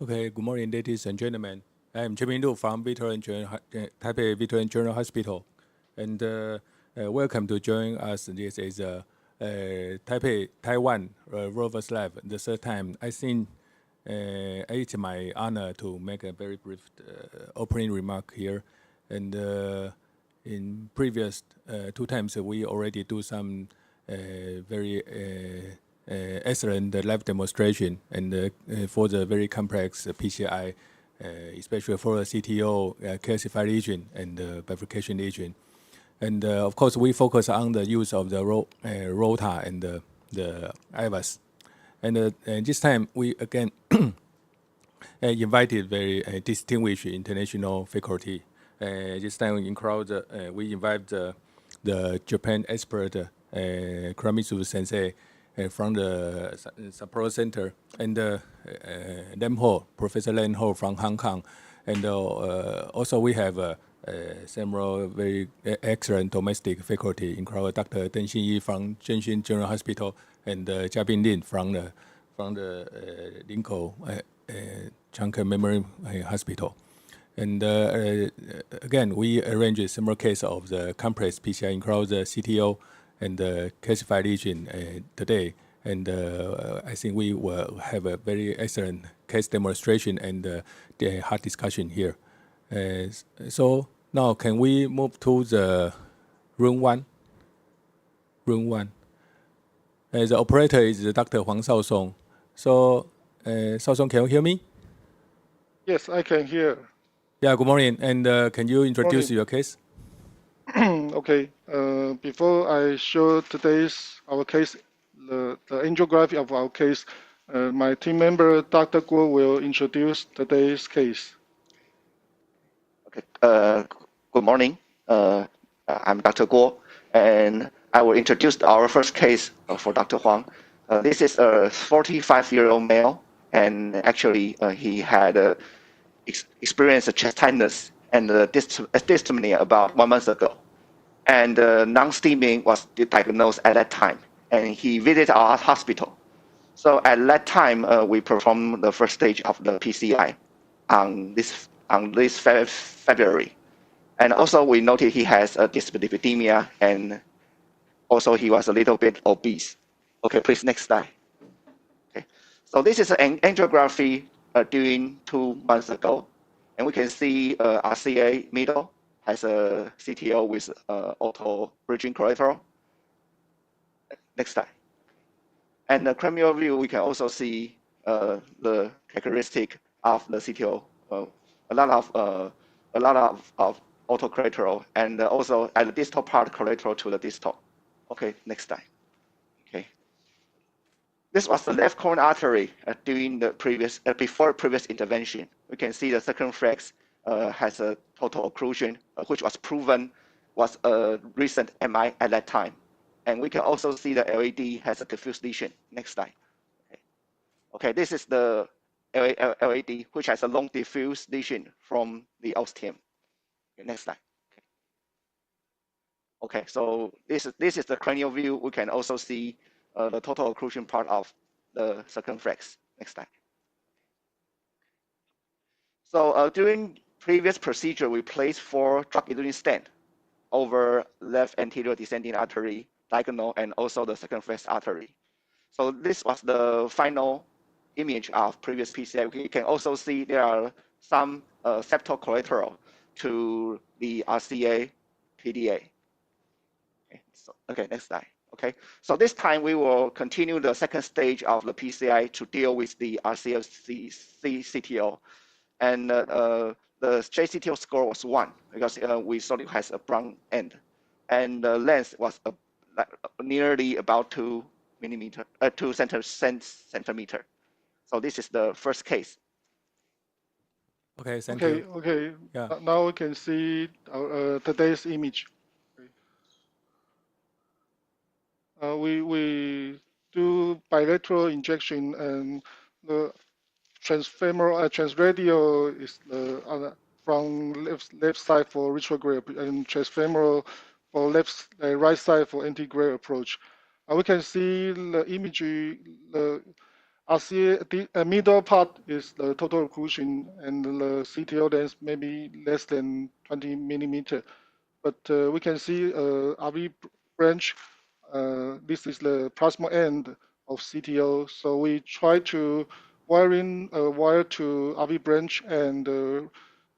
Okay, good morning, ladies and gentlemen. I'm Tse-Min from Taipei Veteran General Hospital, and welcome to join us. This is Taiwan ROVUS Lab, the third time. I think it's my honor to make a very brief opening remark here. And in previous two times, we already do some very excellent lab demonstration, and for the very complex PCI, especially for the CTO, calcified lesion, and bifurcation lesion. And of course, we focus on the use of the ROTA and the IVUS. And this time, we again invited very distinguished international faculty. This time, we invite the Japan expert, Kuramitsu Sensei, from the Sapporo Center, and Professor Len Ho from Hong Kong. And also we have several very excellent domestic faculty, including Dr. Dr.邓欣一from Jiunn-Cherng General Hospital, and Li from the Linkou Chang-Keng Memory Hospital. And again, we arranged similar case of the complex PCI, including the CTO and the calcified lesion today. And I think we will have a very excellent case demonstration and the hard discussion here. So now can we move to the room one? Room one. The operator is Dr.黄少嵩. So Shao-Sung, can you hear me? Yes, I can hear. Yeah, good morning. And can you introduce your case? Okay. Before I show our case, the angiography of our case, my team member Dr. Guo will introduce today's case. Okay. Good morning. I'm Dr. Guo, and I will introduce our first case for Dr. Huang. This is a 45-year-old male, and actually he had experienced chest tightness and dystonia about 1 month ago. And non-steaming was diagnosed at that time, and he visited our hospital. So at that time, we performed the first stage of the PCI on this February. And also we noted he has a dyslipidemia, and also he was a little bit obese. Okay, please, next slide. Okay, so this is an angiography doing 2 months ago, and we can see RCA middle has a CTO with auto bridging collateral. Next slide. And the cranial view, we can also see the characteristic of the CTO, a lot of auto collateral, and also at the distal part collateral to the distal. Okay, next slide. Okay. This was the left coronary artery during the before previous intervention. We can see the circumflex has a total occlusion, which was proven was a recent MI at that time. And we can also see the LAD has a diffuse lesion. Next slide. Okay, this is the LAD, which has a long diffuse lesion from the ostium. Okay, next slide. Okay, so this is the cranial view. We can also see the total occlusion part of the circumflex. Next slide. So during previous procedure, we placed 4 drug-eluting stent over left anterior descending artery, diagonal, and also the circumflex artery. So this was the final image of previous PCI. We can also see there are some septal collateral to the RCA PDA. Okay, next slide. Okay, so this time we will continue the second stage of the PCI to deal with the RCA-CTO. And the JCTO score was 1 because we saw it has a brown end, and the length was nearly about 2 centimeter. So this is the first case. Okay, thank you. Okay. Yeah. Now we can see today's image. We do bilateral injection, and the transfemoral transradial is from left side for retrograde, and transfemoral for right side for antegrade approach. We can see the imagery. The RCA, the middle part is the total occlusion, and the CTO length maybe less than 20 millimeter. But we can see RV branch. This is the proximal end of CTO. So we try to wiring a wire to RV branch and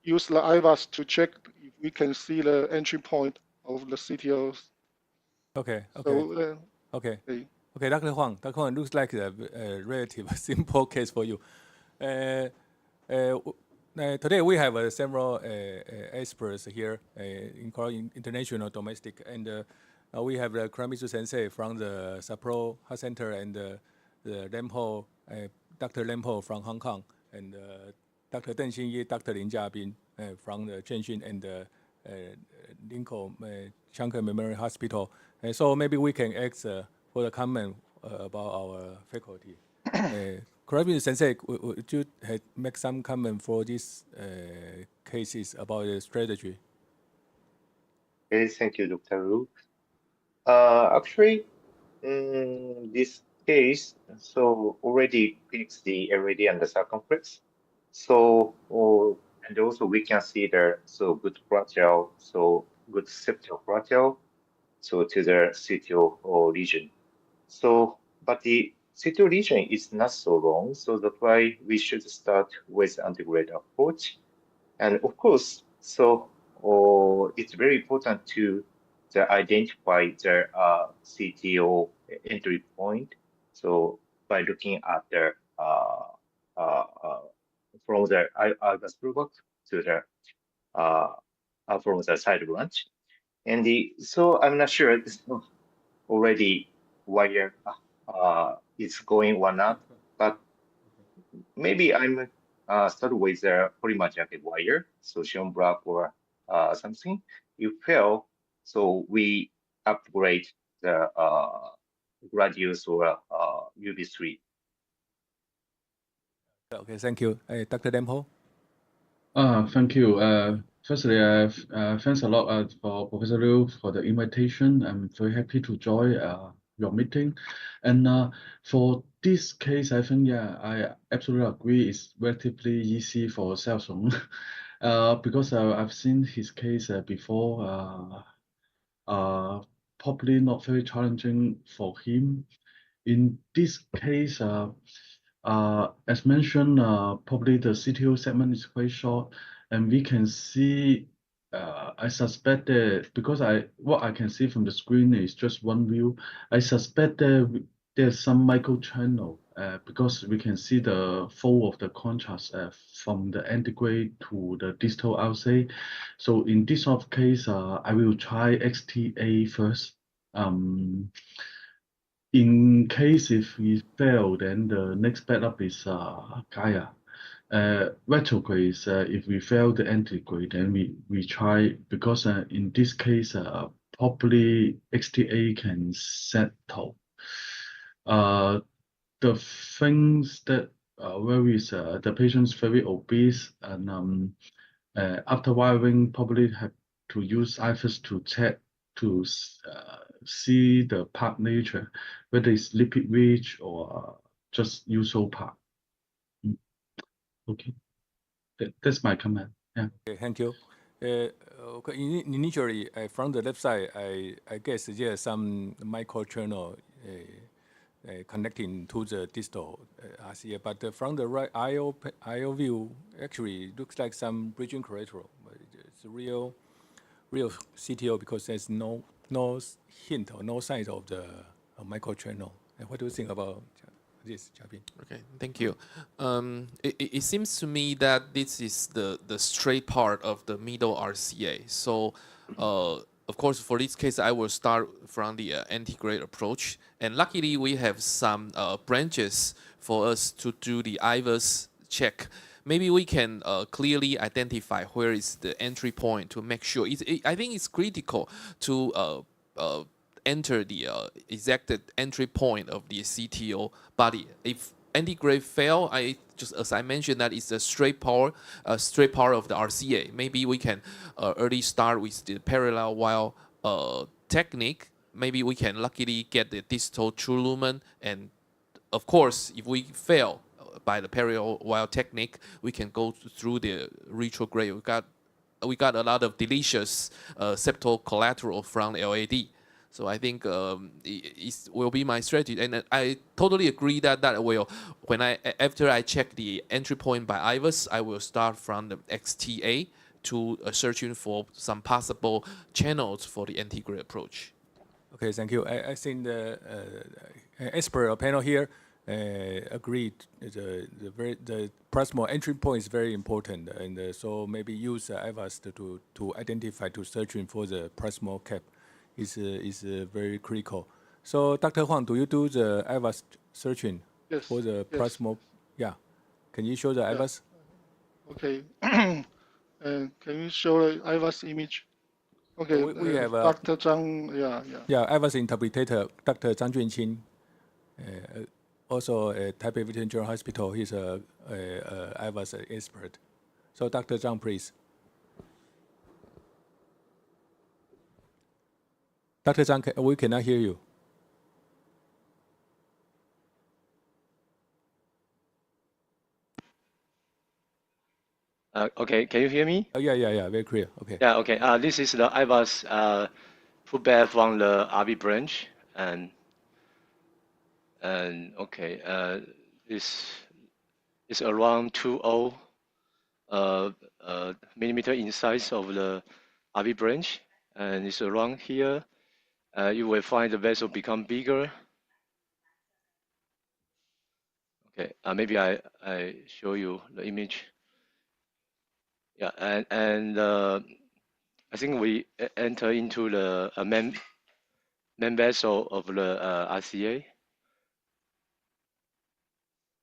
use the IVUS to check if we can see the entry point of the CTOs. Okay. So, Okay. Okay, Dr. Huang, looks like a relatively simple case for you. Today we have several experts here, including international, domestic, and we have Kuramitsu Sensei from the Sapporo Heart Center and the Lemho, Dr. Lemho from Hong Kong, and Dr.邓欣一, Dr.林佳濱from the Cheng-Hsueh and Lincoln Chang Memorial Hospital. So maybe we can ask for the comment about our faculty. Kuramitsu Sensei, would you make some comment for these cases about the strategy? Okay, thank you, Dr. Wu. Actually, this case already fixed the area and the circumference. And also we can see there good fragile, good septal fragile, to the CTO region. But the CTO region is not so long, so that's why we should start with antegrade approach. And of course, it's very important to identify the CTO entry point. So by looking at the from the IVUS toolbox to the from the side branch, and so I'm not sure it's already wire is going or not, but maybe I'm start with a polymer wire, so shown block or something. If fail, so we upgrade the Gradius or UV3. Okay, thank you. Dr. Lemho? Thank you. Firstly, thanks a lot for Professor Liu for the invitation. I'm very happy to join your meeting. And for this case, I think, I absolutely agree. It's relatively easy for Shao-Sung because I've seen his case before. Probably not very challenging for him. In this case, as mentioned, probably the CTO segment is quite short, and we can see. I suspect that because what I can see from the screen is just one view. I suspect that there's some micro channel because we can see the flow of the contrast from the antegrade to the distal outside. So in this sort of case, I will try XTA first. In case if we fail, then the next backup is Gaia. Retrograde is if we fail the antegrade, then we try, because in this case, probably XTA can settle. The things that where is the patient's very obese, and after wiring probably have to use IVUS to check to see the part nature, whether it's lipid rich or just usual part. Okay, that's my comment. Yeah. Okay, thank you. Initially, from the left side, I guess there's some microchannel connecting to the distal RCA, but from the right IO view, actually looks like some bridging collateral. It's a real CTO because there's no hint or no signs of the microchannel. What do you think about this,佳濱? Okay, thank you. It seems to me that this is the straight part of the middle RCA. So, of course, for this case, I will start from the antegrade approach. And luckily, we have some branches for us to do the IVUS check. Maybe we can clearly identify where is the entry point to make sure. I think it's critical to enter the exact entry point of the CTO body. If antegrade fail, as I mentioned, that is a straight power of the RCA. Maybe we can early start with the parallel wire technique. Maybe we can luckily get the distal true lumen and of course, if we fail by the parallel wire technique, we can go through the retrograde. We got a lot of delicious septal collateral from LAD. So I think it will be my strategy, and I totally agree that will. After I check the entry point by IVUS, I will start from the XTA to searching for some possible channels for the antegrade approach. Okay, thank you. I think the expert panel here agreed the proximal entry point is very important, and so maybe use IVUS to identify, to searching for the proximal cap is very critical. So Dr. Huang, do you do the IVUS searching for the proximal? Yeah. Can you show the IVUS? Okay. Can you show the IVUS image? Okay. So we have Dr. Zhang. Yeah, IVUS interpreter, Dr.张俊欽, also at Taipei Veteran General Hospital. He's a IVUS expert. So Dr. Zhang, please. Dr. Zhang, we cannot hear you. Okay, can you hear me? Oh, yeah, very clear. Okay. Yeah, okay. This is the IVUS pullback from the RV branch, and okay, this is around 20 millimeter in size of the RV branch, and it's around here. You will find the vessel become bigger. Okay, maybe I show you the image. Yeah, and I think we enter into the main vessel of the RCA.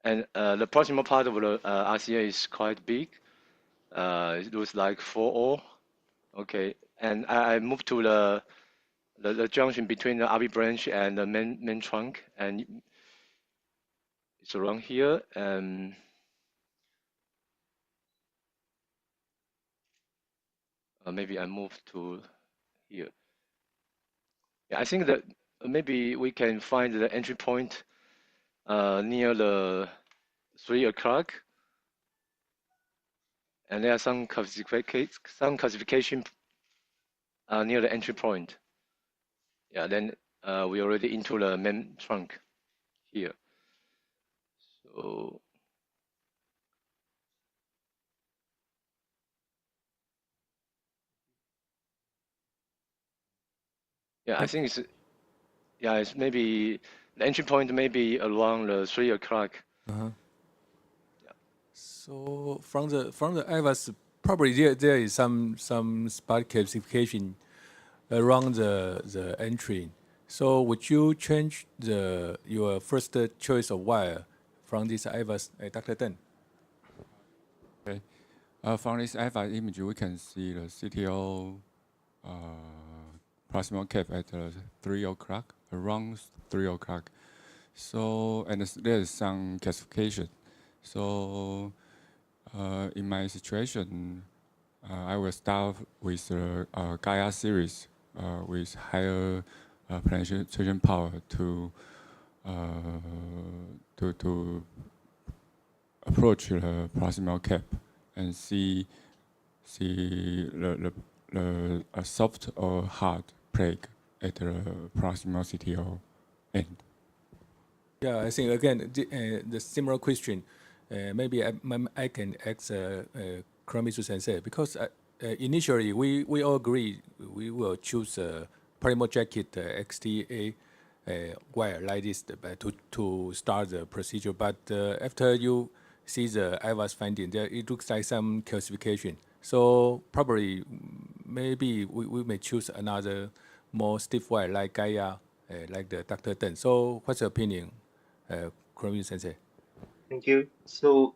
And the proximal part of the RCA is quite big. It looks like 4O. Okay, and I moved to the junction between the RV branch and the main trunk, and it's around here. And maybe I move to here. Yeah, I think that maybe we can find the entry point near the 3 o'clock. And there are some classification near the entry point. Yeah, then we already into the main trunk here. So yeah, I think it's maybe the entry point maybe around the 3 o'clock. Yeah. So from the IVUS, probably there is some spot classification around the entry. So would you change your first choice of wire from this IVUS, Dr. Teng? Okay. From this IVUS image, we can see the CTO proximal cap at 3 o'clock, around 3 o'clock. So, and there is some classification. So, in my situation, I will start with the Gaia series with higher penetration power to approach the proximal cap and see a soft or hard plaque at the proximal CTO end. Yeah, I think again the similar question. Maybe I can ask Kuromitsu Sensei, because initially we all agree we will choose polymer jacket XTA wire like this to start the procedure. But after you see the IVUS finding, there it looks like some calcification. So probably maybe we may choose another more stiff wire like Gaia, like the Dr. Teng. So what's your opinion, Kuromitsu Sensei? Thank you. So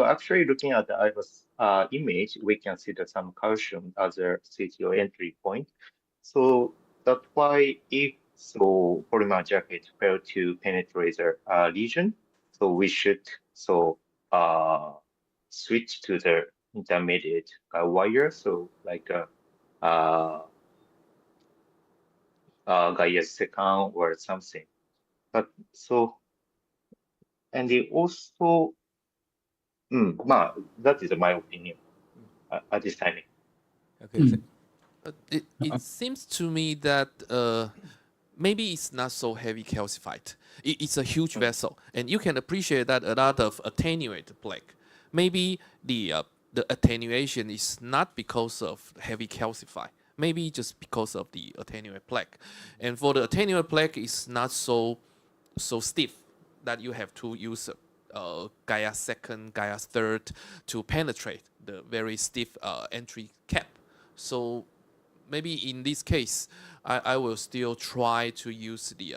actually looking at the IVUS image, we can see that some calcium as a CTO entry point. So that's why if polymer jacket fail to penetrate the lesion, so we should switch to the intermediate wire. So like Gaia second or something. But so And also, that is my opinion at this timing. Okay. It seems to me that maybe it's not so heavy calcified. It's a huge vessel, and you can appreciate that a lot of attenuated plaque. Maybe the attenuation is not because of heavy calcify. Maybe just because of the attenuated plaque. And for the attenuated plaque, it's not so stiff that you have to use Gaia second, Gaia third to penetrate the very stiff entry cap. So maybe in this case, I will still try to use the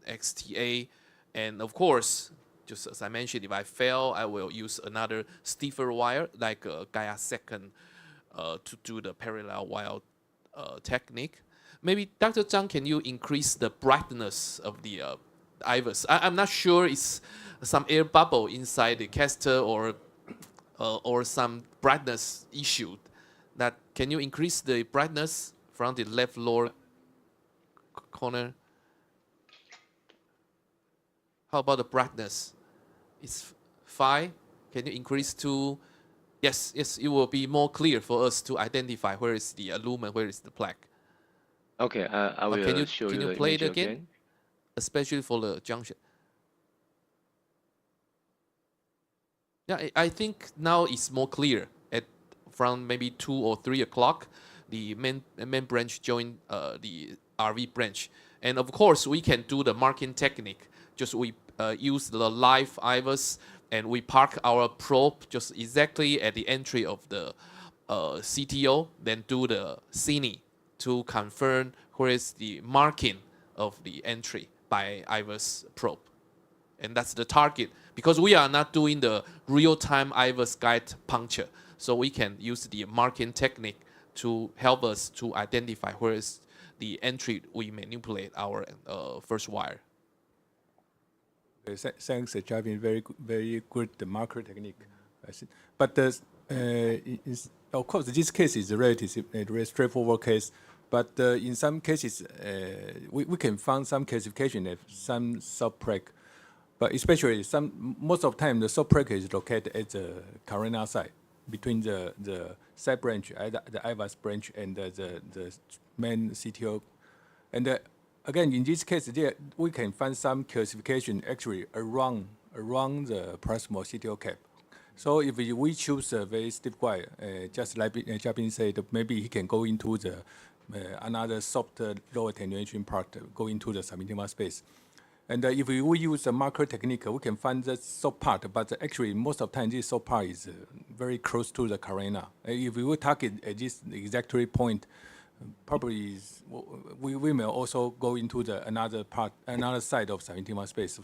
XTA. And of course, just as I mentioned, if I fail, I will use another stiffer wire like Gaia second to do the parallel wire technique. Maybe Dr. Zhang, can you increase the brightness of the IVUS? I'm not sure it's some air bubble inside the caster or some brightness issue. That can you increase the brightness from the left lower corner? How about the brightness? It's 5. Can you increase to? Yes, it will be more clear for us to identify where is the lumen, where is the plaque. Okay, I will show you can you the play it image again? Especially for the junction. Yeah, I think now it's more clear. From maybe 2 or 3 o'clock, the main branch join the RV branch. And of course, we can do the marking technique. Just we use the live IVUS and we park our probe just exactly at the entry of the CTO, then do the Hsin-I to confirm where is the marking of the entry by IVUS probe. And that's the target, because we are not doing the real-time IVUS guide puncture. So we can use the marking technique to help us to identify where is the entry we manipulate our first wire. Thanks, Javin. Very good the marker technique. But of course, this case is a relatively straightforward case. But in some cases, we can find some calcification of some sub-plaque. But especially most of the time, the sub-plaque is located at the carina side, between the side branch, the IVUS branch, and the main CTO. And again, in this case, we can find some calcification actually around the proximal CTO cap. So if we choose a very stiff wire, just like Jiabin said, maybe he can go into the another soft low attenuation part, go into the subintimal space. And if we use the marker technique, we can find the soft part, but actually most of the time this soft part is very close to the carina. If we would target at this exactly point, probably we may also go into the another side of subintimal space.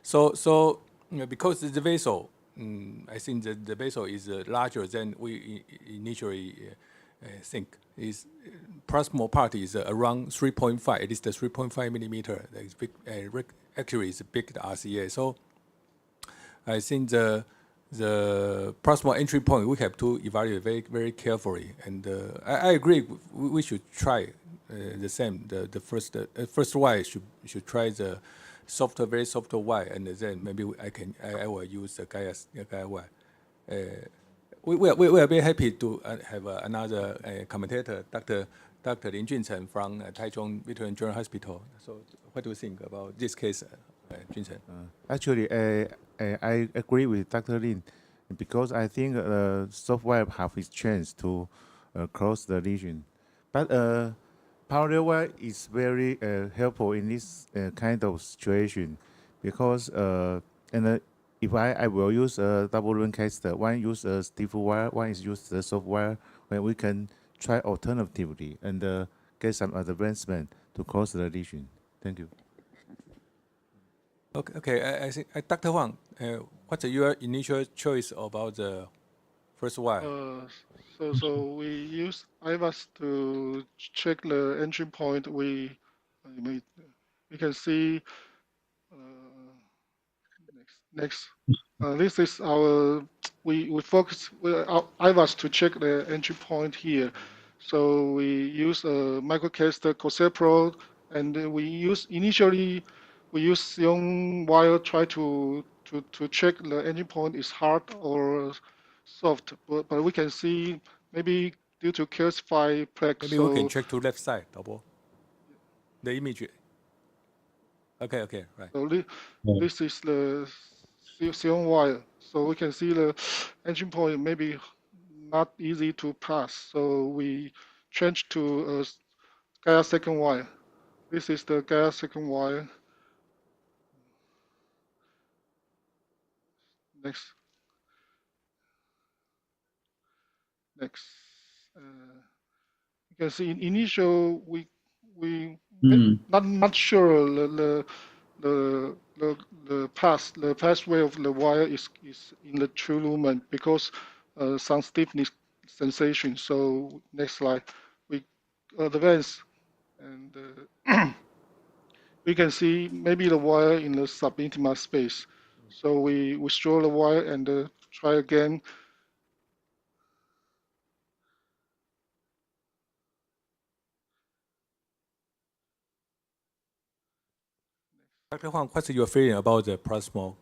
So because the vessel, I think the vessel is larger than we initially think. Is proximal part is around 3.5, at least 3.5 millimeter. That is big. Actually, it's a big RCA. So I think the proximal entry point we have to evaluate very, very carefully. And I agree. We should try the same. The first wire should try the softer, very softer wire, and then maybe I will use the Gaia wire. We are very happy to have another commentator, Dr.Lin俊呈from Taichung Veteran General Hospital. So, what do you think about this case, Jiunn-Cherng? Actually, I agree with Dr. Lin, because I think software have its chance to close the lesion, but parallel wire is very helpful in this kind of situation, because if I will use a double run caster, one use a stiff wire, one is use the soft wire, when we can try alternatively and get some advancement to close the lesion. Thank you. Okay. I think Dr. Huang, what's your initial choice about the first wire? So we use IVUS to check the entry point. We can see. Next. This is our, we focus our IVUS to check the entry point here. So we use a microcaster Cocepro, and we use initially we use young wire try to to check the entry point is hard or soft, but we can see maybe due to calcified plaque. Maybe we can check to left side, double the image. Okay, right. So this is the silicon wire. So we can see the entry point maybe not easy to pass. So we change to a Gaia second wire. This is the Gaia second wire. Next. You can see in initial we not sure the pathway of the wire is in the true lumen because some stiffness sensation. So next slide, we advance and we can see maybe the wire in the subintima space. So we withdraw the wire and try again. Dr. Huang, what's your feeling about the proximal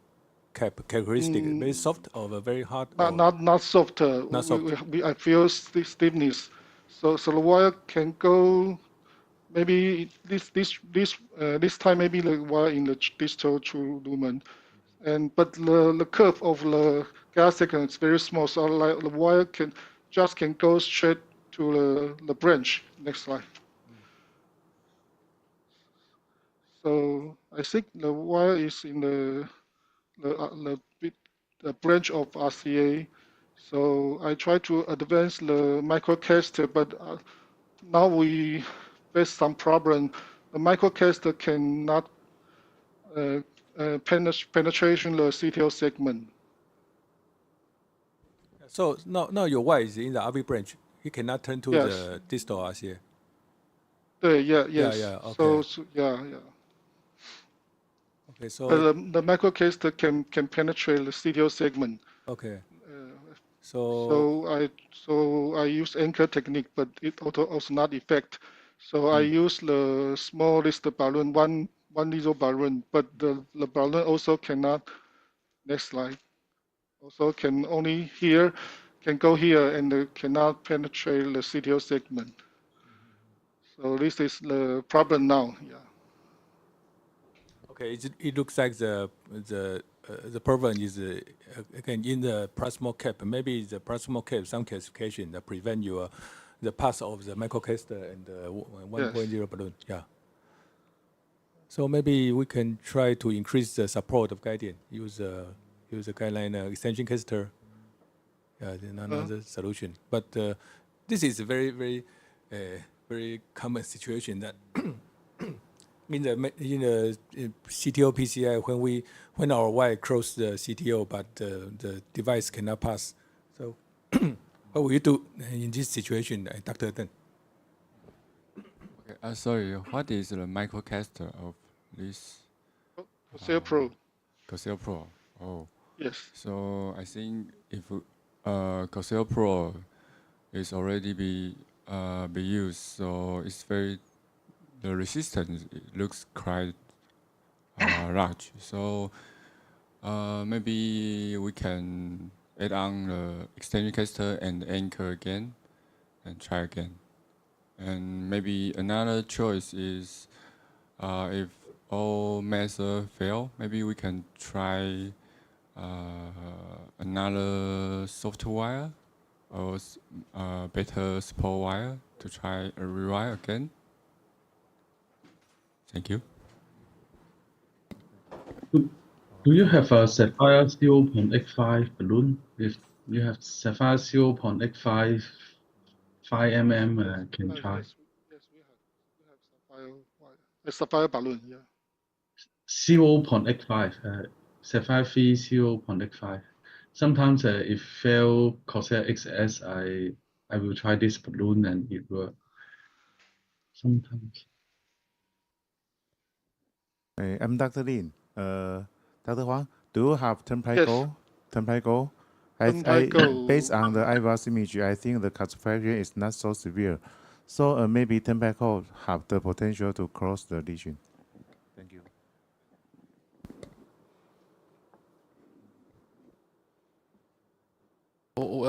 cap characteristic? Very soft or very hard? Not soft. Not soft. I feel stiffness. So the wire can go. Maybe this time maybe the wire in the distal true lumen, but the curve of the gas second is very small. So like the wire can go straight to the branch. Next slide. So I think the wire is in the branch of RCA. So I try to advance the microcaster, but now we face some problem. The microcaster cannot penetration the CTO segment. So now your wire is in the RV branch. You cannot turn to the distal RCA. Yes. Yeah. Okay. So yeah. Okay, so the microcaster can penetrate the CTO segment. Okay. So I use anchor technique, but it also not effect. So I use the smallest balloon, one little balloon, but the balloon also cannot. Next slide. Also can only can go here and cannot penetrate the CTO segment. So this is the problem now. Yeah. Okay, it looks like the problem is again in the proximal cap. Maybe the proximal cap some calcification that prevent the pass of the microcaster and the 1.0 balloon. Yeah. So maybe we can try to increase the support of guidance. Use a guideline extension caster. Yeah, another solution. But this is a very common situation that. In the CTO PCI when our wire cross the CTO but the device cannot pass. So what will you do in this situation, Dr. Teng? Okay, sorry, what is the microcaster of this? Corsair Pro. Corsair Pro. Oh. Yes. So I think if Corsair Pro is already be used, so it's the resistance looks quite large. So maybe we can add on the extension caster and anchor again and try again. And maybe another choice is if all methods fail, maybe we can try another soft wire or better support wire to try a rewire again. Thank you. Do you have a Sapphire 0.85 balloon? If you have Sapphire 0.85 5 mm, can try. Yes, we have Sapphire balloon. Yeah. 0.85. Sapphire 3 0.85. Sometimes if fail Corsair XS, I will try this balloon and it will. Sometimes. I'm Dr. Lin. Dr. Huang, do you have Teng-Ping Go? Teng-Ping Go? Based on the IVUS image, I think the calcification is not so severe. So maybe Teng-Ping Go have the potential to cross the lesion. Thank you.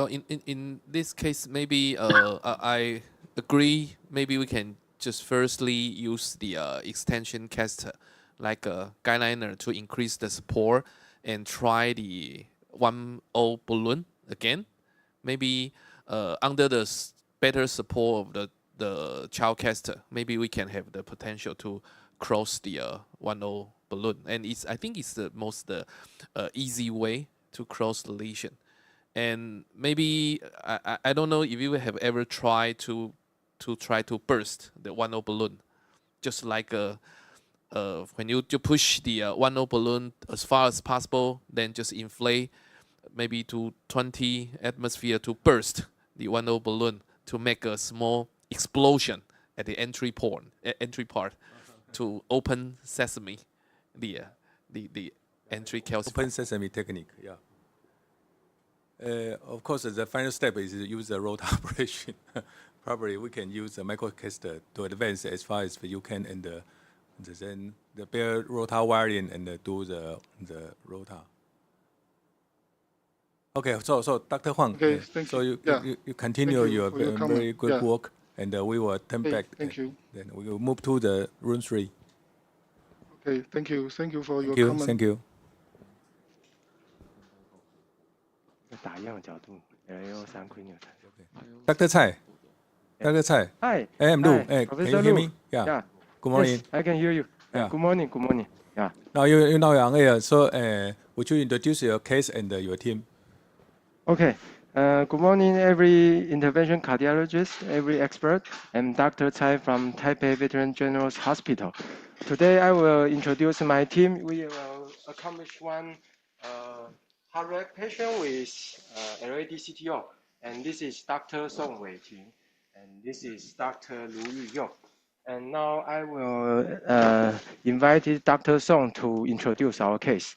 Well, in this case, maybe I agree. Maybe we can just firstly use the extension catheter, like a guideliner, to increase the support and try the 1.0 balloon again. Maybe under the better support of the child catheter, maybe we can have the potential to cross the 1.0 balloon. And I think it's the most easy way to cross the lesion. And maybe I don't know if you have ever tried to try to burst the 1.0 balloon, just like when you push the 1.0 balloon as far as possible, then just inflate maybe to 20 atmosphere to burst the 1.0 balloon to make a small explosion at the entry part to open sesame, the entry calcium. Open sesame technique, yeah. Of course, the final step is to use the rotor operation. Probably we can use the microcatheter to advance as far as you can, and then the bare rotor wiring and do the rotor. Okay, so Dr. Huang, okay, thank so you. you continue your very good work, and we will turn back. Thank you. Then we will move to the room 3. Okay, thank you for your comment. Thank you. 打样的角度，3块牛才。Dr. Tsai. Dr. Tsai. Hi. Hey, I'm Lu. Hi. Hey, Professor can you hear Lu. me? Yeah. Yeah. Good morning. Yes, I can hear you. Yeah. Good morning. Good morning. Yeah. Now you know you're on air. So would you introduce your case and your team? Okay. Good morning, every intervention cardiologist, every expert. I'm Dr. Tsai from Taipei Veteran General Hospital. Today, I will introduce my team. We will accomplish one heart rate patient with LAD CTO. And this is Dr. Song Wei-Chieh. And this is Dr. Lu Yuyong. And now I will invite Dr. Song to introduce our case.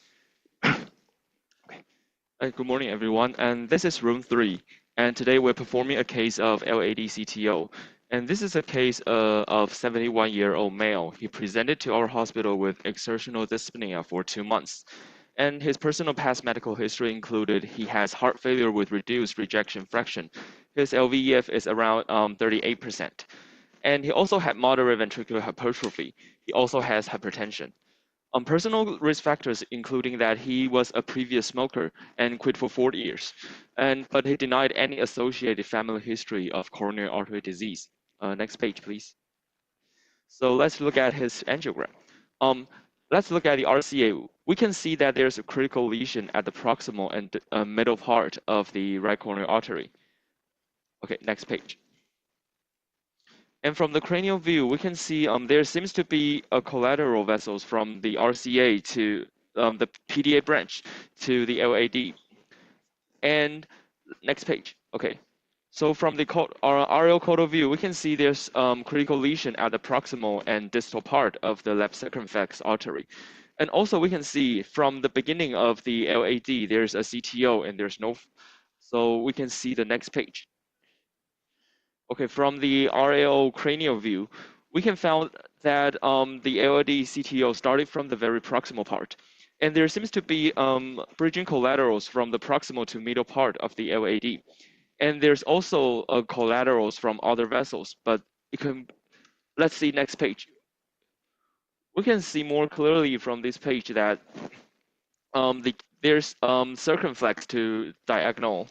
Good morning, everyone. And this is room 3. And today we're performing a case of LAD CTO. And this is a case of 71-year-old male. He presented to our hospital with exertional dyspnea for 2 months. And his personal past medical history included he has heart failure with reduced ejection fraction. His LVEF is around 38%. And he also had moderate ventricular hypertrophy. He also has hypertension. Personal risk factors including that he was a previous smoker and quit for 4 years, but he denied any associated family history of coronary artery disease. Next page, please. So let's look at his angiogram. Let's look at the RCA. We can see that there's a critical lesion at the proximal and middle part of the right coronary artery. Okay, next page. And from the cranial view, we can see there seems to be a collateral vessels from the RCA to the PDA branch to the LAD. And next page. Okay. So from the aerial caudal view, we can see there's critical lesion at the proximal and distal part of the left circumflex artery. And also we can see from the beginning of the LAD, there's a CTO and there's no. So we can see the next page. Okay, from the RAO cranial view, we can find that the LAD CTO started from the very proximal part. And there seems to be bridging collaterals from the proximal to middle part of the LAD. And there's also collaterals from other vessels, but let's see next page. We can see more clearly from this page that there's circumflex to diagonal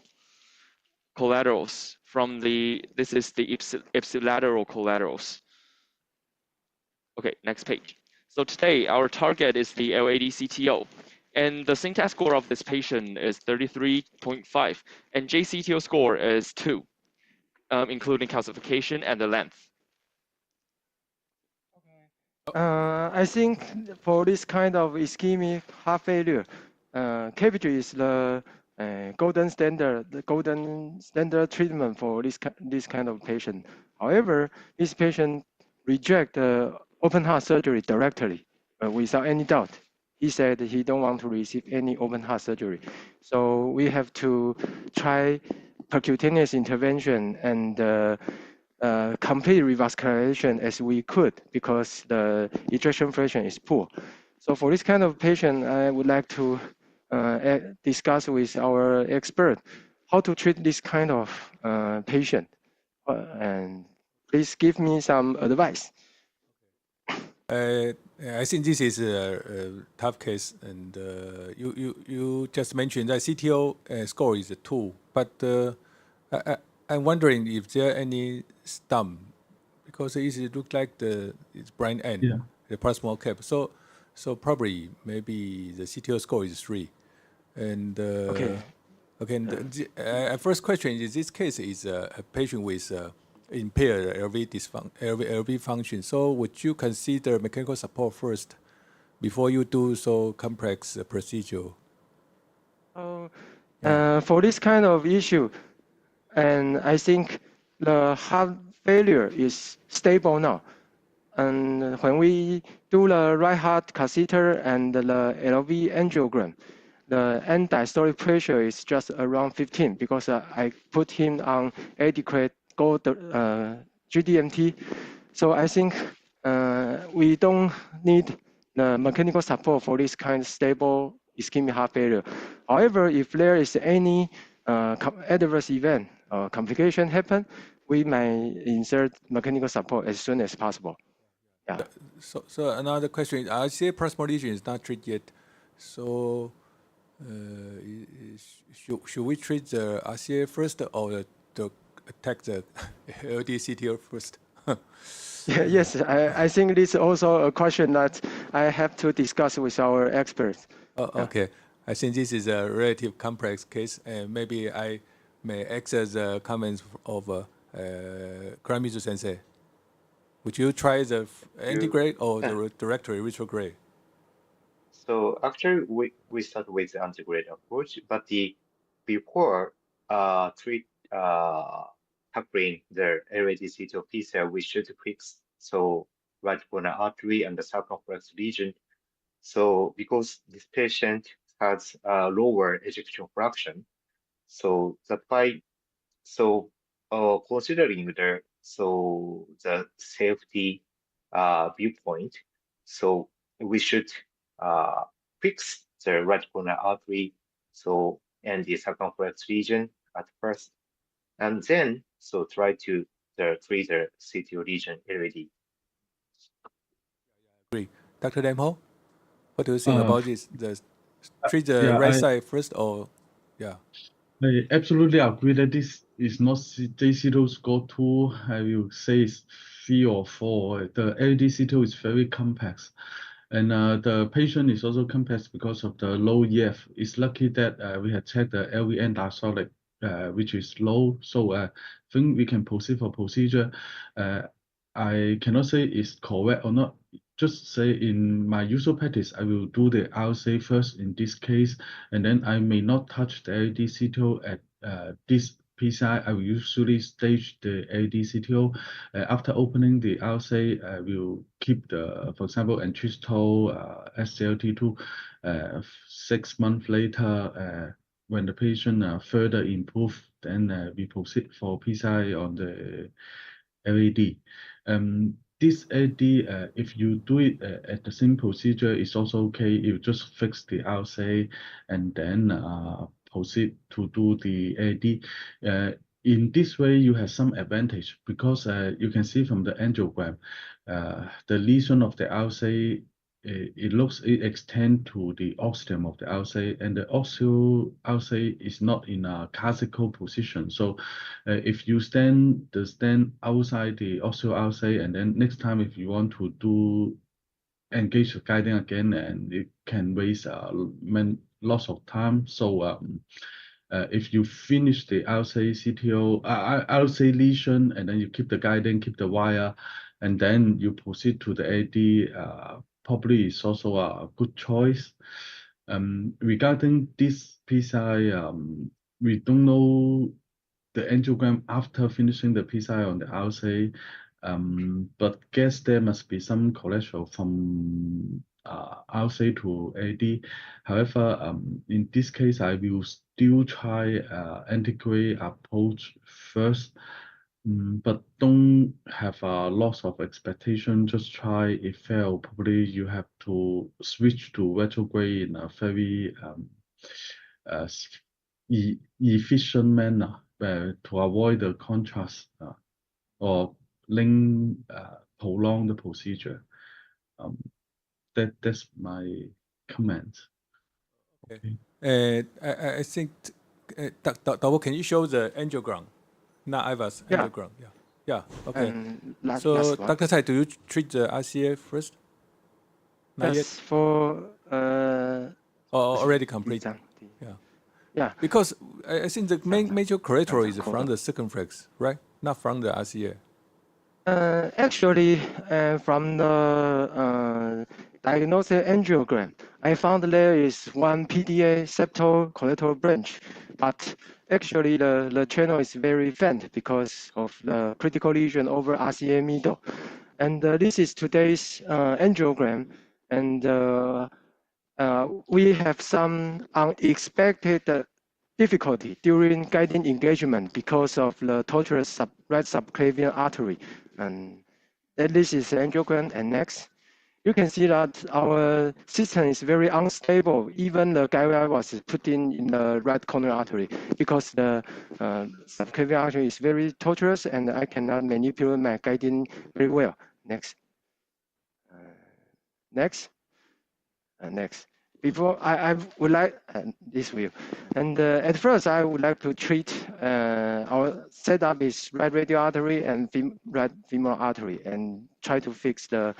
collaterals from this is the ipsilateral collaterals. Okay, next page. So today our target is the LAD CTO, and the syntax score of this patient is 33.5, and JCTO score is 2, including calcification and the length. I think for this kind of ischemic heart failure, CABG is the golden standard treatment for this kind of patient. However, this patient reject open heart surgery directly without any doubt. He said he don't want to receive any open heart surgery. So we have to try percutaneous intervention and complete revascularization as we could because the ejection fraction is poor. So for this kind of patient, I would like to discuss with our expert how to treat this kind of patient, and please give me some advice. I think this is a tough case, and you just mentioned that CTO score is a 2, but I'm wondering if there are any stump, because it looks like it's blind end, the proximal cap. So probably maybe the CTO score is 3, and Okay. And first question is, this case is a patient with impaired LV function. So would you consider mechanical support first before you do so complex procedure? For this kind of issue, and I think the heart failure is stable now. And when we do the right heart catheter and the LV angiogram, the end diastolic pressure is just around 15 because I put him on adequate GDMT. So I think we don't need the mechanical support for this kind of stable ischemic heart failure. However, if there is any adverse event or complication happen, we may insert mechanical support as soon as possible. Yeah. So another question is, RCA proximal lesion is not treated yet. So should we treat the RCA first or attack the LDCTO first? Yes, I think this is also a question that I have to discuss with our experts. Okay. I think this is a relatively complex case, and maybe I may access the comments of Kuramizu Sensei. Would you try the antegrade or the directory retrograde? So actually, we start with the antegrade approach, but before tackling the LADC to P cell, we should fix right coronary artery and the circumflex lesion. So because this patient has a lower ejection fraction, so that's why. So considering the safety viewpoint, so we should fix the right coronary artery, and the circumflex region at first, and then try to treat the CTO lesion already. Agree, Dr. Lim-Ho, what do you think about this? Treat the right side first, or I absolutely agree that this is not JCTO score 2. I will say it's 3 or 4. The LDCTO is very complex. And the patient is also complex because of the low EF. It's lucky that we had checked the LVN diastolic, which is low. So I think we can proceed for procedure. I cannot say it's correct or not. Just say in my usual practice, I will do the RSA first in this case, and then I may not touch the LDCTO at this PCI. I will usually stage the LDCTO. After opening the RSA, I will keep for example, Entresto, SGLT2. 6 months later, when the patient further improve, then we proceed for PCI on the LAD. This AD, if you do it at the same procedure, it's also okay. You just fix the RSA and then proceed to do the AD. In this way, you have some advantage because you can see from the angiogram, the lesion of the RSA, it extends to the ostium of the RSA, and the ostial RSA is not in a classical position. So if you stand outside the ostial RSA, and then next time if you want to engage the guiding again, and it can waste lots of time. So if you finish the RSA CTO, RSA lesion, and then you keep the guiding, keep the wire, and then you proceed to the AD, probably is also a good choice. Regarding this PCI, we don't know the angiogram after finishing the PCI on the RSA, but guess there must be some cholesterol from RSA to AD. However, in this case, I will still try antegrade approach first. But don't have a loss of expectation. Just try. If fail, probably you have to switch to retrograde in a very efficient manner to avoid the contrast or prolong the procedure. That's my comment. Okay. I think, Dr. can you show the angiogram, not IVUS angiogram? Yeah. Yeah. Okay. So, Dr. Tsai, do you treat the RCA first? Not yet. For already complete. Yeah. Yeah. Because I think the major collateral is from the circumflex, right? Not from the RCA. Actually, from the diagnostic angiogram, I found there is one PDA septal collateral branch, but actually the channel is very faint because of the critical lesion over RCA middle. And this is today's angiogram, and we have some unexpected difficulty during guiding engagement because of the tortuous right subclavian artery. And this is the angiogram. And next, you can see that our system is very unstable. Even the guide wire was put in the right coronary artery because the subclavian artery is very tortuous and I cannot manipulate my guiding very well. Next. Next. Next. Before I would like this view, and at first I would like to treat our setup is right radial artery and right femoral artery, and try to fix the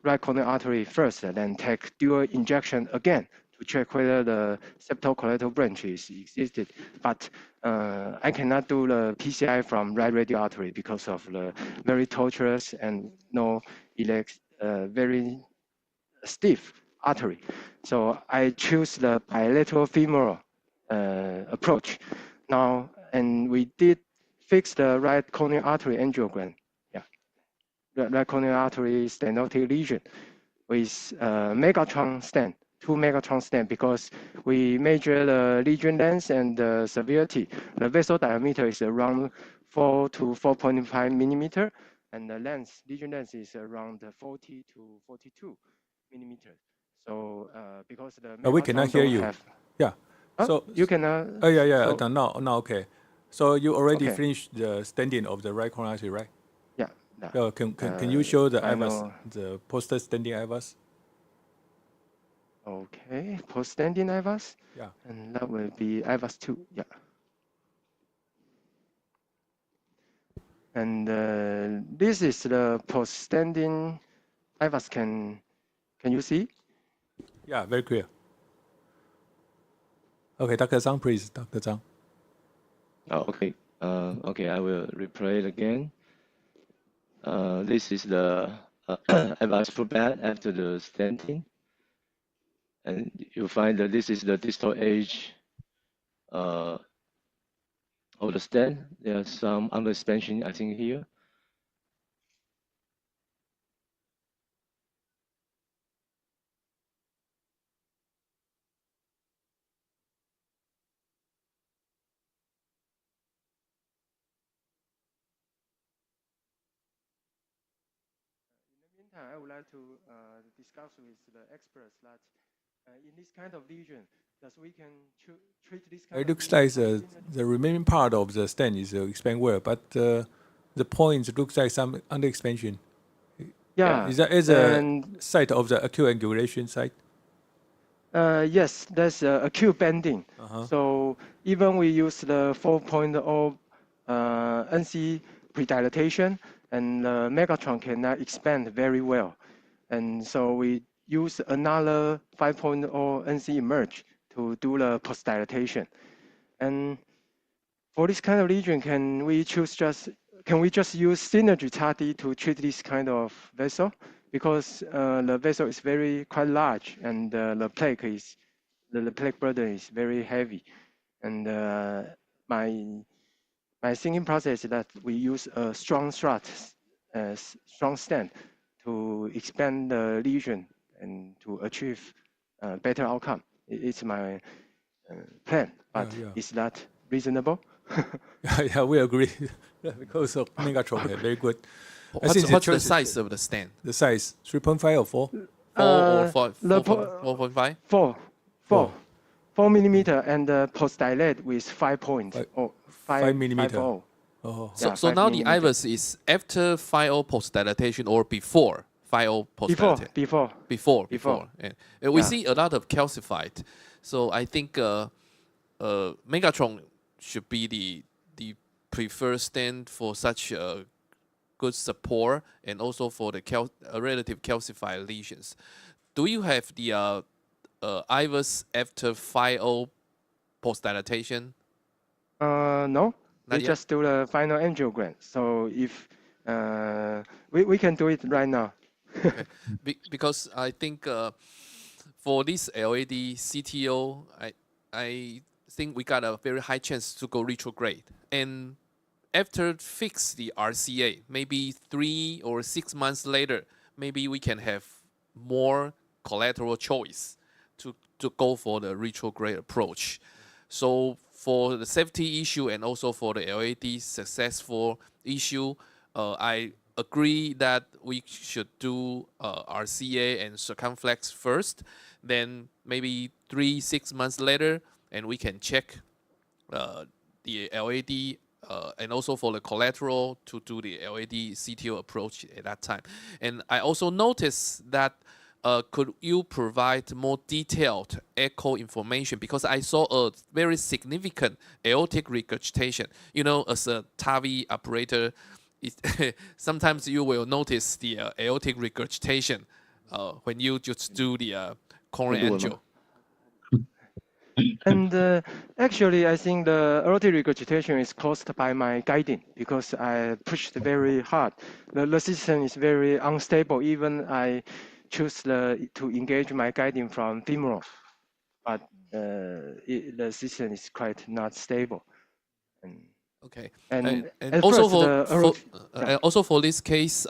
right coronary artery first, and then take dual injection again to check whether the septal collateral branch is existed. But I cannot do the PCI from right radial artery because of the very tortuous and very stiff artery. So I choose the bilateral femoral approach. Now, and we did fix the right coronary artery angiogram. Yeah, the right coronary artery stenotic lesion with Megatron stent, 2 Megatron stent, because we measure the lesion length and the severity. The vessel diameter is around 4 to 4.5 millimeter, and the length, lesion length is around 40 to 42 millimeters. So because the we cannot hear you. Yeah. So you can. Oh yeah. So, now okay. So you already finished the standing of the right coronary artery, right? Yeah. No. Can you show the IVUS, the post standing IVUS? Okay, post standing IVUS. Yeah. And that will be IVUS 2. Yeah. And this is the post standing IVUS. Can you see? Yeah, very clear. Okay, Dr. Zhang, please, Dr. Zhang. Oh, okay. Okay, I will replay it again. This is the IVUS proband after the stenting. And you find that this is the distal edge of the stent. There's some under expansion, I think, here. I would like to discuss with the experts that in this kind of lesion, that we can treat this kind it looks like the remaining part of the stent is expand well, but the point looks like some under expansion. Yeah. Is that a site of the acute angulation site? Yes, there's acute bending. So even we use the 4.0 NC predilatation, and the Megatron cannot expand very well. And so we use another 5.0 NC emerge to do the post-dilatation. And for this kind of lesion, can we just use synergy TADI to treat this kind of vessel? Because the vessel is quite large, and the plaque burden is very heavy. And my thinking process is that we use a strong stent to expand the lesion and to achieve better outcome. It's my plan, but is that reasonable? Yeah, we agree. Because of Megatron, very good. What's the size of the stent? The size, 3.5 or 4? 4 or 4.5? 4. 4 millimeter and post-dilate with 5 points or 5 millimeter. 5.0. Oh. Yeah, So 5 now the millimeter. IVUS is after 5.0 post-dilatation or before 5.0 post-dilatation? Before. And we see a lot of calcified. So I think Megatron should be the preferred stand for such good support and also for the relative calcified lesions. Do you have the IVUS after 5.0 post-dilatation? No, Not we yet? just do the final angiogram. So if we can do it right now. Okay. Because I think for this LAD CTO, I think we got a very high chance to go retrograde. And after fix the RCA, maybe 3 or 6 months later, maybe we can have more collateral choice to go for the retrograde approach. So for the safety issue and also for the LAD successful issue, I agree that we should do RCA and circumflex first, then maybe 3-6 months later, and we can check the LAD and also for the collateral to do the LAD CTO approach at that time. And I also noticed that could you provide more detailed echo information, because I saw a very significant aortic regurgitation. You know, as a TAVI operator, sometimes you will notice the aortic regurgitation when you just do the coronary angio. And actually, I think the aortic regurgitation is caused by my guiding because I pushed very hard. The system is very unstable. Even I choose to engage my guiding from femoral, but the system is quite not stable. Okay. And also for this case,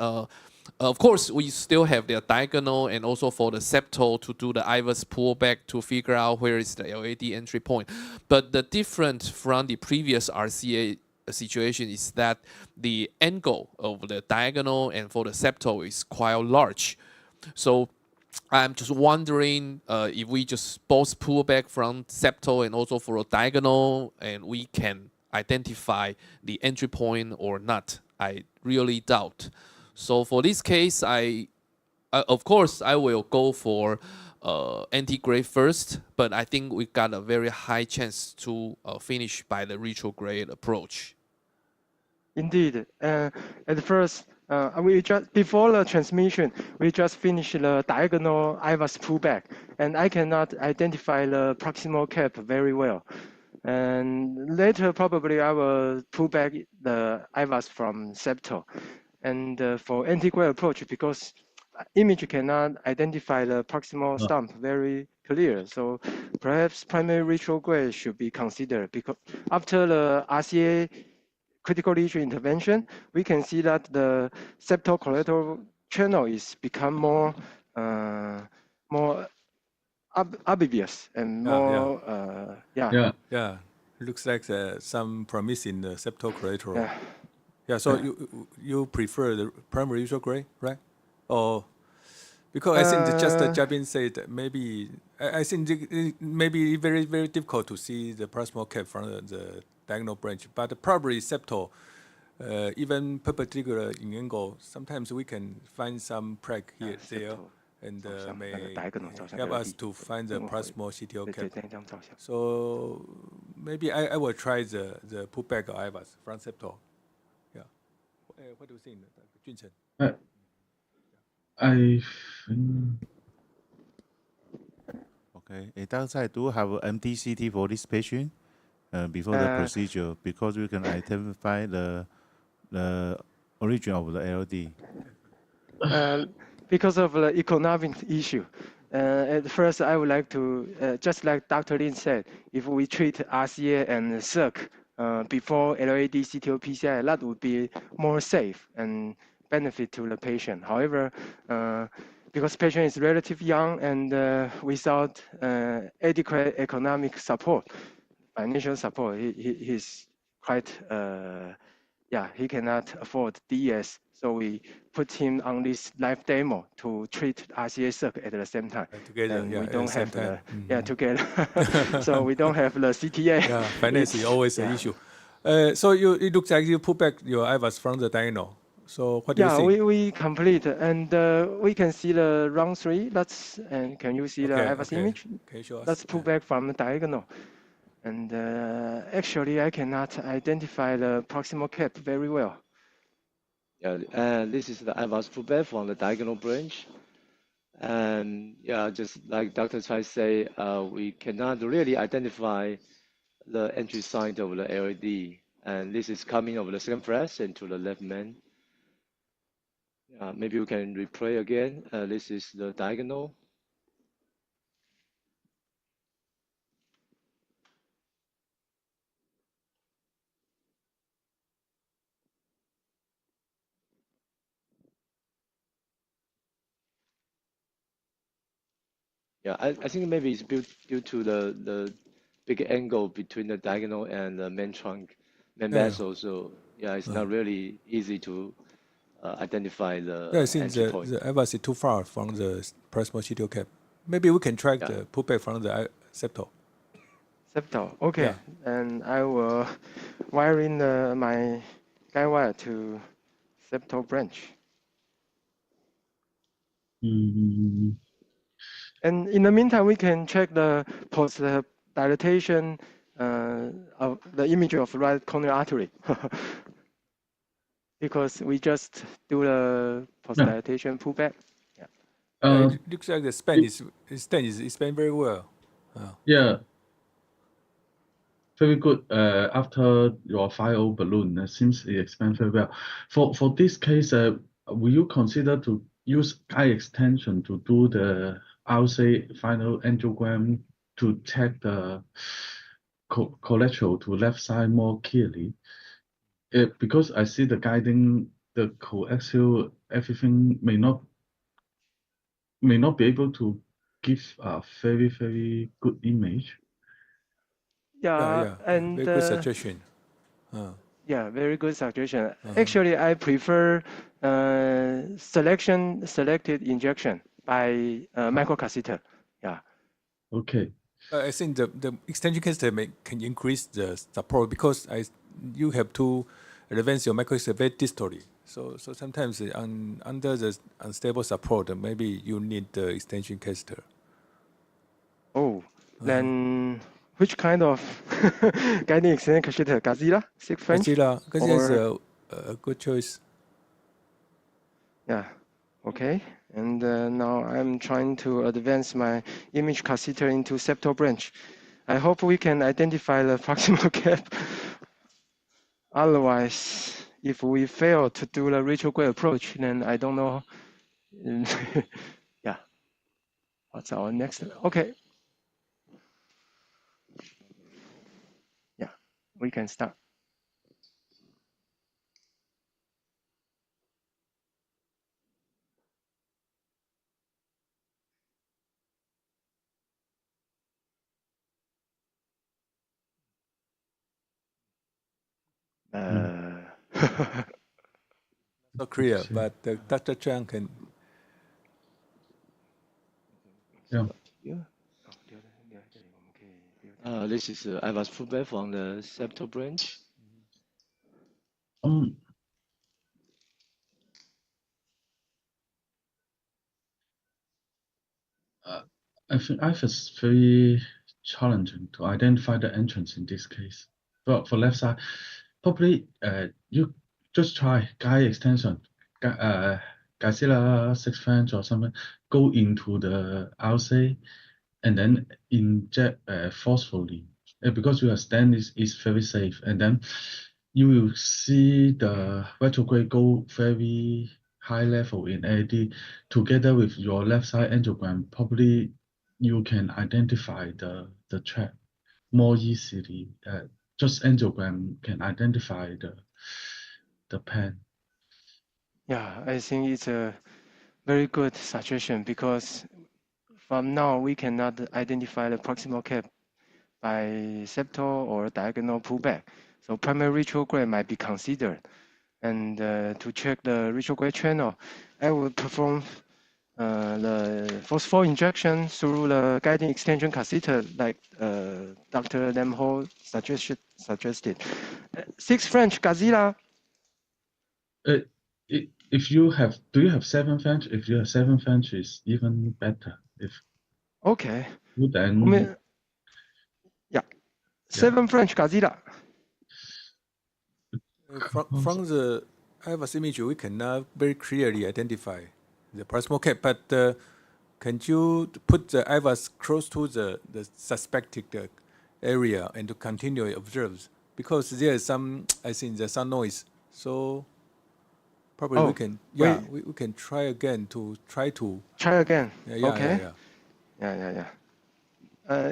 of course, we still have the diagonal and also for the septal to do the IVUS pullback to figure out where is the LAD entry point. But the difference from the previous RCA situation is that the angle of the diagonal and for the septal is quite large. So I'm just wondering if we just both pull back from septal and also for a diagonal, and we can identify the entry point or not. I really doubt. So for this case, of course, I will go for anti-grade first, but I think we got a very high chance to finish by the retrograde approach. Indeed. At first, we just before the transmission, we just finished the diagonal IVUS pullback, and I cannot identify the proximal cap very well. And later, probably I will pull back the IVUS from septal. And for anti-grade approach, because image cannot identify the proximal stump very clear, so perhaps primary retrograde should be considered, because after the RCA critical lesion intervention, we can see that the septal collateral channel is become more obvious and more looks like some promise in the septal collateral. So you prefer the primary retrograde, right? Or because I think just Jabin said maybe I think it may be very very difficult to see the proximal cap from the diagonal branch, but probably septal, even perpendicular in angle, sometimes we can find some plaque here there, and may help us to find the proximal CTO cap. So maybe I will try the pullback of IVUS from septal. What do you think, Jiunn-Cherng? I think. Okay. Dr. Tsai, do you have MDCT for this patient before the procedure, because we can identify the origin of the LD? Because of the economic issue. At first, I would like to, just like Dr. Lin said, if we treat RCA and CIRC before LAD CTO PCI, that would be more safe and benefit to the patient. However, because patient is relatively young and without adequate economic support, financial support, he's quite yeah, he cannot afford DS. So we put him on this live demo to treat RCA circ at the same time. Together, and yeah, we at don't the same have time. the, together. So we don't have the CTA. Yeah, finance is always an issue. So it looks like you put back your IVUS from the dyno. So what do you Yeah, think? we complete, and we can see the round 3. And can you see the IVUS image? Can you show us? Let's pull back from the diagonal. And actually, I cannot identify the proximal cap very well. Yeah, and this is the IVUS pullback from the diagonal branch. And yeah, just like Dr. Tsai say, we cannot really identify the entry site of the LED. And this is coming over the second press and to the left main. Maybe we can replay again. This is the diagonal. Yeah, I think maybe it's due to the big angle between the diagonal and the main trunk, main vessel. So yeah, it's not really easy to identify the Yeah, it seems entry the point. IVUS is too far from the proximal CTO cap. Maybe we can track the pullback from the septal. Septal, okay. And I will wire in my guide wire to septal branch. And in the meantime, we can check the post dilatation of the image of right coronary artery. Because we just do the post dilatation pullback. It looks like the span is expand very well. Yeah, very good. After your 5.0 balloon, it seems it expands very well. For this case, will you consider to use guide extension to do the RCA final angiogram to check the collateral to left side more clearly? Because I see the guiding, the coaxial, everything may not be able to give a very good image. Yeah, and very good suggestion. Yeah, very good suggestion. Actually, I prefer selected injection by microcatheter. Yeah. Okay. I think the extension catheter can increase the support because you have to advance your microcatheter very distally. So sometimes under the unstable support, maybe you need the extension catheter. Oh, then which kind of guiding extension catheter? Godzilla, 6 French? Godzilla is a good choice. Yeah. Okay. And now I'm trying to advance my image catheter into septal branch. I hope we can identify the proximal cap. Otherwise, if we fail to do the retrograde approach, then I don't know. Yeah. What's our next? Okay. Yeah, we can start. Not clear, but Dr. Cheng can. Yeah. This is IVUS pullback from the septal branch. I think it's very challenging to identify the entrance in this case. But for left side, probably you just try guide extension, Godzilla 6 French or something, go into the RCA and then inject forcefully. Because your stand is very safe, and then you will see the retrograde go very high level in AD together with your left side angiogram. Probably you can identify the track more easily. Just angiogram can identify the pan. Yeah, I think it's a very good suggestion because from now we cannot identify the proximal cap by septal or diagonal pullback. So primary retrograde might be considered. And to check the retrograde channel, I will perform the phosphor injection through the guiding extension catheter, like Dr. Lemho suggested. 6 French, Gazilla. If you have, do you have 7 French? If you have 7 French, it's even better. If Okay. then, yeah, 7 French, Gazilla. From the IVUS image, we cannot very clearly identify the proximal cap, but can you put the IVUS close to the suspected area and to continually observe? Because there is some, I think there's some noise. So probably we can, we can try again to try again. Yeah, okay.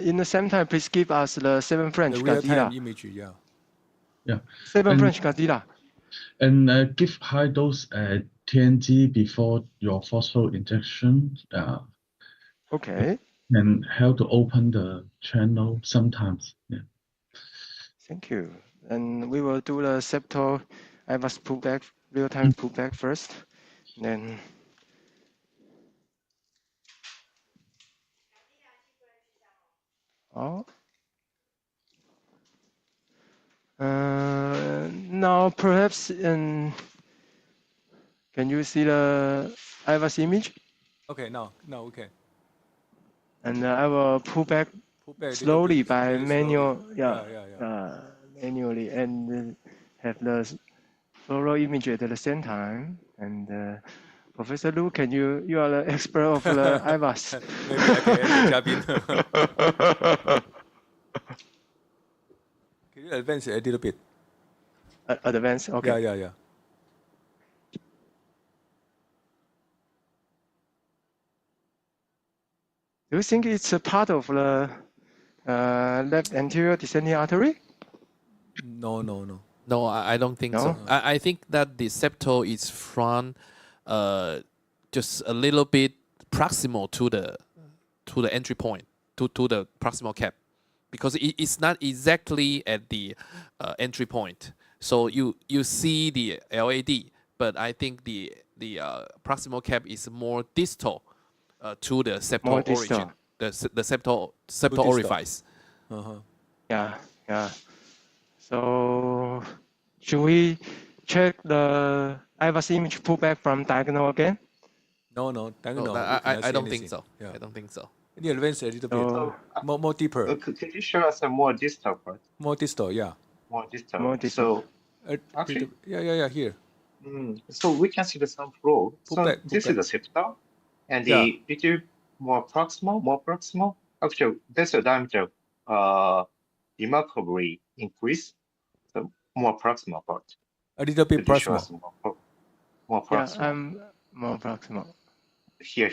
In the same time, please give us the 7 French the real-time Gazilla. image, yeah. 7 French Gazilla. And give high dose TNG before your phosphor injection. Okay. And help to open the channel sometimes. Yeah. Thank you. And we will do the septal IVUS pullback, real-time pullback first. Then now perhaps can you see the IVUS image? Okay, now we can. And I will pull back slowly by manual, slowly. Manually, and have the fluoro image at the same time. And Professor Lu, you are the expert of the IVUS. Maybe I can add Jiabin. Can you advance a little bit? Advance, okay. Yeah. Do you think it's a part of the left anterior descending artery? No. No, I don't think so. I think that the septal is from just a little bit proximal to the entry point, to the proximal cap, because it's not exactly at the entry point. So you see the LAD, but I think the proximal cap is more distal to the septal origin, the septal orifice. Yeah. So should we check the IVUS image pullback from diagonal again? No, diagonal. I don't think so. Yeah. I don't think so. Can you advance a little bit? More deeper. Could you show us a more distal part? More distal, yeah. More distal. So actually, yeah, here. So we can see the some flow. This is the septal, and the little more proximal. Actually, vessel diameter remarkably increase. The more proximal part. A little bit proximal. More proximal. Yeah, more proximal. Here.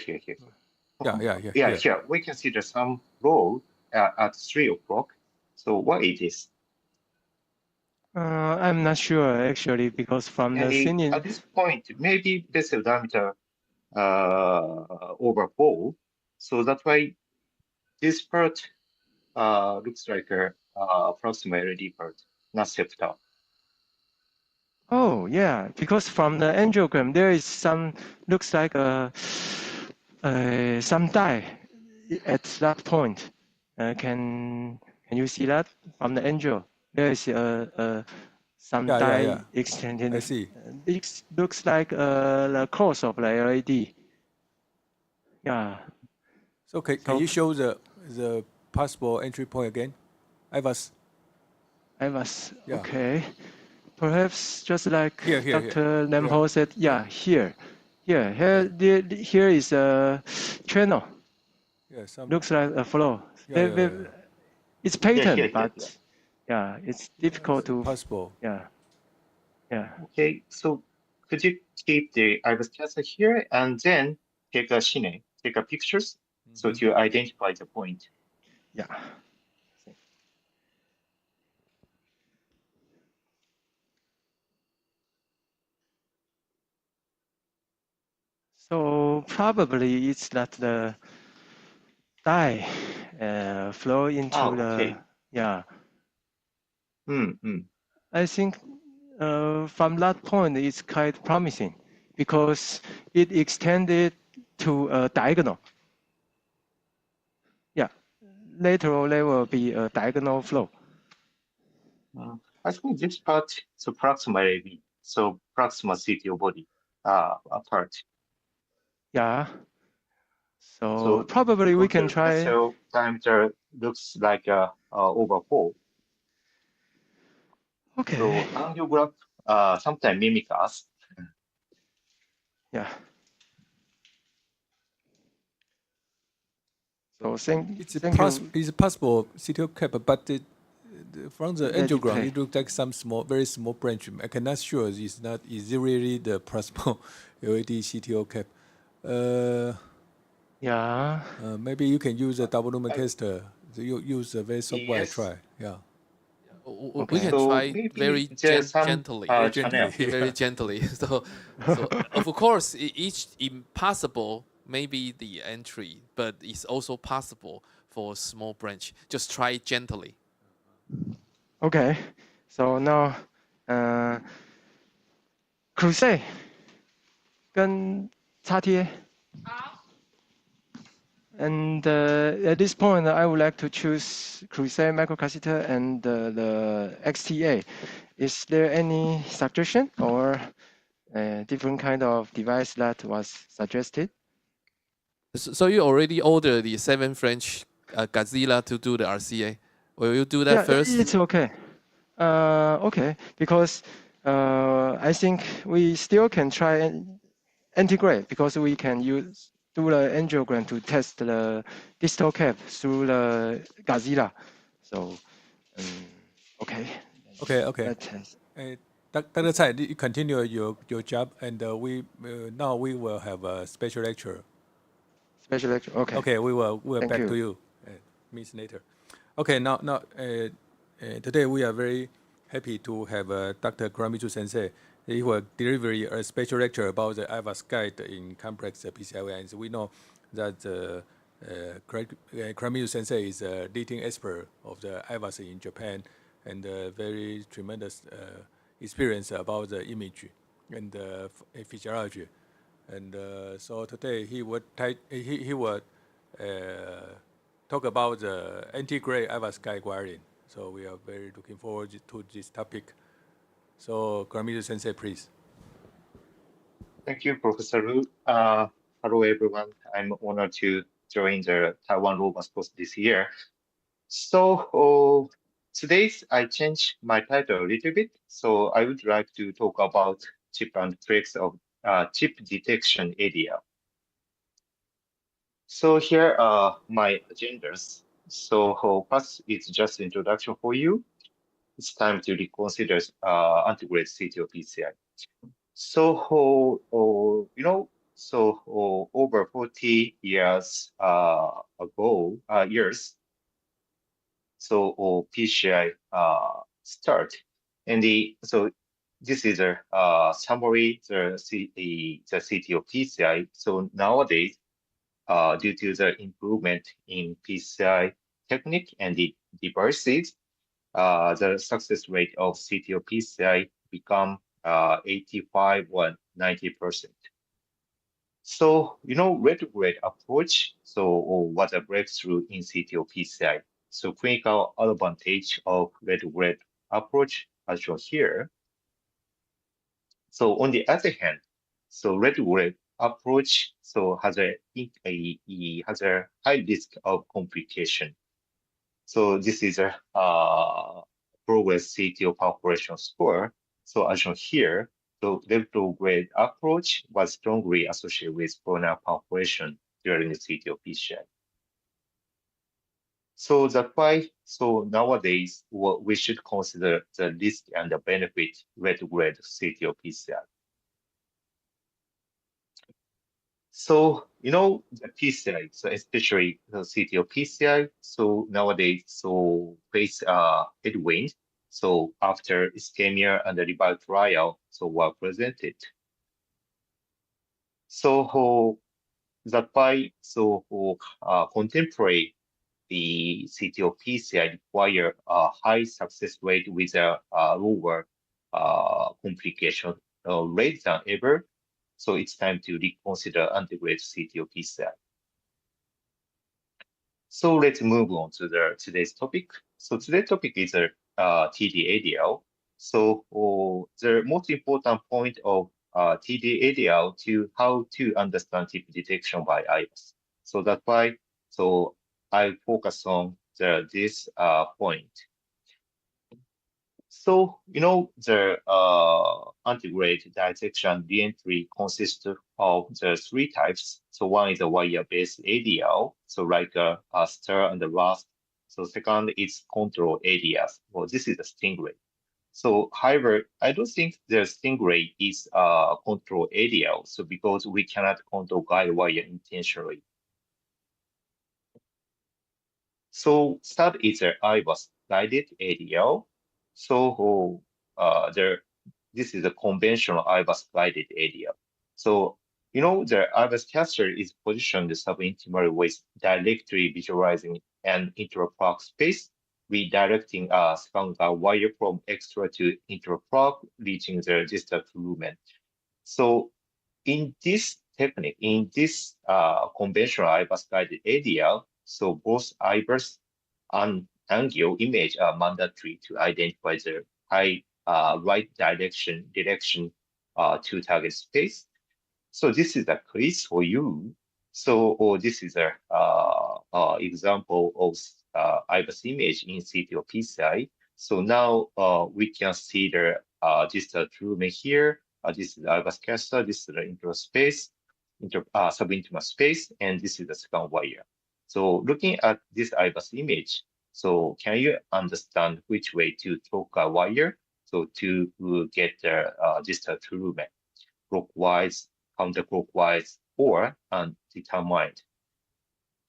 Yeah. Here we can see the some row at 3 o'clock. So what it is? I'm not sure actually, because from the scene at this point, maybe vessel diameter over 4. So that's why this part looks like a proximal LAD part, not septal. Oh yeah, because from the angiogram there is some, looks like some dye at that point. Can you see that from the angio? There is some dye extended. I see. It looks like the course of the LAD. Yeah. So can you show the possible entry point again? IVUS. Yeah. Okay. Perhaps just like here, Dr. Lemho said, here is a channel. Looks like a flow. It's patent, but it's difficult to. Possible. Yeah. Okay, so could you keep the IVUS catheter here and then take a pictures so to identify the point? Yeah. So probably it's that the dye flow into the. I think from that point, it's quite promising because it extended to a diagonal. Yeah, lateral there will be a diagonal flow. I think this part is approximately so proximal CTO body part. Yeah. So probably we can try. So diameter looks like over 4. Okay. So angiograph sometimes mimic us. Yeah. So it's possible CTO cap, but from the angiogram, it looks like some very small branch. I cannot sure is it really the proximal LED CTO cap? Yeah. Maybe you can use a double lumen caster. You use a very software try. Yeah. Okay. We can try very gently. Very gently. So of course, each impossible maybe the entry, but it's also possible for a small branch. Just try gently. Okay. So now, Cheng-Hsueh 跟插贴。And at this point, I would like to choose Cheng-Hsueh microcatheter and the XTA. Is there any suggestion or different kind of device that was suggested? So you already ordered the 7 French Godzilla to do the RCA. Will you do that first? It's okay. Okay, because I think we still can try and integrate because we can do the angiogram to test the distal cap through the Godzilla. So, okay. Okay. Dr. Tsai, you continue your job, and now we will have a special lecture. Special lecture. Okay. Okay, we will back to you, Miss later. Okay, now today we are very happy to have Dr. Kuramitsu Sensei. He will deliver a special lecture about the IVUS guide in complex PCI. And we know that Kuramitsu Sensei is a leading expert of the IVUS in Japan and very tremendous experience about the image and physiology. And so today he will talk about the integrate IVUS guide wiring. So we are very looking forward to this topic. So, Kuramitsu Sensei, please. Thank you, Professor Wu. Hello, everyone. I'm honored to join the Taiwan ROVUS course this year. So, today I changed my title a little bit. So, I would like to talk about chip and tricks of chip detection area. So, here are my agendas. So, first, it's just introduction for you. It's time to reconsider integrated CTO PCI. So, over 40 years ago, so PCI start, and so this is a summary the CTO PCI. So nowadays, due to the improvement in PCI technique and the devices, the success rate of CTO PCI become 85 or 90%. So, retrograde approach, was a breakthrough in CTO PCI. So clinical advantage of retrograde approach as shown here. So on the other hand, so retrograde approach has a high risk of complication. So this is a progress CTO population score. So as shown here, the retrograde approach was strongly associated with coronary population during the CTO PCI. So that's why, nowadays, we should consider the risk and the benefit retrograde CTO PCI. So, the PCI, so especially the CTO PCI, so nowadays, face headwind. So after ischemia and the revive trial, were presented. So that why, contemporary the CTO PCI require a high success rate with a lower complication rate than ever. So it's time to reconsider antegrade CT or PCI. So let's move on to today's topic. So today's topic is TD-ADL. So the most important point of TD-ADL to how to understand TIP detection by IVUS. So that's why I focus on this point. So, the antegrade dissection reentry consists of the three types. So one is a wire-based ADL, so like a stir and the rust. So second is control ADS. Well, this is a stingray. So however, I don't think the stingray is control ADL. So because we cannot control guide wire intentionally. So third is the IVUS guided ADL. So this is a conventional IVUS guided ADL. So the IVUS catheter is positioned subintimally with directly visualizing an intraplug space, redirecting a scout wire from extra to intraplug, reaching the distal lumen. So in this technique, in this conventional IVUS guided ADL, so both IVUS and angle image are mandatory to identify the high right direction to target space. So this is a quiz for you. So this is a example of IVUS image in CT or PCI. So now we can see the distal lumen here. This is the IVUS catheter. This is the interspace, subintimal space, and this is the second wire. So looking at this IVUS image, so can you understand which way to torque a wire? So to get the distal lumen, clockwise, counterclockwise, or undetermined?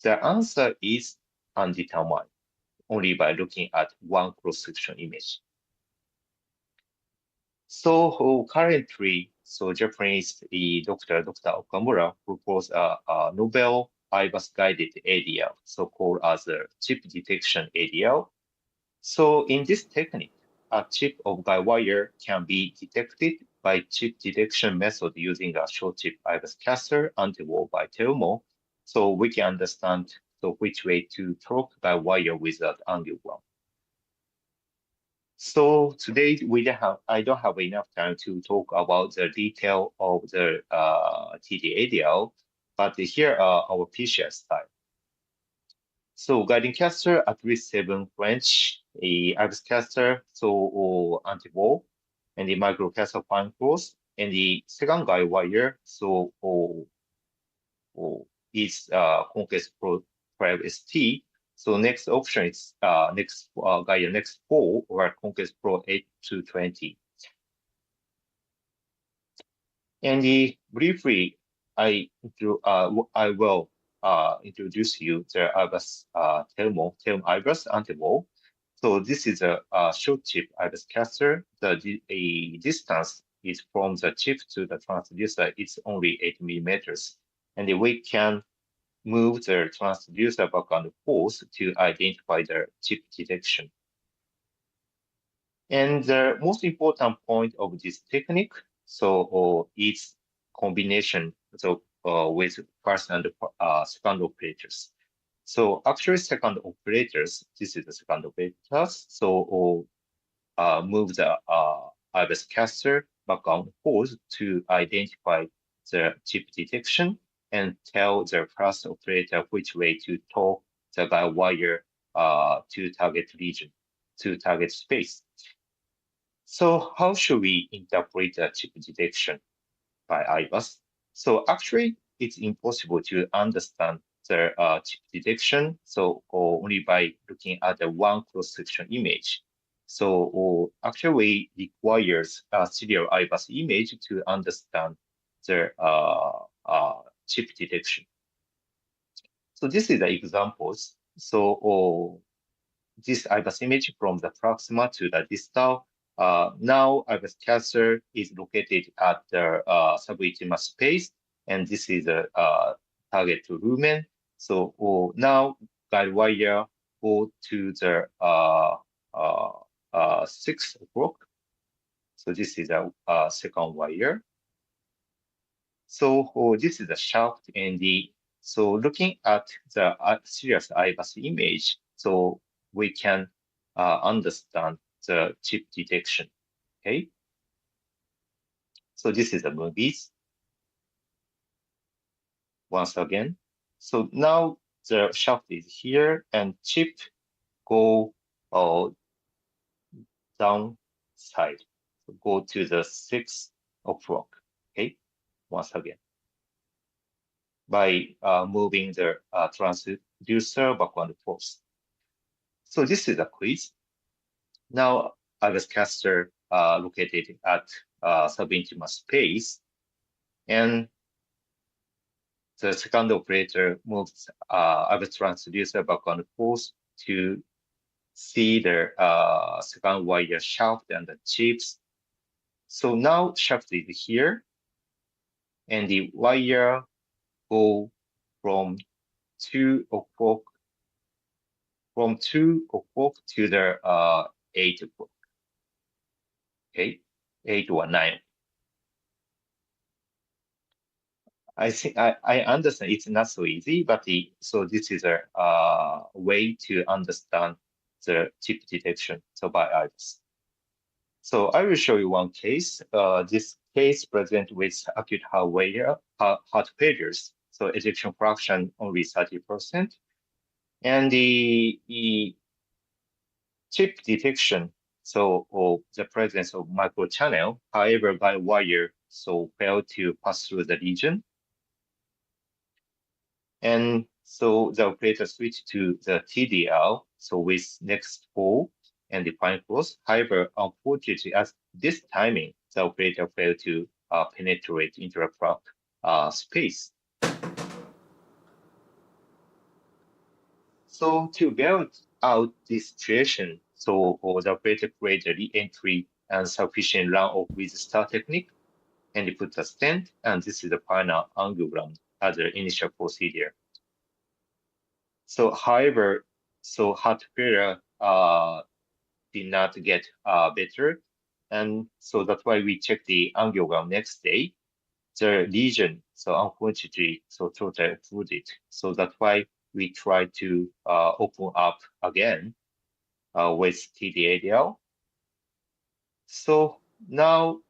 The answer is undetermined, only by looking at one cross-section image. So currently, Japanese Dr. Okamura proposed a novel IVUS guided ADL, so called as a chip detection ADL. So in this technique, a chip of guide wire can be detected by chip detection method using a short chip IVUS catheter anti-wall by thermo. So we can understand which way to torque guide wire without angle one. So today I don't have enough time to talk about the detail of the TD-ADL, but here are our PCI style. So guiding catheter at least 7 French, a IVUS catheter, so anti-wall, and the micro catheter fine cross, and the second guide wire, so is Conquest Pro 12ST. So next option is next 4 or Conquest Pro 8220. And briefly, I will introduce you the IVUS Therm IVUS anti-wall. So this is a short chip IVUS catheter. The distance is from the chip to the transducer. It's only 8 millimeters, and we can move the transducer back and forth to identify the chip detection. And the most important point of this technique, so is combination with first and second operators. So actually second operators, this is the second operators, so move the IVUS catheter back and forth to identify the chip detection and tell the first operator which way to torque the guide wire to target region, to target space. So how should we interpret the chip detection by IVUS? So actually, it's impossible to understand the chip detection, so only by looking at the one cross-section image. So actually requires a serial IVUS image to understand the chip detection. So this is the examples. So this IVUS image from the proximal to the distal. Now IVUS catheter is located at the subintimal space, and this is a target to lumen. So now guide wire go to the 6 o'clock. So this is a second wire. So this is the shaft, and so looking at the serious IVUS image, so we can understand the chip detection. Okay. So this is the movies. Once again. So now the shaft is here, and chip go downside. So go to the 6 o'clock. Okay. Once again, by moving the transducer backward and forth. So this is a quiz. Now IVUS caster located at subintimal space, and the second operator moves IVUS transducer backward and forth to see the second wire shaft and the chips. So now shaft is here, and the wire go from 2 o'clock to the 8 o'clock. Okay, 8 or 9. I think I understand it's not so easy, but so this is a way to understand the chip detection so by IVUS. So I will show you one case. This case present with acute heart failures. So ejection fraction only 30%, and the chip detection. So the presence of microchannel, however, by wire, so failed to pass through the region. And so the operator switched to the TDL, so with next 4 and define close. However, unfortunately, at this timing, the operator failed to penetrate intraplaque space. So to bail out this situation, so the operator created the re-entry and sufficient runoff with star technique, and he put a stent, and this is the final angiogram as the initial procedure. So, however, so heart failure did not get better, and so that's why we checked the angiogram next day. The lesion, so unfortunately, so totally occluded. So that's why we tried to open up again with TDADL. So now,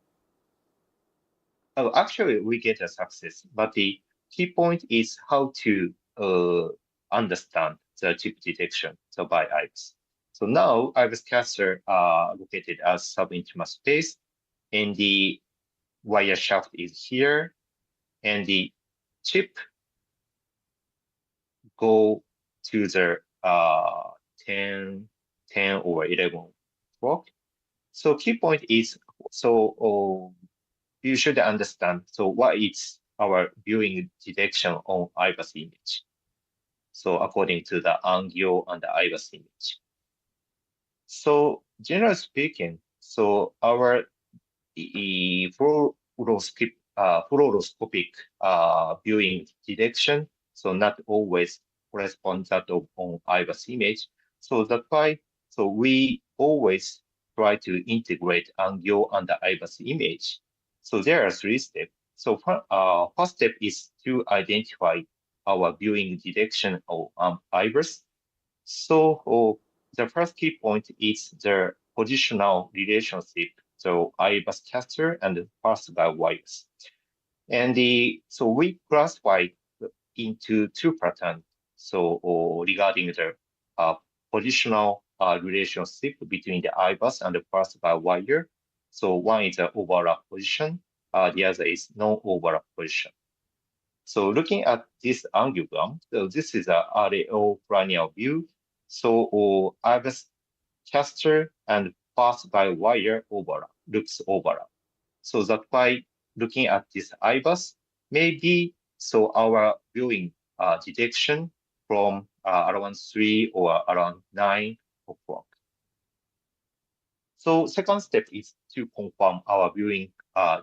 actually, we get a success, but the key point is how to understand the chip detection, so by IVUS. So now IVUS caster located as subintimal space, and the wire shaft is here, and the chip go to the 10 or 11 o'clock. So key point is, so you should understand, so what is our viewing detection on IVUS image. So according to the angio and the IVUS image. So generally speaking, so our fluoroscopic viewing detection, so not always corresponds that of on IVUS image. So that's why, so we always try to integrate angio and the IVUS image. So there are 3 steps. So first step is to identify our viewing detection of IVUS. So the first key point is the positional relationship, so IVUS caster and pass-by wires. And so we classify into 2 patterns. So regarding the positional relationship between the IVUS and the pass-by wire. So one is the overlap position, the other is no-overlap position. So looking at this angiogram, so this is a RAO cranial view. So IVUS caster and pass-by wire looks overlap. So that's why looking at this IVUS, maybe so our viewing detection from around 3 or around 9 o'clock. So second step is to confirm our viewing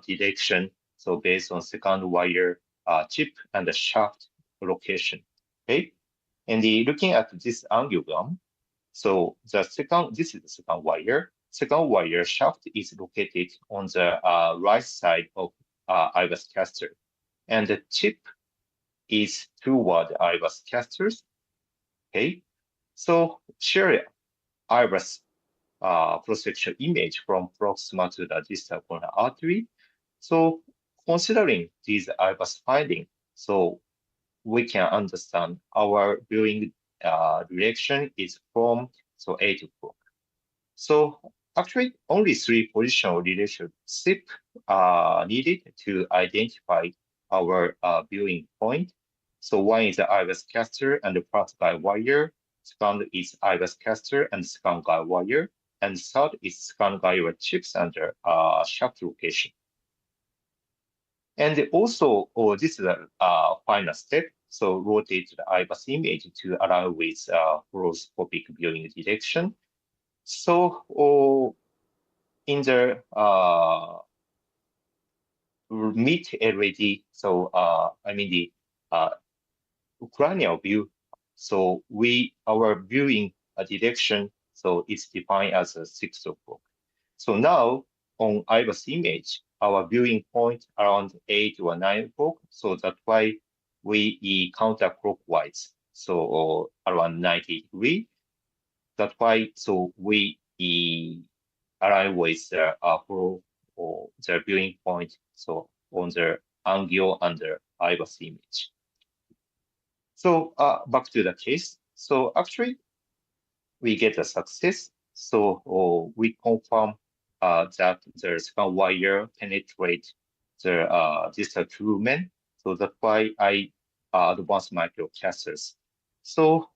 detection. So based on second wire chip and the shaft location. Okay, and looking at this angiogram, so this is the second wire. second wire shaft is located on the right side of IVUS caster, and the tip is toward IVUS casters. Okay, so share IVUS cross-section image from proximal to the distal coronary artery. So considering these IVUS findings, so we can understand our viewing direction is from 8 o'clock. So actually only 3 positional relationship are needed to identify our viewing point. So one is the IVUS caster and the plus guide wire. Second is IVUS caster and second guide wire. And third is second guide wire chips under shaft location. And also, this is the final step. So rotate the IVUS image to align with fluoroscopic viewing direction. So in the mid LED, so I mean the cranial view. So our viewing direction, so it's defined as 6 o'clock. So now on IVUS image, our viewing point around 8 or 9 o'clock. So that's why we counterclockwise. So around 90 degrees. That's why so we align with the or the viewing point. So on the angle under IVUS image. So back to the case. So actually, we get a success. So we confirm that the second wire penetrate the distal lumen. So that's why I advanced microcasters. So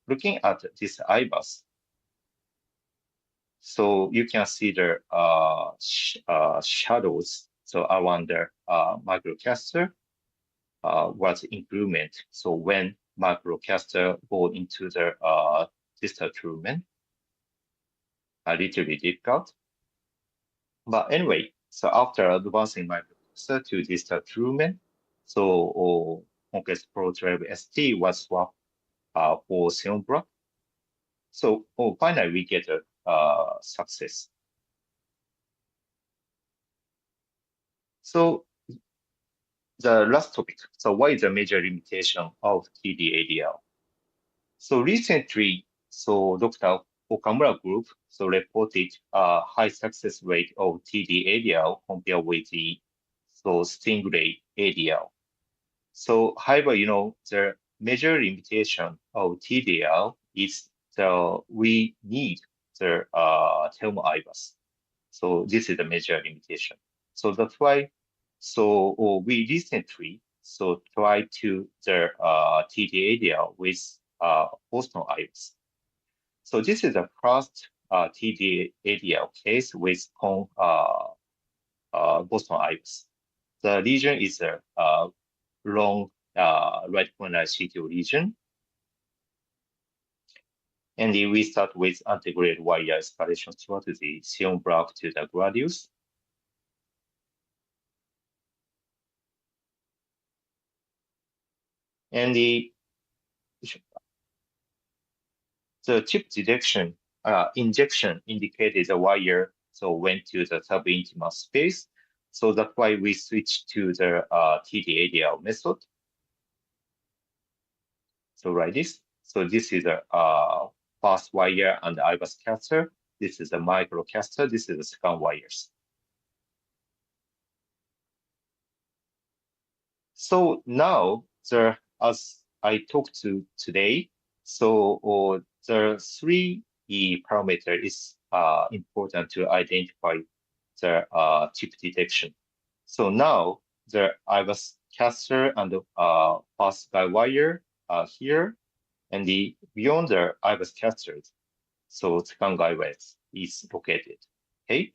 looking at this IVUS, so you can see the shadows. So around the microcaster was improvement. So when microcaster go into the distal lumen, a little bit difficult. But anyway, so after advancing microcaster to distal lumen, so Onkes Pro 12 ST was swapped for Xenon block. So finally we get a success. So the last topic. So what is the major limitation of TD-ADL? So recently, so Dr. Okamura group so reported a high success rate of TD-ADL compared with the Stingray ADL. So however, the major limitation of TDL is we need the thermal IVUS. So this is the major limitation. So that's why we recently try to the TD-ADL with Boston IVUS. So this is the first TD-ADL case with Boston IVUS. The region is a long right coronary CTO region. And we start with antegrade wire escalation strategy, Xenon block to the Gladius. And the chip detection injection indicated the wire went to the subintimal space. So that's why we switched to the TD-ADL method. So like this. So this is a fast wire and the IVUS caster. This is a microcaster. This is the second wires. So now as I talked to today, so the 3 parameter is important to identify the chip detection. So now the IVUS caster and the fast guide wire are here, and beyond the IVUS casters, so second guide wire is located. Okay,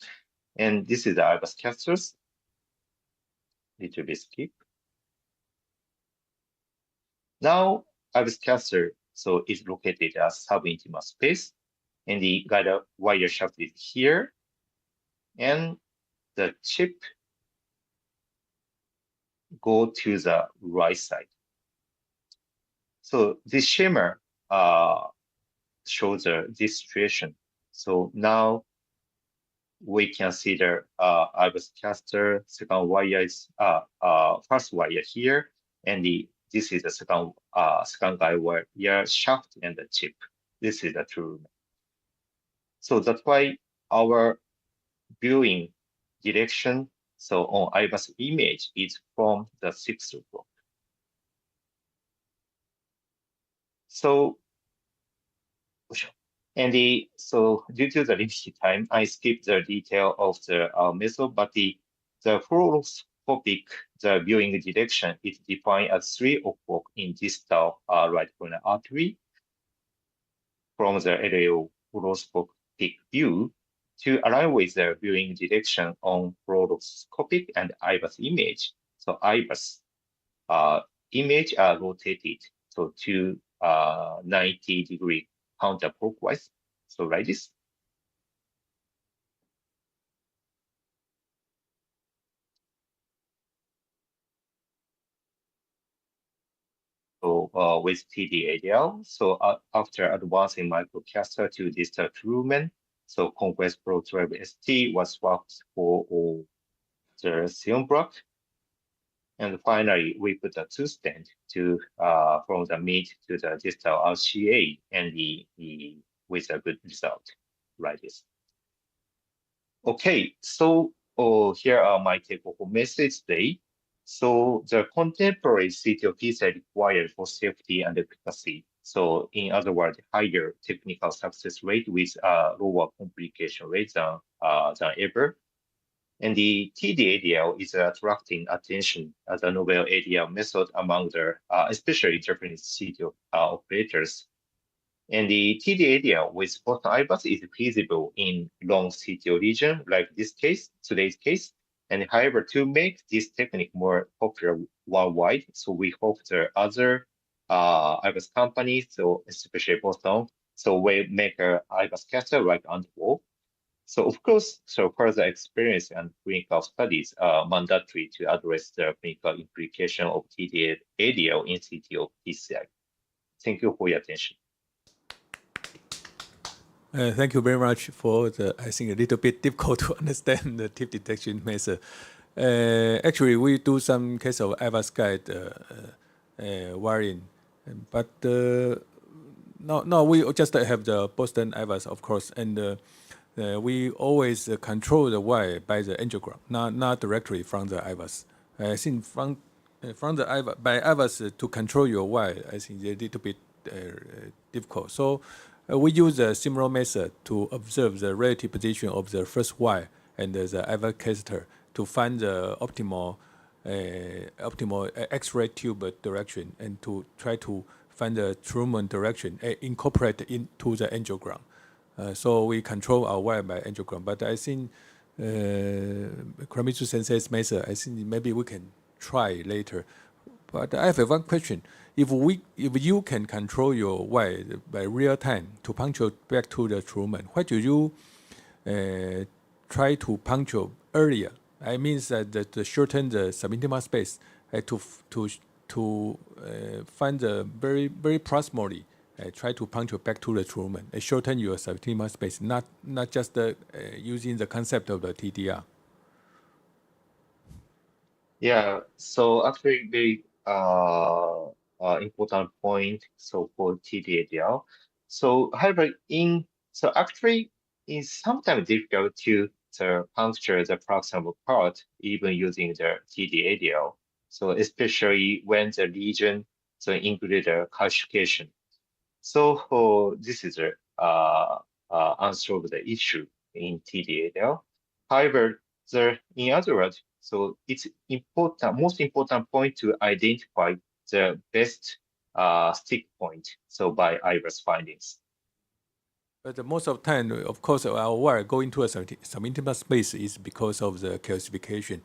and this is the IVUS casters. Little bit skip. Now IVUS caster is located as subintimal space, and the guide wire shaft is here, and the chip go to the right side. So this schema shows this situation. So now we can see the IVUS caster, second wire is first wire here, and this is the second guide wire shaft and the chip. This is the true. So that's why our viewing direction, so on IVUS image, is from the 6th block. So, so due to the limited time, I skipped the detail of the method, but the fluoroscopic the viewing direction is defined as 3 o'clock in distal right corner artery from the LAO fluoroscopic view to align with the viewing direction on fluoroscopic and IVUS image. So IVUS image are rotated so to 90-degree counterclockwise. So like this. So with TD-ADL, so after advancing microcaster to distal lumen, so conquest Pro 12 ST was swapped for the Sion block. And finally, we put a 2-stent to from the mid to the distal RCA and with a good result, like this. Okay, so here are my take-home message today. So the contemporary CTO PCI required for safety and efficacy. So in other words, higher technical success rate with lower complication rate than ever. And the TD-ADL is attracting attention as a novel ADL method among the, especially Japanese CTO operators. And the TD-ADL with both IVUS is feasible in long CTO region, like this case, today's case. And however, to make this technique more popular worldwide, so we hope the other IVUS companies, so especially Boston, so we make a IVUS caster like Antwerp. So of course, so further experience and clinical studies are mandatory to address the clinical implication of TD-ADL in CTO PCI. Thank you for your attention. Thank you very much for the, I think, a little bit difficult to understand the tip detection method. Actually, we do some case of IVUS guide wiring, but no, we just have the Boston IVUS, of course, and we always control the wire by the angiogram, not directly from the IVUS. I think from the IVUS, by IVUS to control your wire, I think it's a little bit difficult. So we use a similar method to observe the relative position of the first wire and the IVUS catheter to find the optimal X-ray tube direction and to try to find the Truman direction, incorporate into the angiogram. So we control our wire by angiogram. But I think Kuramitsu Sensei's method, I think maybe we can try later. But I have one question. If you can control your wire by real time to puncture back to the Truman, why do you try to puncture earlier? I mean that to shorten the subintimal space to find the very prosmally. Try to puncture back to the Truman, shorten your subintimal space, not just using the concept of the TDR. Yeah, so actually very important point. So for TD-ADL, so however actually it's sometimes difficult to puncture the proximal part even using the TD-ADL. So especially when the lesion include a calcification. So this is unsolved issue in TD-ADL. However, in other words, so it's most important point to identify the best stick point. So by IVUS findings. But most of the time, of course, our wire going to a subintimal space is because of the calcification.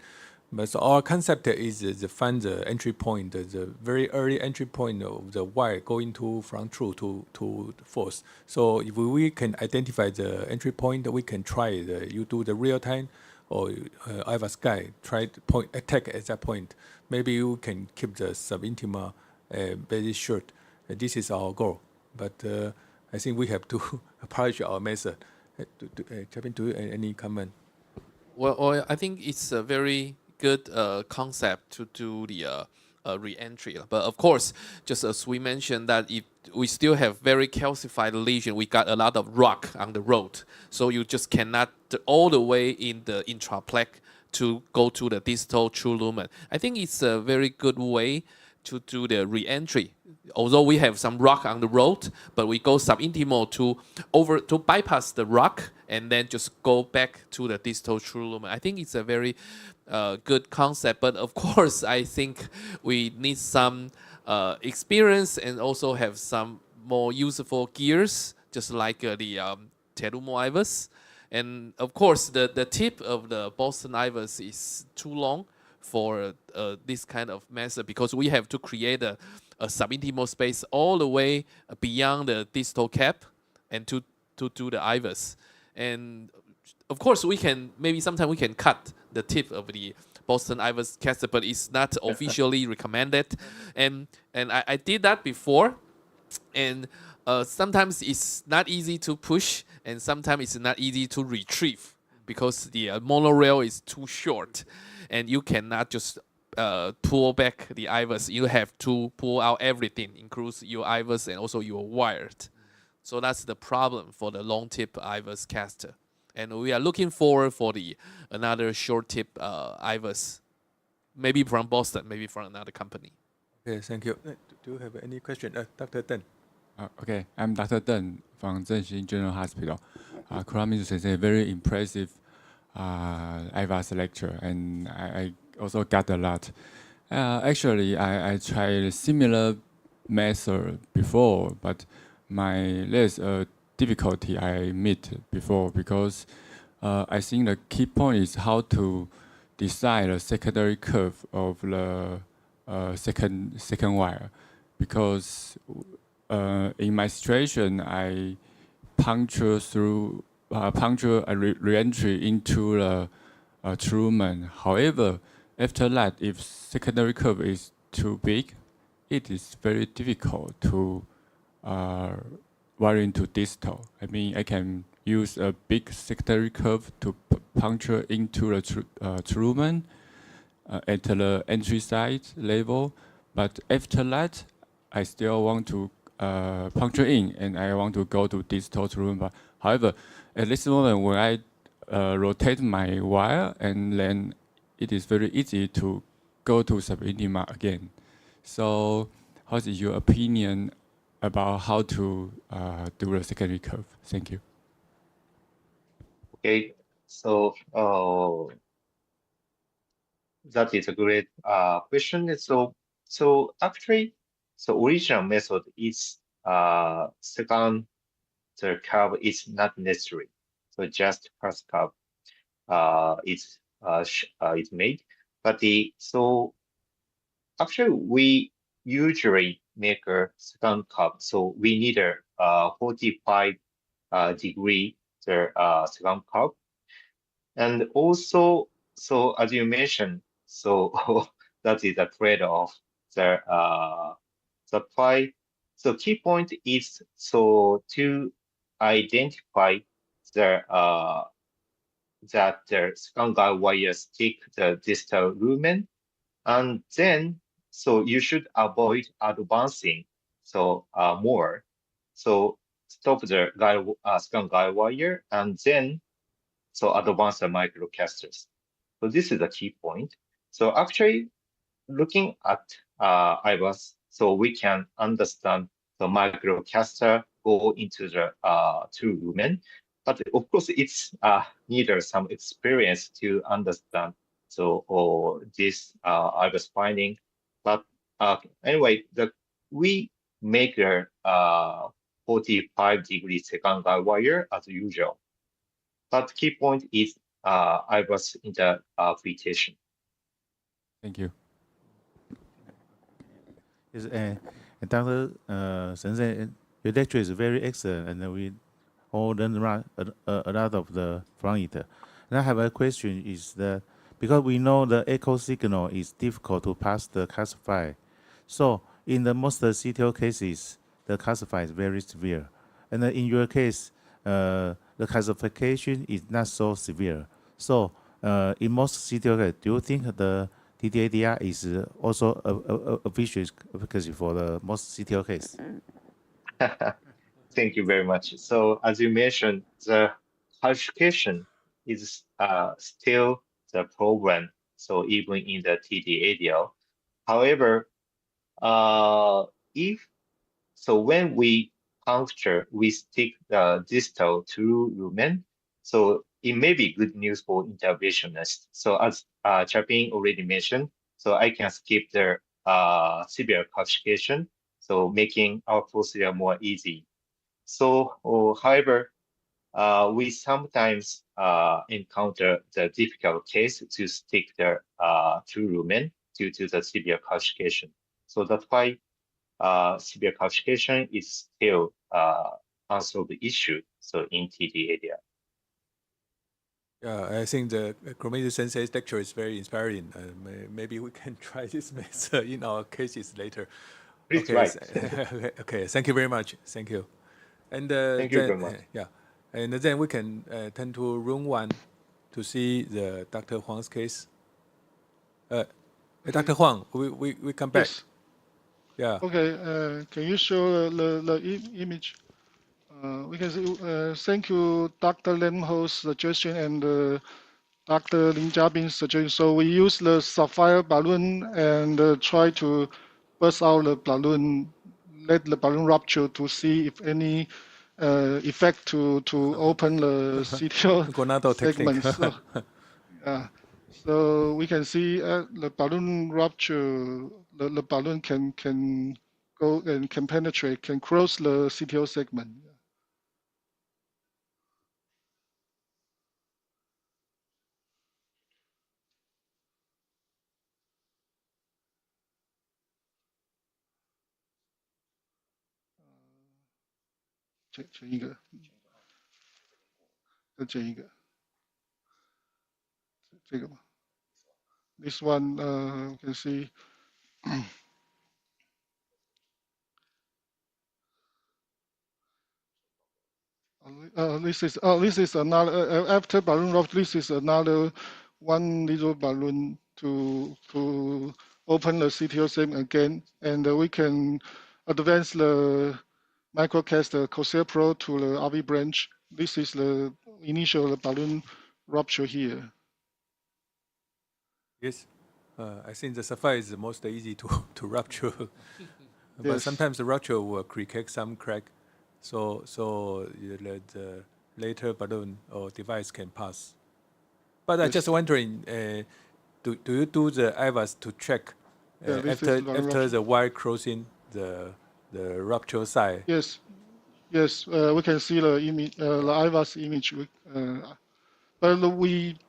But our concept is to find the entry point, the very early entry point of the wire going from true to false. So if we can identify the entry point, we can try you do the real time or IVUS guide, try to attack at that point. Maybe you can keep the subintima very short. This is our goal. But I think we have to polish our method. Jiabin, do you any comment? Well, I think it's a very good concept to do the re-entry. But of course, just as we mentioned, that if we still have very calcified lesion, we got a lot of rock on the road, so you just cannot all the way in the intraplaque to go to the distal true lumen. I think it's a very good way to do the re-entry. Although we have some rock on the road, but we go subintimal to bypass the rock and then just go back to the distal true lumen. I think it's a very good concept, but of course, I think we need some experience and also have some more useful gears, just like the Terumo IVUS. And of course, the tip of the Boston IVUS is too long for this kind of method, because we have to create a subintimal space all the way beyond the distal cap and to do the IVUS. And of course, we can sometimes we can cut the tip of the Boston IVUS catheter, but it's not officially recommended. And I did that before, and sometimes it's not easy to push, and sometimes it's not easy to retrieve because the monorail is too short, and you cannot just pull back the IVUS. You have to pull out everything, includes your IVUS and also your wired. So that's the problem for the long tip IVUS catheter. And we are looking forward for another short tip IVUS, maybe from Boston, maybe from another company. Okay, thank you. Do you have any question? Dr. Teng. Okay, I'm Dr. Teng from Zhenxin General Hospital. Kuramitsuru is a very impressive IVUS lecture, and I also got a lot. Actually, I tried a similar method before, but there's a difficulty I met before, because I think the key point is how to decide the secondary curve of the second wire, because in my situation I puncture a re-entry into the true lumen. However, after that, if secondary curve is too big, it is very difficult to wire into distal. I mean, I can use a big secondary curve to puncture into the true lumen at the entry side level, but after that, I still want to puncture in, and I want to go to distal true lumen. However, at this moment, when I rotate my wire, and then it is very easy to go to subintima again. So, what is your opinion about how to do the secondary curve? Thank you. Okay, so that is a great question. So actually, original method is second curve is not necessary. So just first curve is made. But so actually we usually make a second curve. So we need a 45 degree second curve. And also, so as you mentioned, so that is a trade-off. The supply. So key point is so to identify that the second guide wire stick the distal lumen, and then so you should avoid advancing more. So stop the second guide wire, and then so advance the microcasters. So this is the key point. So actually, looking at IVUS, so we can understand the microcaster go into the true lumen. But of course, it's needed some experience to understand this IVUS finding. But anyway, we make a 45 degree second guide wire as usual. But key point is IVUS interpretation. Thank you. Yes, Dr. Sensei, your lecture is very excellent, and we all learned a lot of from it. And I have a question: is that because we know the echo signal is difficult to pass the calcify, so in the most CTO cases, the calcify is very severe. And in your case, the calcification is not so severe. So in most CTO cases, do you think the TDADR is also a vicious efficacy for the most CTO case? Thank you very much. So as you mentioned, the calcification is still the problem. So even in the TD-ADL. However, if so, when we puncture, we stick the distal to lumen. So it may be good news for interventionists. So as Chapin already mentioned, so I can skip the severe calcification, so making our procedure more easy. So, however, we sometimes encounter the difficult case to stick the true lumen due to the severe calcification. So that's why severe calcification is still unsolved issue. So in TD area. Yeah, I think the chromatic sensei lecture is very inspiring. Maybe we can try this method in our cases later. Please okay, try. okay, thank you very much. Thank you. And thank you very much. Yeah, and then we can turn to room 1 to see the Dr. Huang's case. Okay. Dr. Huang, we come back. Yes. Yeah. Okay. Can you show the image? We can see. Thank you, Dr. Len Ho's suggestion and Dr.Lin佳濱's suggestion. So we use the sapphire balloon and try to burst out the balloon, let the balloon rupture to see if any effect to open the CTO segment. So, so we can see the balloon rupture. The balloon can go and can penetrate, can cross the CTO segment. This one you can see. This is another after balloon rupture. This is another one little balloon to open the CTO segment again, and we can advance the microcaster Corsair Pro to the RV branch. This is the initial balloon rupture here. Yes, I think the sapphire is the most easy to rupture, but Yes. sometimes the rupture will create some crack, so the later balloon or device can pass. But I'm just wondering, do you do the IVUS to check after the wire crossing the rupture side? Yes, yes, we can see the image, the IVUS image. But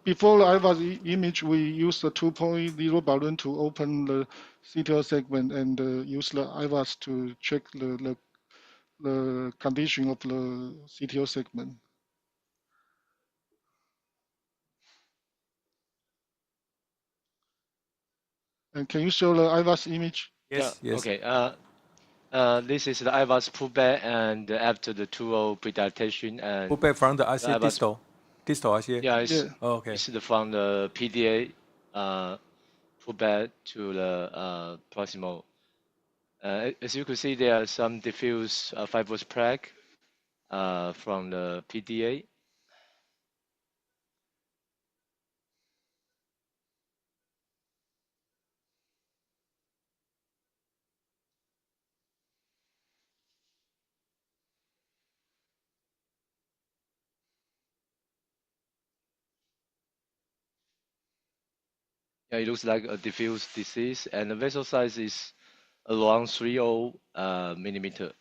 before the IVUS image, we use the 2.0 balloon to open the CTO segment and use the IVUS to check the condition of the CTO segment. And can you show the IVUS image? Yes, yeah, yes. Okay. This is the IVUS pullback, and after the 2.0 predilatation and pullback from the RCA distal RCA. Yeah, it's, okay. It's from the PDA pullback to the proximal. As you can see, there are some diffuse fibrous plaque from the PDA. Yeah, it looks like a diffuse disease, and the vessel size is around 30 millimeter.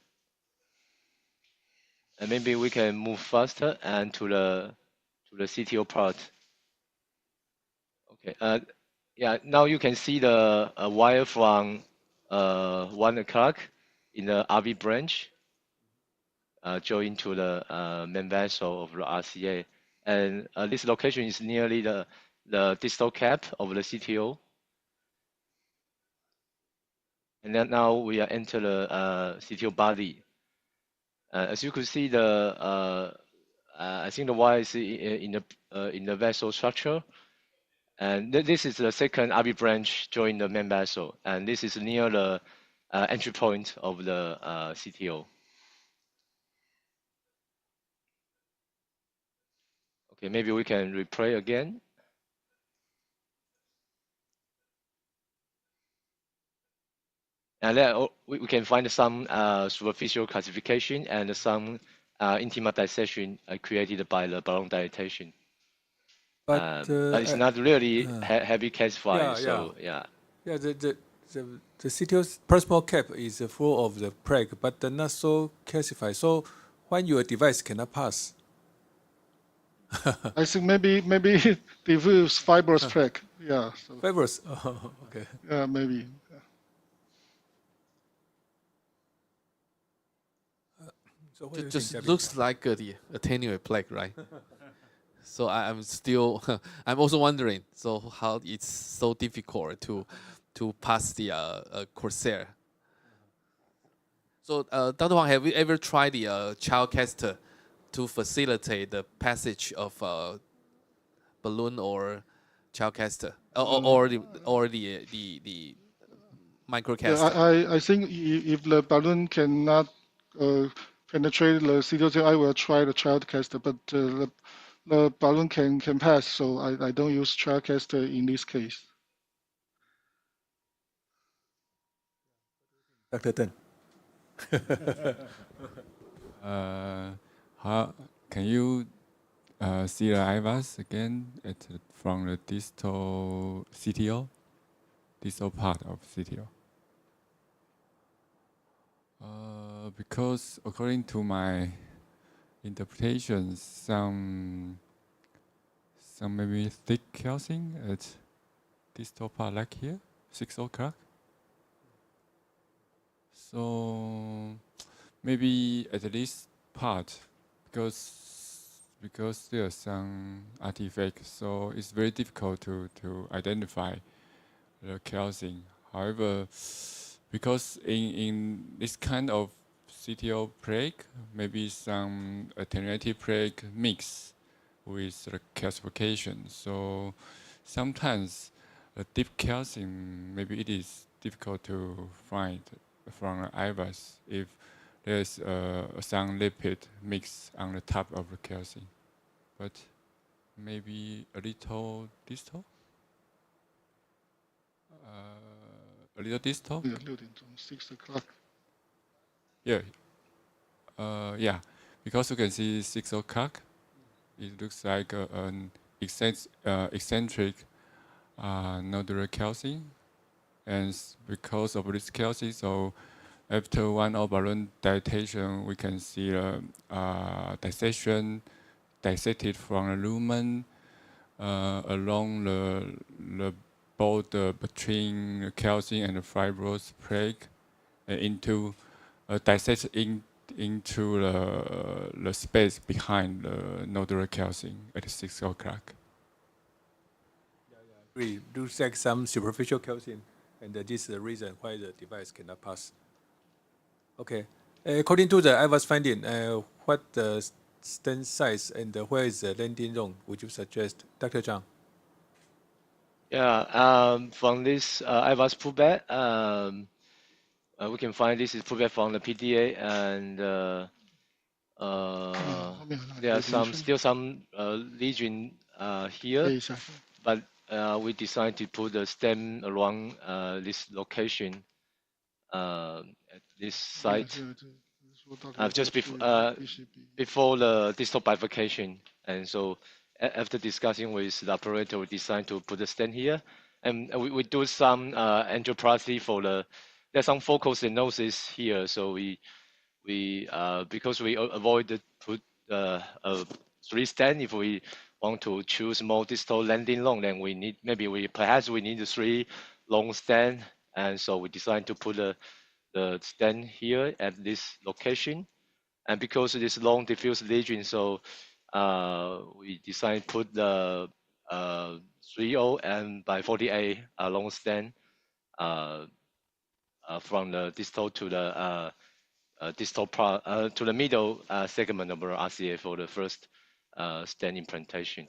And maybe we can move faster and to the CTO part. Okay. Yeah. Now you can see the wire from 1 o'clock in the RV branch joined to the main vessel of the RCA, and this location is nearly the distal cap of the CTO. And then now we are enter the CTO body. As you could see, the I think the Y is in the vessel structure. And this is the second RB branch join the main vessel. And this is near the entry point of the CTO. Okay, maybe we can replay again. And then we can find some superficial calcification and some intimate dissection created by the balloon dilatation. But it's not really heavy calcified, so yeah. Yeah, the CTO's proximal cap is full of the plaque, but not so calcified. So when your device cannot pass. I think maybe diffuse fibrous plaque. Yeah. So, fibrous. Oh, okay. Yeah, maybe. So it just looks like the attenuate plaque, right? So I'm still, I'm also wondering, so how it's so difficult to pass the Corsair. So Dr. Huang, have you ever tried the child caster to facilitate the passage of balloon or child caster, or the microcaster? Yeah, I think if the balloon cannot penetrate the CTO, I will try the child caster, but the balloon can pass, so I don't use child caster in this case. Dr. Teng. How can you see the IVUS again from the distal CTO, distal part of CTO? Because according to my interpretation, some maybe thick calcium at distal part like here, 6 o'clock. So maybe at this part, because there's some artifact, so it's very difficult to identify the calcium. However, because in this kind of CTO plaque, maybe some attenuated plaque mix with the calcification. So sometimes a deep calcium, maybe it is difficult to find from the IVUS if there's some lipid mix on the top of the calcium. But maybe a little distal? A little distal? Yeah, 6 o'clock. Yeah. Yeah, because you can see 6 o'clock. It looks like an eccentric nodular calcium. And because of this calcium, so after 1 hour balloon dilatation, we can see dissection dissected from the lumen along the border between the calcium and the fibrous plaque into dissected into the space behind the nodular calcium at 6 o'clock. We do check some superficial calcium, and this is the reason why the device cannot pass. Okay. According to the IVUS finding, what the stent size and where is the landing zone would you suggest, Dr. Zhang? Yeah, from this IVUS pullback, we can find this is pullback from the PDA, and there are still some lesion here, but we decided to put the stem around this location at this site just before the distal bifurcation. And so after discussing with the operator, we decided to put the stent here, and we do some angioplasty for there's some focal stenosis here, so we because we avoided put 3 stent. If we want to choose more distal landing long, then perhaps we need 3 long stent, and so we decided to put the stent here at this location. And because of this long diffuse lesion, so we decided to put the 30 and by 48 long stent from the distal to the distal part to the middle segment of our RCA for the first stent implantation.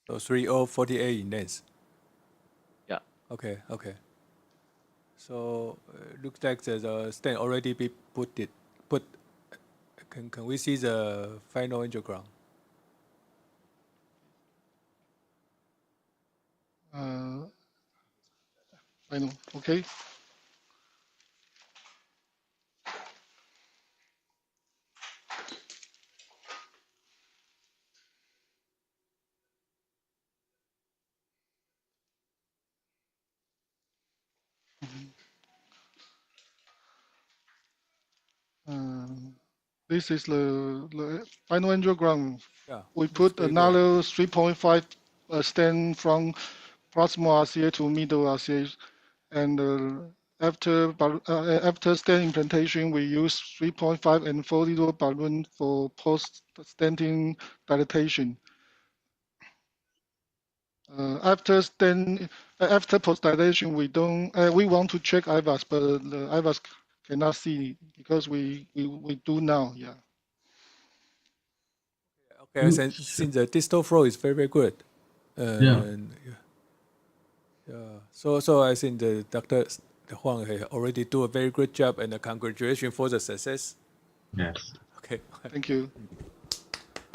So 3048 in length. Yeah. Okay. So looks like the stent already be put. Can we see the final angiogram? Final. Okay. This is the final angiogram. Yeah, We put another 3.5 stent from proximal RCA to middle RCA, and after stent implantation, we use 3.5 and 4 liter balloon for post-stenting dilatation. After post-dilation, we want to check IVUS, but the IVUS cannot see because we do now. Yeah. Okay, since the distal flow is very good. Yeah. So I think the Dr. Huang already do a very good job, and congratulations for the success. Yes. Okay. Thank you.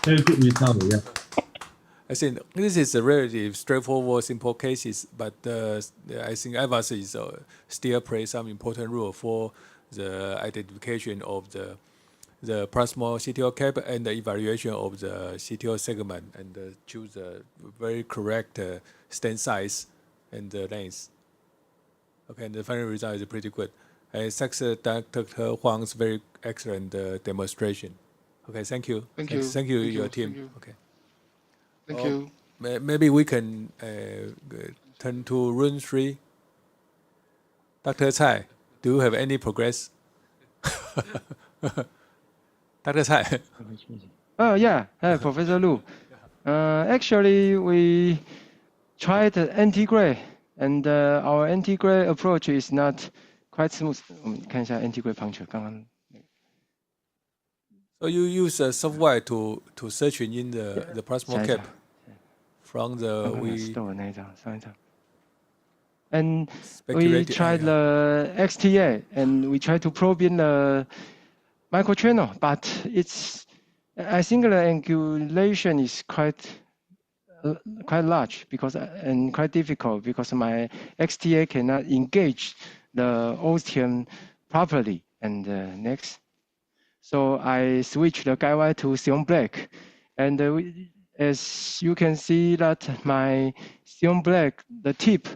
Very good result. Yeah. I think this is a relatively straightforward, simple cases, but I think IVUS is still plays some important role for the identification of the proximal CTO cap and the evaluation of the CTO segment, and choose a very correct stent size and the length. Okay, and the final result is pretty good. Thanks Dr. Huang's very excellent demonstration. Okay, thank you. Thank you, you. your team. Thank you. Okay. Thank you. Maybe we can turn to room 3. Dr. Tsai, do you have any progress? Dr. Tsai. Oh yeah, Professor Lu. Actually, we tried anti-gray, and our anti-gray approach is not quite smooth. 我们看一下 anti-gray puncture 刚刚。So you use software to search in the proximal cap from the and we tried the XTA, and we tried to probe in the microchannel, but I think the angulation is quite large and quite difficult because my XTA cannot engage the ostium properly. And next, so I switched the guide wire to Xeon Black, and as you can see that my Xeon Black, the tip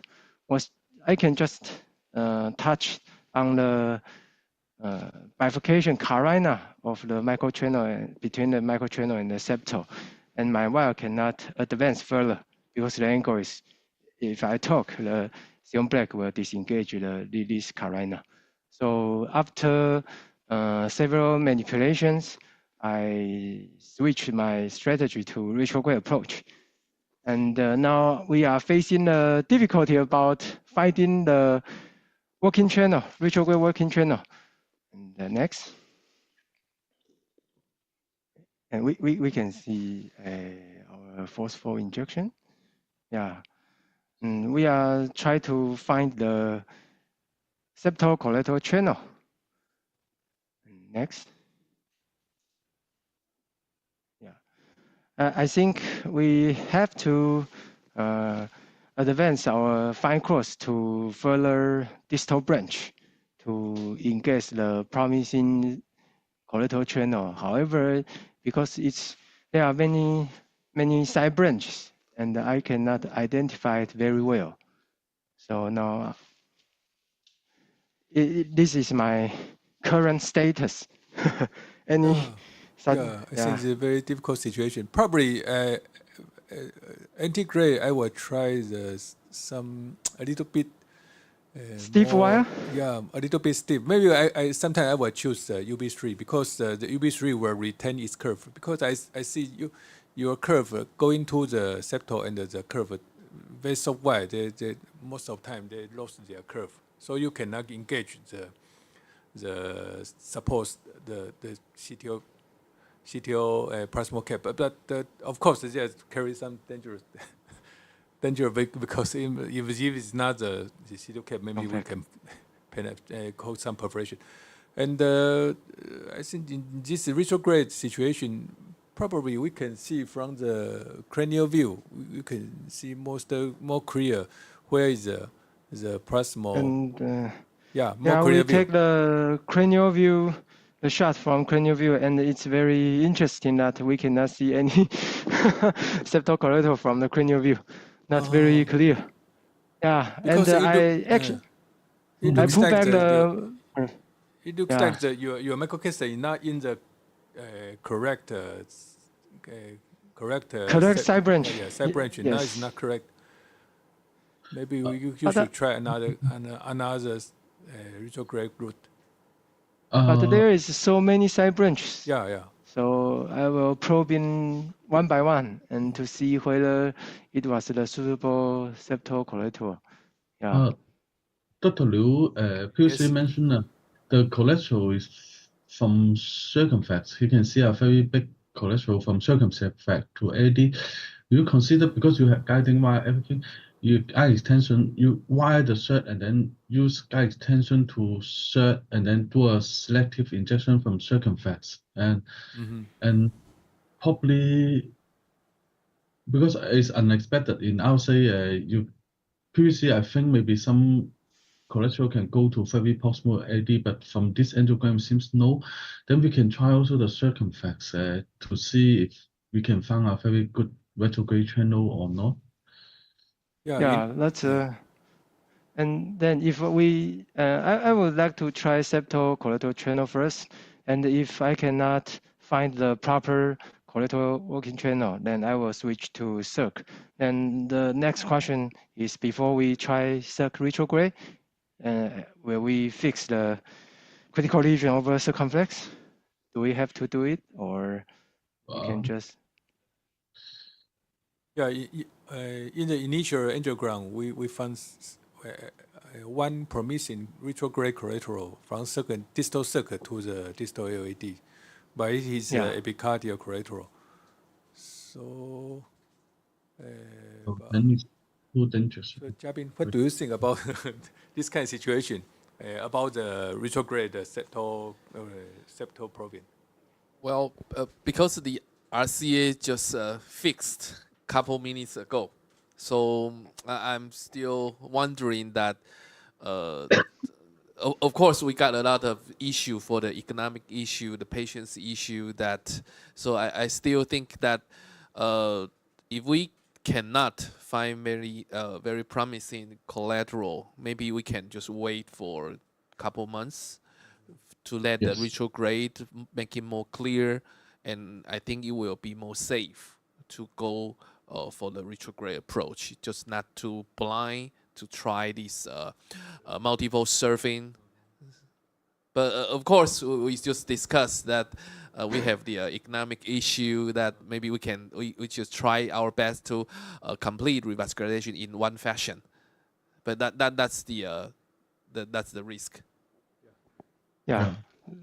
I can just touch on the bifurcation carina of the microchannel between the microchannel and the septal, and my wire cannot advance further because the angle is, if I talk, the Xeon Black will disengage this carina. So after several manipulations, I switched my strategy to retrograde approach. And now we are facing the difficulty about finding the working channel, retrograde working channel. And the next. And we can see our force flow injection. Yeah. And we are trying to find the septal collateral channel. Next. Yeah. I think we have to advance our fine cross to further distal branch to engage the promising collateral channel. However, because there are many side branches, and I cannot identify it very well. So now this is my current status. I think it's a very difficult situation. Probably anti-gray, I will try a little bit stiff wire. Yeah, a little bit stiff. Maybe sometimes I will choose UB3 because the UB3 will retain its curve. Because I see your curve going to the septal and the curve very soft wire. They most of the time they lost their curve, so you cannot engage the suppose the CTO proximal cap, but of course it just carries some danger because if it's not the CTO cap, maybe we can cause some perforation. And I think in this retrograde situation, probably we can see from the cranial view, we can see more clear where is the proximal. And more we view. take the cranial view, the shot from cranial view, and it's very interesting that we cannot see any septal collateral from the cranial view. Not very clear. Yeah, because and I actually I put back the. It looks like your microcaster is not in the correct side branch. Side branch. Yes. Now it's not correct. Maybe you should try another retrograde route. But there is so many side branches. Yeah. So I will probe in one by one and to see whether it was the suitable septal collateral. Yeah. Dr. Liu previously mentioned the collateral is from circumflex. You can see a very big collateral from circumflex to AD. You consider, because you have guiding wire everything, you guide extension, you wire the shirt and then use guide extension to shirt and then do a selective injection from circumflex. And probably because it's unexpected in our say you previously I think maybe some collateral can go to very proximal AD, but from this angiogram seems no. Then we can try also the circumflex to see if we can find a very good retrograde channel or not. Yeah, that's and then if we, I would like to try septal collateral channel first, and if I cannot find the proper collateral working channel, then I will switch to circ. And the next question is, before we try circ retrograde, will we fix the critical lesion over circumflex? Do we have to do it, or we can just? Yeah, in the initial angiogram, we found one promising retrograde collateral from distal circuit to the distal LAD, but it is epicardial collateral. So, then it's too dangerous. So, Jiabin, what do you think about this kind of situation, about the retrograde septal probing? Well, because the RCA just fixed a couple minutes ago, so I'm still wondering that. Of course, we got a lot of issue for the economic issue, the patient's issue. So I still think that if we cannot find very promising collateral, maybe we can just wait for a couple months to let the retrograde make it more clear, and I think it will be more safe to go for the retrograde approach, just not too blind to try this multiple surfing. But of course, we just discussed that we have the economic issue, that maybe we just try our best to complete revascularization in one fashion. But that's the risk. Yeah,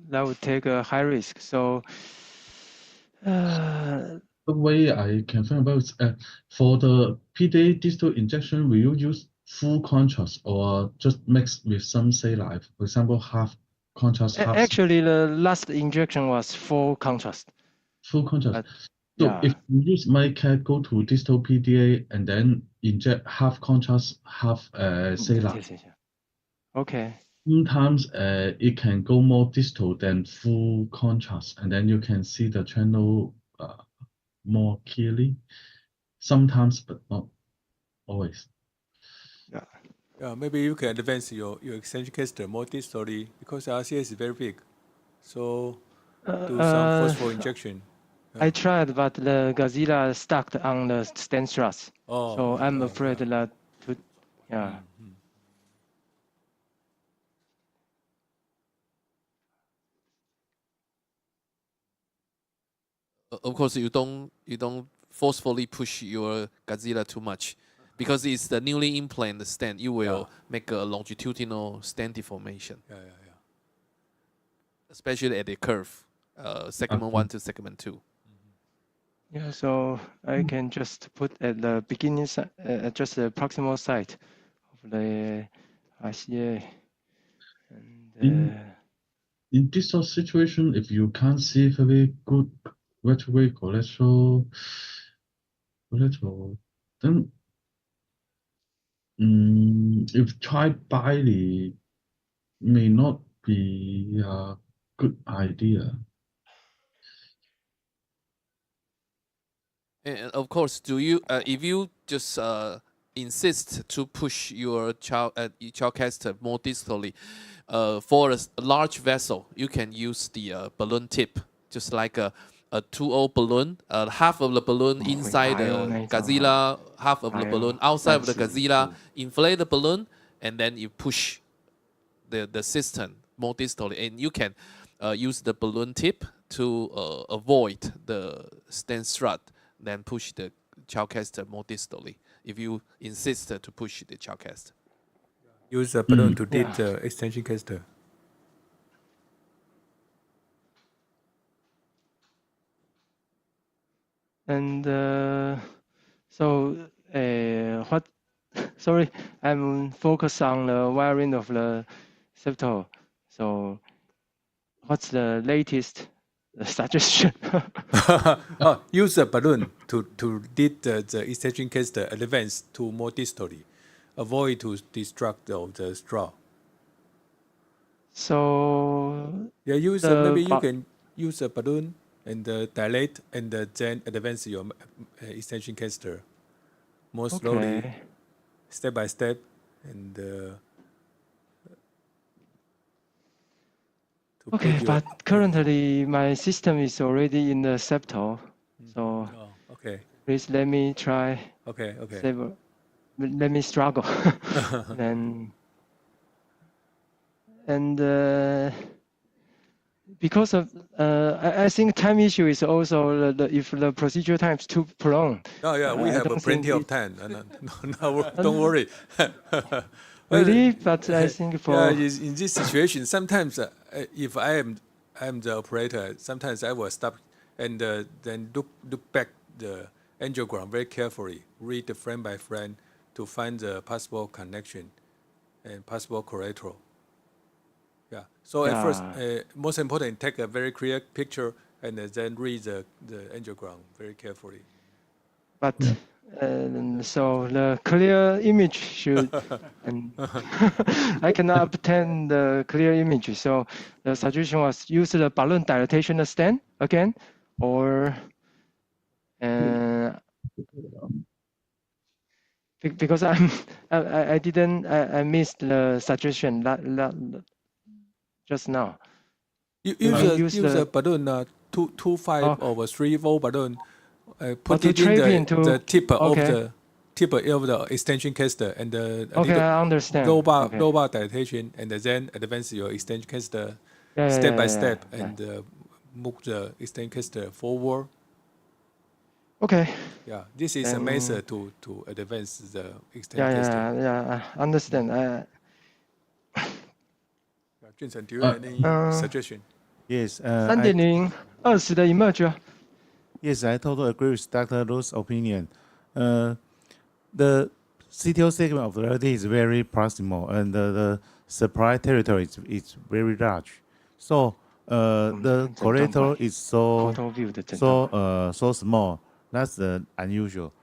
that would take a high risk. So the way I can think about for the PDA distal injection, will you use full contrast or just mix with some saline? For example, half contrast, half. Actually, the last injection was full contrast. Full contrast. So if you use my cat, go to distal PDA and then inject half contrast, half saline. Okay. Sometimes it can go more distal than full contrast, and then you can see the channel more clearly. Sometimes, but not always. Yeah, maybe you can advance your eccentric caster more distally, because the RCA is very big. So do some phosphor injection. I tried, but the Godzilla stuck on the stent struts. So I'm afraid that Of course, you don't forcefully push your Godzilla too much, because it's the newly implanted stent. You will make a longitudinal stent deformation. Yeah. Especially at the curve. segment 1 to segment 2. Yeah, so I can just put at the beginning side, just the proximal side of the RCA. And, in this sort of situation, if you can't see very good vertebrate collateral, then if tried bily may not be a good idea. And of course, do you if you just insist to push your child catheter more distally for a large vessel, you can use the balloon tip, just like a 2O balloon, half of the balloon inside the gazilla, half of the balloon outside of the gazilla, inflate the balloon, and then you push the cistern more distally, and you can use the balloon tip to avoid the stent strut, then push the child catheter more distally if you insist to push the child catheter. Use a balloon to dip the extension catheter. And so what? Sorry, I'm focused on the wiring of the septal. So what's the latest suggestion? Use a balloon to dip the extension catheter advance to more distally. Avoid to destruct the straw. So yeah, maybe you can use a balloon and dilate and then advance your extension catheter more slowly, step by step, and okay. But currently my system is already in the septal, so please let me try. Okay. Let me struggle. And because of I think time issue is also if the procedure time is too prolonged. Oh yeah, we have plenty of time. No, don't worry. Really, but I think for in this situation, sometimes if I am the operator, sometimes I will stop and then look back the angiogram very carefully, read the frame by frame to find the possible connection and possible collateral. Yeah. So at first, most important, take a very clear picture and then read the angiogram very carefully. But so the clear image should, and I cannot obtain the clear image. So the suggestion was use the balloon dilatation stent again, or because I missed the suggestion just now. Use a balloon 2.5 over 3 volt balloon. Put it in the tip of the extension catheter and I understand. Low bar dilatation, and then advance your extension catheter step by step and move the extension catheter forward. Okay. Yeah, this is a method to advance the extension catheter. Yeah, I understand. Jiunn-Cherng, do you have any suggestion? Yes. 3.020的 emerge. Yes, I totally agree with Dr. Lu's opinion. The CTO segment of the LD is very proximal, and the supply territory is very large. So the correlator is so small. That's unusual.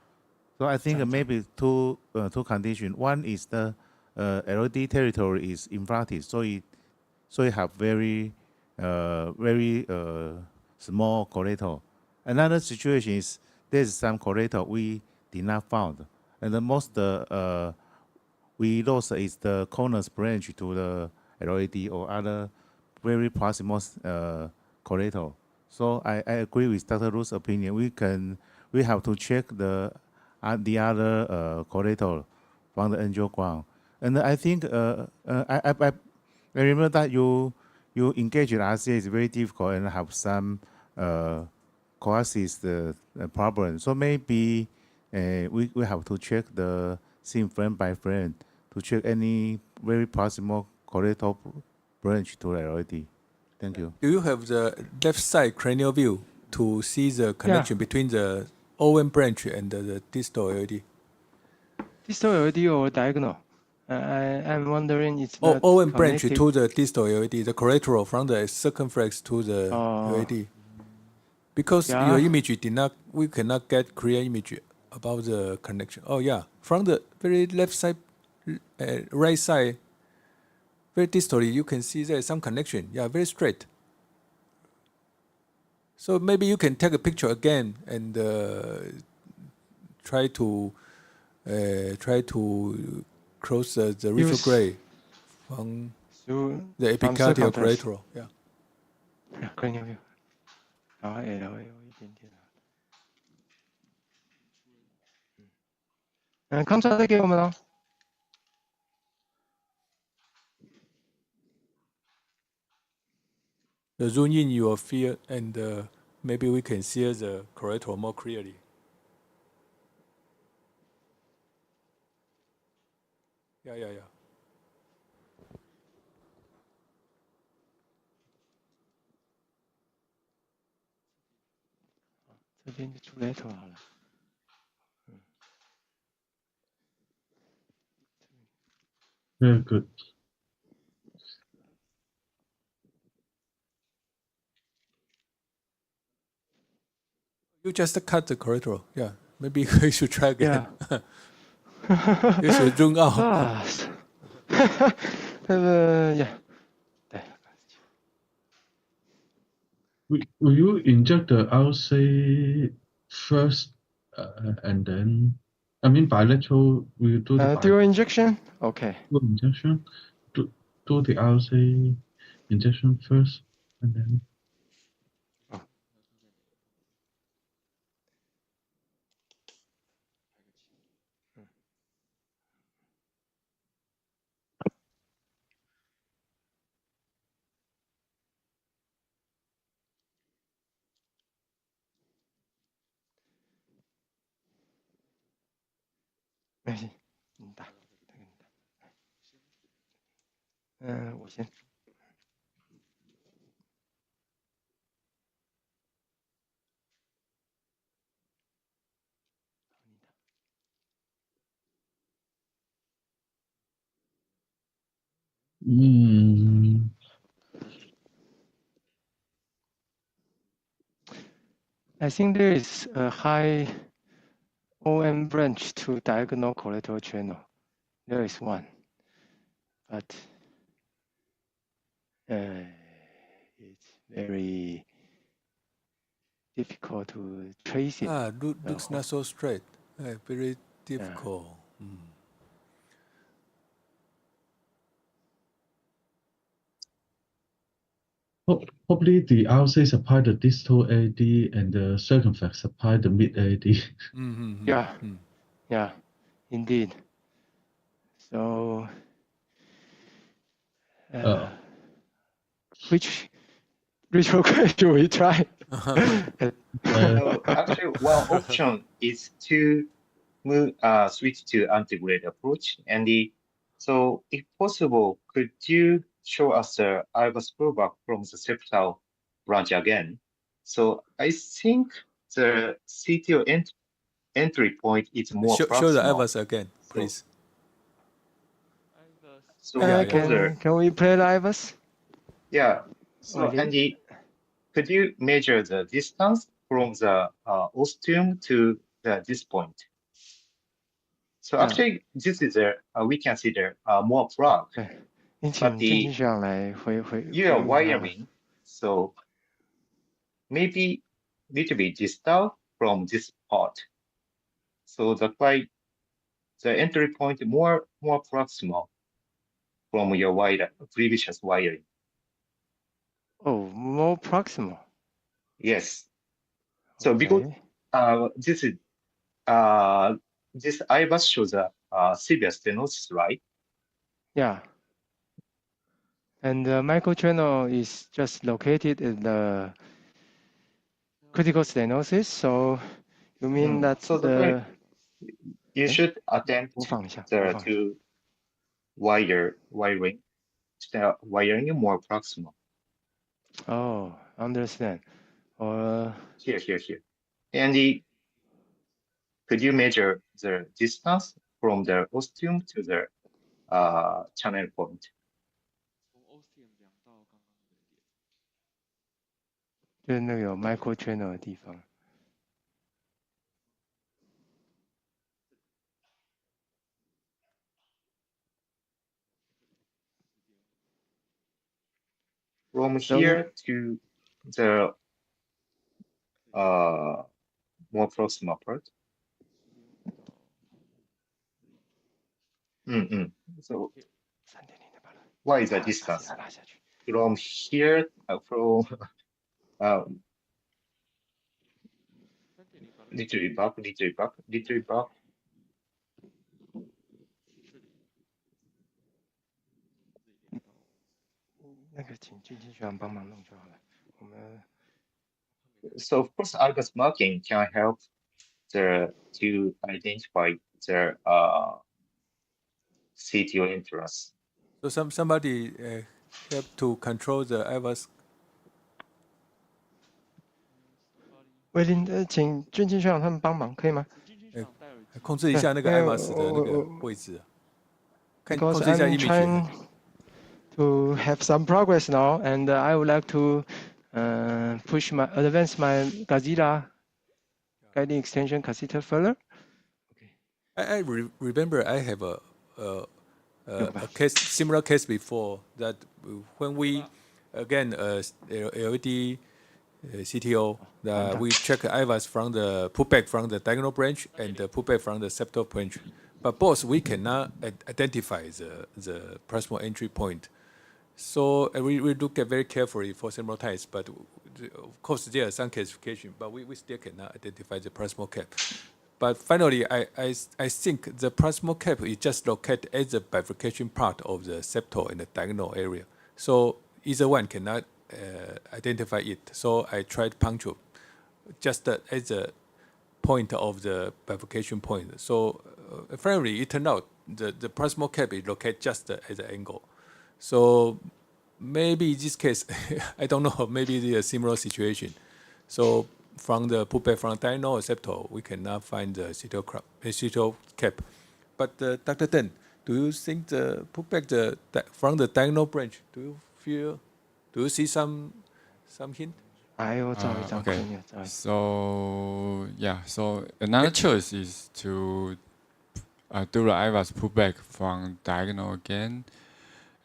So I think maybe two conditions. One is the LD territory is inflated, so it have very small correlator. Another situation is there's some correlator we did not found, and the most we lost is the conus branch to the LAD or other very proximal correlator. So I agree with Dr. Lu's opinion. We have to check the other correlator from the angiogram, and I think I remember that you engage in RCA is very difficult and have some causes the problem. So maybe we have to check the scene frame by frame to check any very proximal correlator branch to the LAD. Thank you. Do you have the left side cranial view to see the connection between the OM branch and the distal LAD? Distal LAD or diagonal? I'm wondering it's Oh, not OM branch connected. to the distal LAD, the collateral from the circumflex to the LAD. Because your image we cannot get clear image about the connection. Oh yeah, from the very left side, right side, very distally, you can see there is some connection. Yeah, very straight. So maybe you can take a picture again and try to cross the retrograde from the epicardial collateral. Yeah. cranial view. LA 一点点。康超再给我们哦。Zoom in your field and maybe we can see the collateral more clearly. Yeah. 这边就出来头好了。Very good. You just cut the collateral. Yeah. Maybe you should try again. Yeah. You should zoom out. Yeah. Will you inject the RC first and then, I mean bilateral, will you do the dual injection? Okay. dual injection? Do the RC injection first and then. Merci. 我先。I think there is a high OM branch to diagonal collateral channel. There is one, but it's very difficult to trace it. Looks not so straight. Very difficult. Yeah. Probably the RC supply the distal AD and the circumflex supply the mid AD. Yeah, indeed. So, which retrograde should we try? Actually, one option is to switch to antegrade approach. And so, if possible, could you show us the IVUS product from the septal branch again? So I think the CTO entry point is more proximal. Show the IVUS again, please. So can we play the IVUS? Yeah. So Andy, could you measure the distance from the ostium to this point? So actually, this is we consider more plug. But you are wiring, so maybe little bit distal from this part. So that's why the entry point more proximal from your previous wiring. Oh, more proximal. Yes. So because this is this IVUS shows a severe stenosis, right? Yeah. And the microchannel is just located in the critical stenosis. So you mean that you should attempt to wiring more proximal. Oh, understand. Or Here. And could you measure the distance from the ostium to the channel point? 就是那个有 micro channel 的地方。From here to the more proximal part. So what is the distance from here from little back? 那个请俊清学长帮忙弄就好了。我们 So of course, IVUS marking can help to identify the CTO entrance. So somebody have to control the IVUS. 威林，请俊清学长他们帮忙，可以吗？控制一下那个 IVUS 的那个位置，控 Because 制一下 I'm image。 trying to have some progress now, and I would like to advance my Godzilla guiding extension catheter further. I remember I have a case, similar case before, that when we again LED CTO, we check IVUS from the putback from the diagonal branch and the putback from the septal branch, but both we cannot identify the proximal entry point. So we look at very carefully for several times, but of course there are some classification, but we still cannot identify the proximal cap. But finally, I think the proximal cap is just located at the bifurcation part of the septal and the diagonal area. So either one cannot identify it. So I tried puncture just at the point of the bifurcation point. So finally, it turned out the proximal cap is located just at the angle. So maybe in this case, I don't know, maybe it's a similar situation. So from the putback from diagonal or septal, we cannot find the CTO cap. But Dr. Teng, do you think the putback from the diagonal branch, do you see some hint? Okay. So yeah, so another choice is to do the IVUS putback from diagonal again,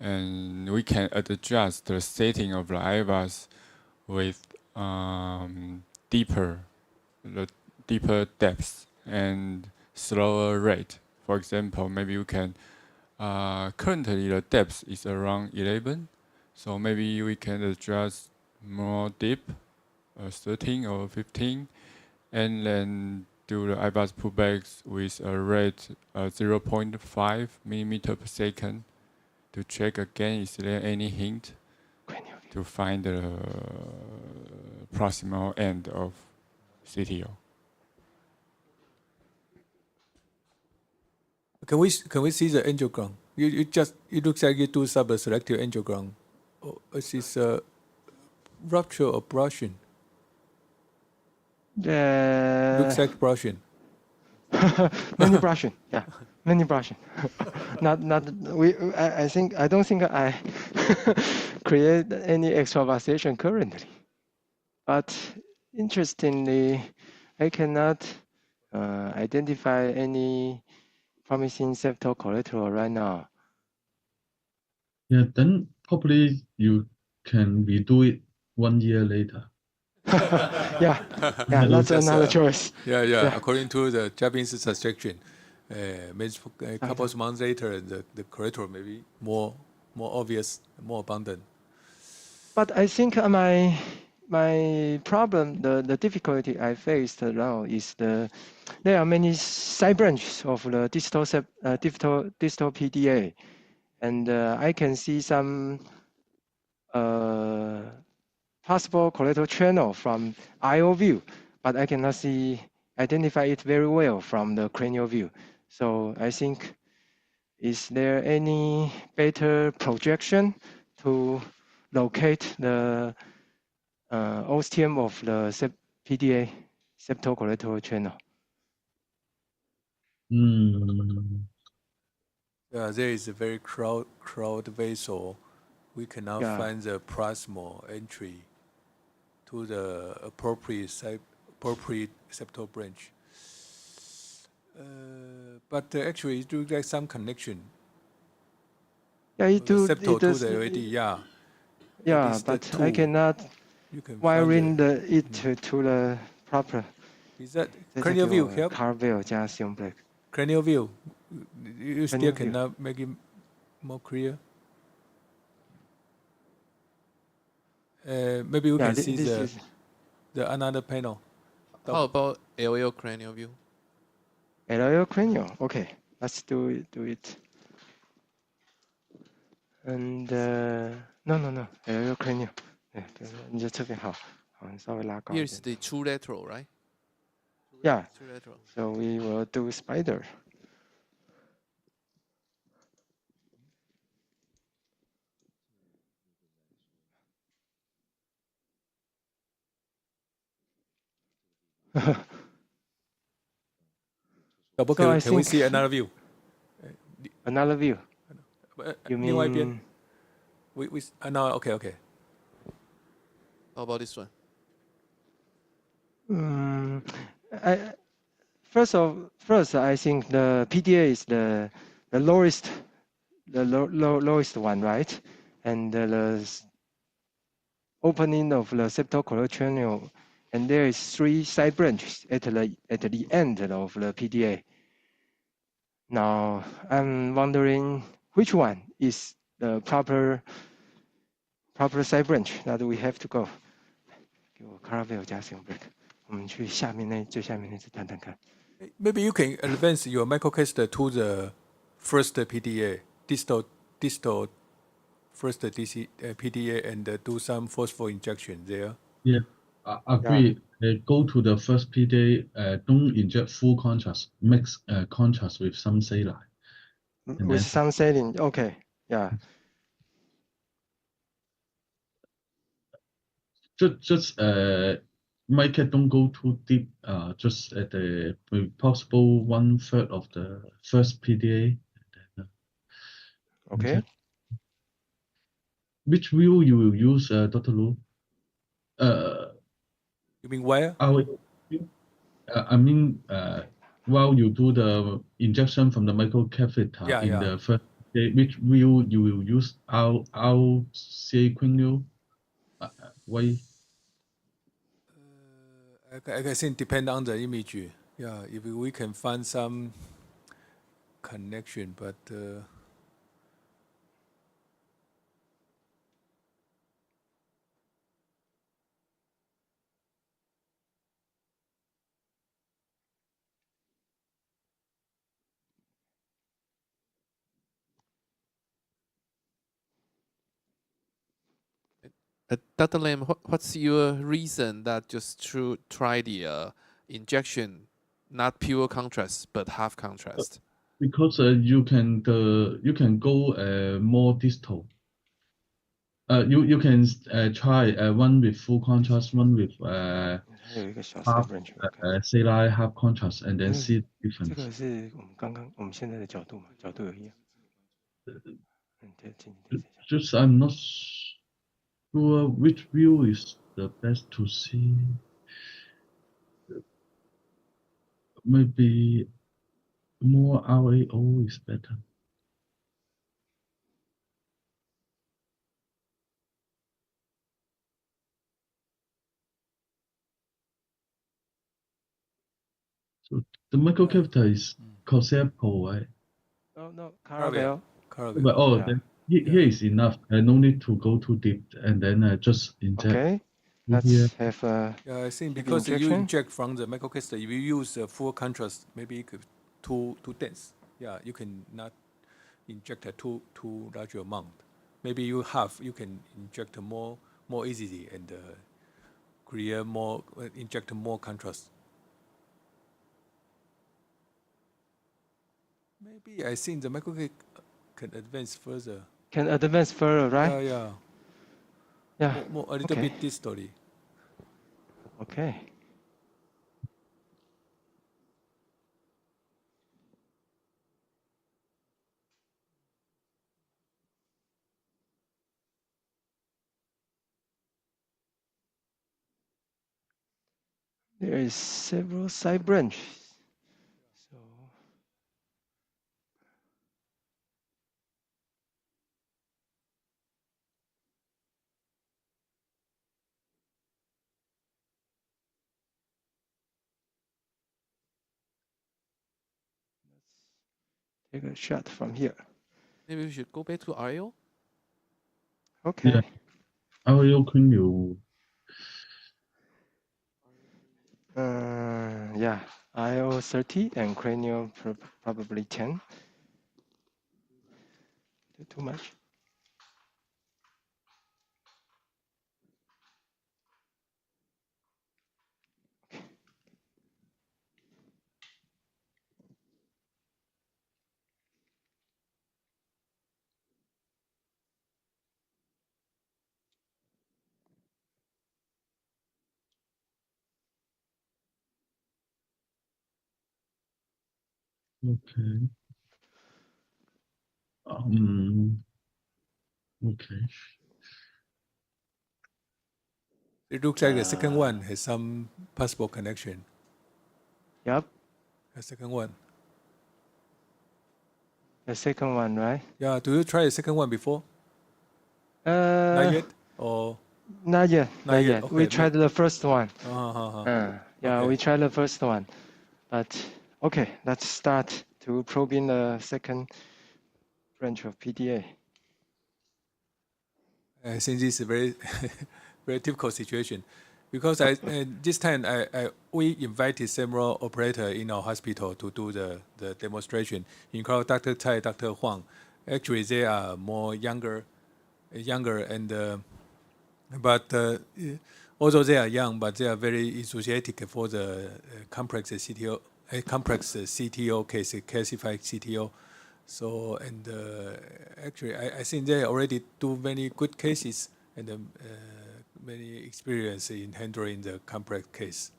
and we can adjust the setting of the IVUS with deeper depth and slower rate. For example, maybe you can currently the depth is around 11, so maybe we can adjust more deep, 13 or 15, and then do the IVUS putbacks with a rate 0.5 millimeter per second to check again is there any hint to find the proximal end of CTO. Can we see the angiogram? It looks like you do sub-selective angiogram. Is this a rupture or brushing? Looks like brushing. Many brushing, yeah, many brushing. I don't think I create any extravasation currently. But interestingly, I cannot identify any promising septal collateral right now. Yeah, then probably you can redo it 1 year later. yeah, that's another choice. Yeah. According to the Japanese suggestion, maybe a couple of months later, the collateral may be more obvious, more abundant. But I think my problem, the difficulty I faced now is there are many side branches of the distal PDA, and I can see some possible collateral channel from IO view, but I cannot identify it very well from the cranial view. So I think, is there any better projection to locate the ostium of the PDA septal-collateral channel. Yeah, there is a very crowd vessel. We cannot find the plasma entry to the appropriate septal branch. But actually, it looks like some connection. Yeah, it does. Septal to the LAD, yeah. Yeah, but I cannot wiring it to the proper. Is that cranial view? Help. Carvel 加 black. Cranial view. You still cannot make it more clear. Maybe we can see the another panel. How about LL cranial view? LL cranial. Okay, let's do it. And no, LL cranial. 你就这边好，你稍微拉高一点。Here's the true lateral, right? Yeah. True lateral. So we will do spider. So can we see another view? Another view. You mean? No, okay. How about this one? First, I think the PDA is the lowest, lowest one, right? And the opening of the septal-collateral channel, and there is 3 side branches at the end of the PDA. Now I'm wondering which one is the proper side branch that we have to go. 给我 Carvel 加 black. 我们去下面最下面那只谈谈看。Maybe you can advance your microcatheter to the first PDA, distal first PDA, and do some forceful injection there. Yeah, I agree. Go to the first PDA. Don't inject full contrast. Mix contrast with some saline. With some saline, okay. Yeah. Just make it don't go too deep. Just at the possible 1/3 of the first PDA. Okay. Which view you will use, Dr. Lu? You mean where? I mean, while you do the injection from the microcatheter in the first PDA, which view you will use? RCA cranial? Why? I guess it depends on the image. Yeah, if we can find some connection, but Dr. Lam, what's your reason that just try the injection, not pure contrast but half contrast? Because you can go more distal. You can try one with full contrast, one with half saline, half contrast, and then see the difference. 这个是我们现在的角度嘛，角度有一样。Just I'm not sure which view is the best to see. Maybe more RAO is better. So the microcatheter is conceptual, right? No, Carvel. But then here is enough. No need to go too deep, and then just inject. Okay, let's have yeah, I think because you inject from the microcatheter, if you use full contrast, maybe it could too dense. Yeah, you can not inject a too large amount. Maybe you can inject more easily and create inject more contrast. Maybe I think the microcatheter can advance further. Can advance further, right? Yeah. A little bit distally. Okay. There is several side branches. So let's take a shot from here. Maybe we should go back to RO. Okay. Yeah. RO 圈有 Yeah, IO 30 and cranial probably 10. Too much. Okay. Okay. It looks like the second one has some possible connection. Yep. The second one. The second one, right? Yeah. Do you try the second one before? Not yet? Or not yet. Not yet. Okay. We tried the first one. Yeah, okay. We tried the first one. But okay, let's start to probe in the second branch of PDA. I think this is a very, very difficult situation, because this time we invited several operators in our hospital to do the demonstration, including Dr. Tsai, Dr. Huang. Actually, they are more younger, and but although they are young, but they are very enthusiastic for the complex CTO case, calcified CTO. So, and actually, I think they already do many good cases and many experience in handling the complex case.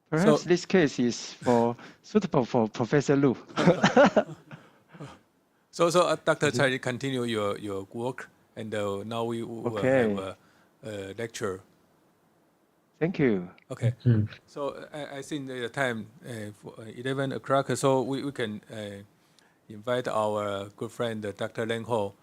Perhaps this case is suitable for Professor Lu. So Dr. Tsai, continue your work, and now we will have a lecture. Thank you. Okay. So I think the time for 11 o'clock, so we can invite our good friend Dr. Len Ho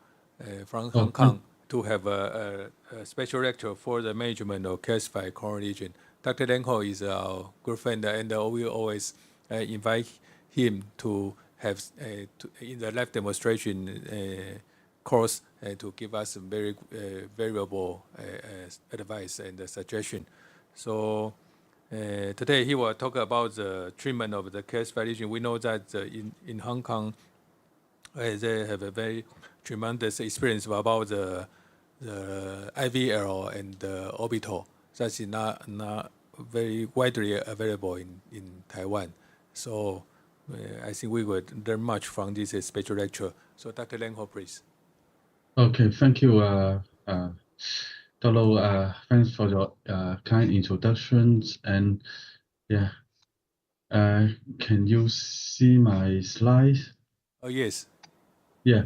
from Hong Kong to have a special lecture for the management of calcified coronary lesion. Dr. Len Ho is our good friend, and we always invite him to have in the live demonstration course to give us some very valuable advice and suggestion. So today he will talk about the treatment of the calcified lesion. We know that in Hong Kong, they have a very tremendous experience about the IVL and the orbital. That's not very widely available in Taiwan. So I think we would learn much from this special lecture. So Dr. Len Ho, please. Okay, thank you, Dr. Thanks for your kind introductions. And yeah, can you see my slides? Oh, yes. Yeah,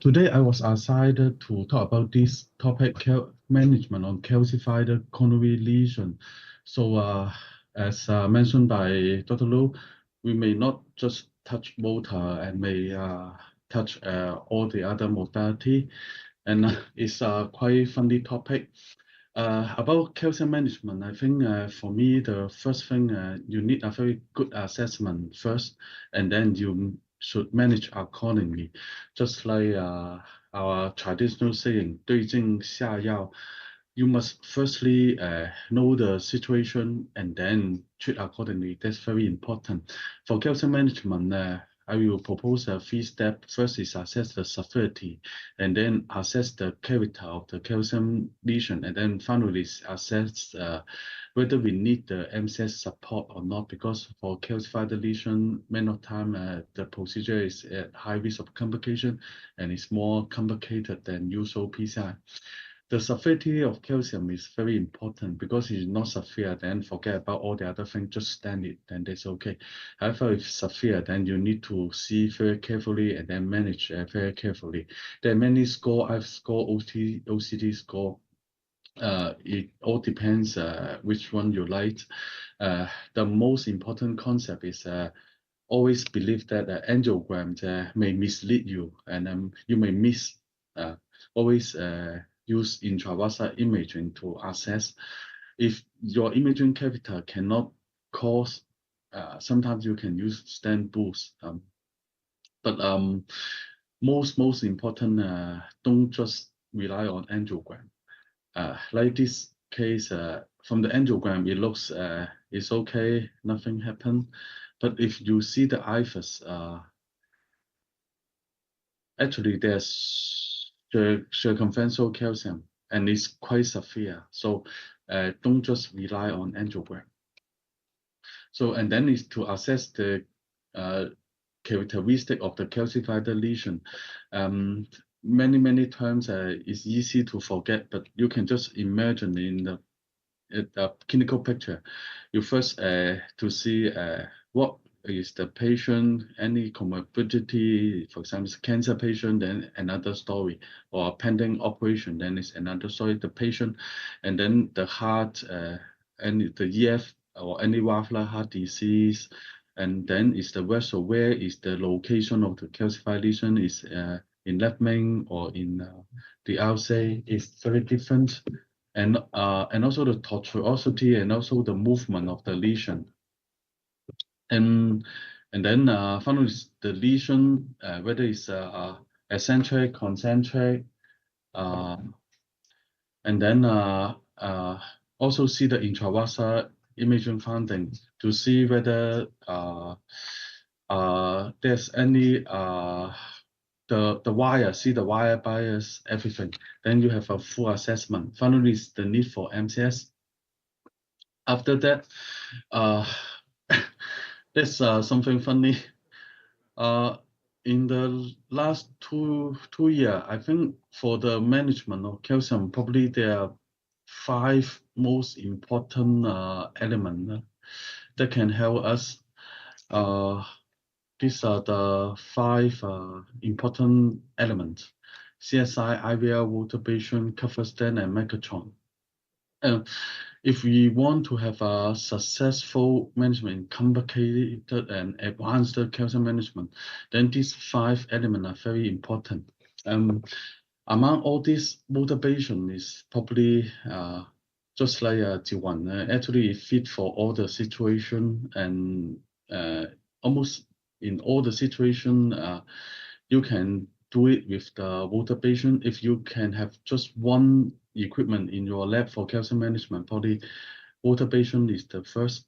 today I was assigned to talk about this topic, management on calcified coronary lesion. So as mentioned by Dr. Lu, we may not just touch motor and may touch all the other modality. And it's a quite funny topic. About calcium management, I think for me, the first thing, you need a very good assessment first, and then you should manage accordingly. Just like our traditional saying, 对症下药, you must firstly know the situation and then treat accordingly. That's very important. For calcium management, I will propose a 3-step. First is assess the severity, and then assess the character of the calcium lesion, and then finally assess whether we need the MCS support or not, because for calcified lesion, many of the time the procedure is at high risk of complication and it's more complicated than usual PCI. the severity of calcium is very important, because if it's not severe, then forget about all the other things, just stand it, then that's okay. However, if severe, then you need to see very carefully and then manage very carefully. There are many score. I've scored OCT score. It all depends which one you like. The most important concept is always believe that angiogram may mislead you, and you may miss. Always use intravascular imaging to assess. If your imaging catheter cannot cause, sometimes you can use stent boost. But most important, don't just rely on angiogram. Like this case, from the angiogram, it looks it's okay, nothing happened. But if you see the IVUS, actually there's circumferential calcium, and it's quite severe. So don't just rely on angiogram. So, and then is to assess the characteristic of the calcified lesion. Many times it's easy to forget, but you can just imagine in the clinical picture. You first to see what is the patient, any comorbidity, for example, cancer patient, then another story, or pending operation, then it's another story, the patient, and then the heart, and the EF or any valvular heart disease, and then is the vessel, where is the location of the calcified lesion, is in left main or in the outside, is very different. And also the tortuosity and also the movement of the lesion. And then finally the lesion, whether it's eccentric, concentric, and then also see the intravascular imaging finding to see whether there's any the wire, see the wire bias, everything. Then you have a full assessment. Finally, is the need for MCS. After that, there's something funny. In the last two years, I think for the management of calcium, probably there are 5 most important elements that can help us. These are the 5 important elements: CSI, IVL, motivation, cover stand, and megatron. If we want to have a successful management, complicated and advanced calcium management, then these 5 elements are very important. Among all this, motivation is probably just like Jiunn. Actually, it fit for all the situation, and almost in all the situation, you can do it with the motivation. If you can have just one equipment in your lab for calcium management, probably motivation is the first.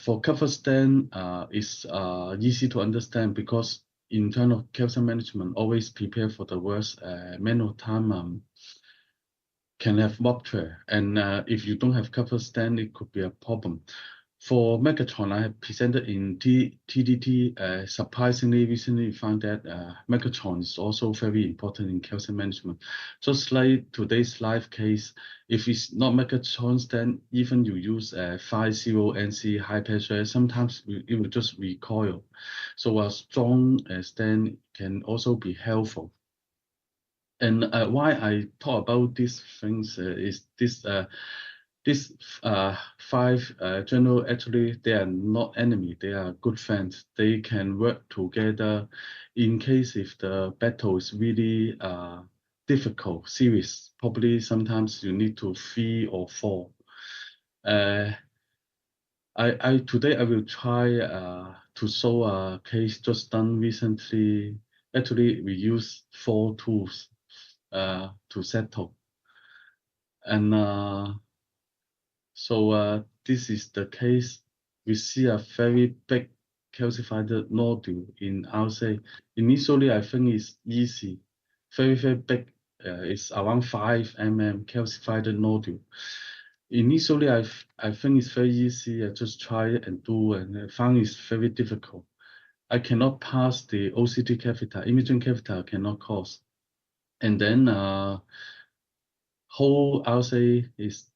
For cover stand, it's easy to understand, because in terms of calcium management, always prepare for the worst. Many time can have rupture, and if you don't have cover stand, it could be a problem. For megatron, I have presented in TDT. Surprisingly, recently we found that megatron is also very important in calcium management. Just like today's live case, if it's not megatron, then even you use 50 NC high pressure, sometimes it will just recoil. So a strong stand can also be helpful. And why I talk about these things is this. These 5 general, actually, they are not enemy. They are good friends. They can work together in case if the battle is really difficult, serious. Probably sometimes you need to 3 or 4. Today I will try to solve a case just done recently. Actually, we use 4 tools to settle. And so this is the case. We see a very big calcified nodule in outside. Initially, I think it's easy. Very big. It's around 5 mm calcified nodule. Initially, I think it's very easy. I just try and do, and I found it's very difficult. I cannot pass the OCT catheter. Imaging catheter cannot cause. And then whole RSA is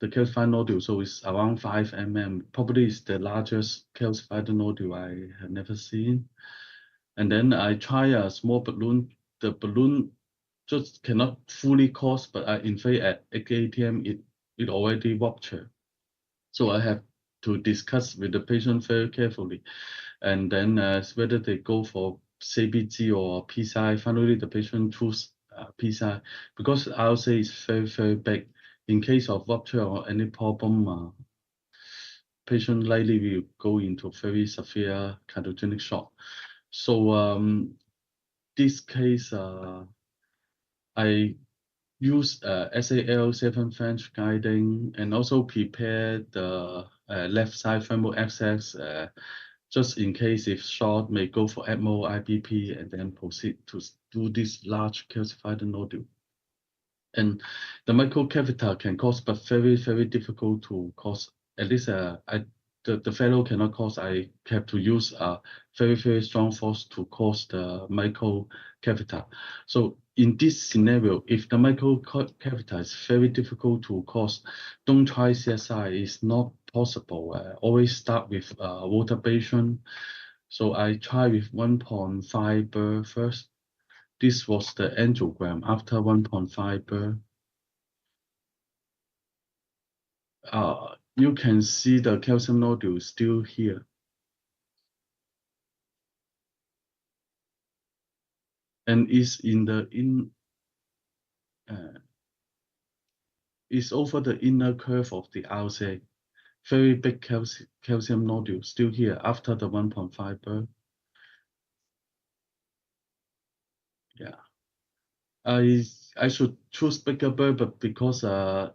the calcified nodule, so it's around 5 mm. Probably is the largest calcified nodule I have never seen. And then I try a small balloon. The balloon just cannot fully cause, but I inflate at 8 atm, it already ruptured. So I have to discuss with the patient very carefully, and then whether they go for CBG or Psi. Finally, the patient choose Psi because RSA is very, very big. In case of rupture or any problem, patient likely will go into very severe cardiogenic shock. So this case, I use SAL 7 French guiding and also prepare the left side femoral access just in case if short may go for ECMO, IBP, and then proceed to do this large calcified nodule. And the microcatheter can cause, but very, very difficult to cause. At least the fellow cannot cause. I have to use a very, very strong force to cause the microcatheter. So in this scenario, if the microcatheter is very difficult to cause, don't try CSI. It's not possible. Always start with water ablation. So I try with 1.5 Ber first. This was the angiogram after 1.5 Ber. You can see the calcium nodule still here. And is in the is over the inner curve of the RSA. Very big calcium nodule still here after the 1.5 Ber. Yeah. I should choose bigger Ber, but because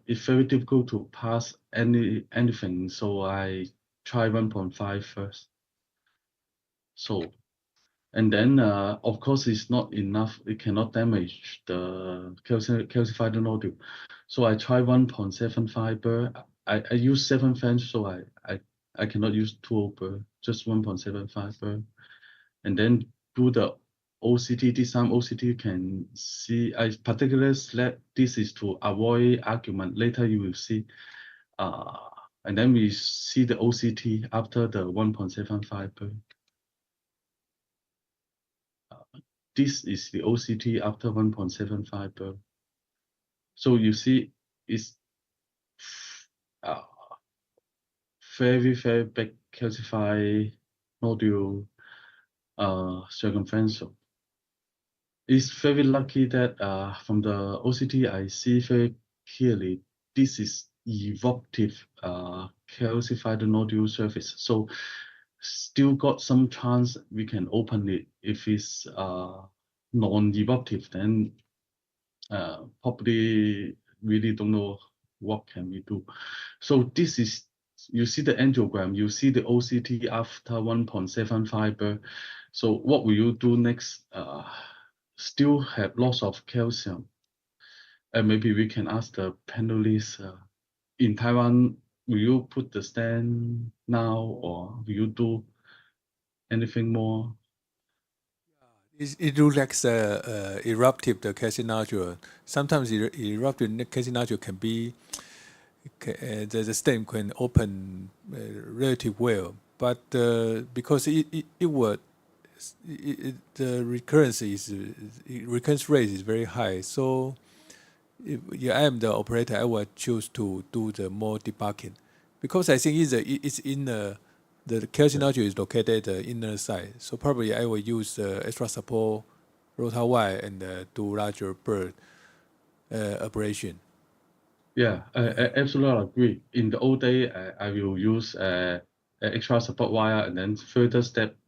it's very difficult to pass anything, so I try 1.5 first. So, and then of course it's not enough. It cannot damage the calcified nodule. So I try 1.75 Ber. I use 7 French, so I cannot use 2 Ber, just 1.75 Ber. And then do the OCT. This time OCT you can see, I particularly select this is to avoid argument. Later you will see. And then we see the OCT after the 1.75 Ber. This is the OCT after 1.75 Ber. So you see it's very, very big calcified nodule circumferential. It's very lucky that from the OCT I see very clearly this is eruptive calcified nodule surface. So still got some chance we can open it. If it's non-eruptive, then probably really don't know what can we do. So this is, you see the angiogram, you see the OCT after 1.75 Ber. So what will you do next? Still have loss of calcium. And maybe we can ask the panelists in Taiwan, will you put the stent now or will you do anything more? It looks like eruptive the calcium nodule. Sometimes eruptive calcium nodule can be the stent can open relatively well, but because the recurrence rate is very high. So if I am the operator, I would choose to do the more debugging, because I think it's in the calcium nodule is located at the inner side. So probably I will use extra support rotor wire and do larger bird ablation. Yeah, I absolutely agree. In the old day, I will use extra support wire and then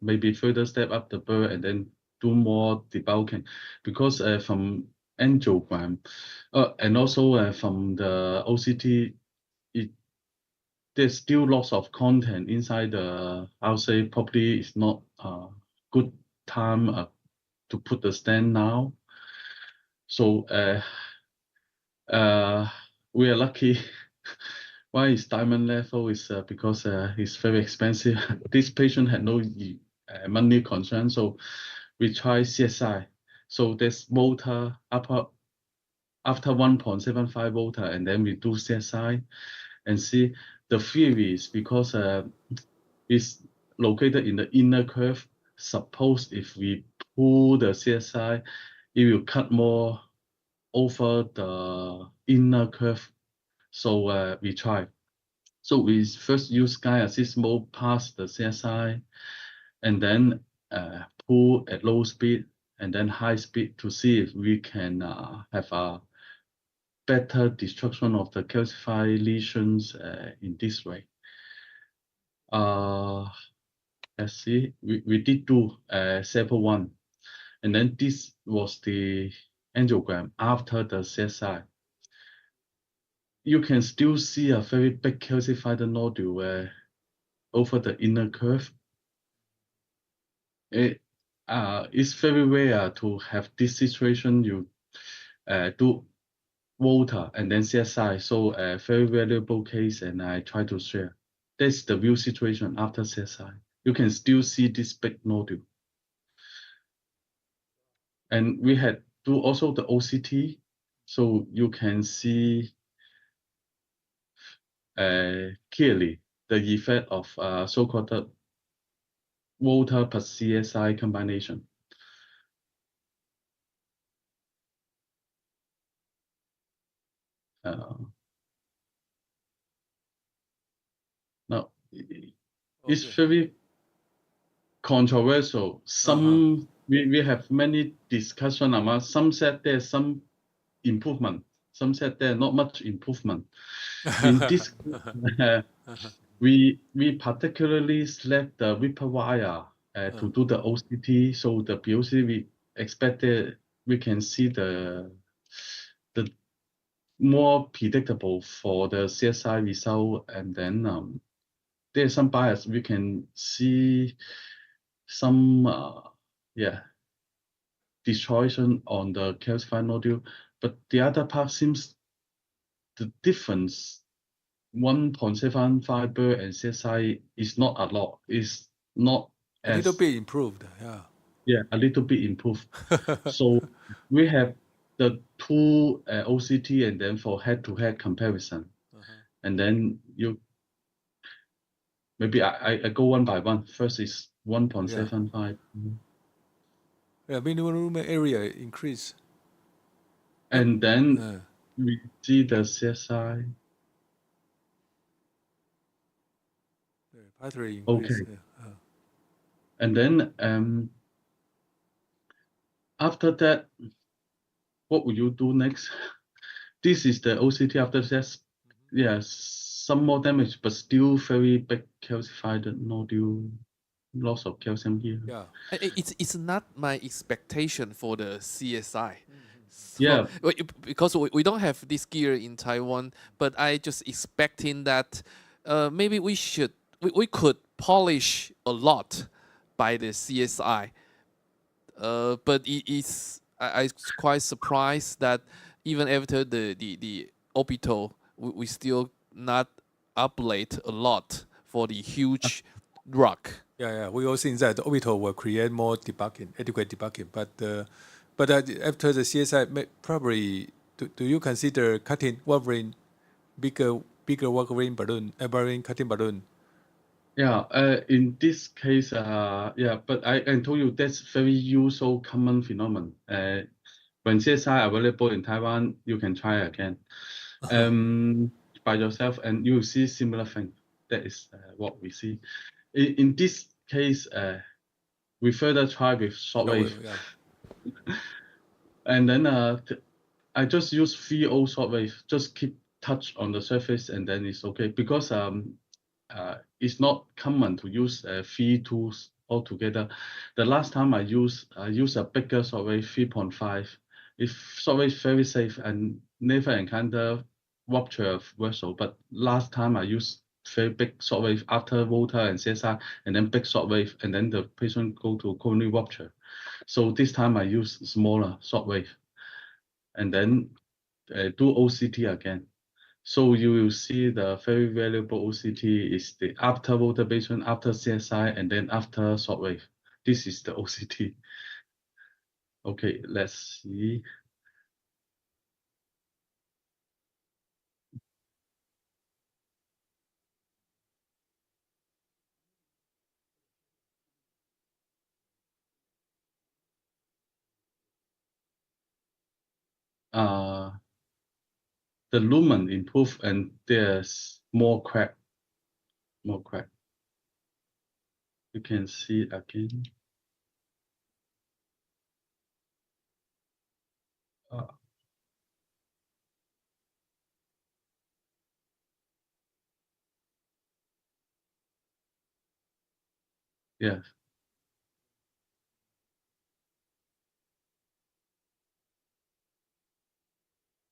maybe further step up the bird and then do more debulking, because from angiogram and also from the OCT, there's still lots of content inside the, I'll say probably it's not a good time to put the stent now. So we are lucky. Why is diamond level is because it's very expensive. This patient had no money concern, so we try CSI. So there's motor upper after 1.75 volta, and then we do CSI and see the theory is because it's located in the inner curve. Suppose if we pull the CSI, it will cut more over the inner curve. So we try. So we first use sky assist mode past the CSI, and then pull at low speed and then high speed to see if we can have a better destruction of the calcified lesions in this way. Let's see, we did do sample 1, and then this was the angiogram after the CSI. You can still see a very big calcified nodule over the inner curve. It's very rare to have this situation. You do Volta and then CSI, so a very valuable case, and I try to share. That's the real situation after CSI. You can still see this big nodule. And we had do also the OCT, so you can see clearly the effect of so-called Volta plus CSI combination. Now, it's very controversial. Some we have many discussion among some said there's some improvement, some said there's not much improvement. In this, we particularly select the Ripper wire to do the OCT. So the POC we expected we can see the more predictable for the CSI result, and then there's some bias. We can see some destruction on the calcified nodule, but the other part seems the difference 1.7 fiber and CSI is not a lot. It's not a little bit improved. Yeah, a little bit improved. So we have the two OCT and then for head-to-head comparison, and then you maybe I go one by one. First is 1.75. Yeah, minimum area increase. And then we see the CSI. Pathway increase. Okay. And then after that, what will you do next? This is the OCT after that. Yes, some more damage, but still very big calcified nodule, loss of calcium here. Yeah, it's not my expectation for the CSI. So, yeah, because we don't have this gear in Taiwan, but I just expecting that maybe we could polish a lot by the CSI. But I quite surprised that even after the orbital, we still not ablate a lot for the huge rock. Yeah, we all think that the orbital will create more debugging, adequate debugging, but after the CSI, probably do you consider cutting Wolverine, bigger Wolverine balloon, cutting balloon? Yeah, in this case, but I told you that's very usual common phenomenon. When CSI available in Taiwan, you can try again by yourself, and you will see similar thing. That is what we see. In this case, we further try with shortwave, and then I just use 3O shortwave. Just keep touch on the surface, and then it's okay because it's not common to use 3 tools altogether. The last time I used a bigger shortwave 3.5. If shortwave is very safe and never encounter rupture of vessel, but last time I used very big shortwave after Volta and CSI, and then big shortwave, and then the patient go to coronary rupture. So this time I use smaller shortwave, and then do OCT again. So you will see the very valuable OCT is the after Volta patient, after CSI, and then after shortwave. This is the OCT. Okay, let's see. the lumen improve and there's more crack. More crack. You can see again. Yes.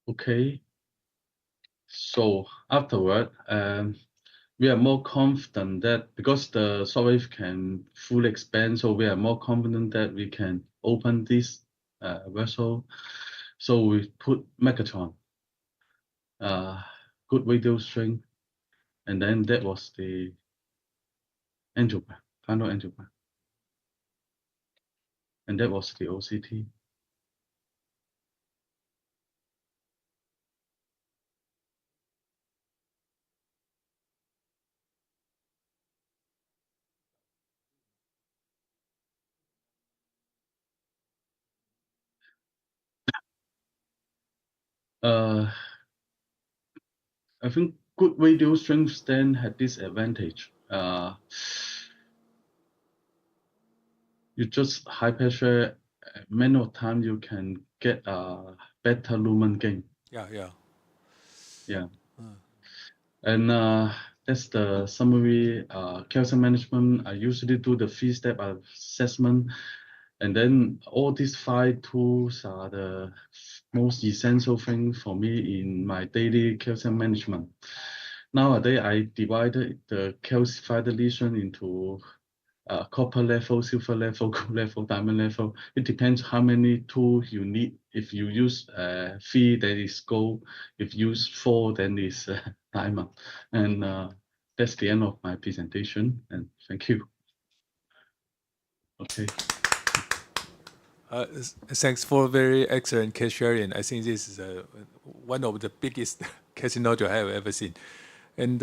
Okay. So afterward, we are more confident that because the shockwave can fully expand, so we are more confident that we can open this vessel. So we put Megatron, good radio strength, and then that was the angiogram, final angiogram, and that was the OCT. I think good radio strength stent had this advantage. You just high pressure, many of time you can get a better lumen gain. Yeah. And that's the summary. Calcium management, I usually do the 3-step assessment. And then all these 5 tools are the most essential thing for me in my daily calcium management. Nowadays, I divided the calcified lesion into copper level, silver level, gold level, diamond level. It depends how many tools you need. If you use 3, then it's gold. If you use 4, then it's diamond. And that's the end of my presentation. And thank you. Okay. Thanks for very excellent case sharing. I think this is one of the biggest case nodule I have ever seen. And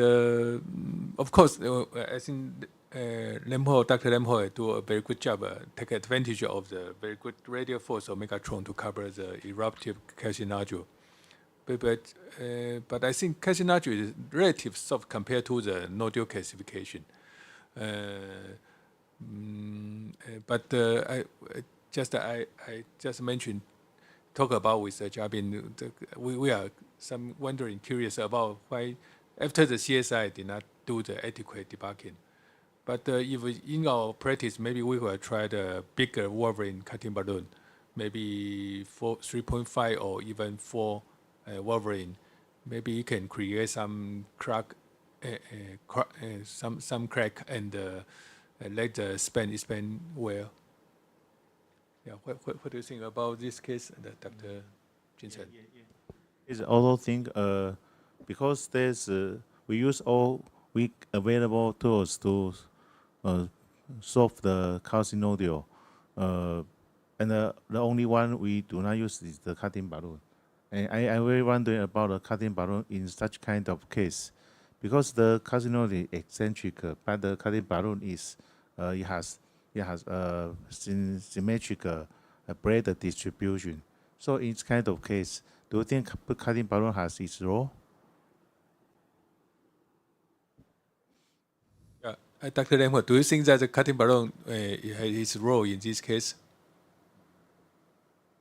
of course, I think Dr. Lim Ho do a very good job, take advantage of the very good radio force of Megatron to cover the eruptive calcium nodule. But I think calcium nodule is relatively soft compared to the nodule calcification. But I just mentioned, talk about with Jiabin, we are curious about why after the CSI did not do the adequate debugging. But if in our practice, maybe we will try the bigger Wolverine cutting balloon, maybe 3.5 or even 4 Wolverine. Maybe you can create some crack, some crack and let the expand well. Yeah, what do you think about this case, Dr. Jiunn-Cherng? It's also thing because there's we use all available tools to solve the calcium nodule, and the only one we do not use is the cutting balloon. And I'm very wondering about the cutting balloon in such kind of case, because the calcium nodule is eccentric, but the cutting balloon is it has symmetric braid distribution. So in this kind of case, do you think cutting balloon has its role? Dr. Lim, do you think that the cutting balloon has its role in this case?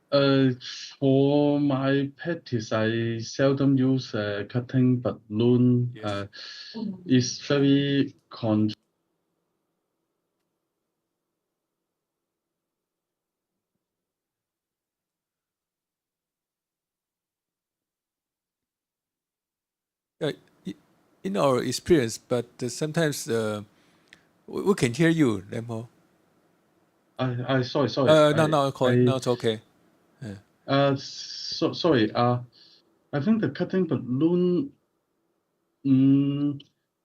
For my practice, I seldom use cutting balloon. Yes. It's very in our experience, but sometimes we can hear you, Lemho. Sorry. No, it's okay. Sorry. I think the cutting balloon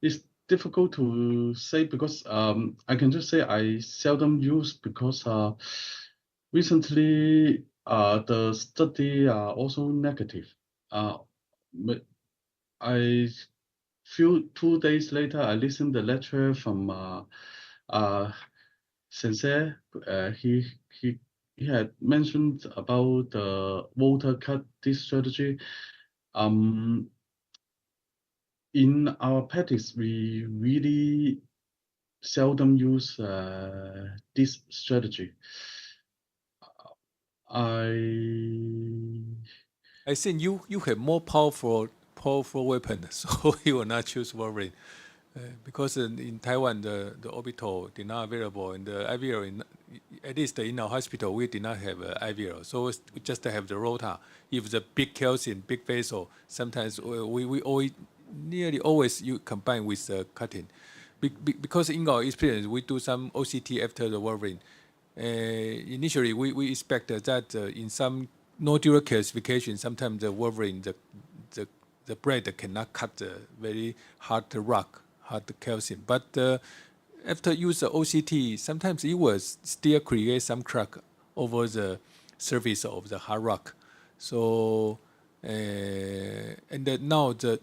is difficult to say because I can just say I seldom use because recently the study are also negative. I few 2 days later I listened the lecture from Sensei. He he had mentioned about the water cut this strategy. In our practice, we really seldom use this strategy. I think you have more powerful weapon, so you will not choose Wolverine. Because in Taiwan, the orbital did not available, and the IVL, at least in our hospital, we did not have IVL. So we just have the rota. If the big calcium, big vessel, sometimes we always, nearly always you combine with cutting. Because in our experience, we do some OCT after the Wolverine. Initially, we expect that in some nodular calcification, sometimes the Wolverine, the blade cannot cut the very hard rock, hard calcium. But after use the OCT, sometimes it will still create some crack over the surface of the hard rock. So and now the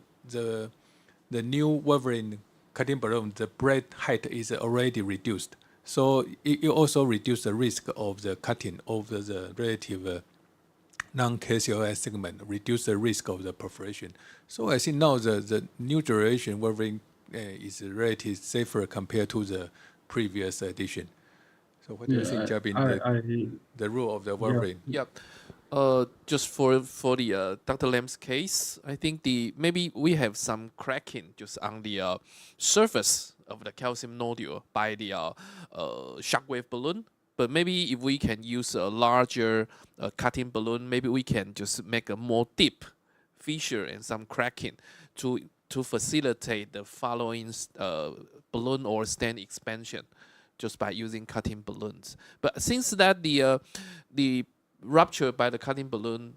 new Wolverine cutting balloon, the blade height is already reduced. So it also reduces the risk of the cutting of the relative non-KCOS segment, reduce the risk of the perforation. So I think now the new generation Wolverine is relatively safer compared to the previous edition. So what do you think, Jiabin, the rule of the Wolverine? Yeah. Just for the Dr. Lam's case, I think maybe we have some cracking just on the surface of the calcium nodule by the shockwave balloon. But maybe if we can use a larger cutting balloon, maybe we can just make a more deep fissure and some cracking to facilitate the following balloon or stent expansion just by using cutting balloons. But since that the rupture by the cutting balloon,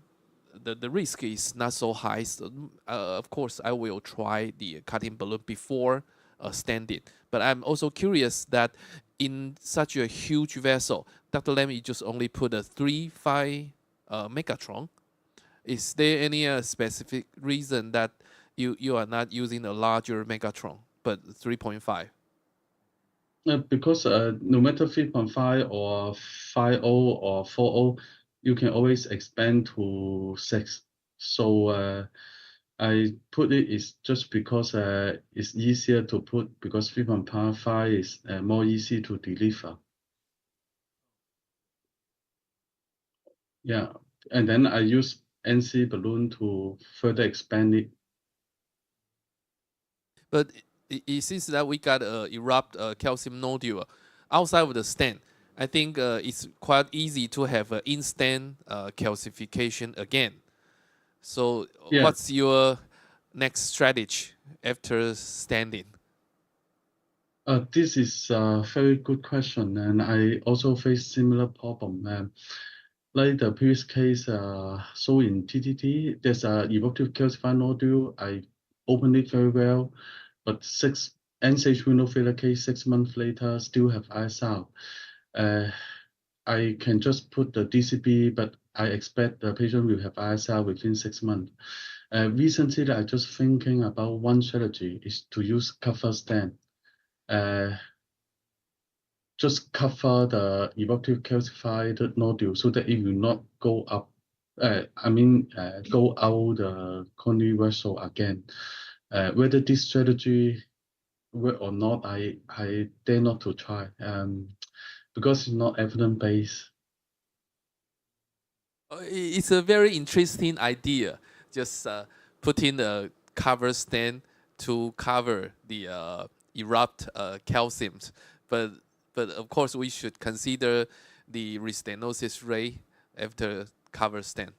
the risk is not so high, so, of course I will try the cutting balloon before stenting. But I'm also curious that in such a huge vessel, Dr. Lam, you just only put a 3.5 megatron. Is there any specific reason that you are not using a larger megatron, but 3.5? Because no matter 3.5 or 5.0 or 4.0, you can always expand to 6. So I put it is just because it's easier to put, because 3.5 is more easy to deliver. Yeah, and then I use NC balloon to further expand it. But it seems that we got erupt calcium nodule outside of the stent. I think it's quite easy to have an in-stent calcification again. So Yeah. What's your next strategy after standing? This is a very good question, and I also face similar problem. Like the previous case, so in TTT, there's a eruptive calcified nodule. I opened it very well, but end-stage renal failure case 6 months later still have ISR. I can just put the DCB, but I expect the patient will have ISR within 6 months. Recently, I just thinking about one strategy is to use cover stent. Just cover the eruptive calcified nodule so that it will not go up. Go out the coronary vessel again. Whether this strategy work or not, I dare not to try. Because it's not evidence-based. It's a very interesting idea. Just putting a cover stent to cover the erupt calciums, but of course we should consider the restenosis rate after cover stent,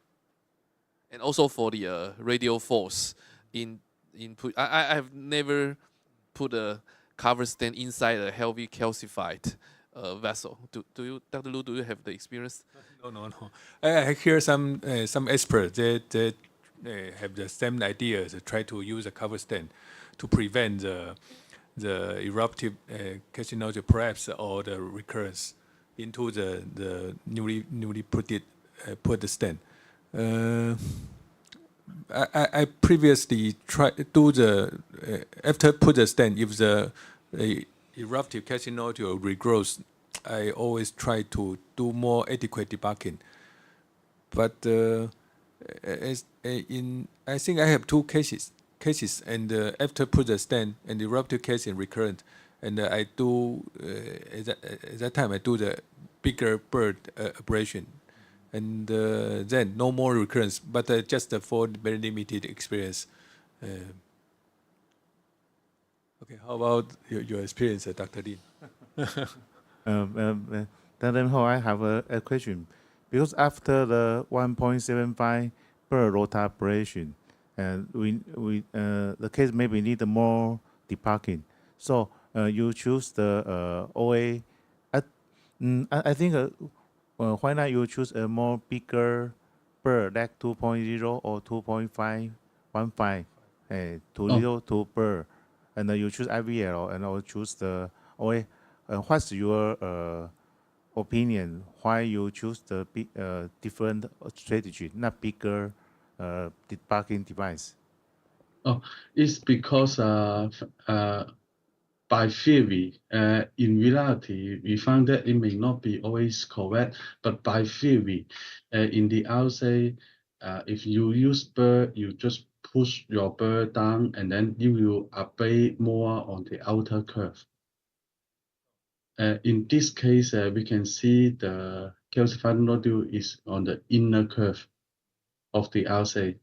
and also for the radial force. I have never put a cover stent inside a heavy calcified vessel. Do you, Dr. Lu, do you have the experience? No. I hear some experts that have the same idea to try to use a cover stent to prevent the eruptive calcium nodule prolapse or the recurrence into the newly put the stent. I previously tried to do the after put the stent, if the eruptive calcium nodule regrows, I always try to do more adequate debugging. But I think I have two cases, and after put the stent and the rupture case in recurrent, and I do at that time I do the bigger bird abrasion, and then no more recurrence, but just for very limited experience. Okay, how about your experience, Dr. Lin? Then I have a question. Because after the 1.75 per rota operation, the case maybe need more debugging. So you choose the OA. I think why not you choose a more bigger per, like 2.0 or 2.515, too little to per, and you choose IVL and I'll choose the OA. What's your opinion? Why you choose the different strategy, not bigger debugging device? Oh, it's because by theory, in reality, we found that it may not be always correct, but by theory, in the outside, if you use burr, you just push your burr down and then you will abrade more on the outer curve. In this case, we can see the calcified nodule is on the inner curve of the outside.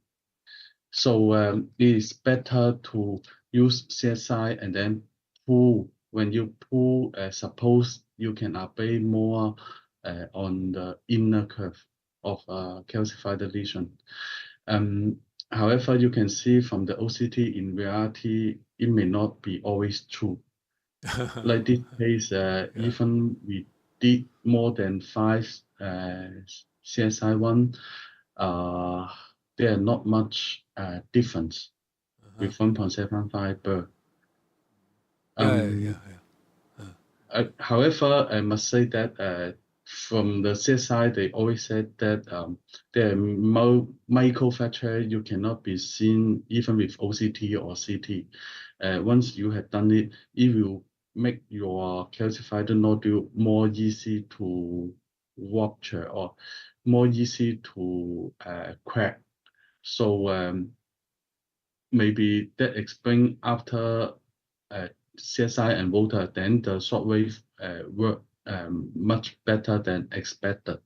So it is better to use CSI and then pull. When you pull, suppose you can abrade more on the inner curve of calcified lesion. However, you can see from the OCT in reality, it may not be always true. Like this case, even we did more than 5 CSI1, there are not much difference with 1.75 per. However, I must say that from the CSI, they always said that there are microfracture you cannot be seen even with OCT or CT. Once you have done it, it will make your calcified nodule more easy to rupture or more easy to crack. So maybe that explains after CSI and Volta, then the shortwave work much better than expected.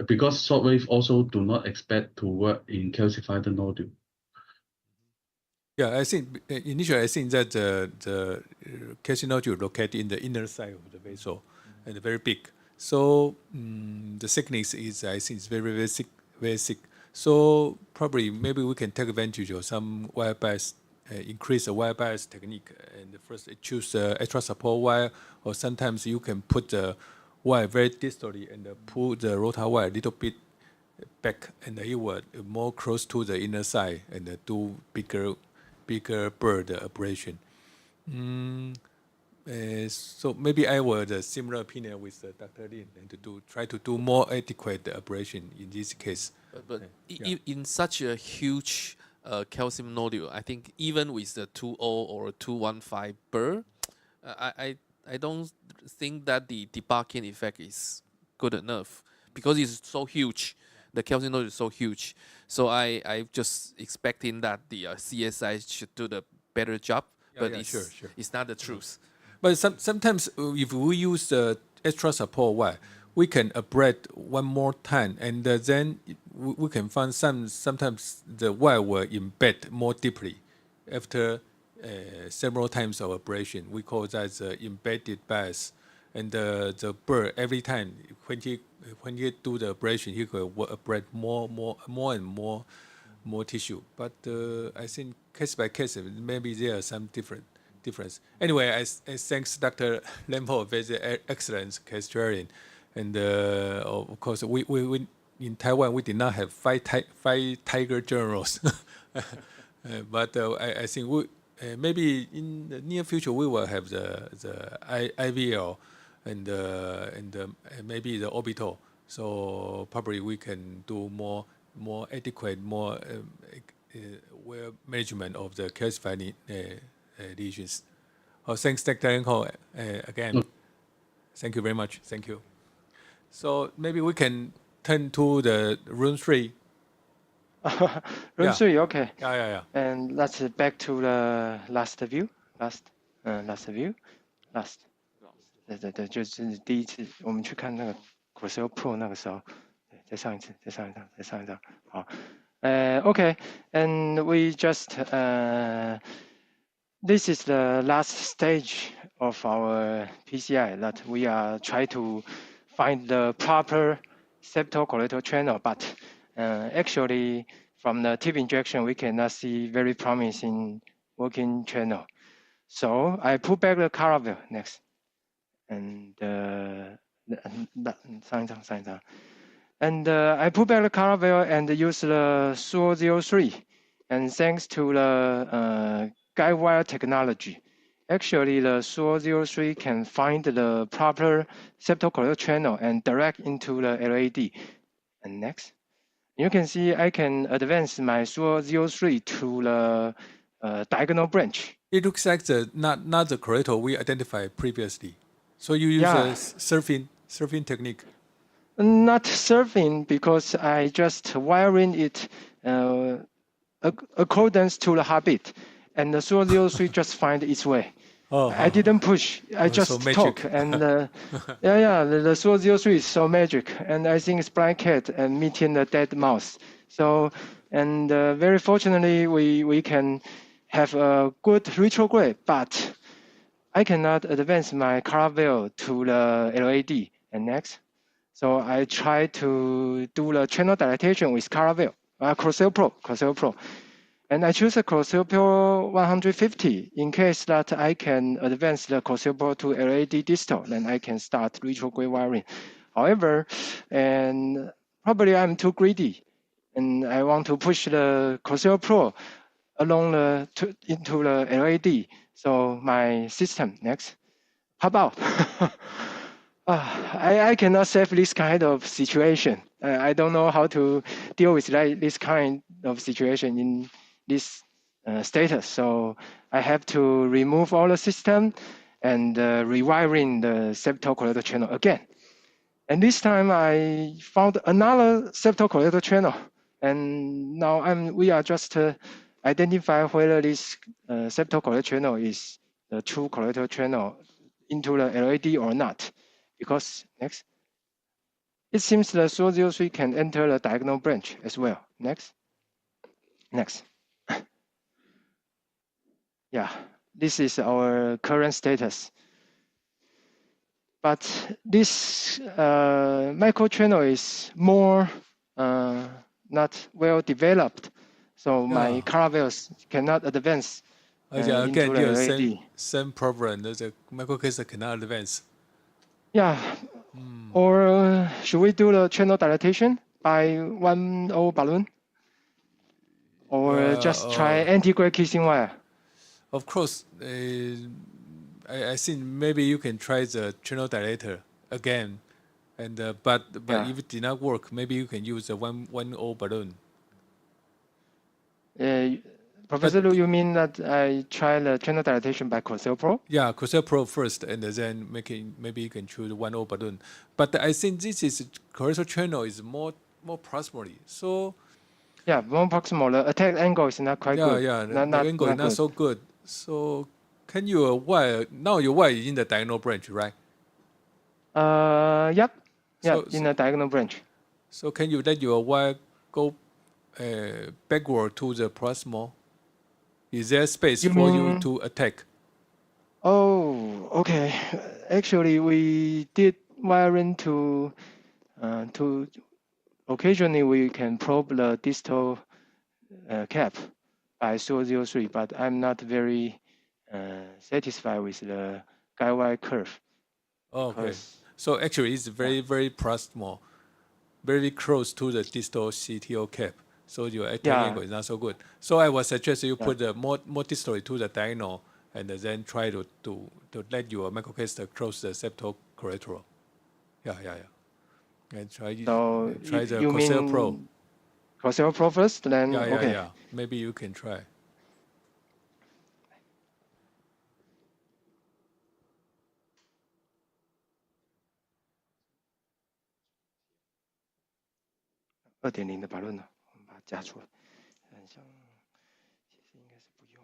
Because shortwave also do not expect to work in calcified nodule. Yeah, I think initially I think that the calcium nodule located in the inner side of the vessel and very big. So the thickness is, I think, is very thick. So probably maybe we can take advantage of some wire bias, increase the wire bias technique, and first choose extra support wire, or sometimes you can put the wire very distally and pull the rotor wire a little bit back, and it will more close to the inner side and do bigger bird abrasion. So maybe I would similar opinion with Dr. Lin, and to try to do more adequate abrasion in this case. But in such a huge calcium nodule, I think even with the 2.0 or 2.15 burr, I don't think that the debugging effect is good enough because it's so huge. The calcium nodule is so huge. So I just expecting that the CSI should do the better job, but it's not the truth. But sometimes if we use the extra support wire, we can abrade one more time, and then we can find sometimes the wire will embed more deeply after several times of abrasion. We call that the embedded bias. And the bird, every time when he do the abrasion, he will abrade more and more tissue. But I think case by case, maybe there are some difference. Anyway, I thanks Dr. Lam for very excellent case sharing. And of course, we in Taiwan we did not have five tiger journals, but I think we maybe in the near future we will have the IVL and maybe the orbital. So probably we can do more adequate, more well management of the calcified lesions. Thanks, Dr. Ho, again. Thank you very much. Thank you. So maybe we can turn to the room 3. Room 3, okay. Yeah. And let's back to the last view. Last view. 对，就是第一次我们去看那个 Corsair Pro 那个时候，对，再上一张，好，okay, and we just this is the last stage of our PCI that we are trying to find the proper septal collector channel, but actually from the tip injection we cannot see very promising working channel. So I put back the caravel next. And I put back the caravel and use the SAW03. And thanks to the guide wire technology, actually the SAW03 can find the proper septal collector channel and direct into the LAD. And next, you can see I can advance my SAW03 to the diagonal branch. It looks like not the collector we identified previously. So you use a surfing technique? Not surfing, because I just wiring it accordance to the habit, and the SAW03 just find its way. I didn't push. I just so talk, and the SAW03 is so magic, and I think it's blind cat and meeting the dead mouse. So, and very fortunately, we can have a good retrograde, but I cannot advance my caravel to the LAD. And next, so I try to do the channel dilatation with caravel, Corsair Pro. And I choose a Corsair Pro 150 in case that I can advance the Corsair Pro to LAD distal, then I can start retrograde wiring. However, and probably I'm too greedy, and I want to push the Corsair Pro along into the LAD. So my system next, pop out. I cannot save this kind of situation. I don't know how to deal with this kind of situation in this status. So I have to remove all the system and rewiring the septal collector channel again. And this time I found another septal collector channel. And now we are just identify whether this septal collector channel is the true collector channel into the LAD or not. Because next, it seems the SAW03 can enter the diagonal branch as well. Next. Yeah, this is our current status. But this microchannel is more not well developed. So my caravels cannot advance Again, into the LAD. Same problem. The microcaster cannot advance. Yeah. Or should we do the channel dilatation by 1O balloon? Or just try anti-gray kissing wire? Of course, I think maybe you can try the channel dilator again, and but if it did not work, maybe you can use a 1O balloon. Professor Lu, you mean that I try the channel dilatation by Corsair Pro? Yeah, Corsair Pro first, and then maybe you can choose 1O balloon. But I think this is Corsair channel is more proximally. So yeah, more proximal. The attack angle is not quite good. Yeah, the angle is not so good. So can you wire now? Your wire is in the diagonal branch, right? Yep. Yeah, in the diagonal branch. So can you let your wire go backward to the proximal? Is there space for you to attack? Oh, okay. Actually, we did wiring to occasionally we can probe the distal cap by SAW03, but I'm not very satisfied with the guide wire curve. Okay. So actually, it's very proximal, very close to the distal CTO cap. So your attack angle is not so good. So I would suggest you put more distally to the diagonal, and then try to let your microcaster close the septal collateral. Yeah. And try the Corsair Pro. Corsair Pro first, then okay. Yeah. Maybe you can try. 2.0的把论呢，我们把它加出来。像其实应该是不用。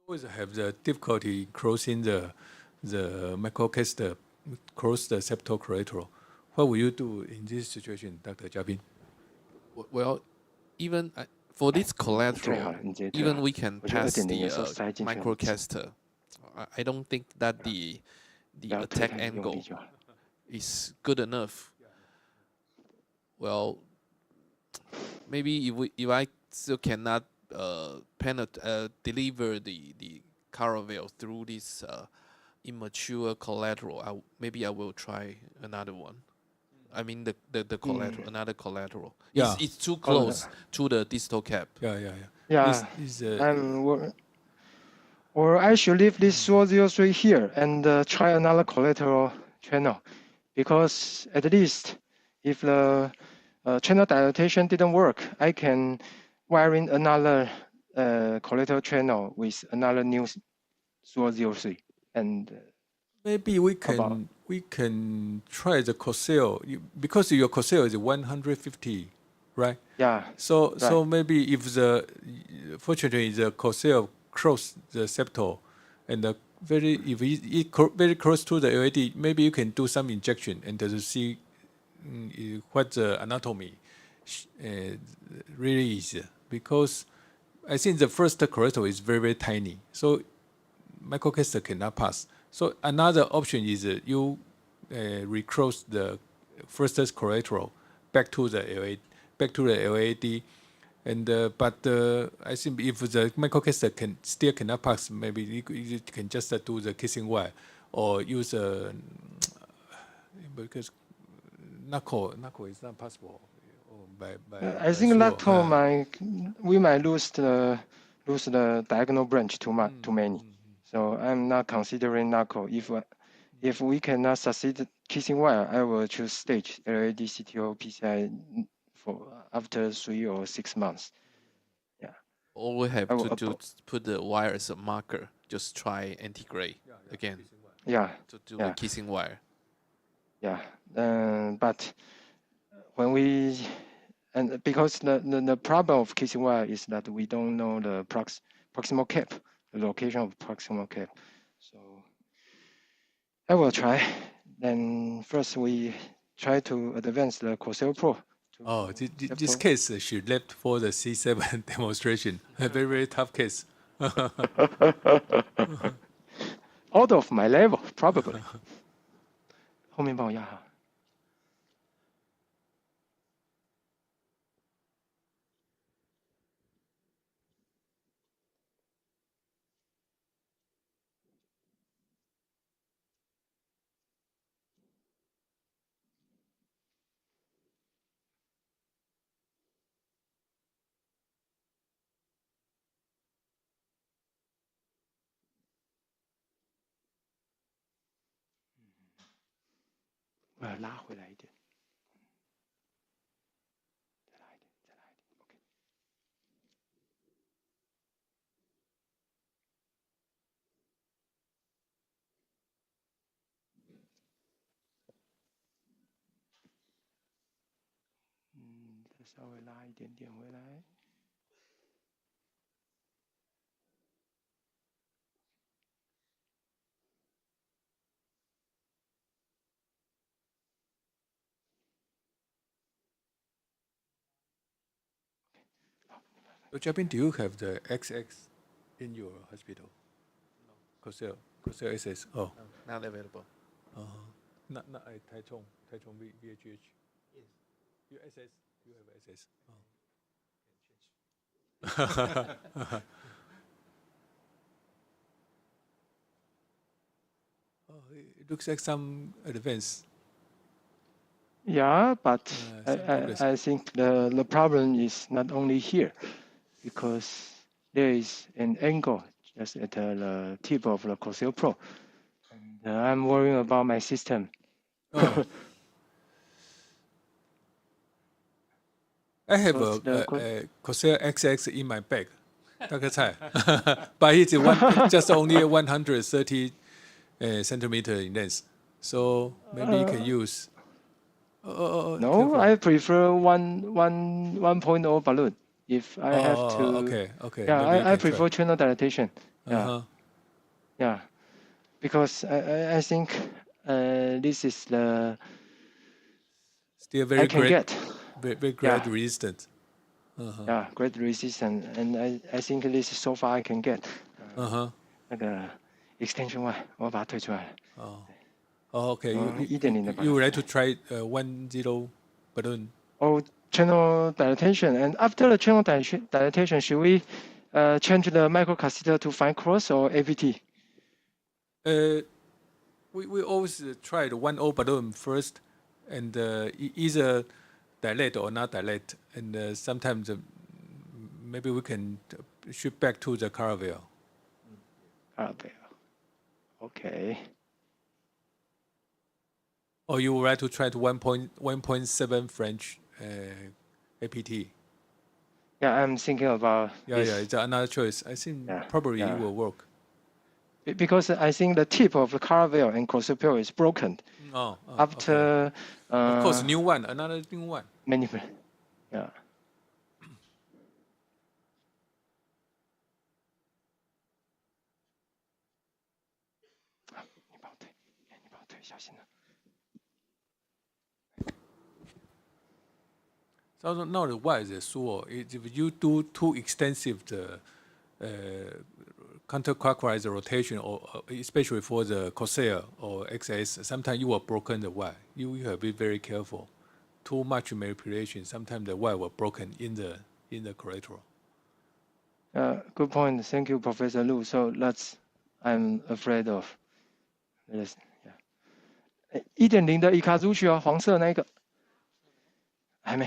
We always have the difficulty crossing the microcaster cross the septal collateral. What will you do in this situation, Dr. 嘉宾? Well, even for this collateral, even we can pass the microcaster. I don't think that the attack angle is good enough. Well, maybe if I still cannot deliver the caravelle through this immature collateral, maybe I will try another one. I mean the collateral, another collateral. Yeah. It's too close to the distal cap. Yeah. Or I should leave this 003 here and try another collateral channel, because at least if the channel dilatation didn't work, I can wire in another collateral channel with another new 003. And maybe we can try the Cosell, because your Cosell is 150, right? Yeah. So maybe if fortunately the Cosell cross the septal and if it very close to the LAD, maybe you can do some injection and to see what the anatomy really is, because I think the first collateral is very, very tiny, so microcaster cannot pass. So another option is you recross the first collateral back to the LAD, and but I think if the microcaster still cannot pass, maybe you can just do the kissing wire or use because knuckle is not possible. I think knuckle we might lose the diagonal branch too many. So I'm not considering knuckle. If we cannot succeed kissing wire, I will choose stage LAD CTO PCI for after 3 or 6 months. Yeah. All we have to do is put the wire as a marker. Just try anti-gray again. Yeah. To do the kissing wire. Yeah. But when because the problem of kissing wire is that we don't know the proximal cap, the location of proximal cap. So I will try. Then first we try to advance the Cosell Pro. This case should left for the C7 demonstration. A very, very tough case. Out of my level, probably. 后面帮我压好。拉回来一点，再拉一点，OK。再稍微拉一点点回来。Japin, do you have the XX in your hospital? No. Cosell SS. Oh. No, not available. Not at Taichung VHH. Yes. You SS. You have SS. It looks like some advance. Yeah, but I think the problem is not only here, because there is an angle just at the tip of the Cosell Pro. And I'm worrying about my system. I have a Cosell XX in my bag, Dr. Tsai. But it's just only 130 centimeter in length. So maybe you can use. No, careful. I prefer 1.0 balloon. If I have to. Okay. Yeah, I prefer channel dilatation. Yeah. Yeah, because I think this is the still very great. Very great resistance. Yeah, great resistance, and I think this is so far I can get. 那个 extension Y 我把它推出来了。Okay. You would like to try 1.0 balloon? Oh, channel dilatation, and after the channel dilatation, should we change the microcatheter to fine cross or APT? We always try the 1.0 balloon first, and either dilate or not dilate, and sometimes maybe we can shift back to the Caravelle. Caravelle. Okay. Or you would like to try to 1.7 French APT? Yeah, I'm thinking about. Yeah, it's another choice. I think probably it will work. Because I think the tip of the Caravelle and Crossopel is broken. After. Okay. Of course, another new one. Many. Yeah. So now the why is so if you do too extensive the counterclockwise rotation, or especially for the corsair or XS, sometimes you will broken the wire. You have to be very careful. Too much manipulation, sometimes the wire will broken in the collateral. Good point. Thank you, Professor Lu. So that's I'm afraid of. Yes. 1.0的伊卡祖曲黄色那个还没，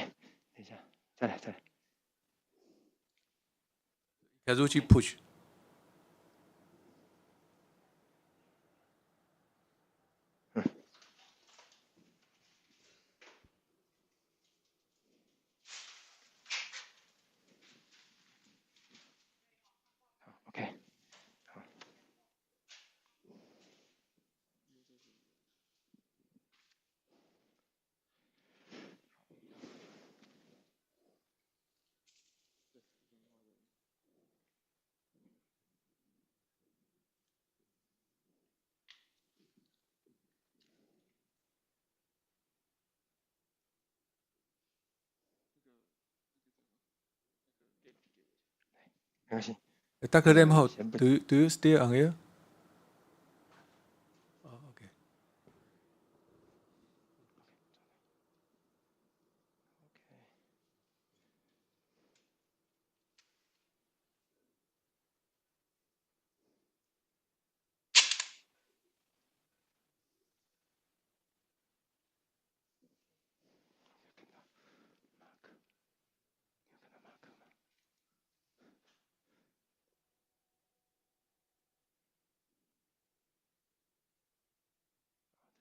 等一下，再来。伊卡祖曲 push。Dr. Lemho, do you still on here? Okay.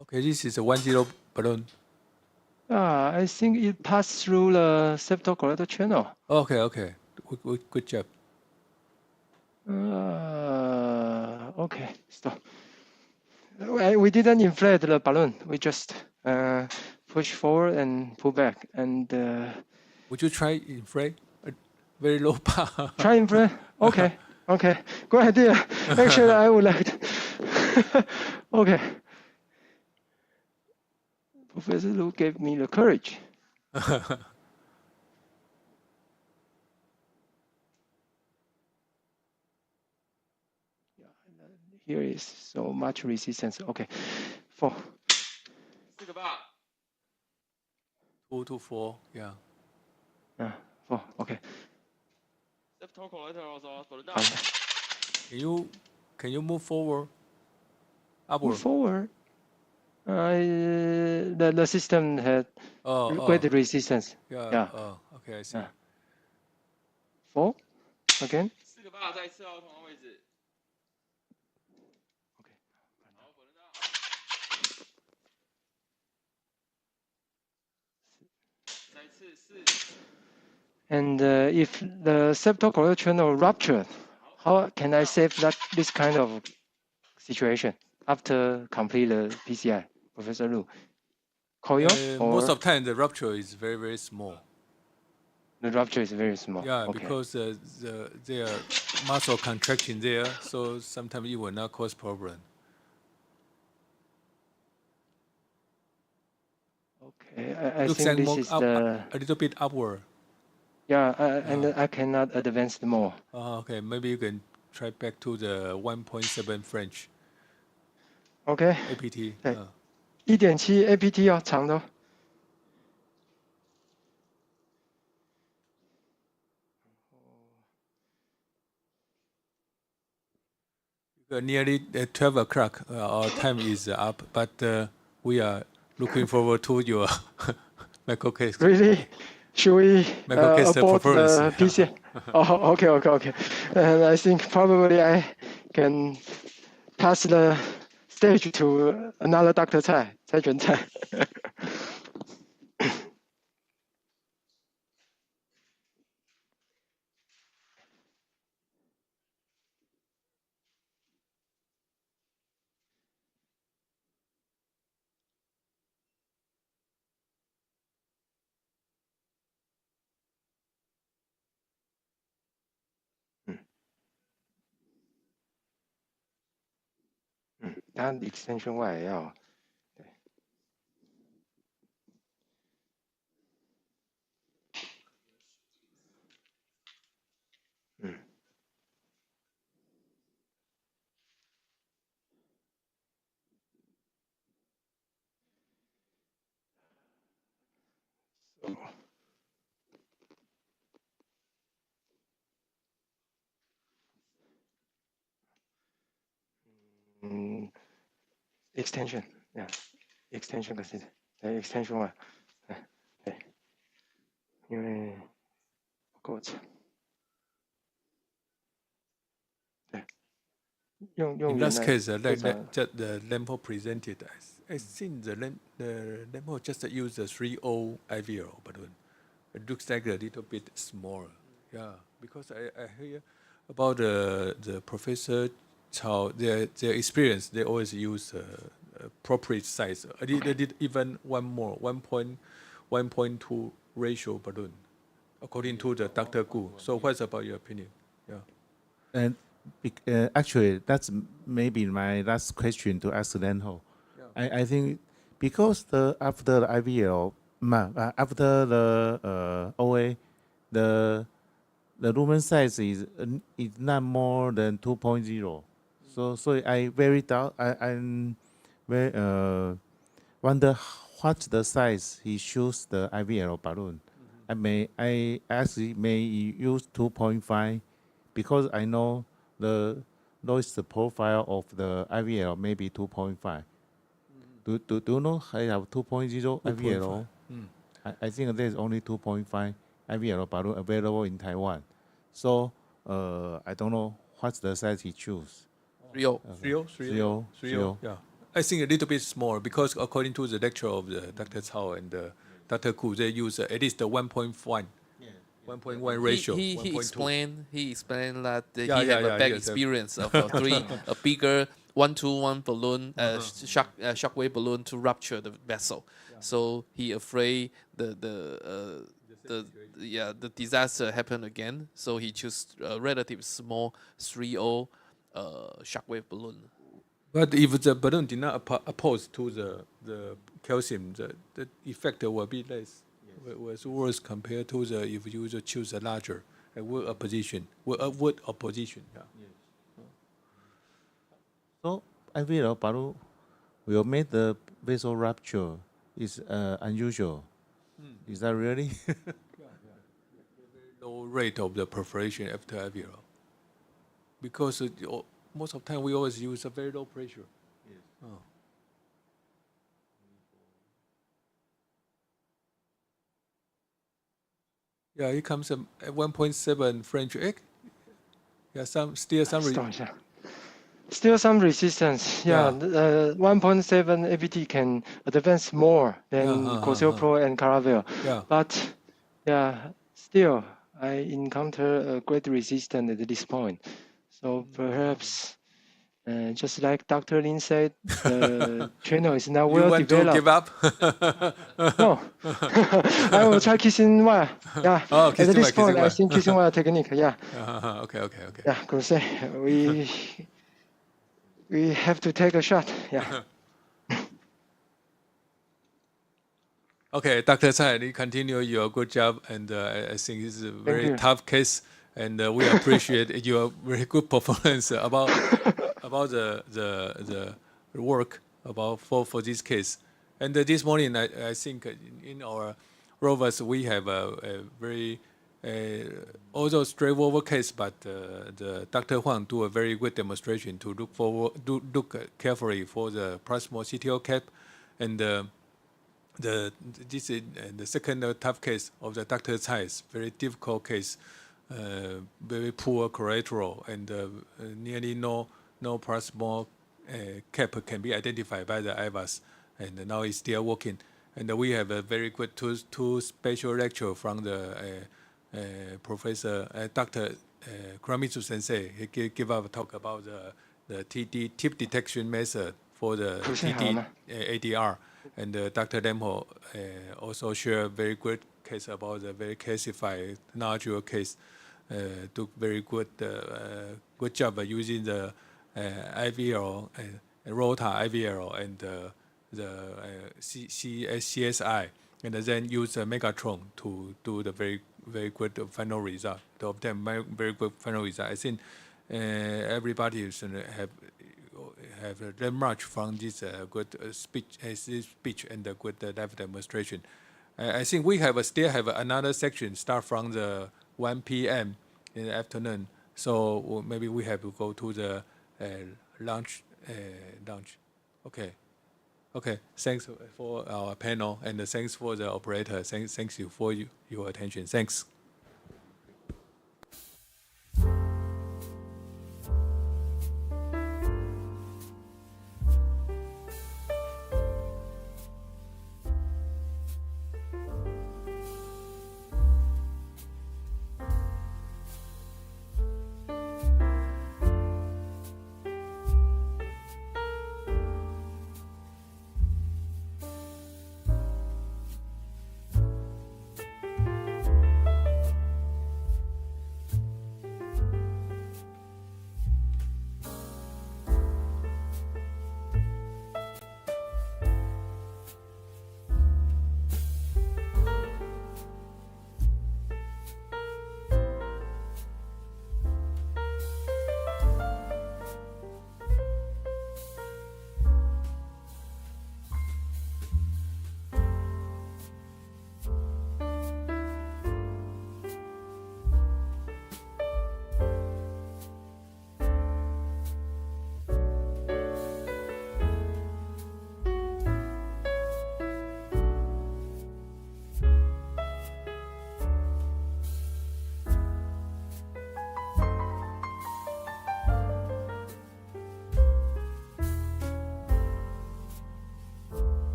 Okay, this is a 1.0 balloon. I think it passed through the septal-collector channel. Okay. Good job. Okay, stop. We didn't inflate the balloon. We just push forward and pull back. And would you try inflate? Very low power. Try inflate? Okay. Good idea. Actually, I would like to. Okay. Professor Lu gave me the courage. Here is so much resistance. Okay, 4. 2 to 4, yeah. 4. Okay. Can you move forward? Upward. Move forward. The system had great resistance. Yeah. Okay, I see. 4. Again. And if the septal-collector channel ruptured, how can I save this kind of situation after complete the PCI? Professor Lu? Coil or most of the time the rupture is very, very small. the rupture is very small? Yeah, Okay. because there muscle contraction there, so sometimes it will not cause problem. Okay, I Looks think like this more is up, the a little bit upward. yeah, and I cannot advance more. Okay, maybe you can try back to the 1.7 French OK， APT. 对，1.7 APT 哦，长的哦。Nearly 12 o'clock, our time is up, but we are looking forward to your micro case. Really? Should we Microcase abort performance. the PC? Oh, okay. And I think probably I can pass the stage to another Dr. Tsai, Jiunn-Cherng.它 extension 外也要。extension， extension 可是extension 外，对，因为不够长。对，用 In 原 last 来 case, 最长 just the LEMPO presented, I think the LEMPO just use the 3.0 IVL balloon. It looks like a little bit smaller. Yeah, because I hear about the professor Chao, their experience, they always use appropriate size. I did even one more, 1.2 ratio balloon, according to the Dr. Gu. So what's about your opinion? Yeah. And actually, that's maybe my last question to ask Lenho. Yeah. I think because after the IVL, after the OA, the lumen size is not more than 2.0. So I very doubt. I'm very wonder what the size he choose the IVL balloon. I actually may use 2.5 because I know the noise profile of the IVL maybe 2.5. Do you know I have 2.0 IVL? I think there's only 2.5 IVL balloon available in Taiwan. So I don't know what's the size he choose. 3.0. Yeah, I think a little bit small because according to the lecture of the Dr. Cao and Dr. Ku, they use at least the 1.1. 1.1 ratio. He explained that he Yeah, have a bad yes, experience of a bigger 1:1 balloon, shockwave balloon to rupture the vessel. Yeah. So he afraid the disaster happen again. So he chose a relatively small 3.0 shockwave balloon. But if the balloon did not oppose to the calcium, the effect will be less. Was worse compared to if you choose a larger wood opposition. Yeah. So IVL balloon will make the vessel rupture is unusual. Is that really? Low rate of the perforation after IVL. Because most of the time we always use a very low pressure. Yes. Oh. Yeah, it comes at 1.7 French egg. Yeah, still some resistance. Yeah, 1.7 APT can advance more than Corsair Pro and Caravelle. Yeah. But yeah, still I encounter a great resistance at this point. So perhaps just like Dr. Lin said, the channel is not You well want developed. to give up? No, I will try kissing wire. Yeah, Oh, at kissing this wire, point, kissing I wire. think kissing wire technique. Yeah, Okay. yeah, Crusade. We have to take a shot. Yeah. Okay, Dr. Tsai, you continue your good job, and I think it's a very tough case, and we appreciate your very good performance about the work about for this case. And this morning, I think in our ROVUS we have a very also straightforward case, but the Dr. Huang do a very good demonstration to look carefully for the proximal CTO cap, and this is the second tough case of the Dr. Tsai's very difficult case, very poor collateral, and nearly no proximal cap can be identified by the IVUS, and now it's still working. And we have a very good two special lecture from the Professor Dr. Kuramitsu Sensei. He give up a talk about the TD tip detection method for the TD ADR. And Dr. Lemho also share a very good case about the very classified nodule case. Took very good job using the IVL, ROTA IVL, and the CSI, and then use Megatron to do the very good final result, to obtain very good final result. I think everybody should have learned much from this good speech and the good live demonstration. I think we still have another section start from the 1 p.m. in the afternoon. So maybe we have to go to the lunch. Okay. Thanks for our panel, and thanks for the operator. Thanks you for your attention. Thanks.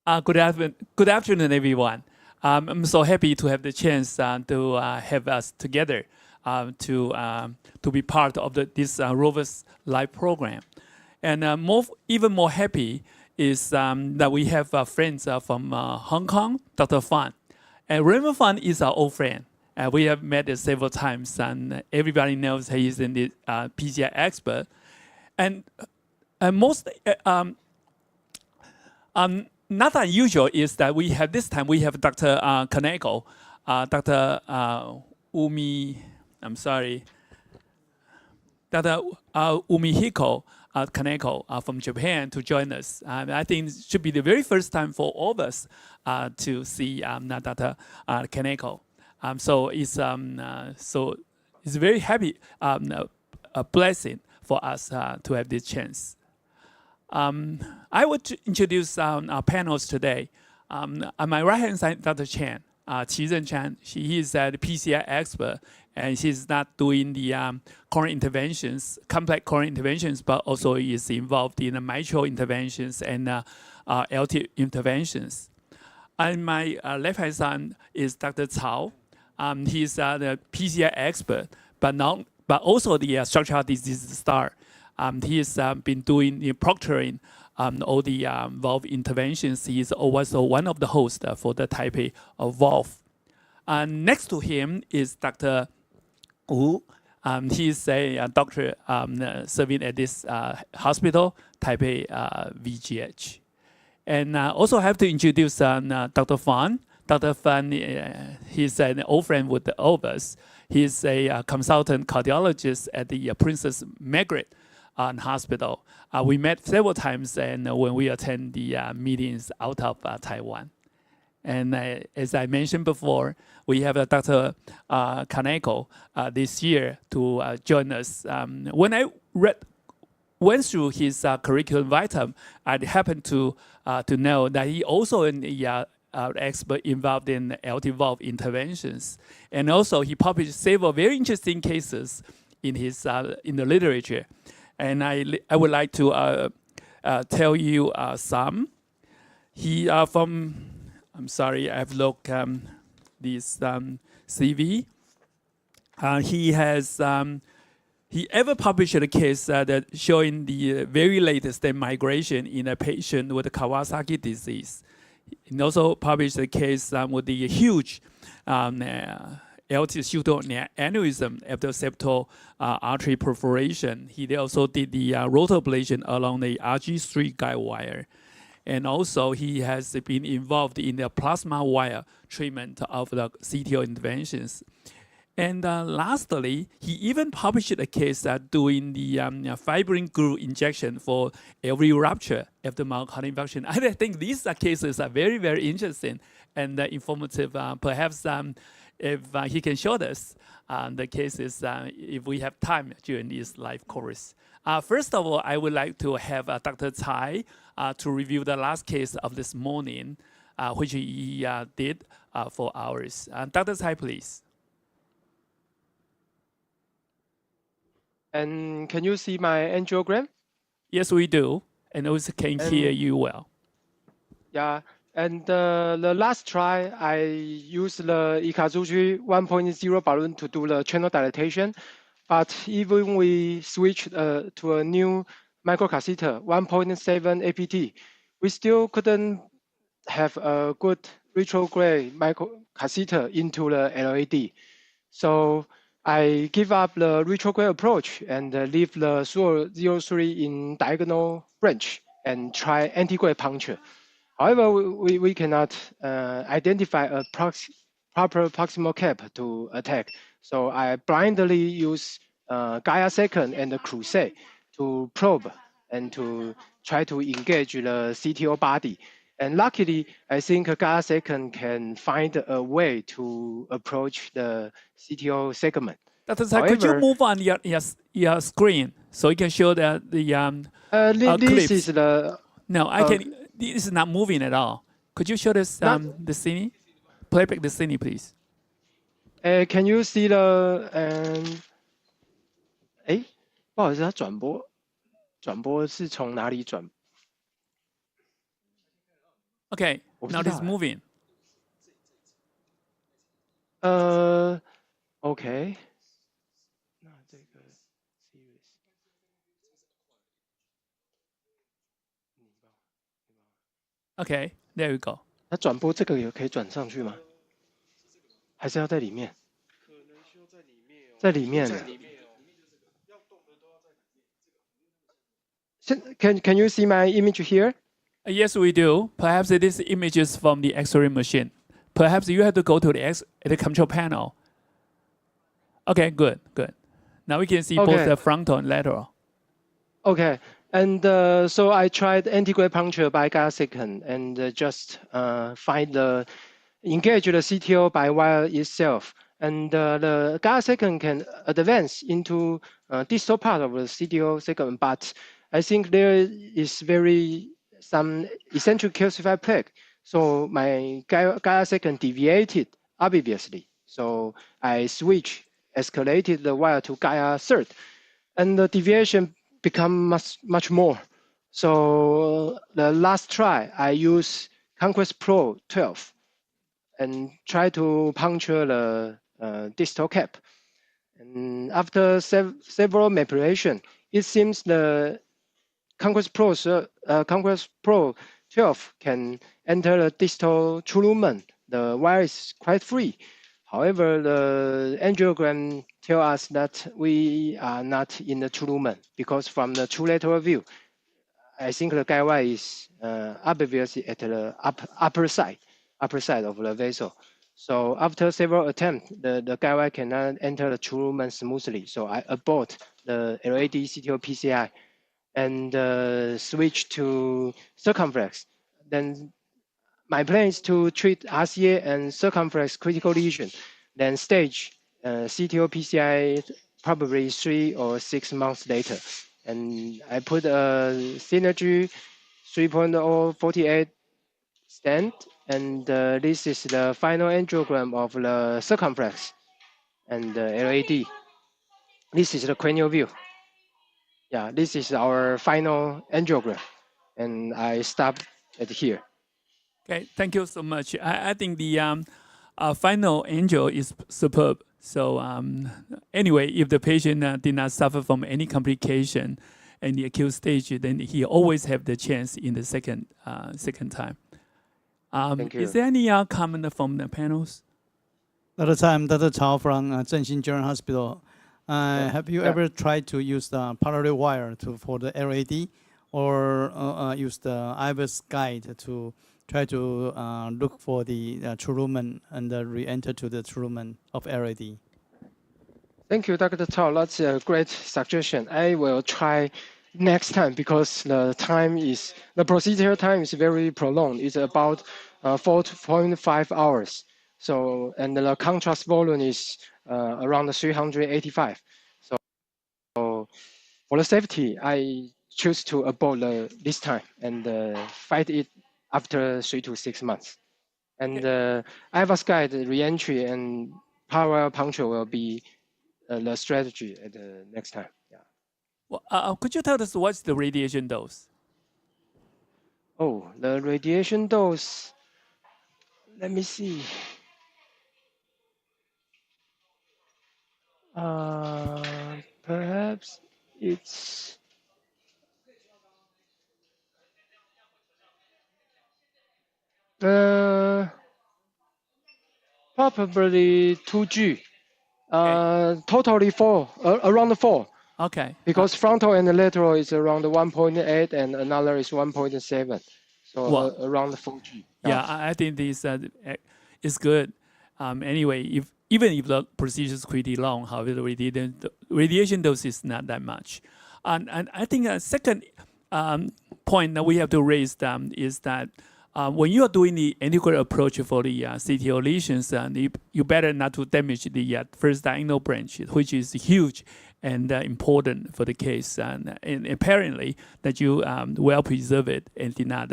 Good afternoon, everyone. I'm so happy to have the chance to have us together to be part of this ROVUS live program. And even more happy is that we have friends from Hong Kong, Dr. Fan. And Raymond Fan is our old friend. We have met several times, and everybody knows he is in the PCI expert. And most not unusual is that we have this time we have Dr. Kaneko, Dr. Dr. Umihiko Kaneko from Japan to join us. I think it should be the very first time for all of us to see Dr. Kaneko. So it's very happy, a blessing for us to have this chance. I would introduce our panels today. On my right hand side, Dr. Chen, Chen. He is the PCI expert, and he's not doing the coronary interventions, complex coronary interventions, but also is involved in the mitral interventions and LT interventions. On my left hand side is Dr. Cao. He's the PCI expert, but also the structural disease star. He has been doing the proctoring all the valve interventions. He is also one of the hosts for the Taipei valve. Next to him is Dr. Wu. He is a doctor serving at this hospital, Taipei VGH. And also have to introduce Dr. Fan. Dr. Fan, he's an old friend with all of us. He's a consultant cardiologist at the Princess Margaret Hospital. We met several times and when we attend the meetings out of Taiwan. And as I mentioned before, we have Dr. Kaneko this year to join us. When I went through his curriculum vitae, I happened to know that he also in the expert involved in LT valve interventions. And also he published several very interesting cases in his in the literature. And I would like to tell you some. He I'm sorry, I've looked this CV. He ever published a case that showing the very latest migration in a patient with Kawasaki disease. He also published a case with the huge LT pseudoaneurysm after septal artery perforation. He also did the rotor ablation along the RG3 guide wire. And also he has been involved in the plasma wire treatment of the CTO interventions. And lastly, he even published a case doing the fibrin glue injection for LV rupture after myocardial infarction. I think these cases are very, very interesting and informative. Perhaps if he can show us the cases if we have time during this live course. First of all, I would like to have Dr. Tsai to review the last case of this morning, which he did for ours. Dr. Tsai, please. And can you see my angiogram? Yes, we do. And also can hear you well. Yeah. And the last try, I used the Ikazuchi 1.0 balloon to do the channel dilatation. But even we switched to a new microcatheter, 1.7 APT, we still couldn't have a good retrograde microcatheter into the LAD. So I give up the retrograde approach and leave the SUR 03 in diagonal branch and try antegrade puncture. However, we cannot identify a proper proximal cap to attack. So I blindly use Gaia second and the Crusade to probe and to try to engage the CTO body. And luckily, I think Gaia second can find a way to approach the CTO segment. Dr. Tsai, could you move on your screen so you can show the this clips? Is the no, I can. This is not moving at all. Could you show us the scene? Playback the scene, please. Can you see the 不好意思，它转播是从哪里转？ Okay, now it's moving. OK。那这个 series。Okay, there we go. 它转播这个也可以转上去吗？还是要在里面？可能需要在里面哦。在里面。在里面哦。要动的都要在里面。Can you see my image here? Yes, we do. Perhaps this image is from the X-ray machine. Perhaps you have to go to the control panel. Okay, good. Now we can see both the frontal and lateral. Okay, and so I tried antegrade puncture by Gaia-second and just engage the CTO by wire itself. And the Gaia-second can advance into distal part of the CTO segment, but I think there is some eccentric calcified plaque. So my Gaia-second deviated obviously. So I escalated the wire to Gaia third, and the deviation become much more. So the last try, I use Conquest Pro 12 and try to puncture the distal cap. And after several manipulation, it seems the Conquest Pro 12 can enter the distal true lumen. The wire is quite free. However, the angiogram tells us that we are not in the true lumen because from the true lateral view, I think the guide wire is obviously at the upper side of the vessel. So after several attempts, the guide wire cannot enter the true lumen smoothly. So I abort the LAD CTO PCI and switch to circumflex. Then my plan is to treat RCA and circumflex critical lesion, then stage CTO PCI probably 3 or 6 months later. And I put a Synergy 3.048 stent, and this is the final angiogram of the circumflex and the LAD. This is the cranial view. Yeah, this is our final angiogram, and I stop at here. Okay, thank you so much. I think the final angio is superb. So anyway, if the patient did not suffer from any complication in the acute stage, then he always have the chance in the second time. Thank you. Is there any comment from the panels? Dr. Tsai, I'm Dr. Chao from Cheng-Hsueh General Hospital. Have you ever tried to use the parallel wire for the LAD, or use the IVUS guide to try to look for the true lumen and re-enter to the true lumen of LAD? Thank you, Dr. Chao. That's a great suggestion. I will try next time because the procedure time is very prolonged. It's about 4.5 hours. So, and the contrast volume is around 385. So for the safety, I choose to abort this time and fight it after 3 to 6 months. And IVUS guide re-entry and parallel puncture will be the strategy at the next time. Yeah. Well, could you tell us what's the radiation dose? Oh, the radiation dose. Let me see. Perhaps it's probably 2G. Totally 4, around 4. Okay. Because frontal and lateral is around 1.8 and another is 1.7. So around 4G. Yeah, I think this is good. Anyway, even if the procedure is pretty long, however, the radiation dose is not that much. And I think a second point that we have to raise is that when you are doing the antegrade approach for the CTO lesions, you better not to damage the first diagonal branch, which is huge and important for the case. And apparently that you well preserve it and did not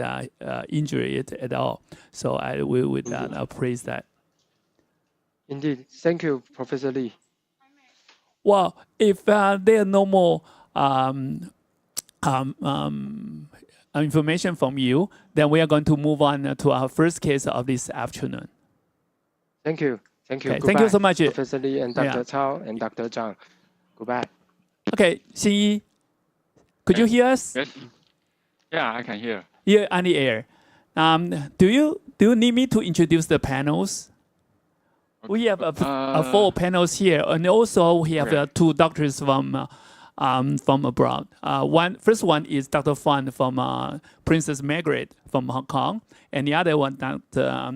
injure it at all. So I would praise that. Indeed. Thank you, Professor Lee. Well, if there are no more information from you, then we are going to move on to our first case of this afternoon. Thank you. Thank you. Okay, Goodbye, thank you so much. Professor Lee and Dr. Yeah. Cao and Dr. Zhang. Goodbye. Okay, Hsin-I, could you hear us? Yes. Yeah, I can hear. You're on the air. Do you need me to introduce the panels? Okay. We have 4 panels here, and also we have 2 doctors from abroad. First one is Dr. Fan from Princess Margaret from Hong Kong, and the other one Dr.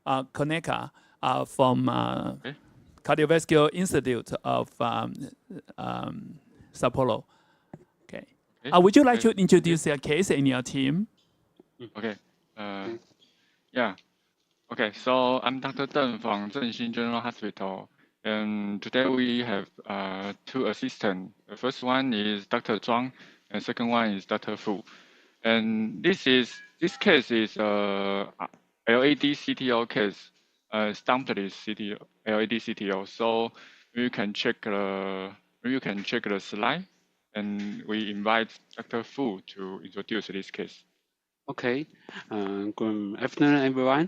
Koneka from Cardiovascular Institute of Sao Paulo. Okay. Would you like to introduce your case in your team? Okay. Yeah. Okay. So I'm Dr. Teng from Zhenxin General Hospital, and today we have 2 assistants. The first one is Dr. Zhuang, and second one is Dr. Fu. And this case is LAD CTO case, stumped CTO, LAD CTO. So you can check the slide, and we invite Dr. Fu to introduce this case. Okay, good afternoon, everyone.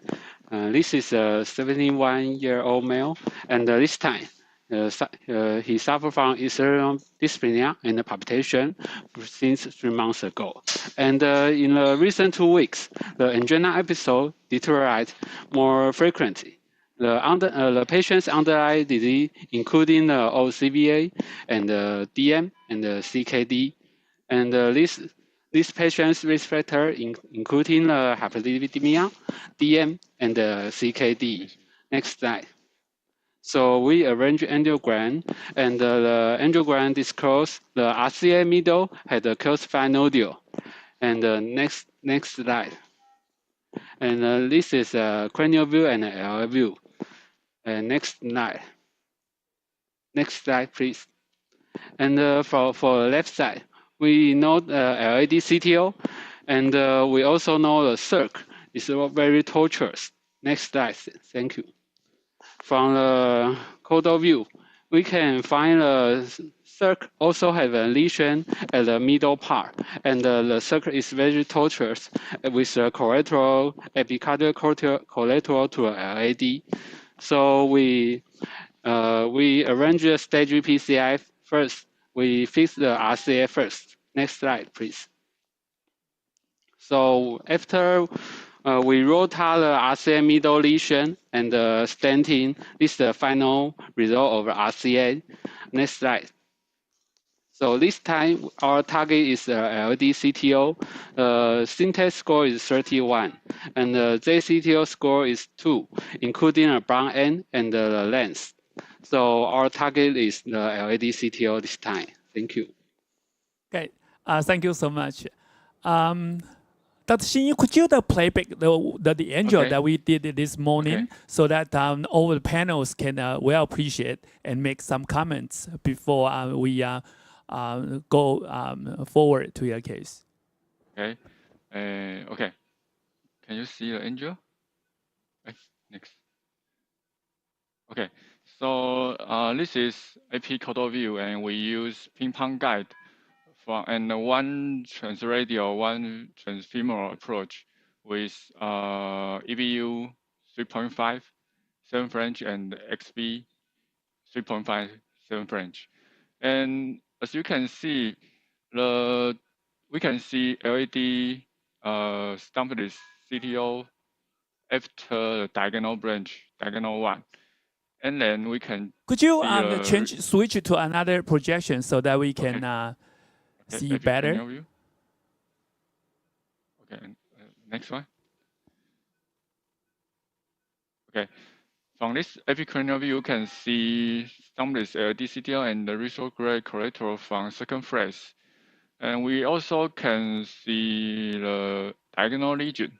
This is a 71-year-old male, and this time he suffered from ethereal dyspnea and palpitation since 3 months ago. And in the recent 2 weeks, the angina episode deteriorated more frequently. The patient's underlying disease, including the OCVA and the DM and the CKD, and this patient's risk factor including the hyperlipidemia, DM, and the CKD. Next slide. So we arrange angiogram, and the angiogram disclosed the RCA middle had a calcified nodule. And next slide. And this is a cranial view and an LA view. And next slide. Next slide, please. And for the left side, we know the LAD CTO, and we also know the circ is very tortuous. Next slide, thank you. From the caudal view, we can find the circ also have a lesion at the middle part, and the circ is very tortuous with a collateral epicardial collateral to LAD. So we arrange the stage PCI first. We fix the RCA first. Next slide, please. So after we rotate the RCA middle lesion and the stenting, this is the final result of RCA. Next slide. So this time our target is LD CTO. Syntax score is 31, and the JCTO score is 2, including a brown end and the length. So our target is the LAD CTO this time. Thank you. Okay, thank you so much. Dr. Hsin-I, could you play back the angel that we did this morning so that all the panels can well appreciate and make some comments before we go forward to your case? Okay. Okay. Can you see the angel? Next. Okay. So this is AP caudal view, and we use ping-pong guide and one transradial, one transfemoral approach with EBU 3.5 7 French and XB 3.5 7 French. And as you can see, we can see LAD stumped CTO after the diagonal branch, diagonal 1. And then we can. Could you switch to another projection so that we can see better? Okay, next one. Okay, from this epicranial view, you can see stumped LDCTL and the retrograde collateral from second phase. And we also can see the diagonal region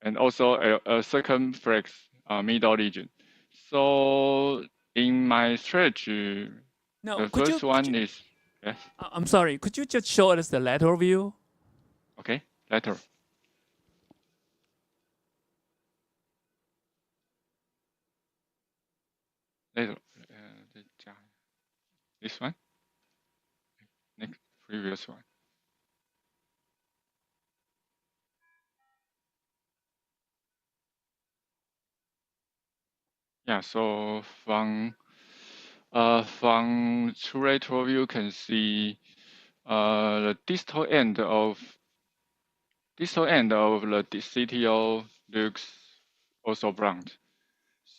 and also a second phase middle region. So in my strategy, the first one is, yes? I'm sorry, could you just show us the lateral view? Okay, lateral. Lateral. This one? Next, previous one. Yeah, so from lateral view, you can see the distal end of the CTO looks also blunt.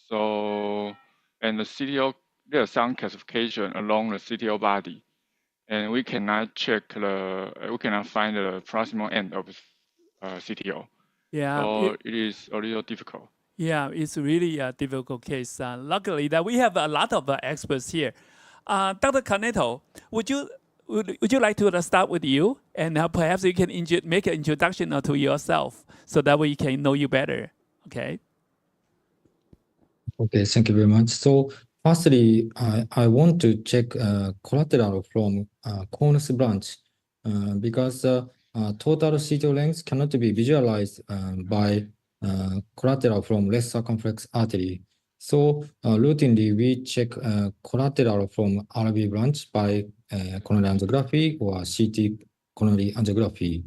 So, and the CTO, there's some calcification along the CTO body, and we cannot find the proximal end of CTO. Yeah. So it is a little difficult. Yeah, it's really a difficult case. Luckily that we have a lot of experts here. Dr. Caneto, would you like to start with you, and perhaps you can make an introduction to yourself so that we can know you better. Okay. Okay, thank you very much. So firstly, I want to check collateral from conus branch because total CTO length cannot be visualized by collateral from left circumflex artery. So routinely we check collateral from RV branch by coronary angiography or CT coronary angiography.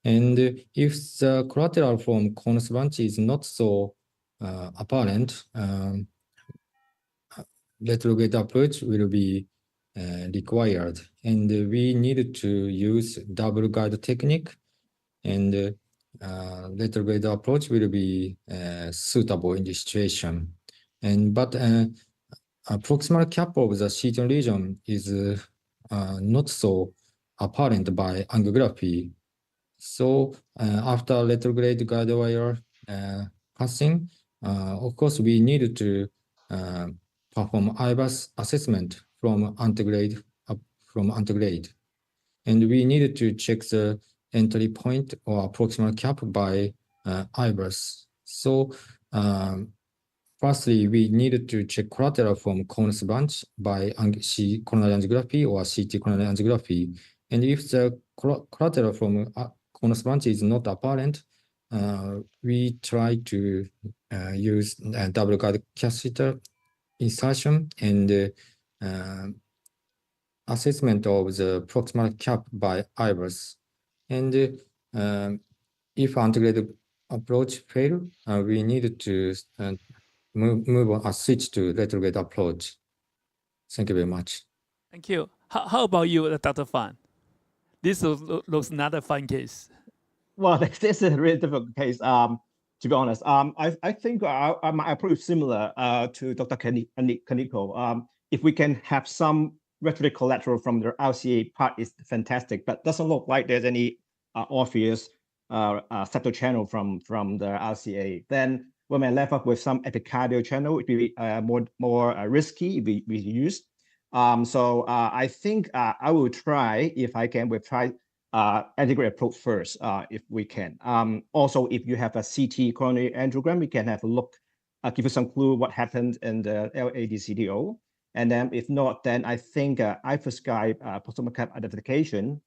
And if the collateral from conus branch is not so apparent, retrograde approach will be required, and we need to use double guide technique, and retrograde approach will be suitable in this situation. But proximal cap of the CTO region is not so apparent by angiography. So after retrograde guide wire passing, of course, we need to perform IVUS assessment from antegrade. And we needed to check the entry point or proximal cap by IVUS. So firstly, we needed to check collateral from conus branch by coronary angiography or CT coronary angiography. And if the collateral from conus branch is not apparent, we try to use double guide catheter insertion and assessment of the proximal cap by IVUS. And if antegrade approach fail, we need to move on a switch to retrograde approach. Thank you very much. Thank you. How about you, Dr. Fan? This looks not a fun case. Well, this is a really difficult case. To be honest, I think my approach is similar to Dr. Kaneko. If we can have some retrograde collateral from the RCA part, is fantastic. But doesn't look like there's any obvious septal channel from the RCA. Then when we're left up with some epicardial channel, it will be more risky if we use. So I think I will try, if I can, we'll try antegrade approach first, if we can. Also, if you have a CT coronary angiogram, we can have a look, give you some clue what happened in the LAD-CTO. And then if not, then I think IVUS guide proximal cap identification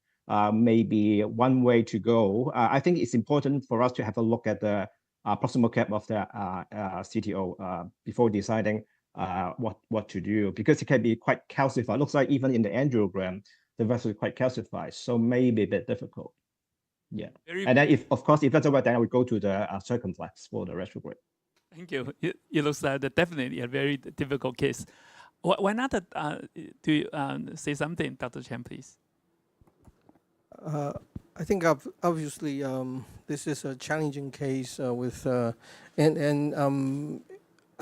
may be one way to go. I think it's important for us to have a look at the proximal cap of the CTO before deciding what to do, because it can be quite calcified. It looks like even in the angiogram, the vessel is quite calcified, so maybe a bit difficult. Yeah. And then if, of course, if that's right, then I would go to the circumflex for the retrograde. Thank you. It looks like definitely a very difficult case. Why not to say something, Dr. Chen, please? I think obviously this is a challenging case with I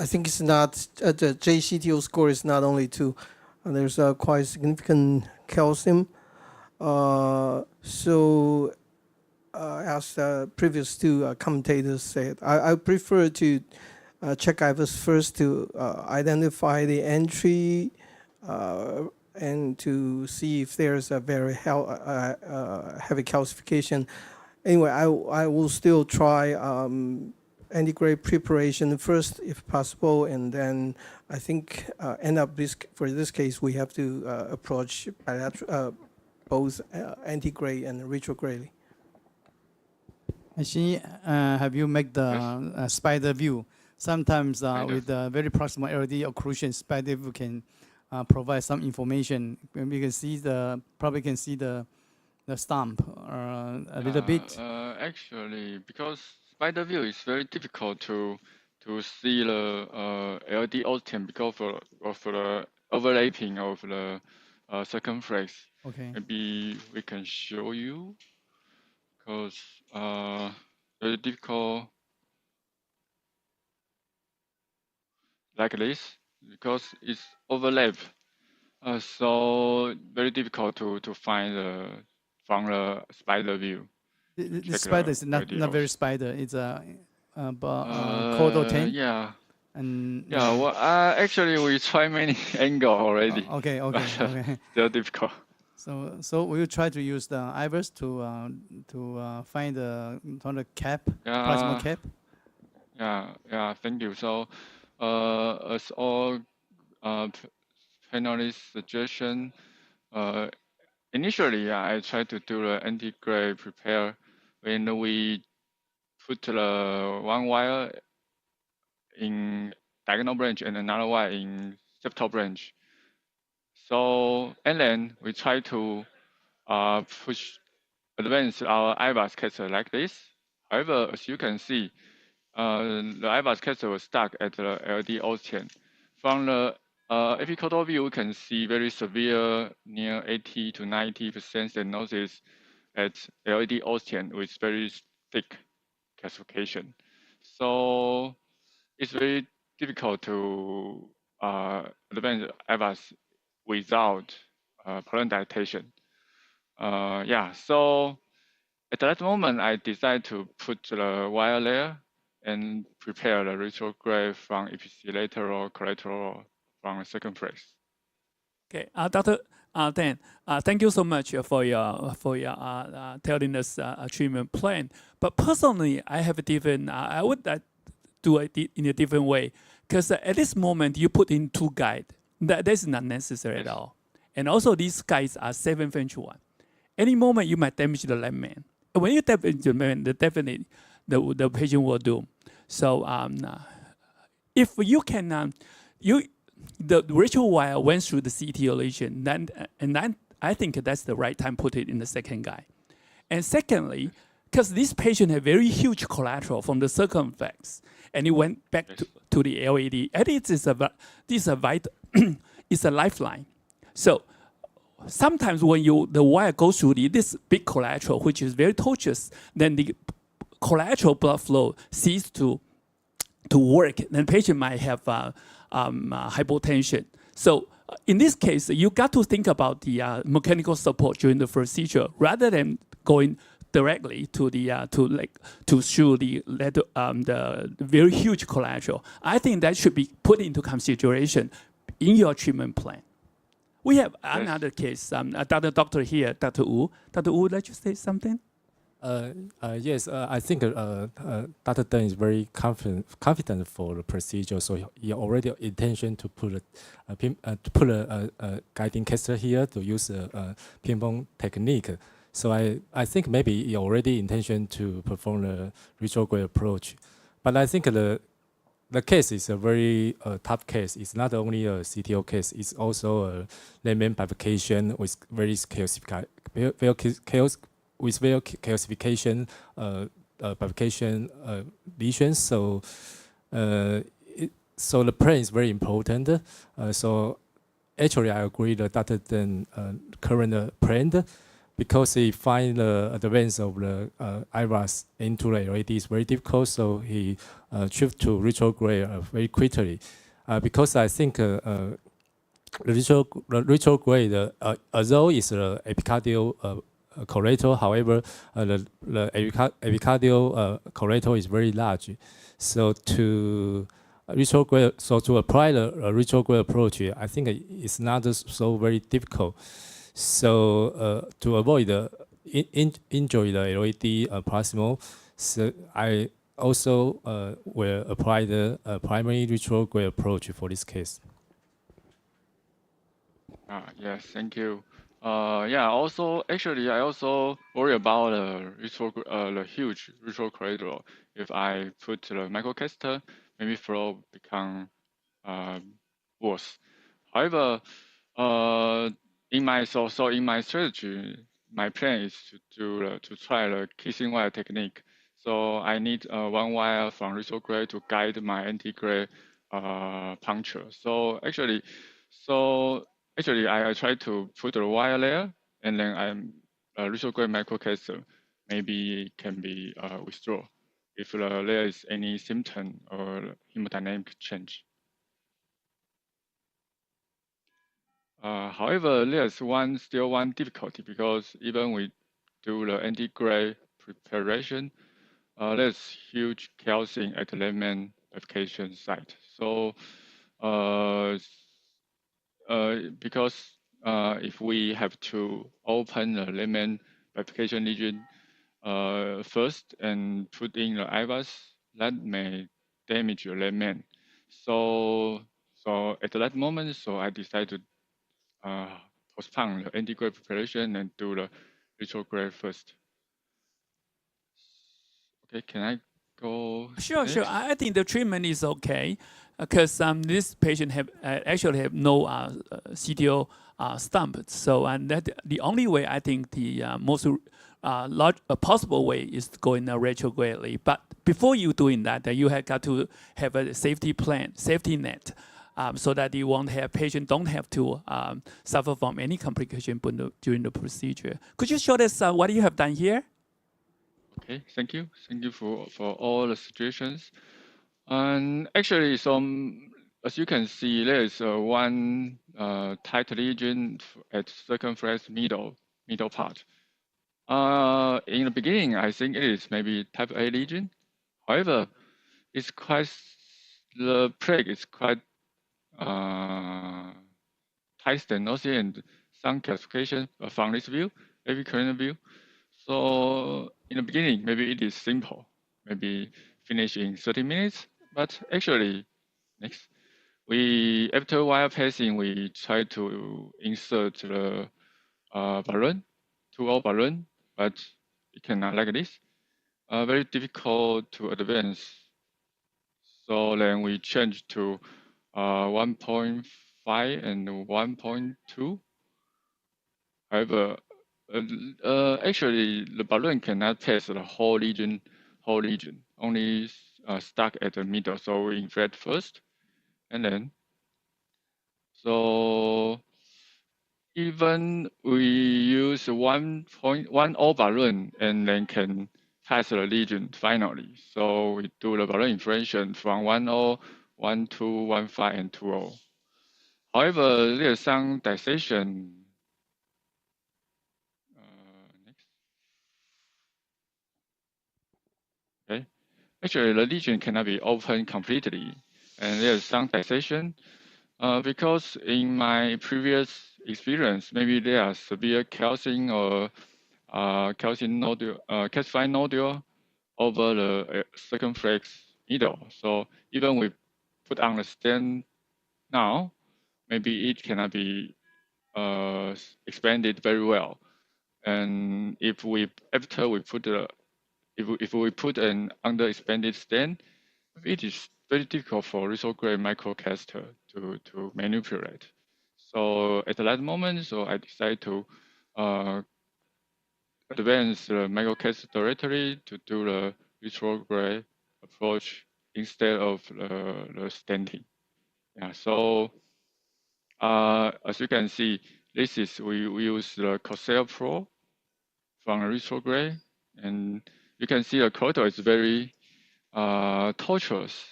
think it's not the JCTO score is not only 2. There's quite significant calcium. So as the previous 2 commentators said, I prefer to check IVUS first to identify the entry and to see if there's a very heavy calcification. Anyway, I will still try antegrade preparation first, if possible, and then I think for this case we have to approach both antegrade and retrograde. I see. Have you made the spider view? Sometimes with the very proximal LAD occlusion, spider view can provide some information. We can see probably can see the stump a little bit. Actually, because spider view is very difficult to to see the LD Austin because of the overlapping of the circumflex. Okay. Maybe we can show you because very difficult like this because it's overlap. So very difficult to find from the spider view. The spider is not very spider. It's a caudal Teng. Yeah. And yeah, well, actually we try many angle already. Okay. Okay. They're difficult. So we will try to use the IVUS to find the cap, proximal cap. Yeah. Thank you. So, as all panelists' suggestion, initially, I tried to do the anti-gray prepare when we put the one wire in diagonal branch and another wire in septal branch. So, and then we try to advance our IVUS catheter like this. However, as you can see, the IVUS catheter was stuck at the LD Austin. From the epicaudal view, you can see very severe, near 80 to 90% stenosis at LD Austin with very thick calcification. So it's very difficult to advance IVUS without pollen dilatation. So at that moment, I decided to put the wire layer and prepare the retrograde from epicelateral collateral from the circumflex. Okay, Dr. Dan, thank you so much for your telling us a treatment plan. But personally, I have a different. I would do it in a different way because at this moment you put in two guides. That is not necessary at all. And also these guides are 7 French 1. Any moment you might damage the left man. When you damage the man, definitely the patient will do. So if you can, the ritual wire went through the CT lesion, then I think that's the right time to put it in the second guide. And secondly, because this patient had very huge collateral from the circumflex, and it went back to the LAD. And this is a vital, it's a lifeline. So sometimes when the wire goes through this big collateral, which is very tortuous, then the collateral blood flow ceases to work. Then the patient might have hypotension. So in this case, you got to think about the mechanical support during the procedure rather than going directly to show the very huge collateral. I think that should be put into consideration in your treatment plan. We have another case. Doctor here, Dr. Wu. Dr. Wu, let you say something? Yes, I think Dr. Teng is very confident for the procedure, so he already intention to put a guiding catheter here to use a ping-pong technique. So I think maybe he already intention to perform the retrograde approach, but I think the case is a very tough case. It's not only a CTO case; it's also a layman bifurcation with very calcification bifurcation lesions. So the plan is very important. So actually, I agree that Dr. Teng current plan, because he find the advance of the IVUS into the LAD is very difficult. So he shift to retrograde very quickly. Because I think the retrograde, although it's the epicardial collateral, however, the epicardial collateral is very large. So to apply the retrograde approach, I think it's not so very difficult. So to avoid the injury the LAD proximal, so I also will apply the primary retrograde approach for this case. Yes, thank you. Also, actually, I also worry about the huge retrograde. If I put the microcatheter, maybe flow become worse. However, in my strategy, my plan is to try the kissing wire technique. So I need one wire from retrograde to guide my anti-gray puncture. So actually I try to put a wire there, and then I'm retrograde microcatheter maybe can be withdrawn if there is any symptom or hemodynamic change. However, there's still one difficulty because even we do the anti-gray preparation, there's huge calcium at the lemon application site. So because if we have to open the lemon application region first and put in the IVUS, that may damage the lemon. So at that moment, I decided to postpone the anti-gray preparation and do the retrograde first. Okay, can I go? Sure, next? sure. I think the treatment is okay because this patient actually have no CTO stump. So and that the only way I think the most possible way is to go in retrogradely. But before you doing that, you have got to have a safety plan, safety net. So that you won't have patient don't have to suffer from any complication during the procedure. Could you show us what you have done here? Okay, thank you. Thank you for all the situations. And actually, as you can see, there is one tight region at circumflex middle part. In the beginning, I think it is maybe type A lesion. However, the plaque is quite tight stenosis and some calcification from this view, every current view. So in the beginning, maybe it is simple, maybe finish in 30 minutes. But actually, next, after wire passing, we try to insert the balloon, 2O balloon, but it cannot like this. Very difficult to advance. So then we change to 1.5 and 1.2. However, actually, the balloon cannot pass the whole region, only stuck at the middle. So we inflate first, and then, so even we use 1.10 balloon and then can pass the region finally. So we do the balloon inflation from 10, 12, 15, and 20. However, there's some dissection. Okay. Actually, the lesion cannot be opened completely, and there's some dissection. Because in my previous experience, maybe there are severe calcium or calcium nodule, calcified nodule over the circumflex needle. So even we put on the stent now, maybe it cannot be expanded very well. And if we put an under-expanded stent, it is very difficult for retrograde microcatheter to manipulate. So at that moment, I decided to advance the microcatheter directly to do the retrograde approach instead of the stenting. Yeah. So as you can see, this is we use the Corsair Pro from the retrograde, and you can see the corridor is very tortuous.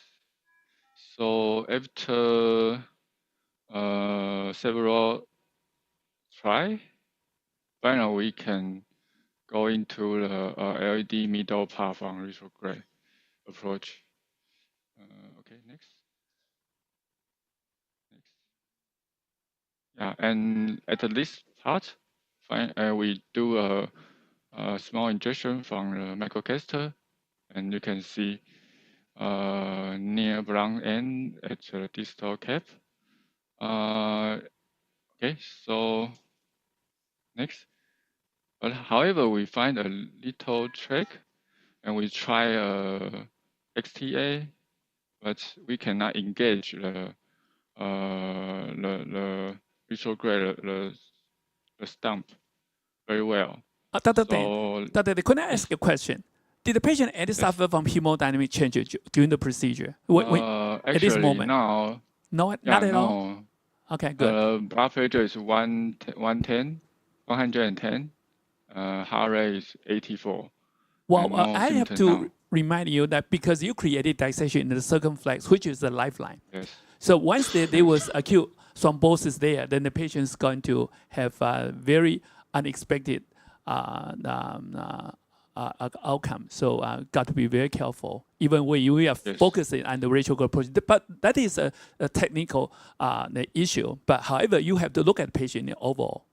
So after several try, finally we can go into the LED middle path on retrograde approach. Okay, next. Yeah, and at this part, we do a small injection from the microcatheter, and you can see near brown end at the distal cap. Okay, so next. But however, we find a little trick, and we try XTA, but we cannot engage the retrograde the stump very well. Dr. Teng, could I ask a question? Did the patient ever suffer from hemodynamic change during the procedure? At this Actually, moment? now, No, yeah, not at all? no. Okay, good. Blood pressure is 110. Heart rate is 84. Well, and no I have symptom to now. remind you that because you created dissection in the circumflex, which is the lifeline. Yes. So once there was acute thrombosis there, then the patient is going to have a very unexpected outcome. So got to be very careful, even when you are focusing on the retrograde procedure. But that is a technical issue. But however, you have to look at the patient overall.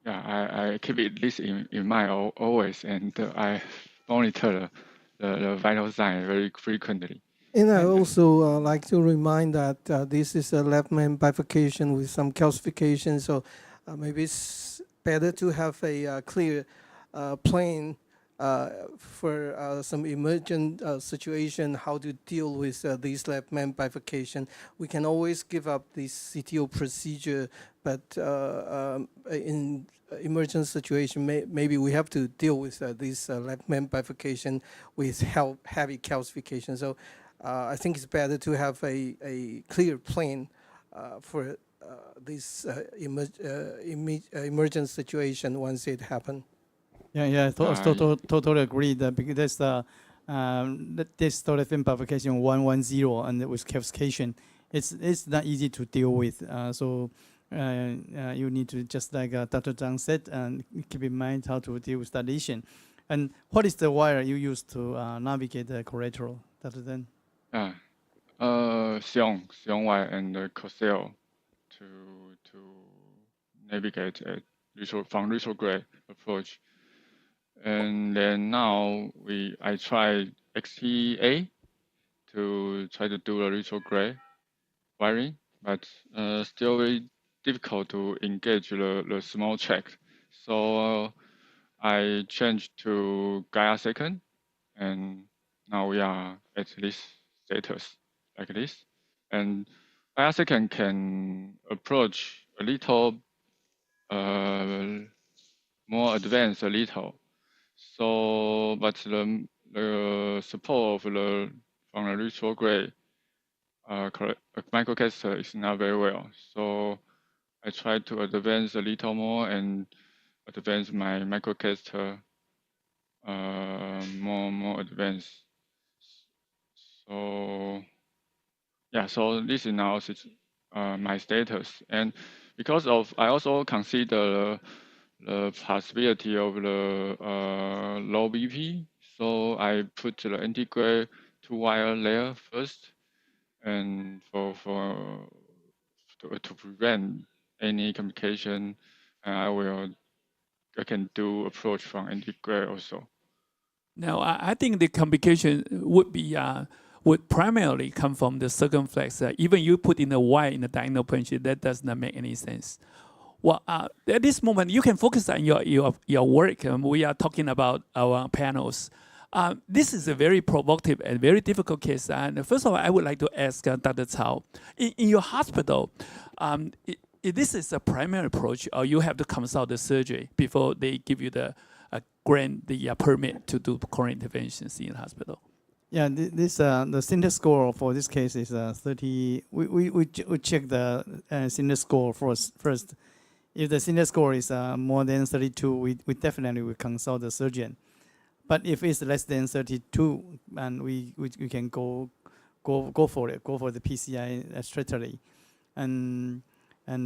Yeah, I keep this in mind always, and I monitor the vital sign very frequently. And I also like to remind that this is a left-main bifurcation with some calcification, so maybe it's better to have a clear plan for some emergent situation, how to deal with this left-main bifurcation. We can always give up this CTO procedure, but in emergent situation, maybe we have to deal with this left-main bifurcation with heavy calcification. So I think it's better to have a clear plan for this emergent situation once it happens. Yeah, totally agree that because this left-main bifurcation 110 and with calcification, it's not easy to deal with. So you need to, just like Dr. Zhang said, and keep in mind how to deal with that lesion. And what is the wire you use to navigate the collateral, Dr. Zhang? Hsin wire and Cosell to navigate a retrograde approach. And then now I try XTA to try to do a retrograde wiring, but still very difficult to engage the small track. So I changed to Gaia second, and now we are at this status like this. And Gaia second can approach a little more advanced a little. So, but the support of from the retrograde microcatheter is not very well. So I try to advance a little more and advance my microcatheter more advanced. So yeah, so this is now my status, and because of I also consider the possibility of the low BP, so I put the integrate 2-wire layer first, and to prevent any complication, I can do approach from integrate also. Now, I think the complication would primarily come from the circumflex. Even you put in a wire in the diagonal puncture, that does not make any sense. Well, at this moment, you can focus on your work. We are talking about our panels. This is a very provocative and very difficult case. And first of all, I would like to ask Dr. Cao, in your hospital, this is a primary approach, or you have to consult the surgery before they give you the grant the permit to do coronary interventions in the hospital? Yeah, the Cinder score for this case is 30. We check the Cinder score first. If the Cinder score is more than 32, we definitely will consult the surgeon. But if it's less than 32, and we can go for it, go for the PCI straightly, and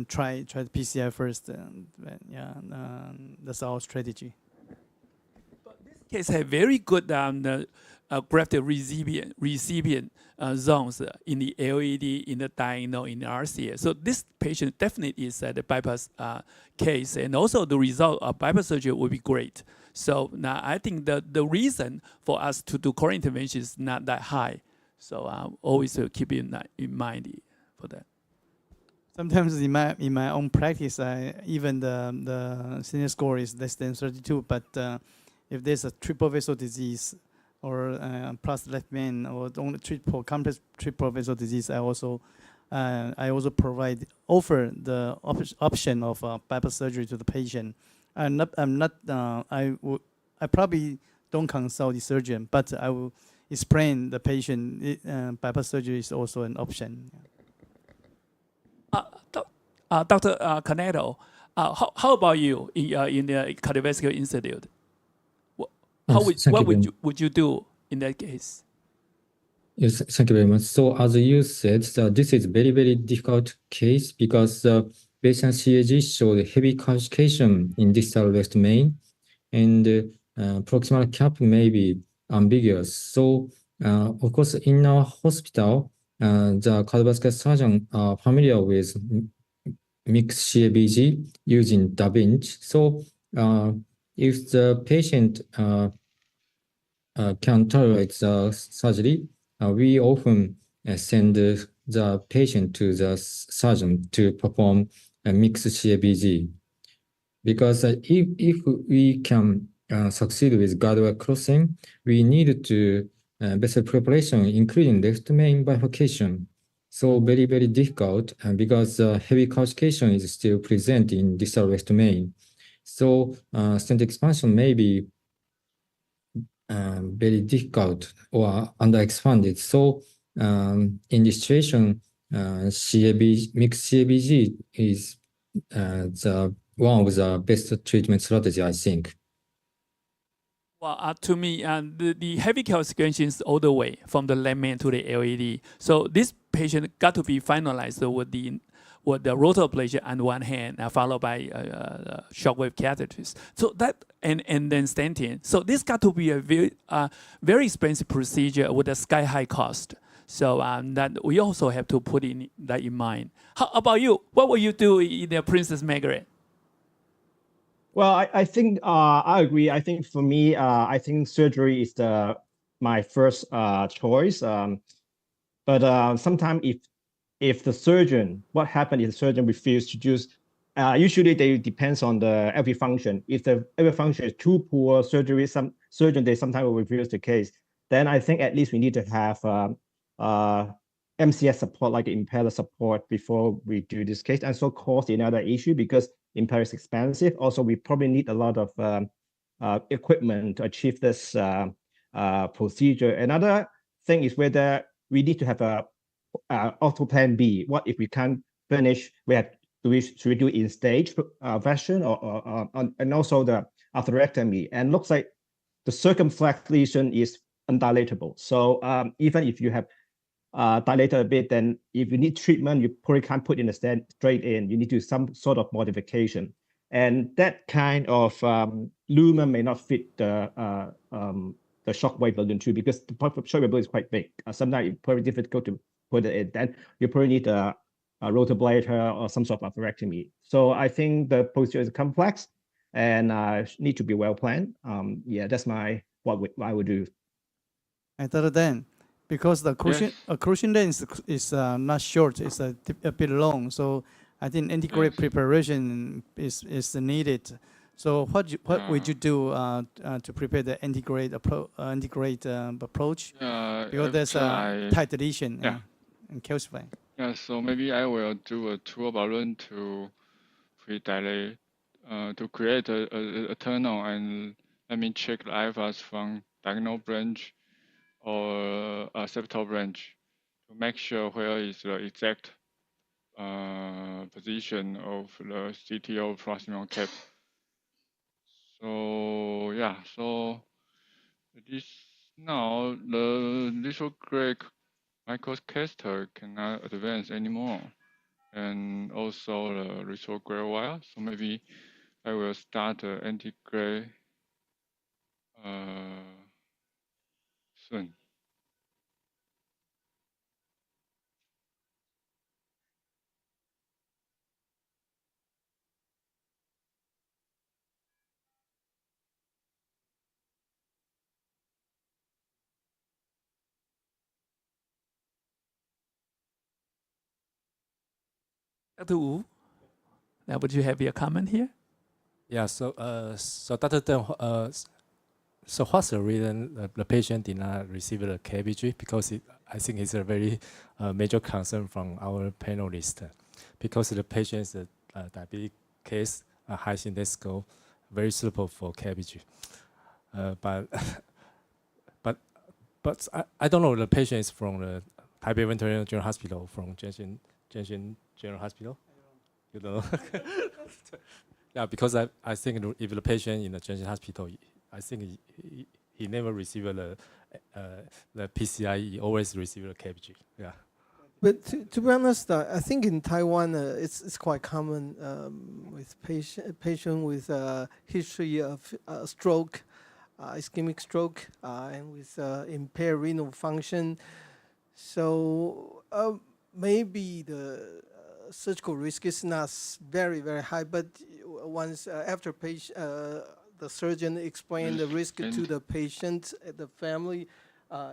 try the PCI first. That's our strategy. But this case had very good graft recipient zones in the LED, in the diagonal, in the RCA. So this patient definitely is the bypass case, and also the result of bypass surgery would be great. So now I think the reason for us to do coronary intervention is not that high. So always keep in mind for that. Sometimes in my own practice, even the Cinder score is less than 32. But if there's a triple vessel disease or plus left main or only complex triple vessel disease, I also offer the option of bypass surgery to the patient. I probably don't consult the surgeon, but I will explain the patient bypass surgery is also an option. Dr. Canedo, how about you in the cardiovascular institute? What would you do in that case? Yes, thank you very much. So as you said, this is very, very difficult case because the patient CAG showed heavy calcification in distal left main, and proximal cap may be ambiguous. So of course, in our hospital, the cardiovascular surgeon are familiar with mixed CABG using Da Vinci. So if the patient can tolerate the surgery, we often send the patient to the surgeon to perform a mixed CABG. Because if we can succeed with guidewire crossing, we need to vessel preparation, including left main bifurcation. So very, very difficult because heavy calcification is still present in distal left main. So stent expansion may be very difficult or underexpanded. So in this situation, mixed CABG is one of the best treatment strategy, I think. Well, to me, the heavy calcification is all the way from the left main to the LAD. So this patient got to be finalized with the rotor ablation on one hand, followed by shockwave catheters. So that and then stenting. So this got to be a very expensive procedure with a sky-high cost. So that we also have to put that in mind. How about you? What will you do in the Princess Margaret? Well, I think I agree. I think for me, I think surgery is my first choice. But sometimes if the surgeon, what happens if the surgeon refuses to use, usually they depends on the LV function. If the LV function is too poor, some surgeon, they sometimes will refuse the case. Then I think at least we need to have MCS support, like impeller support before we do this case. And so cost is another issue because impeller is expensive. Also, we probably need a lot of equipment to achieve this procedure. Another thing is whether we need to have a auto plan B. What if we can't finish? Should we do in stage version and also the atherectomy? And looks like the circumflex lesion is undilatable. So even if you have dilated a bit, then if you need treatment, you probably can't put in a stent straight in. You need to do some sort of modification. And that kind of lumen may not fit the shockwave balloon too, because the shockwave balloon is quite big. Sometimes it's probably difficult to put it in. Then you probably need a rotablator or some sort of atherectomy. So I think the procedure is complex and need to be well planned. Yeah, that's what I would do. And Dr. Dan, because the occlusion length is not short, it's a bit long. So I think integrate preparation is needed. So what would you do to prepare the integrate approach? Because there's a tight lesion and calcify. Yeah, so maybe I will do a tour balloon to pre-dilate, to create a tunnel, and let me check the IVUS from diagonal branch or a septal branch to make sure where is the exact position of the CTO proximal cap. So yeah, so this now the lithographic microcaster cannot advance anymore, and also the lithograph wire. So maybe I will start the integrate soon. Dr. Wu, now would you have your comment here? Yeah, so Dr. Teng, so what's the reason the patient did not receive the KBG? Because I think it's a very major concern from our panelists. Because the patient is a diabetic case, high index score, very suitable for KBG. but I don't know the patient is from the Taipei Veterinary General Hospital from Jiunn-Cherng General Hospital. You know, yeah, because I think if the patient in the Jiunn-Cherng Hospital, I think he never received the PCI, he always received the KBG. Yeah. But to be honest, I think in Taiwan it's quite common with patient with history of stroke, ischemic stroke, and with impaired renal function. So maybe the surgical risk is not very high, but once after the surgeon explained the risk to the patient, the family.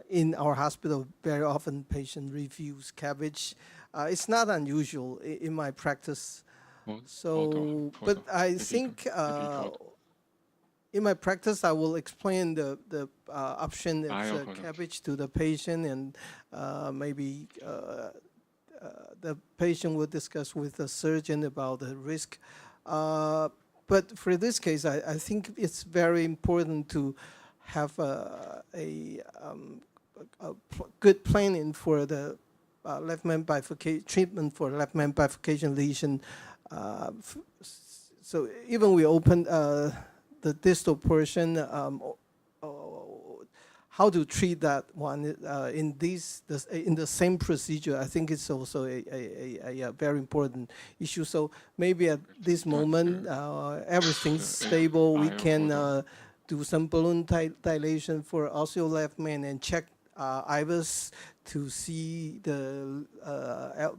In our hospital, very often patient refuse cabbage. It's not unusual in my practice. So, but I think in my practice, I will explain the option of cabbage to the patient, and maybe the patient will discuss with the surgeon about the risk. But for this case, I think it's very important to have a good planning for the left-main bifurcation treatment for left-main bifurcation lesion. So even we open the distal portion, how to treat that one in the same procedure, I think it's also a very important issue. So maybe at this moment, everything's stable. We can do some balloon dilation for also left main and check IVUS to see the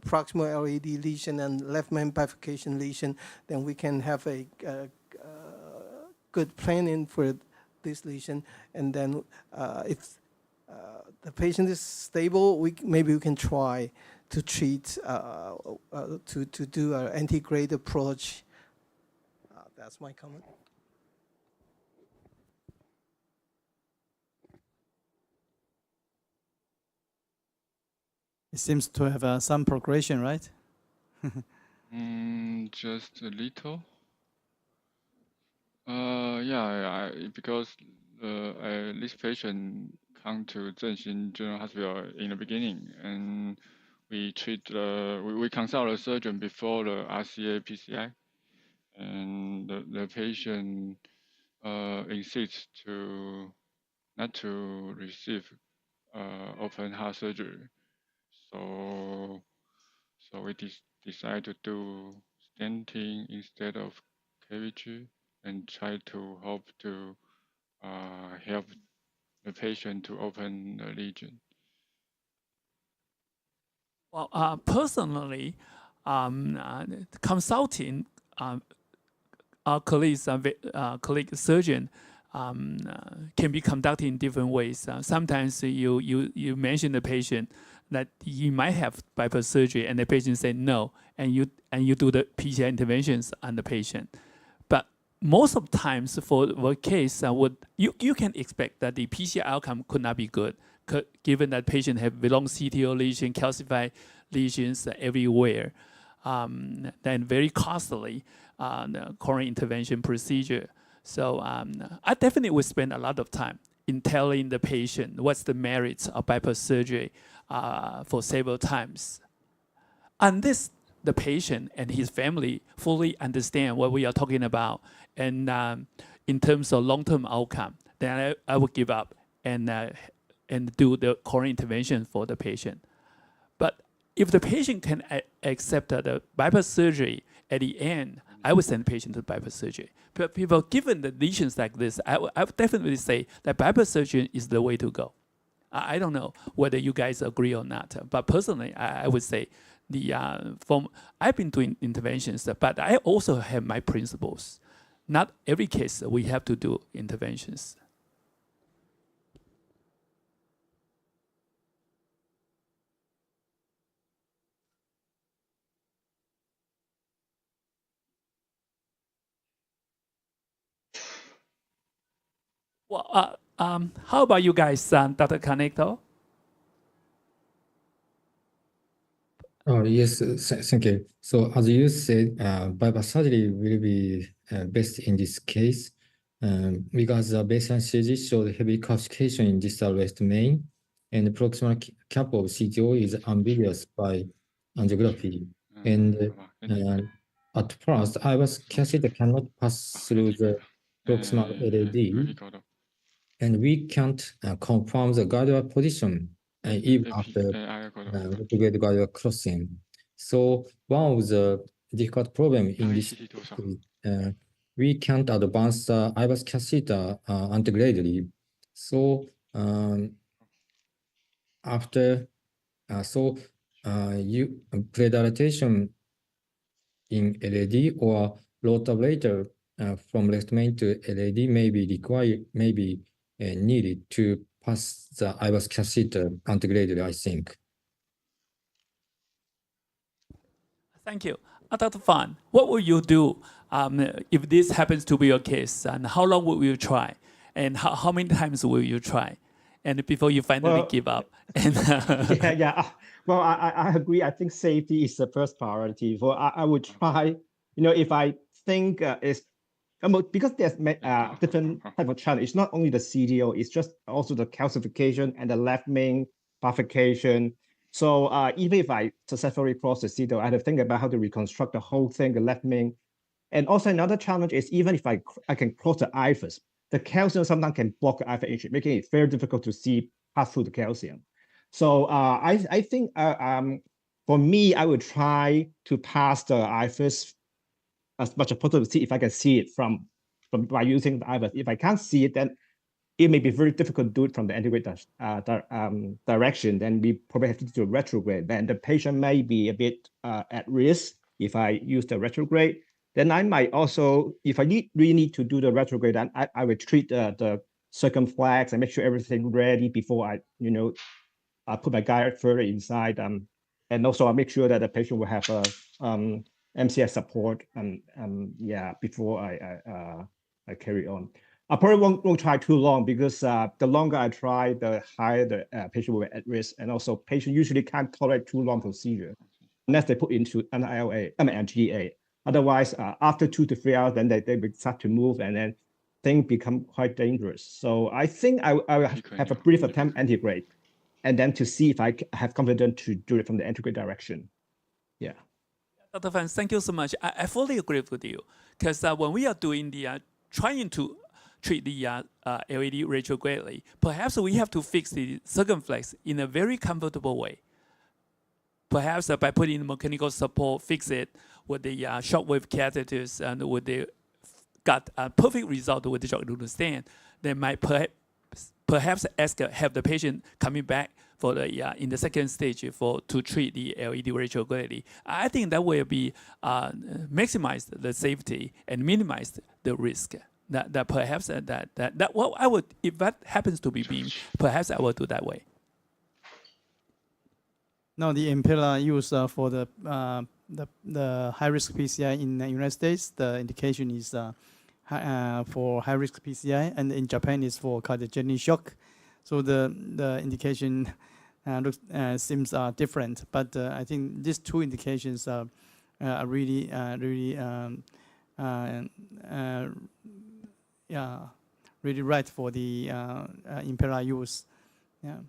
proximal LAD lesion and left main bifurcation lesion. Then we can have a good planning for this lesion. And then if the patient is stable, maybe we can try to treat to do an antegrade approach. That's my comment. It seems to have some progression, right? Just a little. Yeah, because this patient come to Zhenxin General Hospital in the beginning, and we consult the surgeon before the RCA PCI, and the patient insists not to receive open heart surgery. So we decide to do stenting instead of KVG and try to hope to help the patient to open the lesion. Well, personally, consulting our colleagues, colleague surgeon can be conducted in different ways. Sometimes you mention the patient that you might have bypass surgery, and the patient say no, and you do the PCI interventions on the patient. But most of the times for the case, you can expect that the PCI outcome could not be good, given that patient have long CTO lesion, calcified lesions everywhere, then very costly the coronary intervention procedure. So I definitely would spend a lot of time in telling the patient what's the merits of bypass surgery for several times. Unless the patient and his family fully understand what we are talking about, and in terms of long-term outcome, then I would give up and do the coronary intervention for the patient. But if the patient can accept the bypass surgery at the end, I would send the patient to bypass surgery. But people, given the lesions like this, I would definitely say that bypass surgery is the way to go. I don't know whether you guys agree or not, but personally, I would say I've been doing interventions, but I also have my principles. Not every case we have to do interventions. Well, how about you guys, Dr. Kaneko? Oh, yes, thank you. So as you said, bypass surgery will be best in this case. because the baseline CG showed heavy calcification in distal left main, and the proximal cap of CTO is ambiguous by angiography. And at first, IVUS catheter cannot pass through the proximal LAD, and we can't confirm the guidewire position even after retrograde guidewire crossing. So one of the difficult problems in this is we can't advance the IVUS catheter antegradally. So you predilation in LAD or rotablator from left main to LAD may be required, needed to pass the IVUS catheter antegradally, I think. Thank you. Dr. Fan, what will you do if this happens to be your case? And how long will you try? And how many times will you try? And before you finally give up? And Well, I agree. I think safety is the first priority. I would try, if I think it's, because there's different type of challenge. It's not only the CDO, it's just also the calcification and the left main bifurcation. So even if I successfully cross the CDO, I have to think about how to reconstruct the whole thing, the left main. And also another challenge is even if I can cross the IVUS, the calcium sometimes can block the IVUS entry, making it very difficult to see pass through the calcium. So I think for me, I would try to pass the IVUS as much as possible to see if I can see it from by using the IVUS. If I can't see it, then it may be very difficult to do it from the antegrade direction. Then we probably have to do a retrograde. Then the patient may be a bit at risk if I use the retrograde. Then I might also, if I really need to do the retrograde, then I would treat the circumflex and make sure everything ready before I put my guide further inside. And also I make sure that the patient will have MCS support before I carry on. I probably won't try too long because the longer I try, the higher the patient will be at risk. And also patient usually can't tolerate too long procedure unless they put into an GA. Otherwise, after 2 to 3 hours, then they will start to move and then things become quite dangerous. So I think I will have a brief attempt antegrade and then to see if I have confidence to do it from the antegrade direction. Yeah. Dr. Fan, thank you so much. I fully agree with you because when we are doing the trying to treat the LAD retrogradely, perhaps we have to fix the circumflex in a very comfortable way. Perhaps by putting mechanical support, fix it with the shockwave catheters and with the got a perfect result with the shockwave stent. They might perhaps have the patient coming back for the in the second stage to treat the LAD retrogradely. I think that will be maximize the safety and minimize the risk. That perhaps that what I would, if that happens to be me, perhaps I will do that way. Now the Impella use for the high-risk PCI in the United States, the indication is for high-risk PCI, and in Japan is for cardiogenic shock. So the indication seems different, but I think these two indications are really right for the Impella use. Yeah.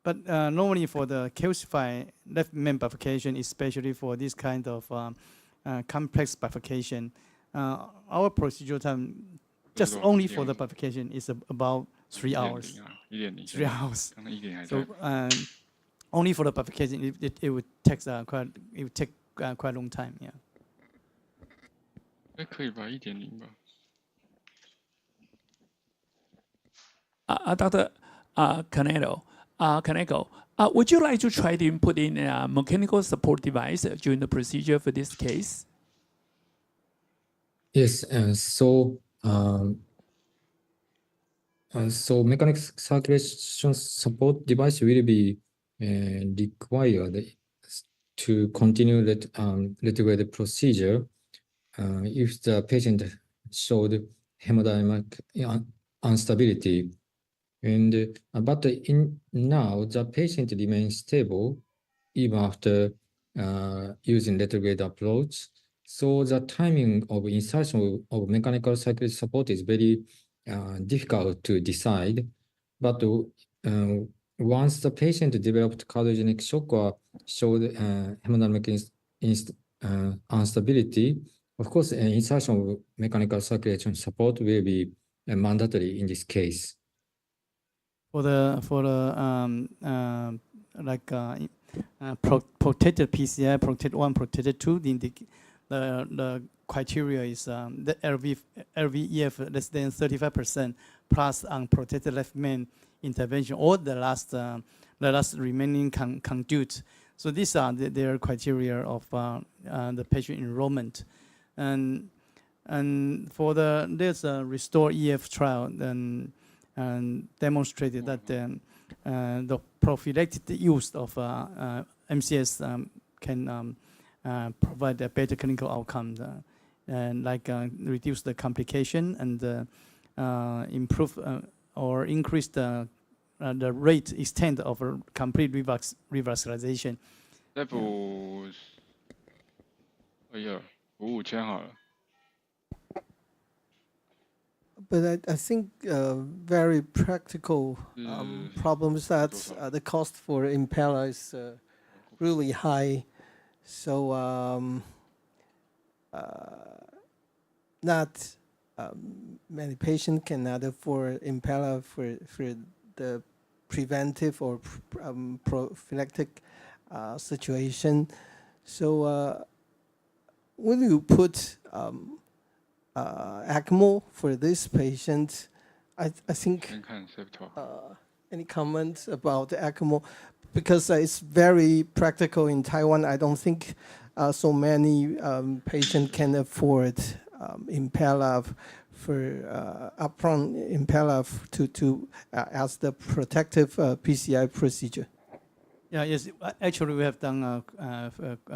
But normally for the calcified left main bifurcation, especially for this kind of complex bifurcation, our procedural time, just only for the bifurcation, is about 3 hours. 3 hours. So only for the bifurcation, it would take quite a long time. Yeah. 可以吧，1.0吧。Dr. Kaneko, would you like to try to put in a mechanical support device during the procedure for this case? Yes, so mechanical circulation support device will be required to continue that retrograde procedure if the patient showed hemodynamic instability. And but now the patient remains stable even after using retrograde approach. So the timing of insertion of mechanical circulatory support is very difficult to decide. But once the patient developed cardiogenic shock or showed hemodynamic instability, of course, insertion of mechanical circulation support will be mandatory in this case. For the protected PCI, protected 1, protected 2, the criteria is the LVEF less than 35% plus unprotected left main intervention or the last remaining conduit. So these are their criteria of the patient enrollment, and for there's a restore EF trial and demonstrated that the prophylactic use of MCS can provide a better clinical outcome, and reduce the complication and improve or increase the rate extent of complete revascularization. 再补，55,000好了。 But I think very practical problems that the cost for Impella is really high, so not many patients can afford Impella for the preventive or prophylactic situation. So will you put ECMO for this patient? I think any comments about the ECMO? Because it's very practical in Taiwan. I don't think so many patients can afford Impella for upfront Impella to as the protective PCI procedure. Yeah, yes. Actually, we have done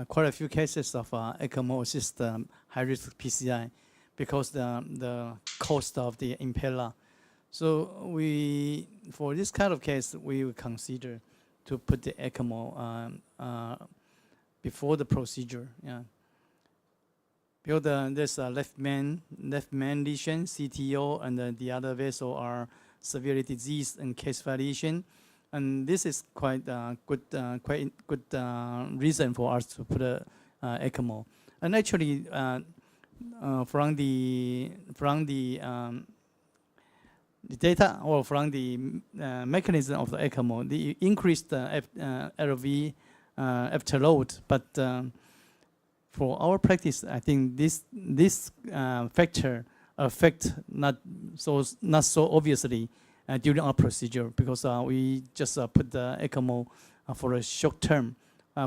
quite a few cases of ECMO assist high-risk PCI because the cost of the Impella. So for this kind of case, we would consider to put the ECMO before the procedure. Yeah. Because there's a left main lesion, CTO, and the other vessel are severely diseased and case variation. And this is quite good reason for us to put a ECMO. And actually, from the data or from the mechanism of the ECMO, the increased LV after load, but for our practice, I think this factor affect not so obviously during our procedure, because we just put the ECMO for a short term,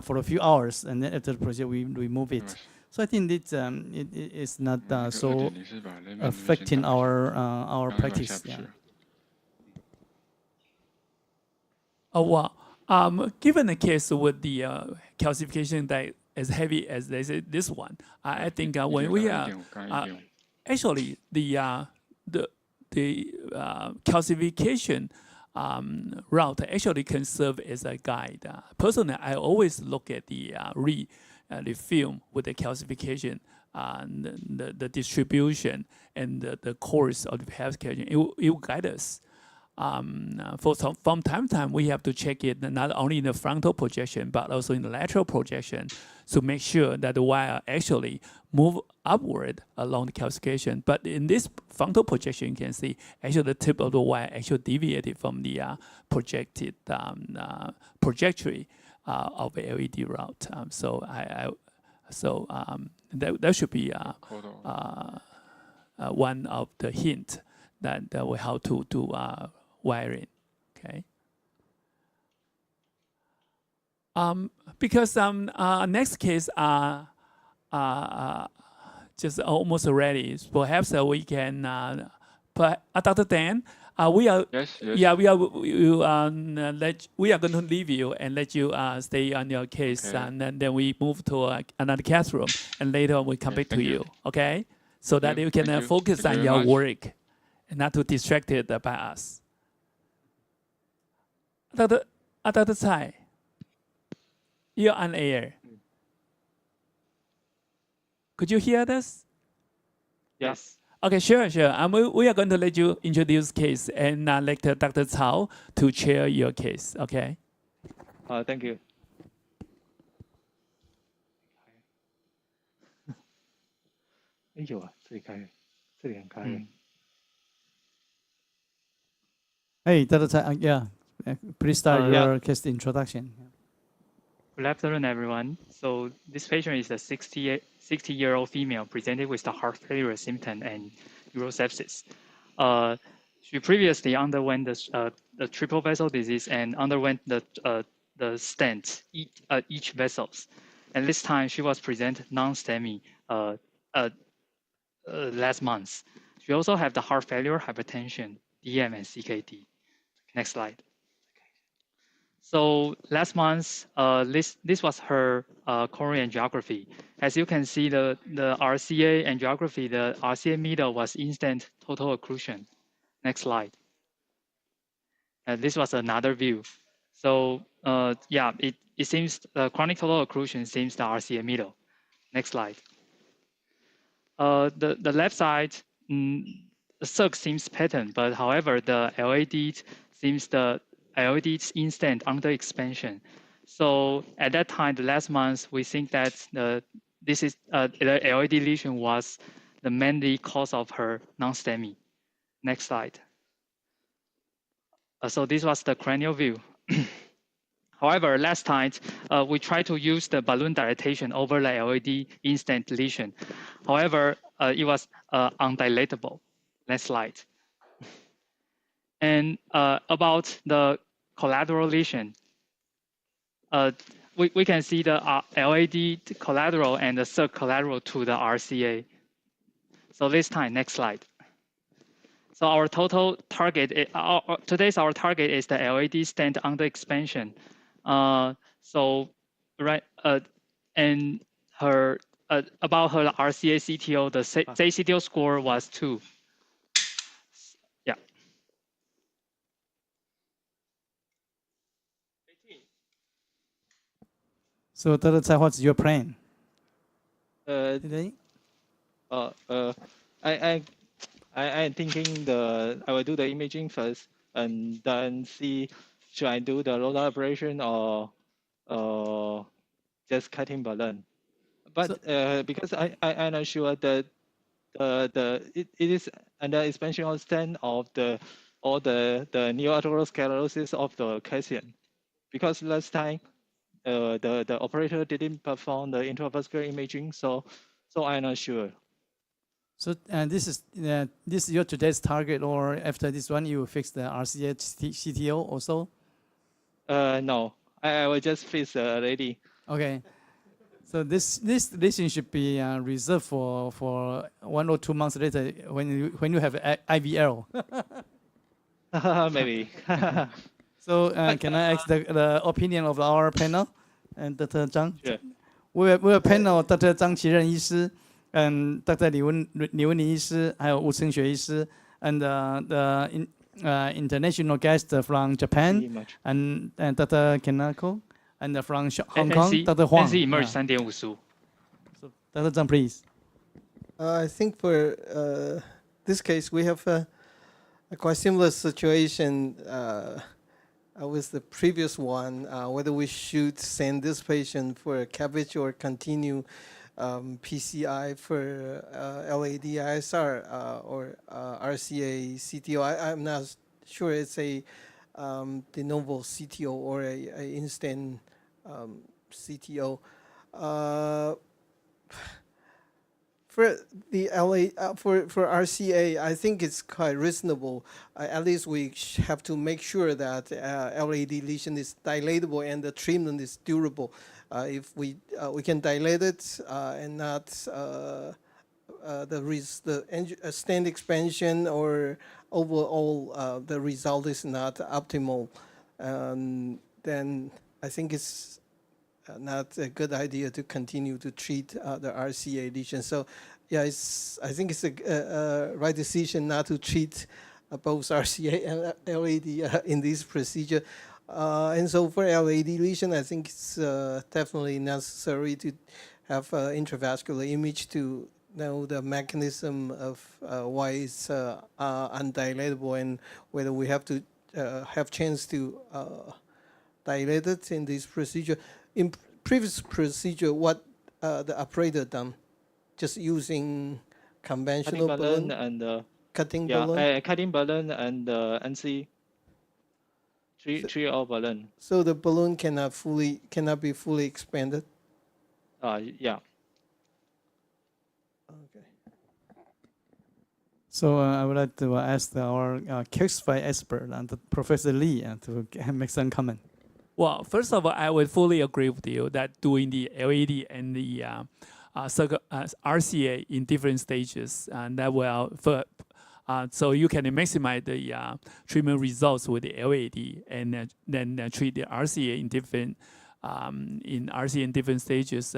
for a few hours, and then after the procedure we remove it. So I think it is not so affecting our practice. Yeah. Oh wow! Given the case with the calcification that as heavy as this one, I think when we actually the calcification route actually can serve as a guide. Personally, I always look at the film with the calcification, the distribution, and the course of the calcification. It will guide us. From time to time, we have to check it not only in the frontal projection but also in the lateral projection to make sure that the wire actually move upward along the calcification. But in this frontal projection, you can see actually the tip of the wire actually deviated from the projected trajectory of the LED route. So that should be one of the hint that will help to do wiring. Okay. Because next case just almost ready. Perhaps we can Dr. Dan. We are we are going to leave you and let you stay on your case, okay. And then we move to another classroom, and later we come back to you. Okay, so that you can focus on your work and not too distracted by us. Dr. Tsai, you're on air. Could you hear us? Yes. Okay, sure. We are going to let you introduce case and let Dr. Cao to chair your case. Okay. Thank you. 哎有啊，这里开，这里很开。Hey, Dr. Tsai, yeah, please start your case introduction. Good afternoon, everyone. So this patient is a 60-year-old female presented with the heart failure symptom and urosepsis. She previously underwent the triple vessel disease and underwent the stent each vessels. And this time she was presented non-STEMI last month. She also have the heart failure, hypertension, DM, and CKD. Next slide. So last month, this was her coronary angiography. As you can see, the RCA angiography, the RCA middle was instant total occlusion. Next slide. This was another view. So yeah, it seems chronic total occlusion seems the RCA middle. Next slide. The left side, the circ seems pattern, but however, the LAD seems the LAD's instant under expansion. So at that time, the last month, we think that the LAD lesion was the mainly cause of her non-STEMI. Next slide. So this was the cranial view. However, last time, we tried to use the balloon dilatation over the LAD instant lesion. However, it was undilatable. Next slide. And about the collateral lesion, we can see the LAD collateral and the circ collateral to the RCA. So this time, next slide. So our total target, today's our target is the LAD stent under expansion. So right, and her about her RCA CTO, the CTO score was 2. Yeah. So, Dr. Tsai, what's your plan? Today? I'm thinking I will do the imaging first and then see should I do the roller operation or just cutting balloon. But because I'm not sure that it is under expansion of stent of the neoarteriosclerosis of the casion. Because last time the operator didn't perform the intravascular imaging, so I'm not sure. So this is your today's target, or after this one you fix the RCA CTO also? No, I will just fix the lady. Okay. So this lesion should be reserved for 1 or 2 months later when you have IVL. Maybe. So can I ask the opinion of our panel and Dr. Zhang? Sure. We have panel Dr.张其任医师 and Dr. 李文领医师 还有吴承学医师 and the international guest from Japan and Dr. Kanako and from Hong Kong, Dr. Huang. NC emerge 3.5. So Dr. Zhang, please. I think for this case, we have a quite similar situation with the previous one, whether we should send this patient for a CABG or continue PCI for LAD ISR or RCA CTO. I'm not sure it's a de novo CTO or a instant CTO. For the for RCA, I think it's quite reasonable. At least we have to make sure that LAD lesion is dilatable and the treatment is durable. If we can dilate it and not the stent expansion or overall the result is not optimal, then I think it's not a good idea to continue to treat the RCA lesion. So, yeah, I think it's a right decision not to treat both RCA and LAD in this procedure. And so for LAD lesion, I think it's definitely necessary to have intravascular image to know the mechanism of why it's undilatable and whether we have to have chance to dilate it in this procedure. In previous procedure, what the operator done? Just using conventional balloon and cutting yeah, balloon? cutting balloon and NC. Three all balloon. So the balloon cannot be fully expanded? Yeah. Okay. So I would like to ask our Cheng-Hsueh expert, Professor Lee, to make some comment. Well, first of all, I would fully agree with you that doing the LED and the RCA in different stages, and that will so you can maximize the treatment results with the LED, and then treat the RCA in different in different stages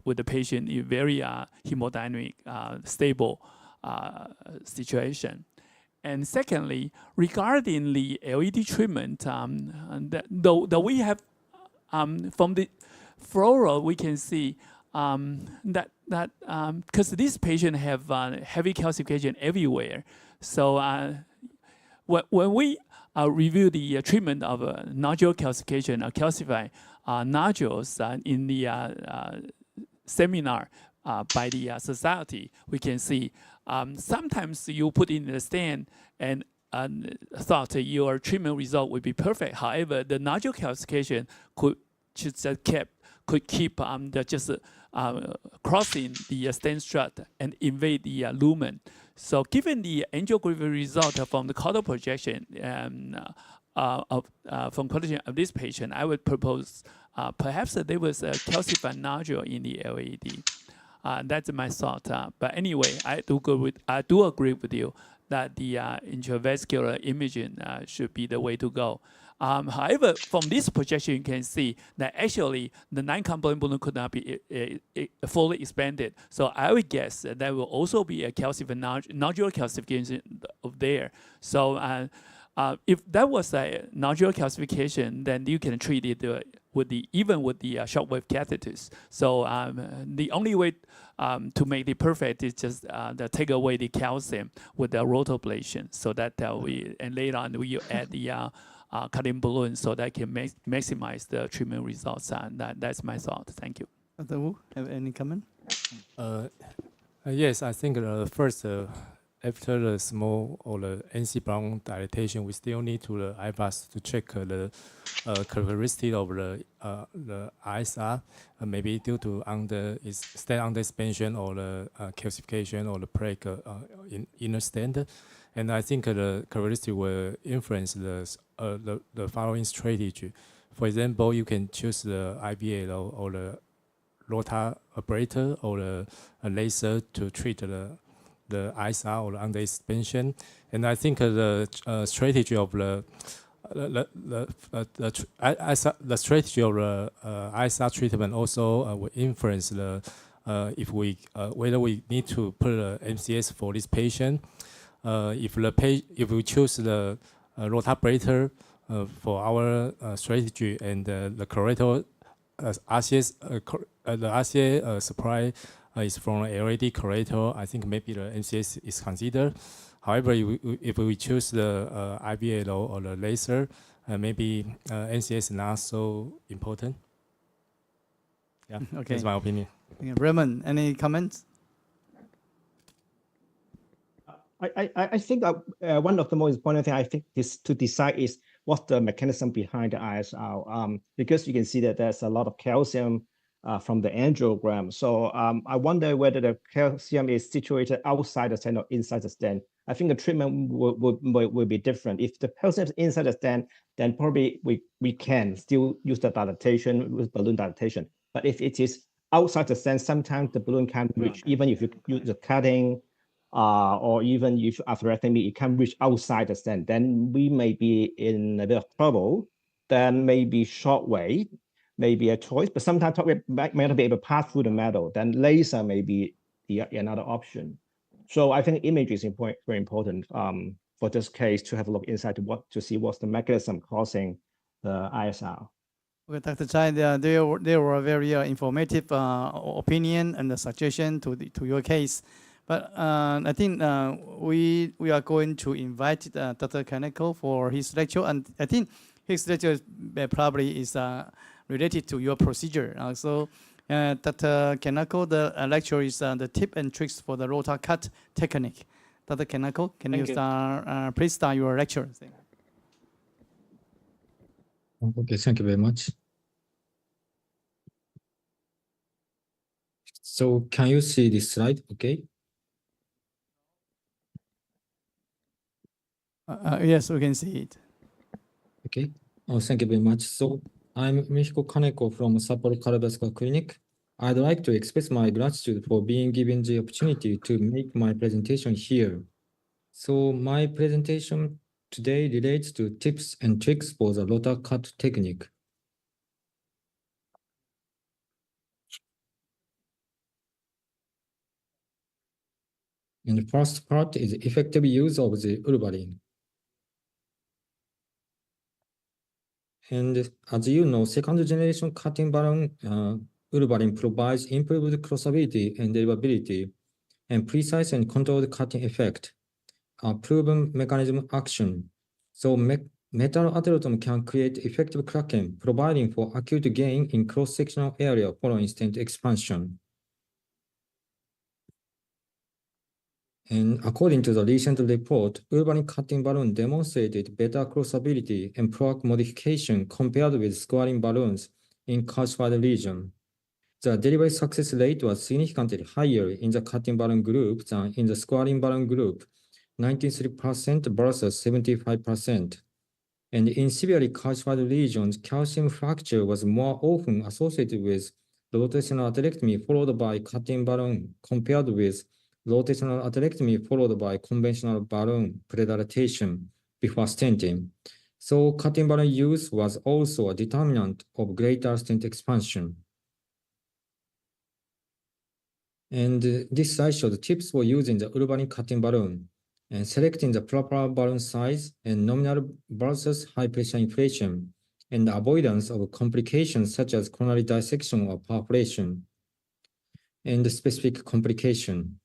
with the patient in very hemodynamic stable situation. And secondly, regarding the LED treatment, though we have from the fluoro, we can see that because this patient have heavy calcification everywhere, so when we review the treatment of nodule calcification or calcified nodules in the seminar by the society, we can see sometimes you put in the stand and thought your treatment result would be perfect. However, the nodule calcification could keep crossing the stent strut and invade the lumen. So given the angiography result from the caudal projection from collision of this patient, I would propose perhaps there was a calcified nodule in the LED. That's my thought. But anyway, I do agree with you that the intravascular imaging should be the way to go. However, from this projection, you can see that actually the non-compliant balloon could not be fully expanded. So I would guess that there will also be a calcified nodular calcification of there. So if that was a nodular calcification, then you can treat it even with the shockwave catheters. So the only way to make it perfect is just to take away the calcium with the rotoablation, so that and later on we add the cutting balloon so that can maximize the treatment results. And that's my thought. Thank you. Dr. Wu, have any comment? Yes, I think first, after the small or the NC brown dilatation, we still need to the IVUS to check the characteristic of the ISR, maybe due to stent under expansion or the calcification or the plaque in inner stent. And I think the characteristic will influence the following strategy. For example, you can choose the IVA or the rotor operator or the laser to treat the ISR or the under expansion. And I think the strategy of the strategy of the ISR treatment also will influence if whether we need to put a MCS for this patient. If we choose the rotor operator for our strategy and the corrector RCA supply is from LED corrector, I think maybe the MCS is considered. However, if we choose the IVA or the laser, maybe MCS is not so important. Yeah, okay. That's my opinion. Yeah, Raymond, any comments? I think one of the most important things I think is to decide is what's the mechanism behind the ISR, because you can see that there's a lot of calcium from the angiogram. So I wonder whether the calcium is situated outside the stent or inside the stent. I think the treatment will be different. If the calcium is inside the stent, then probably we can still use the dilatation with balloon dilatation. But if it is outside the stent, sometimes the balloon can't reach, even if you use the cutting or even if atherectomy, it can reach outside the stent. Then we may be in a bit of trouble. Then maybe shockwave may be a choice, but sometimes shockwave may not be able to pass through the metal. Then laser may be another option. So I think image is very important for this case to have a look inside to see what's the mechanism causing the ISR. Okay, Dr. Tsai, there were very informative opinion and suggestion to your case. But I think we are going to invite Dr. Kaneko for his lecture, and I think his lecture probably is related to your procedure. So Dr. Kaneko, the lecture is the tip and tricks for the rotor cut technique. Dr. Kaneko, can you start, please start your lecture? Okay, thank you very much. So can you see this slide? Okay. Yes, we can see it. Okay. Oh, thank you very much. So I'm Mihiko Kaneko from Sapporo Cardiovascular Clinic. I'd like to express my gratitude for being given the opportunity to make my presentation here. So my presentation today relates to tips and tricks for the rotor cut technique. And the first part is effective use of the urbaline. And as you know, second generation cutting balloon urbaline provides improved crossability and deliverability and precise and controlled cutting effect, a proven mechanism of action. So metal atherotom can create effective cracking, providing for acute gain in cross-sectional area following stent expansion. And according to the recent report, urbaline cutting balloon demonstrated better crossability and plaque modification compared with squalene balloons in calcified region. The delivery success rate was significantly higher in the cutting balloon group than in the squalene balloon group, 93% versus 75%. And in severely calcified regions, calcium fracture was more often associated with rotational atherectomy followed by cutting balloon compared with rotational atherectomy followed by conventional balloon predilatation before stenting. So cutting balloon use was also a determinant of greater stent expansion. And this slide shows tips for using the urbaline cutting balloon and selecting the proper balloon size and nominal versus high pressure inflation and the avoidance of complications such as coronary dissection or perforation and the specific complication.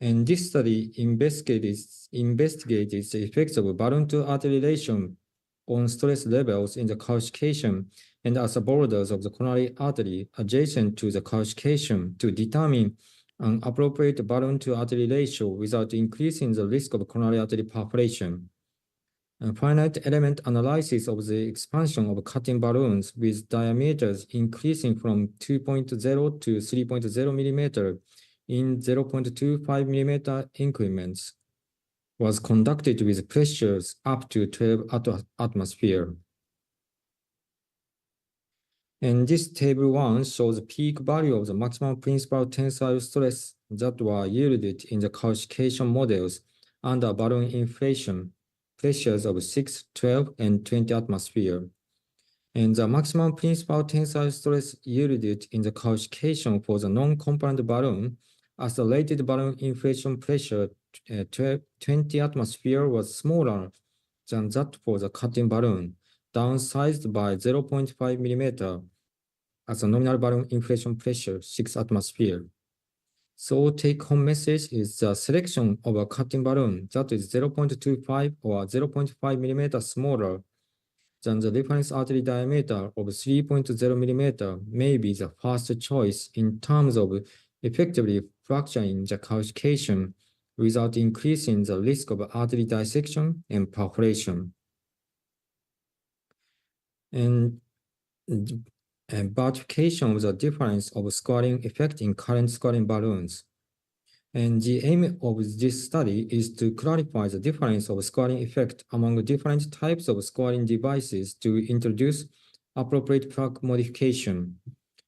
And this study investigates the effects of balloon to artery relation on stress levels in the calcification and as the borders of the coronary artery adjacent to the calcification to determine an appropriate balloon to artery ratio without increasing the risk of coronary artery perforation. And finite element analysis of the expansion of cutting balloons with diameters increasing from 2.0 to 3.0 millimeter in 0.25 millimeter increments was conducted with pressures up to 12 atmosphere. And this table 1 shows the peak value of the maximum principal tensile stress that were yielded in the calcification models under balloon inflation, pressures of 6, 12, and 20 atmosphere. And the maximum principal tensile stress yielded in the calcification for the non-component balloon as the rated balloon inflation pressure 20 atmosphere was smaller than that for the cutting balloon, downsized by 0.5 millimeter as a nominal balloon inflation pressure 6 atmosphere. So take-home message is the selection of a cutting balloon that is 0.25 or 0.5 millimeter smaller than the reference artery diameter of 3.0 millimeter may be the first choice in terms of effectively fracturing the calcification without increasing the risk of artery dissection and perforation. And bifurcation of the difference of scoring effect in current scoring balloons. And the aim of this study is to clarify the difference of scoring effect among different types of scoring devices to introduce appropriate plaque modification.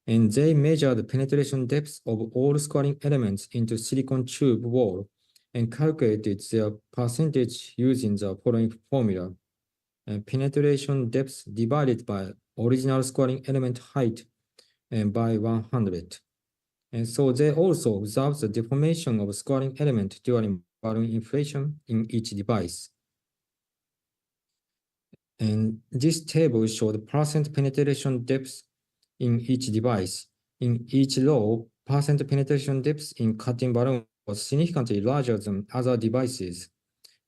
And they measure the penetration depth of all scoring elements into silicon tube wall and calculated their percentage using the following formula. And penetration depth divided by original scoring element height and by 100. And so they also observe the deformation of scoring element during balloon inflation in each device. And this table showed percent penetration depth in each device. In each row, percent penetration depth in cutting balloon was significantly larger than other devices,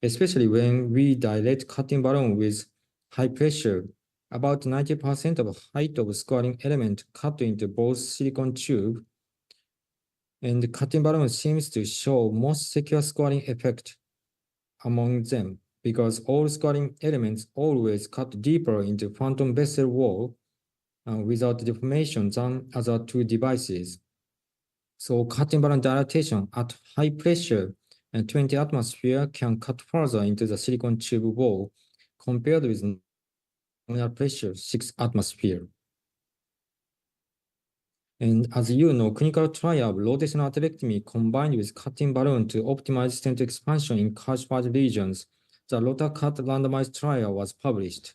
especially when we dilate cutting balloon with high pressure. About 90% of height of scoring element cut into both silicon tube, and the cutting balloon seems to show most secure scoring effect among them, because all scoring elements always cut deeper into phantom vessel wall without deformation than other two devices. So cutting balloon dilatation at high pressure and 20 atmosphere can cut further into the silicon tube wall compared with nominal pressure 6 atmosphere. And as you know, clinical trial of rotational atherectomy combined with cutting balloon to optimize stent expansion in calcified regions, the ROTACAT randomized trial was published.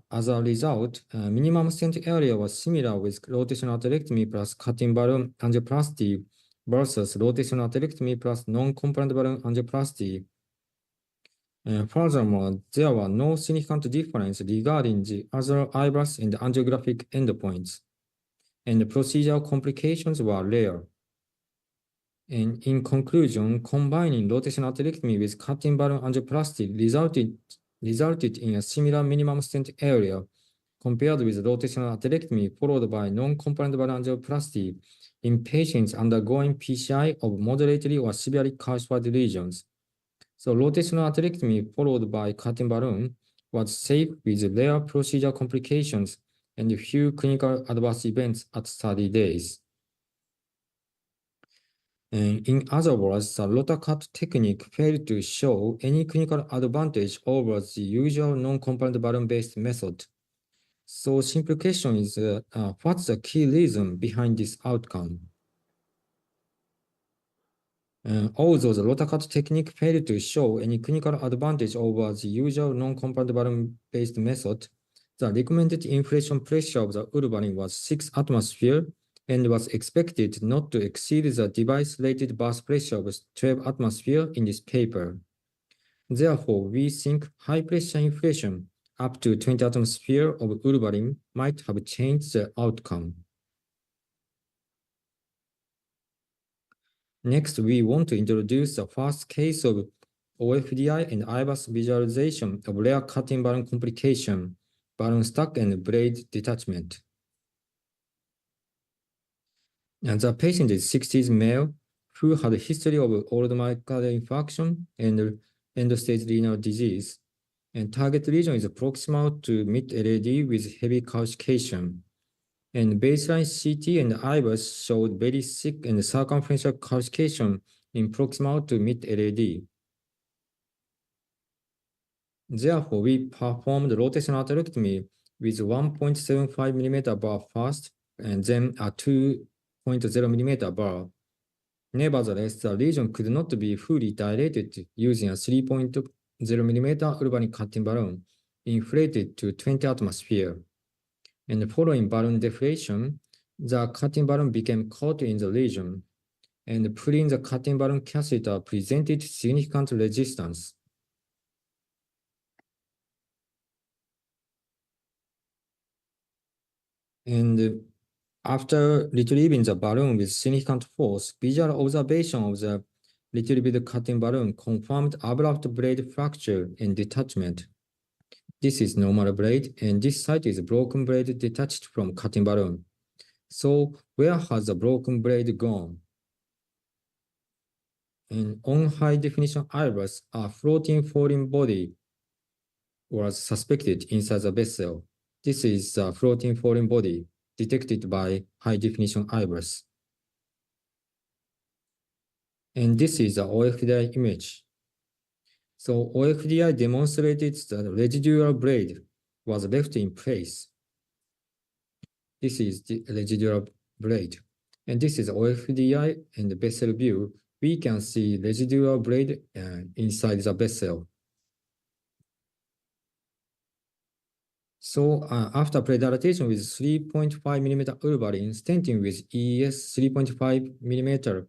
As a result, minimum stent area was similar with rotational atherectomy plus cutting balloon angioplasty versus rotational atherectomy plus non-compliant balloon angioplasty. Furthermore, there were no significant difference regarding the other IVUS and angiographic endpoints, and the procedural complications were rare. And in conclusion, combining rotational atherectomy with cutting balloon angioplasty resulted in a similar minimum stent area compared with rotational atherectomy followed by non-compliant balloon angioplasty in patients undergoing PCI of moderately or severely calcified regions. So rotational atherectomy followed by cutting balloon was safe with rare procedural complications and few clinical adverse events at 30 days. And in other words, the ROTACAT technique failed to show any clinical advantage over the usual non-compliant balloon-based method. So simple question is, what's the key reason behind this outcome? Although the ROTACAT technique failed to show any clinical advantage over the usual non-compliant balloon-based method, the recommended inflation pressure of the urbarin was 6 atmosphere and was expected not to exceed the device-rated burst pressure of 12 atmosphere in this paper. Therefore, we think high-pressure inflation up to 20 atmosphere of urbarin might have changed the outcome. Next, we want to introduce the first case of OFDI and IVUS visualization of rare cutting balloon complication, balloon stuck and blade detachment. And the patient is 60s male who had a history of old myocardial infarction and end-stage renal disease. And target region is proximal to mid-LAD with heavy calcification. And baseline CT and IVUS showed very thick and circumferential calcification in proximal to mid-LAD. Therefore, we performed rotational atherectomy with 1.75 mm bar first and then a 2.0 mm bar. Nevertheless, the lesion could not be fully dilated using a 3.0 mm urbarin cutting balloon inflated to 20 atmosphere. And following balloon deflation, the cutting balloon became caught in the lesion, and pulling the cutting balloon catheter presented significant resistance. And after retrieving the balloon with significant force, visual observation of the retrieved cutting balloon confirmed abrupt blade fracture and detachment. This is normal blade, and this site is broken blade detached from cutting balloon. So where has the broken blade gone? And on high definition IVUS, a floating foreign body was suspected inside the vessel. This is a floating foreign body detected by high definition IVUS. And this is the OFDI image. So OFDI demonstrated that the residual blade was left in place. This is the residual blade. And this is OFDI and the vessel view. We can see residual blade inside the vessel. So after predilatation with 3.5 mm urbarin, stenting with ES 3.5 mm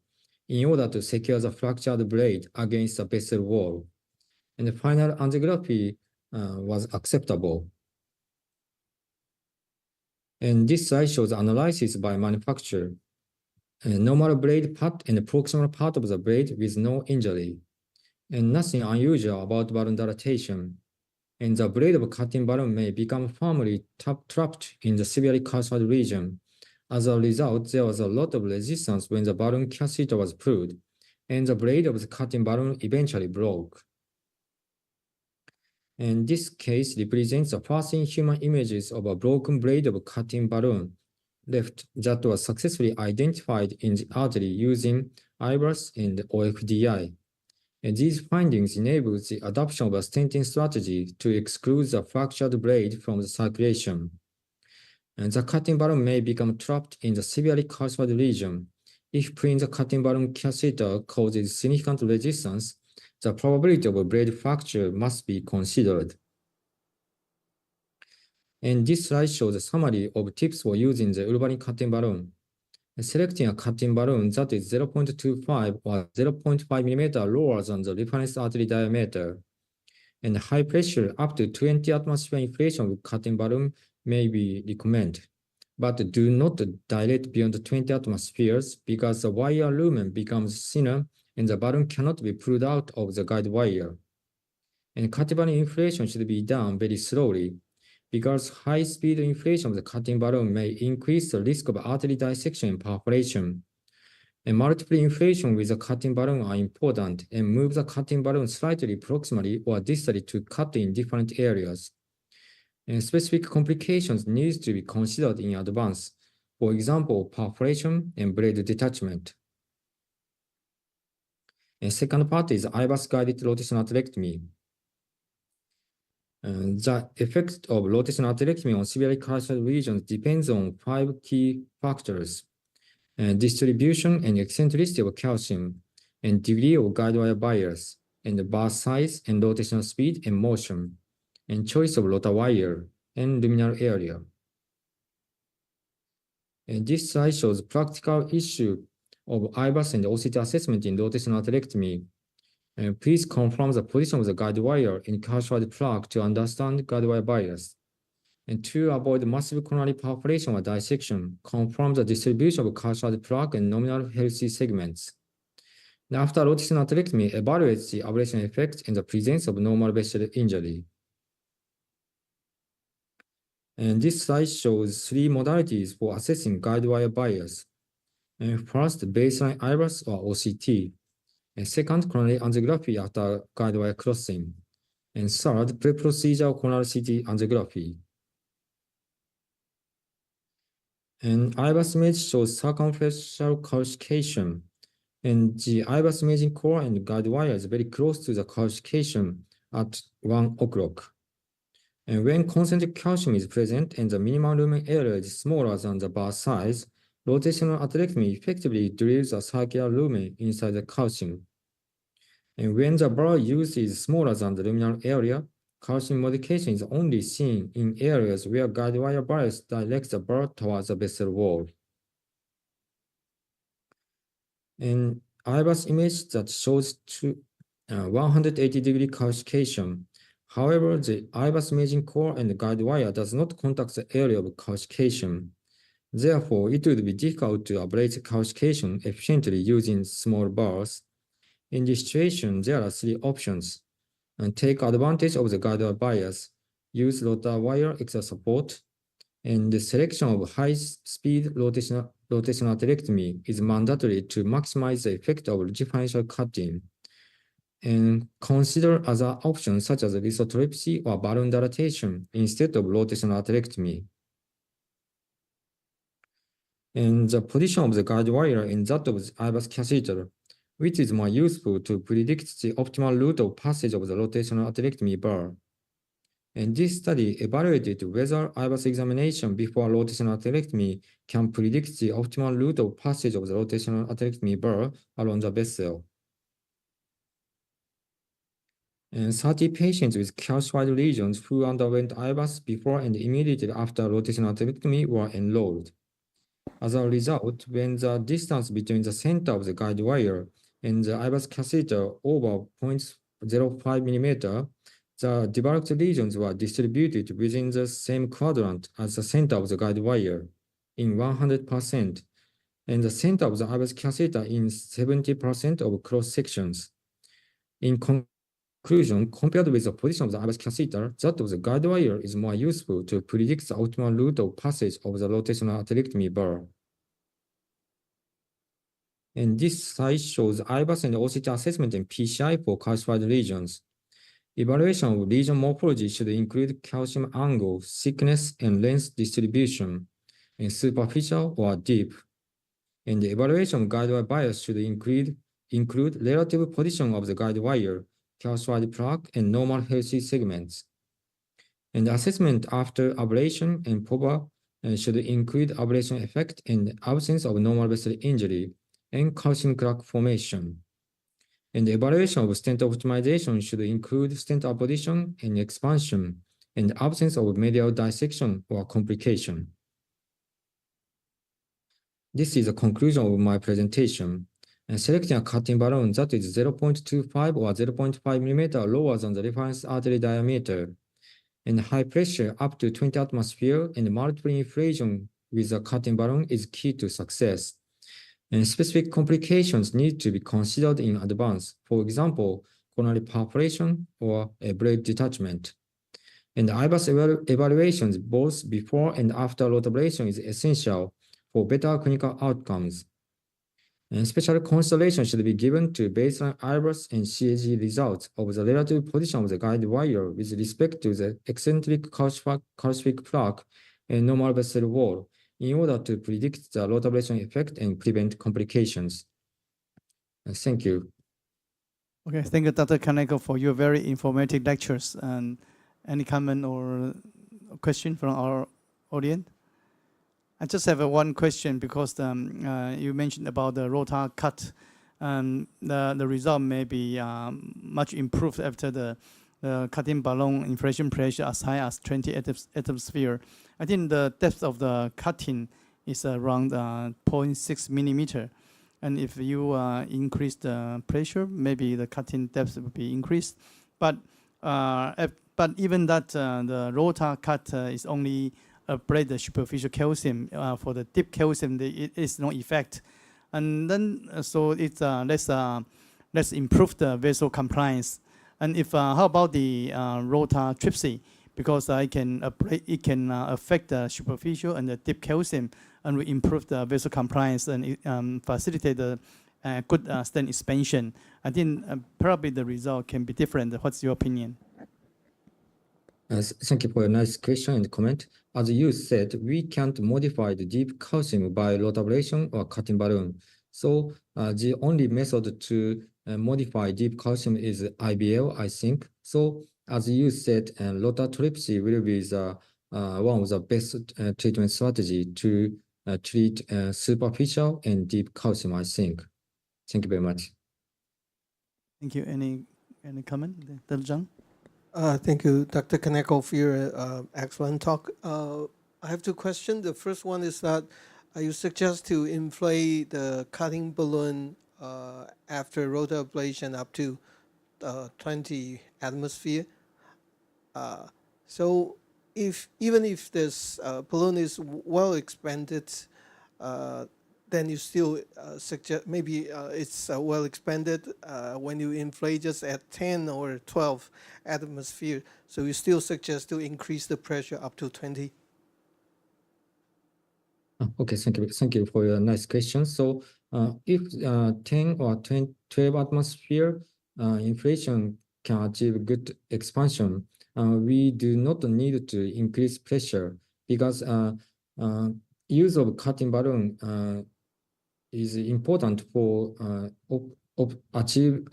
in order to secure the fractured blade against the vessel wall. And the final angiography was acceptable. And this slide shows analysis by manufacturer. A normal blade part and the proximal part of the blade with no injury, and nothing unusual about balloon dilatation. And the blade of cutting balloon may become firmly trapped in the severely calcified region. As a result, there was a lot of resistance when the balloon catheter was pulled, and the blade of the cutting balloon eventually broke. And this case represents the first in human images of a broken blade of a cutting balloon left that was successfully identified in the artery using IVUS and OFDI. And these findings enable the adoption of a stenting strategy to exclude the fractured blade from the circulation. And the cutting balloon may become trapped in the severely calcified region. If pulling the cutting balloon catheter causes significant resistance, the probability of a blade fracture must be considered. And this slide shows a summary of tips for using the Wen-Ling cutting balloon. Selecting a cutting balloon that is 0.25 or 0.5 millimeter lower than the reference artery diameter. And high pressure up to 20 atmosphere inflation with cutting balloon may be recommended. But do not dilate beyond 20 atmospheres because the wire lumen becomes thinner and the balloon cannot be pulled out of the guide wire. And cutting balloon inflation should be done very slowly, because high-speed inflation of the cutting balloon may increase the risk of artery dissection and perforation. And multiple inflation with the cutting balloon are important and move the cutting balloon slightly proximally or distally to cut in different areas. And specific complications need to be considered in advance, for example, perforation and blade detachment. And second part is IVUS-guided rotational atherectomy. The effect of rotational atherectomy on severely calcified regions depends on 5 key factors: distribution and eccentricity of calcium, and degree of guide wire bias, and the bar size and rotational speed and motion, and choice of rotor wire and luminal area. And this slide shows practical issue of IVUS and OCT assessment in rotational atherectomy. Please confirm the position of the guide wire in calcified plaque to understand guide wire bias. And to avoid massive coronary perforation or dissection, confirm the distribution of calcified plaque and nominal healthy segments. And after rotational atherectomy, evaluate the ablation effect in the presence of normal vessel injury. And this slide shows 3 modalities for assessing guide wire bias. And first, baseline IVUS or OCT. And second, coronary angiography after guide wire crossing. And third, pre-procedural coronary CT angiography. And IVUS image shows circumferential calcification. And the IVUS imaging core and guide wire is very close to the calcification at 1 o'clock. And when concentric calcium is present and the minimal lumen area is smaller than the bar size, rotational atherectomy effectively drills a circular lumen inside the calcium. And when the bar use is smaller than the luminal area, calcium modification is only seen in areas where guide wire bias directs the bar towards the vessel wall. And IVUS image that shows 180-degree calcification. However, the IVUS imaging core and the guide wire does not contact the area of calcification. Therefore, it would be difficult to ablate calcification efficiently using small bars. In this situation, there are 3 options. And take advantage of the guide wire bias, use rotor wire extra support, and the selection of high-speed rotational atherectomy is mandatory to maximize the effect of differential cutting. And consider other options such as lithotripsy or balloon dilatation instead of rotational atherectomy. And the position of the guide wire in that of the IVUS catheter, which is more useful to predict the optimal route of passage of the rotational atherectomy bar. And this study evaluated whether IVUS examination before rotational atherectomy can predict the optimal route of passage of the rotational atherectomy bar along the vessel. And 30 patients with calcified lesions who underwent IVUS before and immediately after rotational atherectomy were enrolled. As a result, when the distance between the center of the guide wire and the IVUS catheter over 0.05 millimeter, the developed regions were distributed within the same quadrant as the center of the guide wire in 100%, and the center of the IVUS catheter in 70% of cross sections. In conclusion, compared with the position of the IVUS catheter, that of the guide wire is more useful to predict the optimal route of passage of the rotational atherectomy bar. And this slide shows IVUS and OCT assessment and PCI for calcified regions. Evaluation of region morphology should include calcium angle, thickness, and length distribution, and superficial or deep. And the evaluation of guide wire bias should include relative position of the guide wire, calcified plaque, and normal healthy segments. And the assessment after ablation and POVA should include ablation effect and absence of normal vessel injury and calcium crack formation. And the evaluation of stent optimization should include stent apposition and expansion and absence of medial dissection or complication. This is the conclusion of my presentation. And selecting a cutting balloon that is 0.25 or 0.5 millimeter lower than the reference artery diameter, and high pressure up to 20 atmosphere and multiple inflation with a cutting balloon is key to success. And specific complications need to be considered in advance, for example, coronary perforation or a blade detachment. And IVUS evaluations both before and after rotablation is essential for better clinical outcomes. And special consideration should be given to baseline IVUS and CAG results of the relative position of the guide wire with respect to the eccentric calcific plaque and normal vessel wall, in order to predict the rotablation effect and prevent complications. Thank you. Okay, thank you, Dr. Kaneko, for your very informative lectures. And any comment or question from our audience? I just have one question because you mentioned about the rotar cut, and the result may be much improved after the cutting balloon inflation pressure as high as 20 atmosphere. I think the depth of the cutting is around 0.6 millimeter. And if you increase the pressure, maybe the cutting depth will be increased. But even that, the rotar cut is only ablate the superficial calcium. For the deep calcium, it is no effect. And then, so it's let's improve the vessel compliance. And if how about the rotar trypsy? Because it can affect the superficial and the deep calcium, and we improve the vessel compliance and facilitate the good stent expansion. I think probably the result can be different. What's your opinion? Thank you for a nice question and comment. As you said, we can't modify the deep calcium by rotablation or cutting balloon. So the only method to modify deep calcium is IBL, I think. So as you said, rotatrypsy will be the one of the best treatment strategy to treat superficial and deep calcium, I think. Thank you very much. Thank you. Any comment, Dr. Zhang? Thank you, Dr. Kaneko, for your excellent talk. I have two questions. The first one is that you suggest to inflate the cutting balloon after rotor ablation up to 20 atmosphere. So even if this balloon is well expanded, then you still suggest maybe it's well expanded when you inflate just at 10 or 12 atmosphere. So you still suggest to increase the pressure up to 20. Okay, thank you for your nice question. So if 10 or 12 atmosphere inflation can achieve good expansion, we do not need to increase pressure, because use of cutting balloon is important for achieve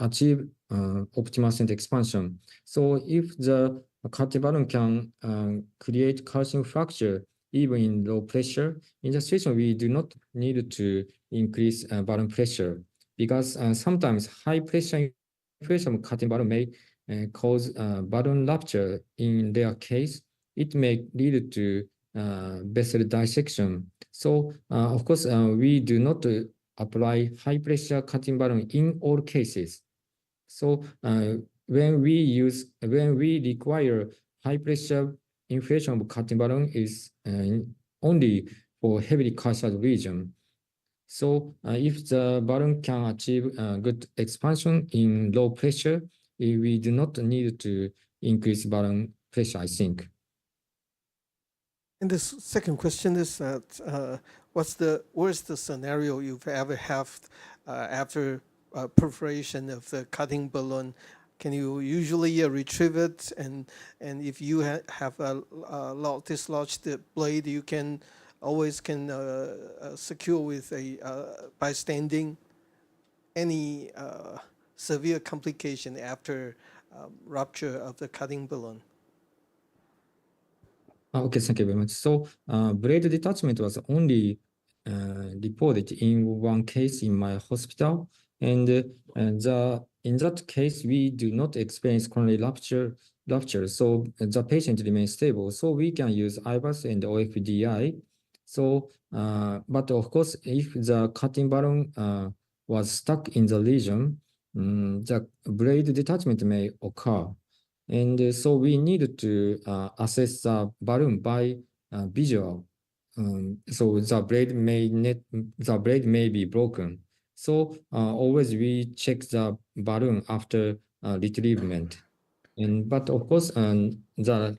optimal stent expansion. So if the cutting balloon can create calcium fracture even in low pressure, in the situation we do not need to increase balloon pressure, because sometimes high pressure inflation cutting balloon may cause balloon rupture. In their case, it may lead to vessel dissection. So of course, we do not apply high pressure cutting balloon in all cases. So when we require high pressure inflation of cutting balloon is only for heavily carcialized region. So if the balloon can achieve good expansion in low pressure, we do not need to increase balloon pressure, I think. And the second question is that what's the worst scenario you've ever had after perforation of the cutting balloon? Can you usually retrieve it? And if you have a dislodged blade, you can always secure with by standing. Any severe complication after rupture of the cutting balloon? Okay, thank you very much. So blade detachment was only reported in one case in my hospital, and in that case we do not experience coronary rupture. So the patient remains stable. So we can use IVUS and OFDI. So, but of course, if the cutting balloon was stuck in the lesion, the blade detachment may occur. And so we need to assess the balloon by visual. So the blade may be broken. So always we check the balloon after retrievement. But of course, the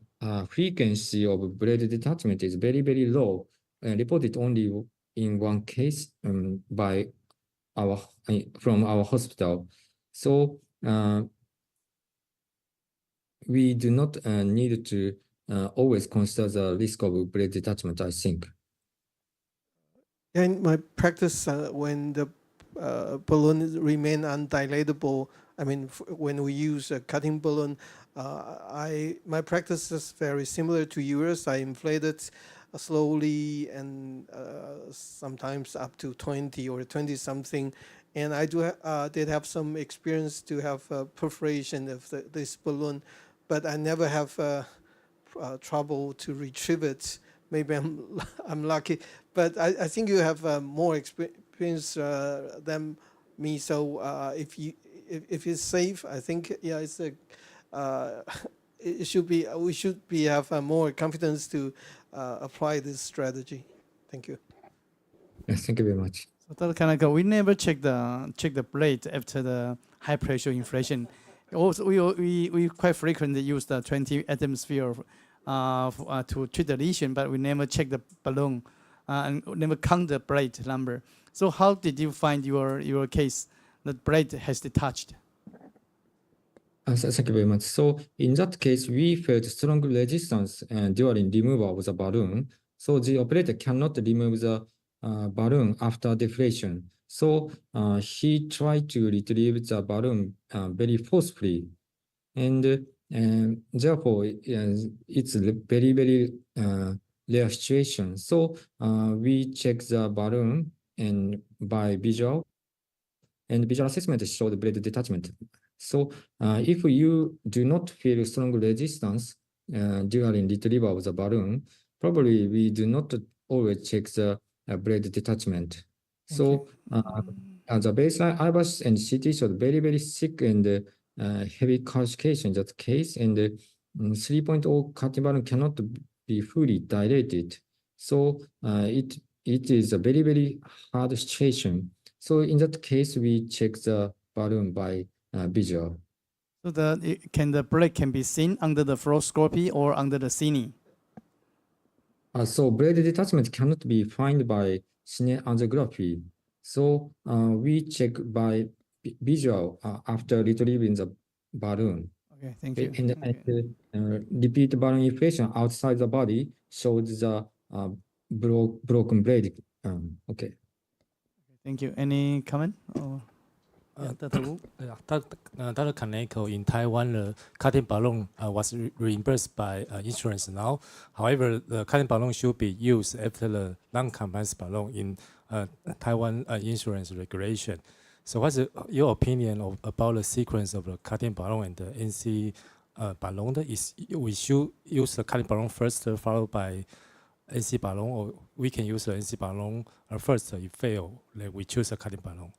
frequency of blade detachment is very, very low, reported only in one case from our hospital. So we do not need to always consider the risk of blade detachment, I think. In my practice, when the balloon remain undilatable, I mean, when we use a cutting balloon, my practice is very similar to yours. I inflate it slowly and sometimes up to 20 or 20 something. And I did have some experience to have perforation of this balloon, but I never have trouble to retrieve it. Maybe I'm lucky, but I think you have more experience than me. So if it's safe, I think it's it should be. We should have more confidence to apply this strategy. Thank you. Yes, thank you very much. So Dr. Kaneko, we never check the blade after the high pressure inflation. Also, we quite frequently use the 20 atmosphere to treat the lesion, but we never check the balloon and never count the blade number. So how did you find your case that blade has detached? Thank you very much. So in that case, we felt strong resistance during removal of the balloon. So the operator cannot remove the balloon after deflation. So he tried to retrieve the balloon very forcefully. And therefore, it's a very, very rare situation. So we check the balloon and by visual, and visual assessment showed blade detachment. So if you do not feel strong resistance during retrieval of the balloon, probably we do not always check the blade detachment. So the baseline IVUS and CT showed very, very thick and heavy calcification in that case, and 3.0 cutting balloon cannot be fully dilated. So it is a very, very hard situation. So in that case, we check the balloon by visual. So the blade can be seen under the fluoroscopy or under the cine? So blade detachment cannot be found by cine angiography. So we check by visual after retrieving the balloon. Okay, thank you. And repeat balloon inflation outside the body shows the broken blade. Okay. Thank you. Any comment? Dr. Wu? Dr. Kaneko, in Taiwan, the cutting balloon was reimbursed by insurance now. However, the cutting balloon should be used after the non-compliance balloon in Taiwan insurance regulation. So what's your opinion about the sequence of the cutting balloon and the NC balloon? We should use the cutting balloon first, followed by NC balloon, or we can use the NC balloon first. If fail, then we choose a cutting balloon.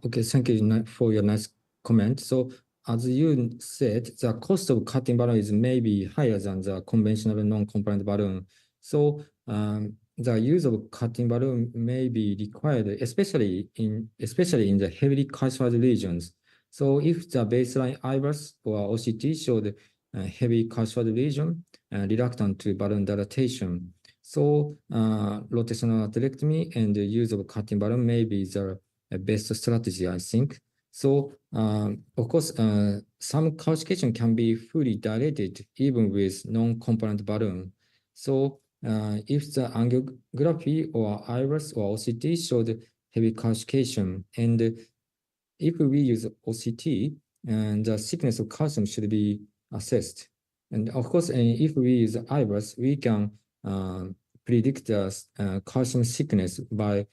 Okay, thank you for your nice comment. So as you said, the cost of cutting balloon is maybe higher than the conventional non-compliant balloon. So the use of cutting balloon may be required, especially in the heavily calcified regions. So if the baseline IVUS or OCT showed a heavy calcified region, reluctant to balloon dilatation, so rotational atherectomy and the use of cutting balloon may be the best strategy, I think. So of course, some calcification can be fully dilated even with non-compliant balloon. So if the angiography or IVUS or OCT showed heavy calcification, and if we use OCT, the thickness of calcium should be assessed. And of course, if we use IVUS, we can predict the calcium thickness by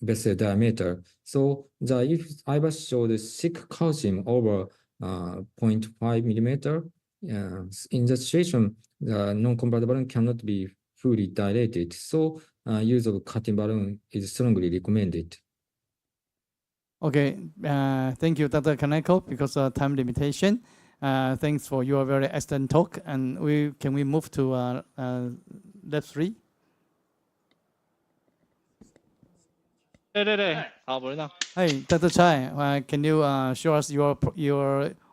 vessel diameter. So if IVUS showed thick calcium over 0.5 millimeter, in that situation, the non-compliant balloon cannot be fully dilated. So use of cutting balloon is strongly recommended. Okay, thank you, Dr. Kaneko, because of time limitation. Thanks for your very excellent talk. And can we move to lab 3? 对，好，不是那。Hey, Dr. Tsai, can you show us your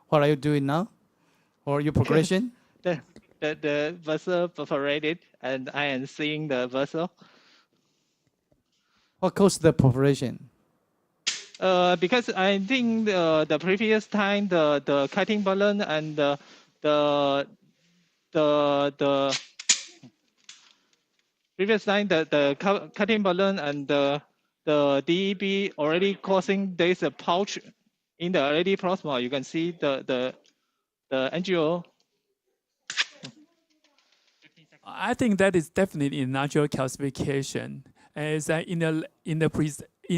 what are you doing now, or your progression? The vessel perforated, and I am seeing the vessel. What caused the perforation? Because I think the previous time the cutting balloon and the previous time the cutting balloon and the DEB already causing there's a pouch in the already plasma. You can see the angio. I think that is definitely a natural calcification. As in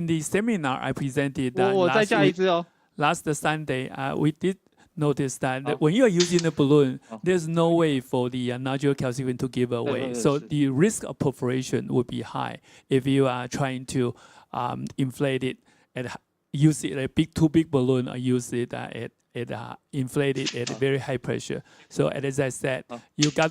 the seminar I presented last Sunday, we did notice that when you are using the balloon, there's no way for the nodular calcification to give away. So the risk of perforation would be high if you are trying to inflate it and use it a too big balloon, or use it inflate it at very high pressure. So as I said,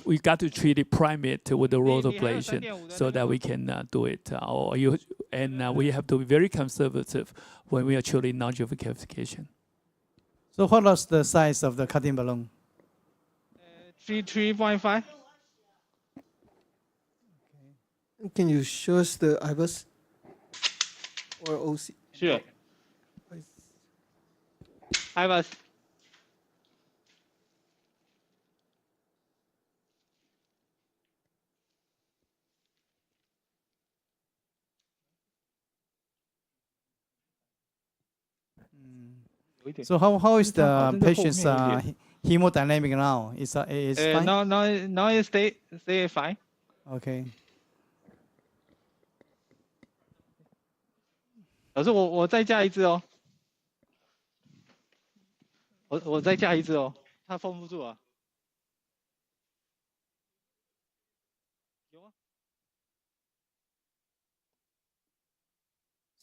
we got to treat it primate with the rotoablation so that we can do it. We have to be very conservative when we are treating nodular calcification. So what was the size of the cutting balloon? 3.5. Can you show us the IVUS or OC? Sure. IVUS. So how is the patient's hemodynamic now? Is fine? Now it stay fine. Okay. 老师，我再加一只哦。我再加一只哦，它封不住啊。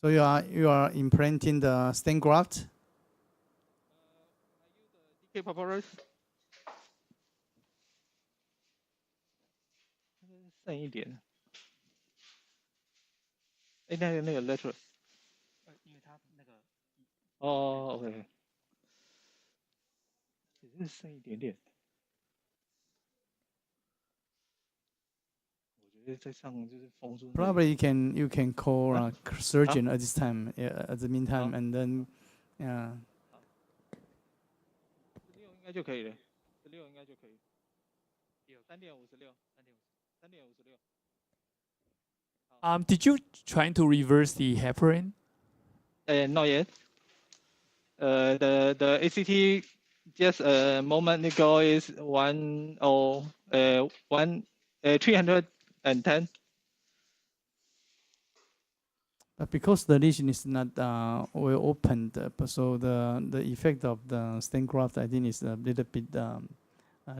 So you are implanting the stent graft? DK papyrus 剩一点。哎，那个 lateral。因为它那个。哦 ，OK。只是剩一点点。我觉得在上就是封住。Probably you can call a surgeon at this time, at the meantime, and then, yeah. 16应该就可以了，16应该就可以。3.56。Did you try to reverse the heparin? Not yet. The ACT just a moment ago is 310. But because the lesion is not well opened, so the effect of the stent graft, I think, is a little bit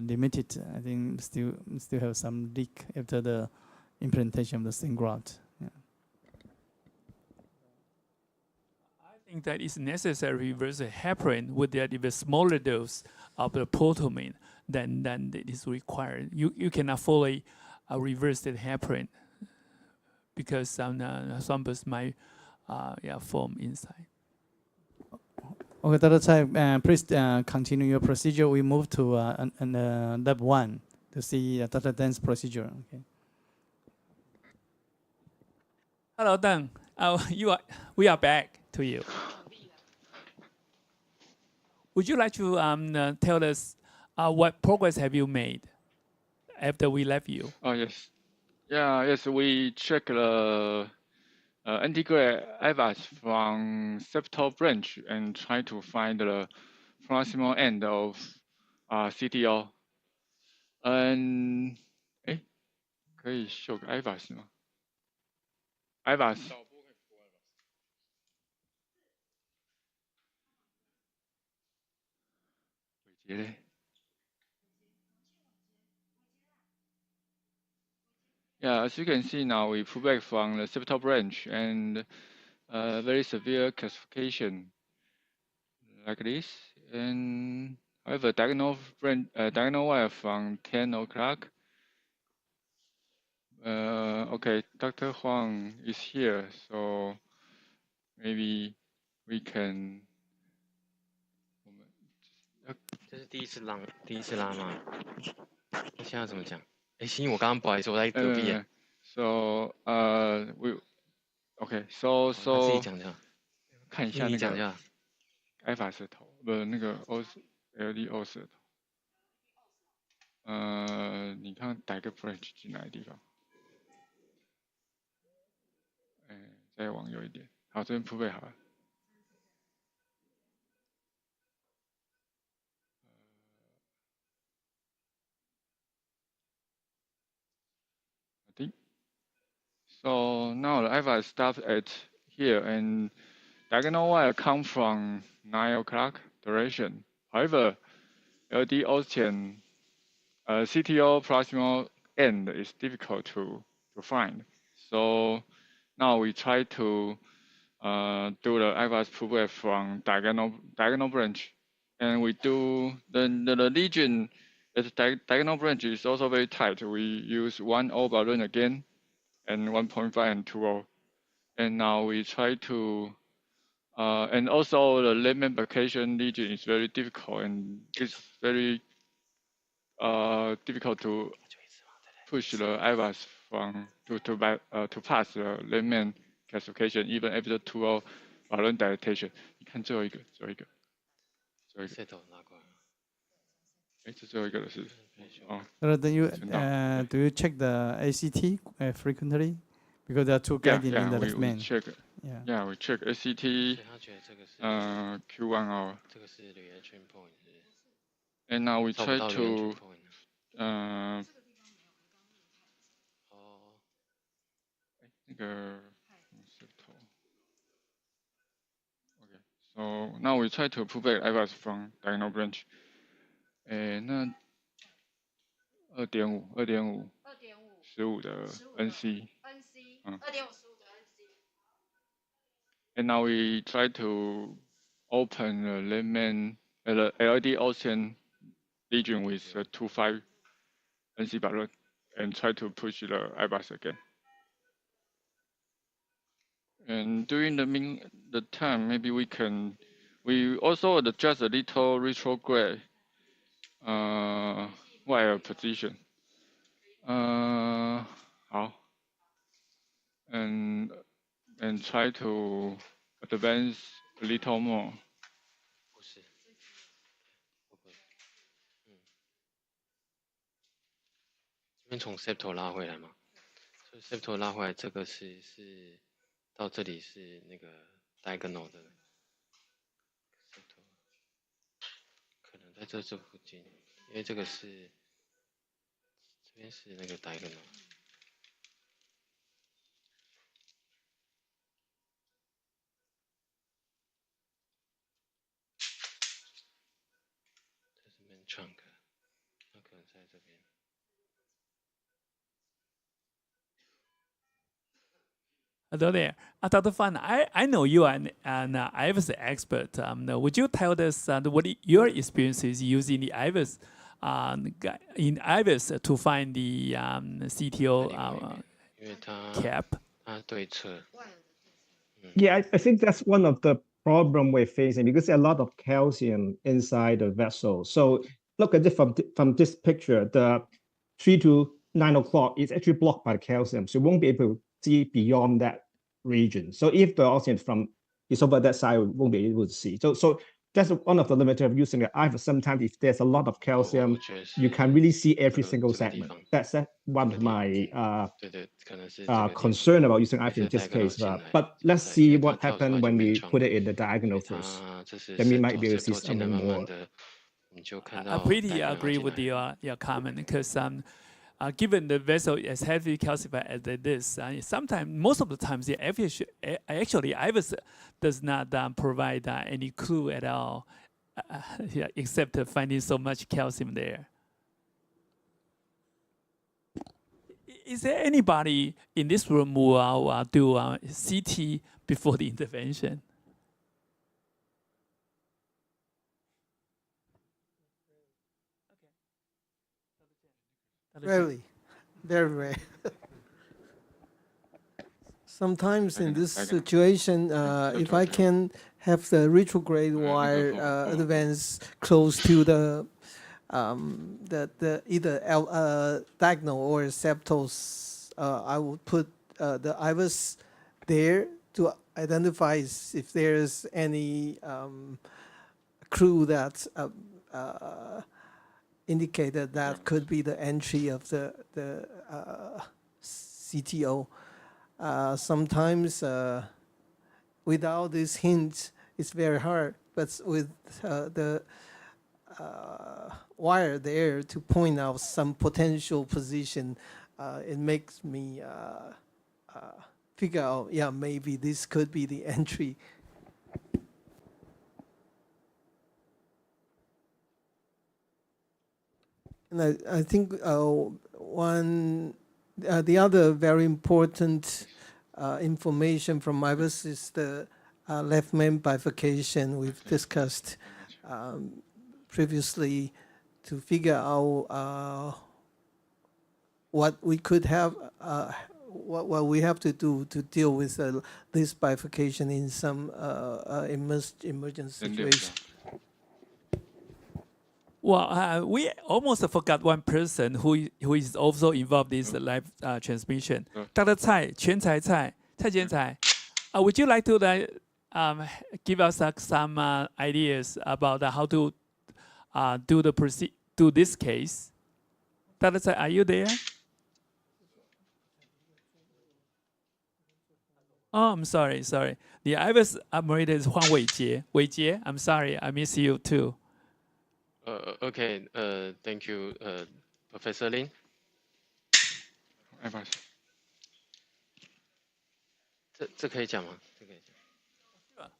limited. I think still have some leak after the implantation of the stent graft. Yeah. think that it's necessary to reverse the heparin with the even smaller dose of the protamine than it is required. You cannot fully reverse the heparin because some thrombus might form inside. Okay, Dr. Tsai, please continue your procedure. We move to lab 1 to see Dr. Deng's procedure. Okay. Hello, Deng. We are back to you. Would you like to tell us what progress have you made after we left you? Oh, yes. Yeah, yes, we check the integrate IVUS from septal branch and try to find the proximal end of CTO. 可以秀个 IVUS 吗 ？IVUS。伟杰嘞？ Yeah, as you can see now, we pull back from the septal branch and very severe calcification like this. And however, diagonal wire from 10 o'clock. Okay, Dr. Huang is here, so maybe we can. 这是第一次拉吗？那现在怎么讲？欣，我刚刚不好意思，我在隔壁。So we okay so 自己讲一下，看一下那个你讲一下。IVUS舌头，不那个 LD 舌头。你看打个 branch 进哪个地方？再往右一点。好，这边铺备好了。So now the IVUS stops at here, and diagonal wire come from 9 o'clock direction. However, LD Ocean CTO proximal end is difficult to find. So now we try to do the IVUS pullback from diagonal branch, and we do the lesion at the diagonal branch is also very tight. We use 1O balloon again, and 1.5 and 2O, and now we try to. And also the limb implication lesion is very difficult, and it's very difficult to push the IVUS to pass the limb calcification even after 2O balloon dilatation. 你看最后一个。这最后一个的是哦。Do you check the ACT frequently? Because there are two guiding in the left main. Yeah, we check ACT. Q1 hour. And now we try to. Okay, so now we try to pull back IVUS from diagonal branch. 那2.5 15的 NC。And now we try to open the lemon, the LD ocean lesion with a 2.5 NC balloon and try to push the IVUS again. And during the time, maybe we also adjust a little retrograde wire position. 好 and try to advance a little more. 不是，这边从 septal 拉回来嘛，所以 septal 拉回来，这个是到这里是那个 diagonal 的 septal， 可能在这附近，因为这个是这边是那个 diagonal。trunk， 那可能在这边。Hello there. Dr. Fan, I know you are an IVUS expert. Would you tell us what your experience is using the IVUS in IVUS to find the CTO cap? Yeah, I think that's one of the problem we're facing because there's a lot of calcium inside the vessel. So look at it from this picture, the 3 to 9 o'clock is actually blocked by the calcium. So you won't be able to see beyond that region. So if the oxygen is over that side, we won't be able to see. So that's one of the limits of using the IVUS. Sometimes if there's a lot of calcium, you can really see every single segment. That's one of my concern about using IVUS in this case. But let's see what happens when we put it in the diagonal first. Then we might be able to see something more. I pretty agree with your comment because given the vessel is heavily calcified as it is, sometimes, most of the times, actually IVUS does not provide any clue at all, except finding so much calcium there. Is there anybody in this room who will do CT before the intervention? Very, very rare. Sometimes in this situation, if I can have the retrograde wire advance close to the either diagonal or septals, I would put the IVUS there to identify if there's any clue that indicated that could be the entry of the CTO. Sometimes without this hint, it's very hard. But with the wire there to point out some potential position, it makes me figure out, yeah, maybe this could be the entry. And I think the other very important information from IVUS is the left main bifurcation we've discussed previously to figure out what we could have, what we have to do to deal with this bifurcation in some emergent situation. Well, we almost forgot one person who is also involved in this live transmission. Dr. Tsai, Chuan-Tsai, Tsai, would you like to give us some ideas about how to do this case? Dr. Tsai, are you there? Oh, I'm sorry. The IVUS operator is Huang Wei-Chieh. Wei-Chieh, I'm sorry, I miss you too. Okay, thank you, Professor Lin.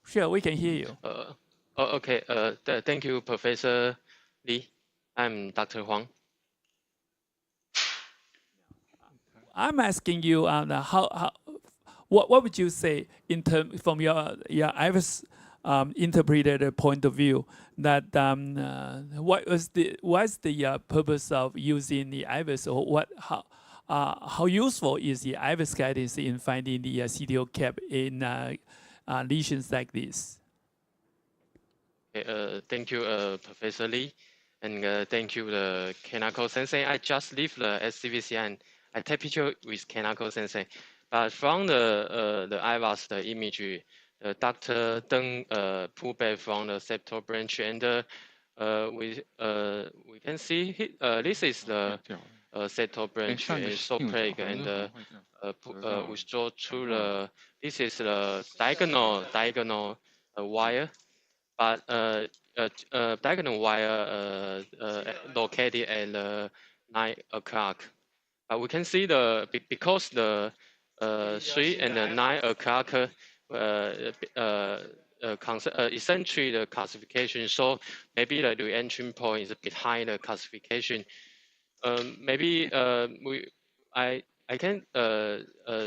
Sure, we can hear you. Okay, thank you, Professor Li. I'm Dr. Huang. I'm asking you what would you say in from your IVUS interpreter point of view that what's the purpose of using the IVUS, or how useful is the IVUS guidance in finding the CTO cap in lesions like this? Thank you, Professor Li, and thank you, the Kanako Sensei. I just left the SCVC and I take picture with Kanako Sensei, but from the IVUS, the image, Dr. Teng pulled back from the septal branch, and we can see this is the septal branch and sopreg, and we draw through the this is the diagonal wire, but diagonal wire located at 9 o'clock. But we can see because the 3 and the 9 o'clock essentially the classification, so maybe the re-entry point is behind the classification. Maybe I I can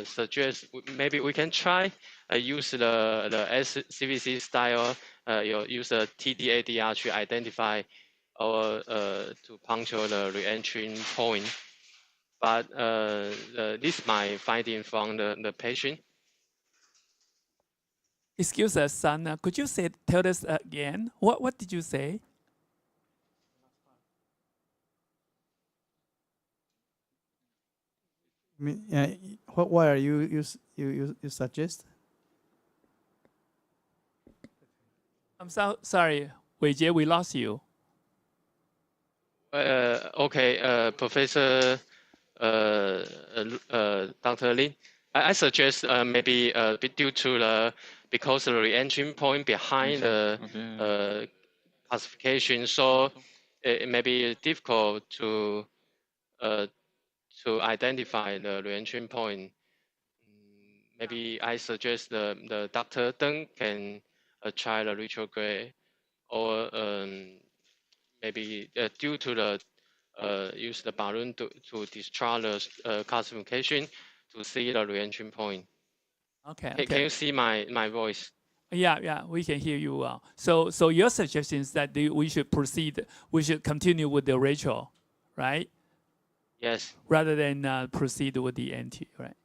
suggest maybe we can try use the SCVC style. Use a TDADR to identify or to puncture the re-entry point. But this is my finding from the patient. Excuse us, son. Could you tell us again? What did you say? What wire you suggest? I'm sorry, Wei-Chieh, we lost you. Okay, Professor Dr. Lin, I suggest maybe due to because the re-entry point behind the classification, so it may be difficult to identify the re-entry point. Maybe I suggest the Dr. Teng can try the retrograde, or maybe due to the use the balloon to discharge the classification to see the re-entry point. Okay. Can you see my voice? Yeah, we can hear you well. So your suggestion is that we should proceed, we should continue with the retro, right? Yes. Rather than proceed with the anti, right?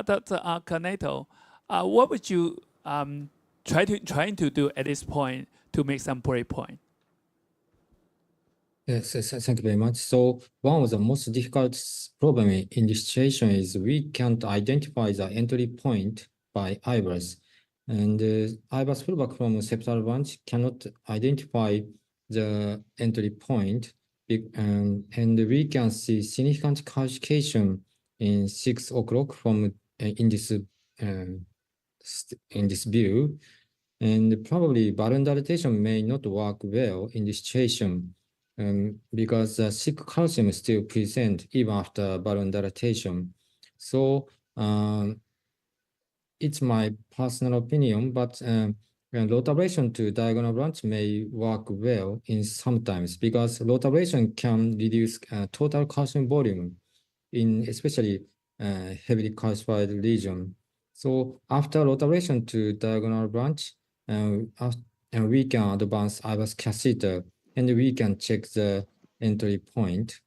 Dr. Caneto, what would you trying to do at this point to make some breakpoint? Yes, thank you very much. So one of the most difficult problem in this situation is we can't identify the entry point by IVUS. And IVUS feedback from septal branch cannot identify the entry point. And we can see significant calcification in 6 o'clock from in this view. And probably balloon dilatation may not work well in this situation. Because the sick calcium is still present even after balloon dilatation. So it's my personal opinion, but rotation to diagonal branch may work well in sometimes because rotation can reduce total calcium volume in especially heavily calcified region. So after rotation to diagonal branch, and we can advance IVUS catheter and we can check the entry point.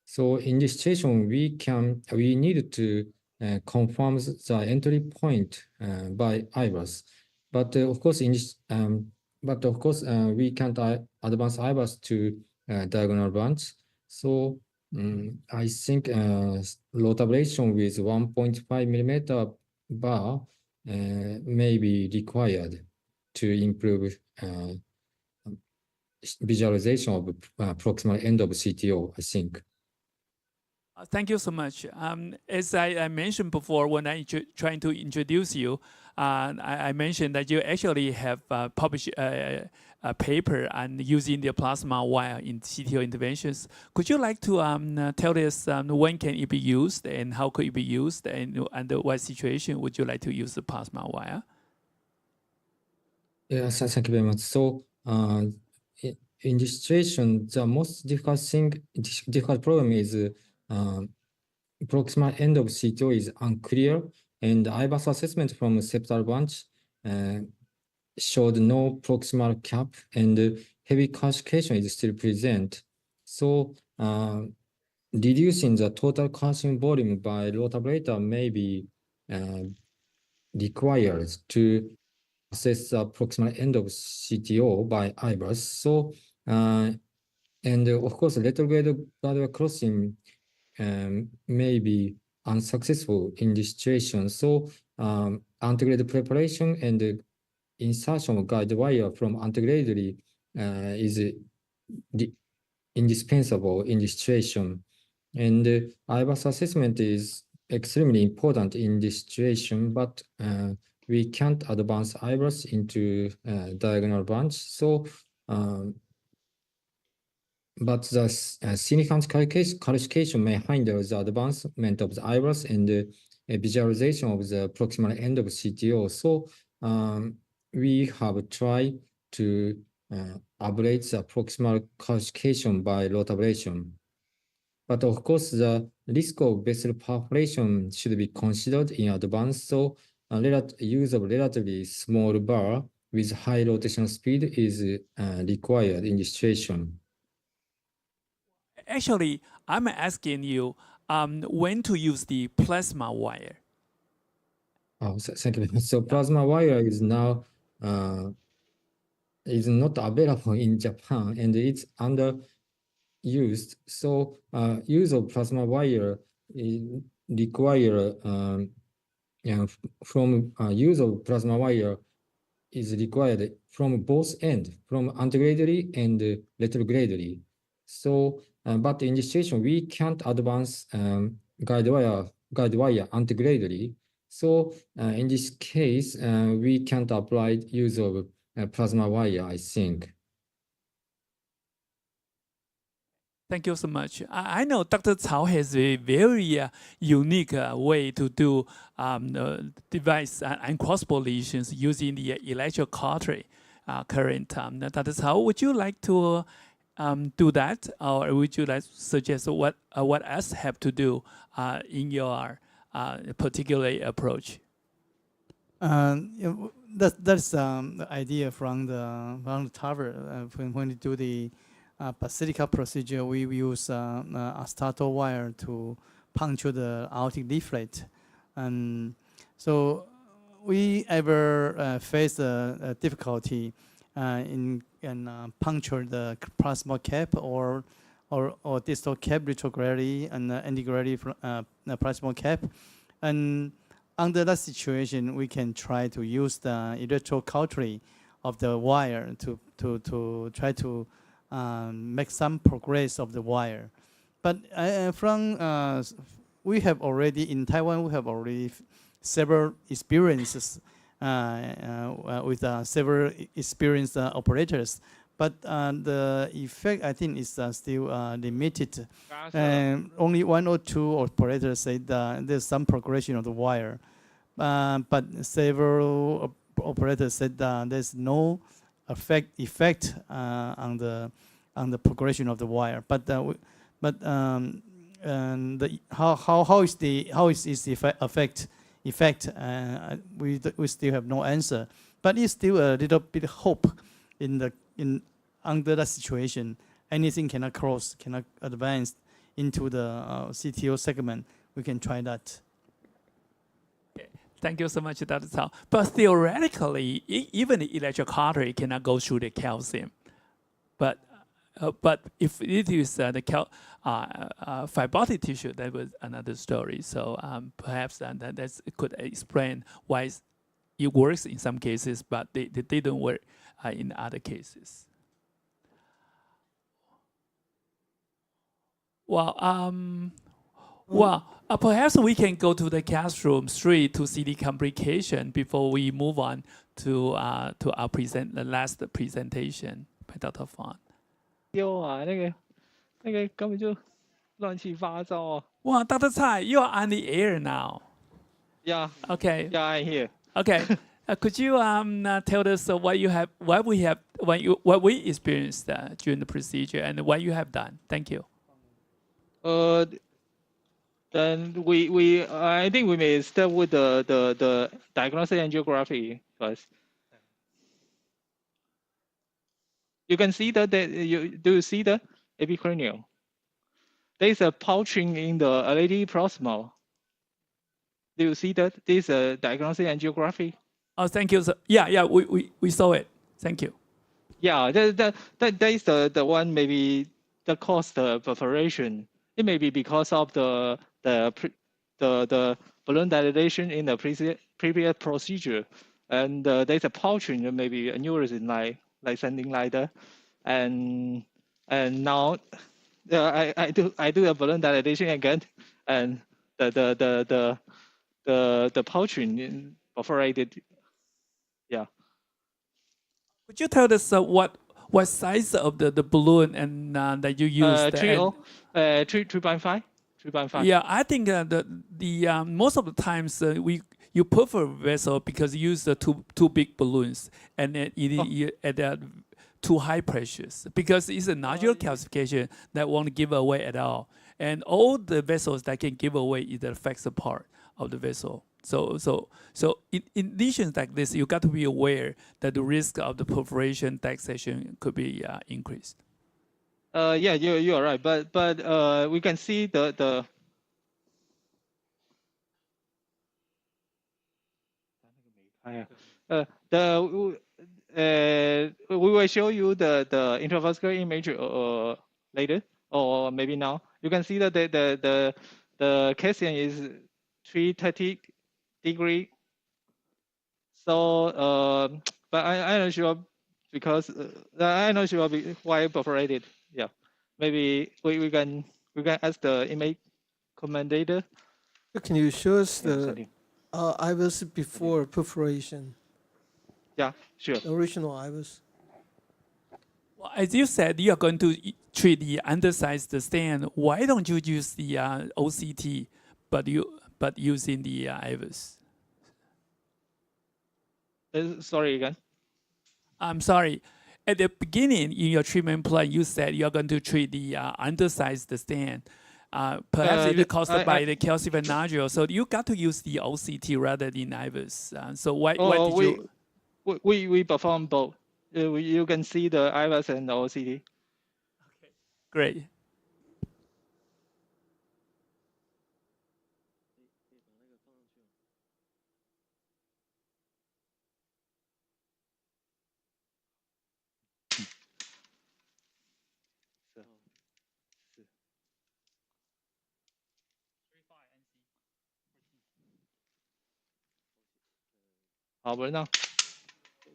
So in this situation, we need to confirm the entry point by IVUS. But of course, in this, we can't advance IVUS to diagonal branch. So I think rotation with 1.5 millimeter bar may be required to improve visualization of proximal end of CTO, I think. Thank you so much. As I mentioned before, when I trying to introduce you, I mentioned that you actually have published a paper on using the plasma wire in CTO interventions. Could you like to tell us when can it be used and how could it be used and under what situation would you like to use the plasma wire? Yes, thank you very much. So in this situation, the most difficult problem is proximal end of CTO is unclear, and the IVUS assessment from septal branch showed no proximal cap, and heavy calcification is still present. So reducing the total calcium volume by rotablator may be required to assess the proximal end of CTO by IVUS. So, and of course, retrograde guardrail crossing may be unsuccessful in this situation. So, antegrade preparation and insertion of guide wire from antegrade is indispensable in this situation. And IVUS assessment is extremely important in this situation, but we can't advance IVUS into diagonal branch. So, but the significant calcification may hinder the advancement of the IVUS and the visualization of the proximal end of CTO. So we have tried to ablates the proximal calcification by root ablation. But of course, the risk of vessel perforation should be considered in advance, so use of relatively small bar with high rotational speed is required in this situation. Actually, I'm asking you when to use the plasma wire. Oh, thank you. So plasma wire is now is not available in Japan, and it's underused. So use of plasma wire require from use of plasma wire is required from both ends, from antegradally and retrogradally. So, but in this situation, we can't advance guide wire antegradally. So in this case, we can't apply use of plasma wire, I think. Thank you so much. I know Dr. Cao has a very unique way to do device and crossbore lesions using the electrocautery current. Dr. Cao, would you like to do that, or would you like to suggest what else have to do in your particular approach? That's the idea from the tower when you do the basilica procedure. We use a starter wire to puncture the aortic leaflet, and so we ever face a difficulty in puncture the proximal cap or distal cap retrogradally and antegradally proximal cap, and under that situation we can try to use the electrocautery of the wire to try to make some progress of the wire. But we have already in Taiwan, we have already several experiences with several experienced operators. But the effect, I think, is still limited. Only one or two operators said there's some progression of the wire, but several operators said there's no effect on the progression of the wire. But how is its effect? We still have no answer. But it's still a little bit hope under that situation. Anything cannot cross, cannot advance into the CTO segment. We can try that. Thank you so much, Dr. Cao. But theoretically, even the electrocautery cannot go through the calcium. But if it is the fibrotic tissue, that was another story. So perhaps that could explain why it works in some cases, but they didn't work in other cases. Well, perhaps we can go to the classroom 3 to see the complication before we move on to the last presentation by Dr. Huang. 丢啊，那个根本就乱七八糟啊。Well, Dr. Tsai, you are on the air now. Yeah. Okay. Yeah, I'm here. Okay. Could you tell us what we experienced during the procedure and what you have done? Thank you. Then I think we may start with the diagnostic angiography first. You can see that do you see the epicranial? There is a pouching in the LAD proximal. Do you see that? This is a diagnostic angiography. Oh, thank you. Yeah, we saw it. Thank you. Yeah, that is the one maybe that caused the perforation. It may be because of the balloon dilation in the previous procedure, and there's a pouching, maybe aneurysm like something like that, and now I do a balloon dilation again, and the pouching perforated. Yeah. Could you tell us what size of the balloon and that you used? 3.5. 3.5. Yeah, I think the most of the times you prefer vessel because you use the two big balloons, and then at the too high pressures because it's a nodular calcification that won't give away at all. And all the vessels that can give away is the flexor part of the vessel. So in lesions like this, you got to be aware that the risk of the perforation dissection could be increased. Yeah, you are right, but we can see the we will show you the intravascular image later or maybe now. You can see that the Cassian is 330 degree. So but I'm not sure because I'm not sure why perforated. Yeah, maybe we can ask the image commentator. Can you show us the IVUS before perforation? Yeah, sure. The original IVUS. Well, as you said, you are going to treat the undersized stand. Why don't you use the OCT, but using the IVUS? Sorry again. I'm sorry. At the beginning in your treatment plan, you said you are going to treat the undersized stand. Perhaps it's caused by the calcified nodule. So you got to use the OCT rather than IVUS. So why did you? We perform both. You can see the IVUS and the OCT. Okay, great.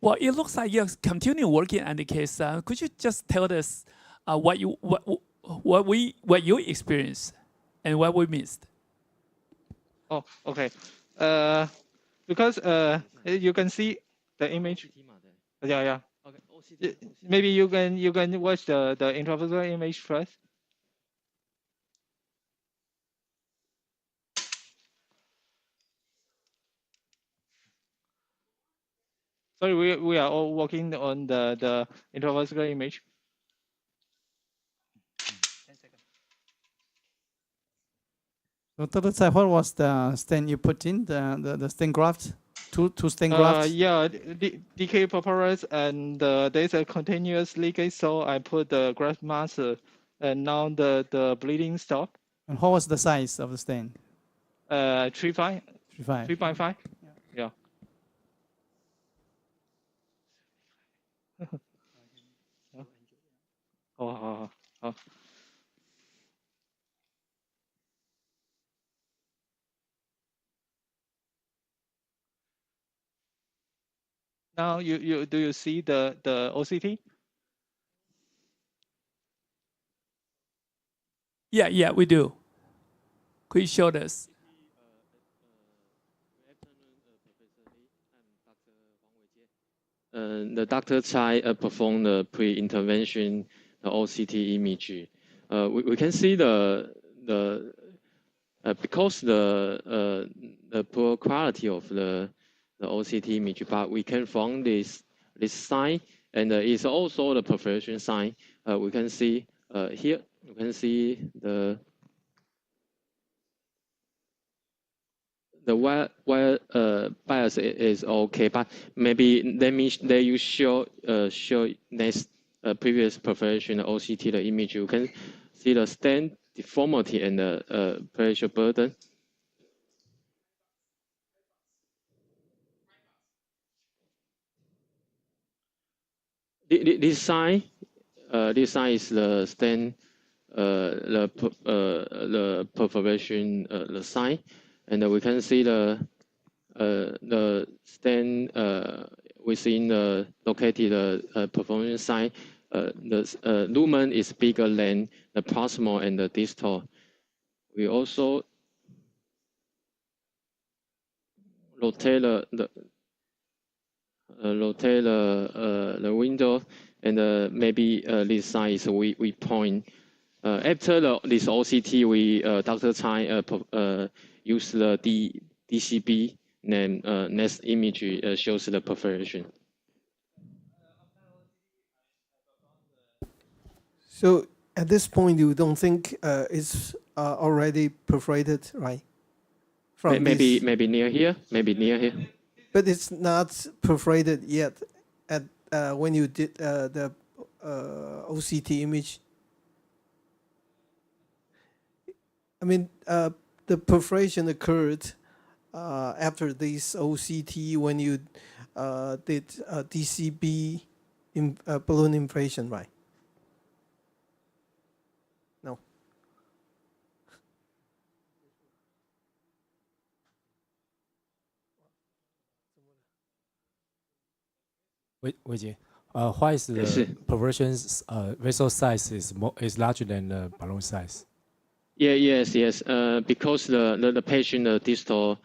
Well, it looks like you're continuing working on the case. Could you just tell us what you experienced and what we missed? Oh, okay. Because you can see the image. Yeah. Okay. Maybe you can watch the intravascular image first. Sorry, we are all working on the intravascular image. 10 seconds. So Dr. Tsai, what was the stent you put in, the stent graft? Two stent grafts? Yeah, DK purpose and there's a continuous leakage, so I put the graft mask and now the bleeding stopped. And what was the size of the stent? 3.5. 3.5. 3.5. Yeah. Oh. Now do you see the OCT? Yeah, we do. Could you show us? The Dr. Tsai performed the pre-intervention OCT image. We can see because the poor quality of the OCT image, but we can find this sign, and it's also the perforation sign. We can see here. You can see the wire bias is okay, but maybe let you show next previous perforation OCT the image. You can see the stent deformity and the pressure burden. This sign is the stent, the perforation the sign, and we can see the stent within the located perforation sign. The lumen is bigger than the proximal and the distal. We also rotate the window, and maybe this sign is we point. After this OCT, Dr. Tsai use the DCB, and next image shows the perforation. So at this point, you don't think it's already perforated, right? From Maybe this, near here, maybe near here. but it's not perforated yet. At when you did the OCT image, I mean, the perforation occurred after this OCT when you did DCB balloon inflation, right? No. Wei-Chieh, why is the perforation's vessel size is larger than the balloon size? Yes. Because the patient distal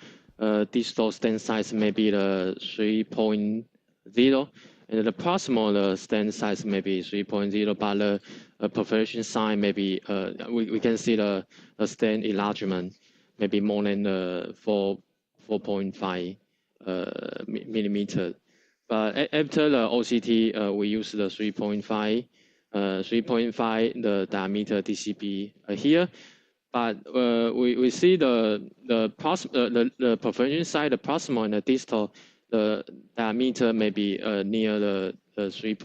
stent size may be the 3.0, and the proximal stent size may be 3.0, but the perforation size maybe we can see the stent enlargement maybe more than 4.5 millimeter. But after the OCT, we use the 3.5 the diameter DCB here. But we see the perforation side, the proximal and the distal, the diameter may be near the 3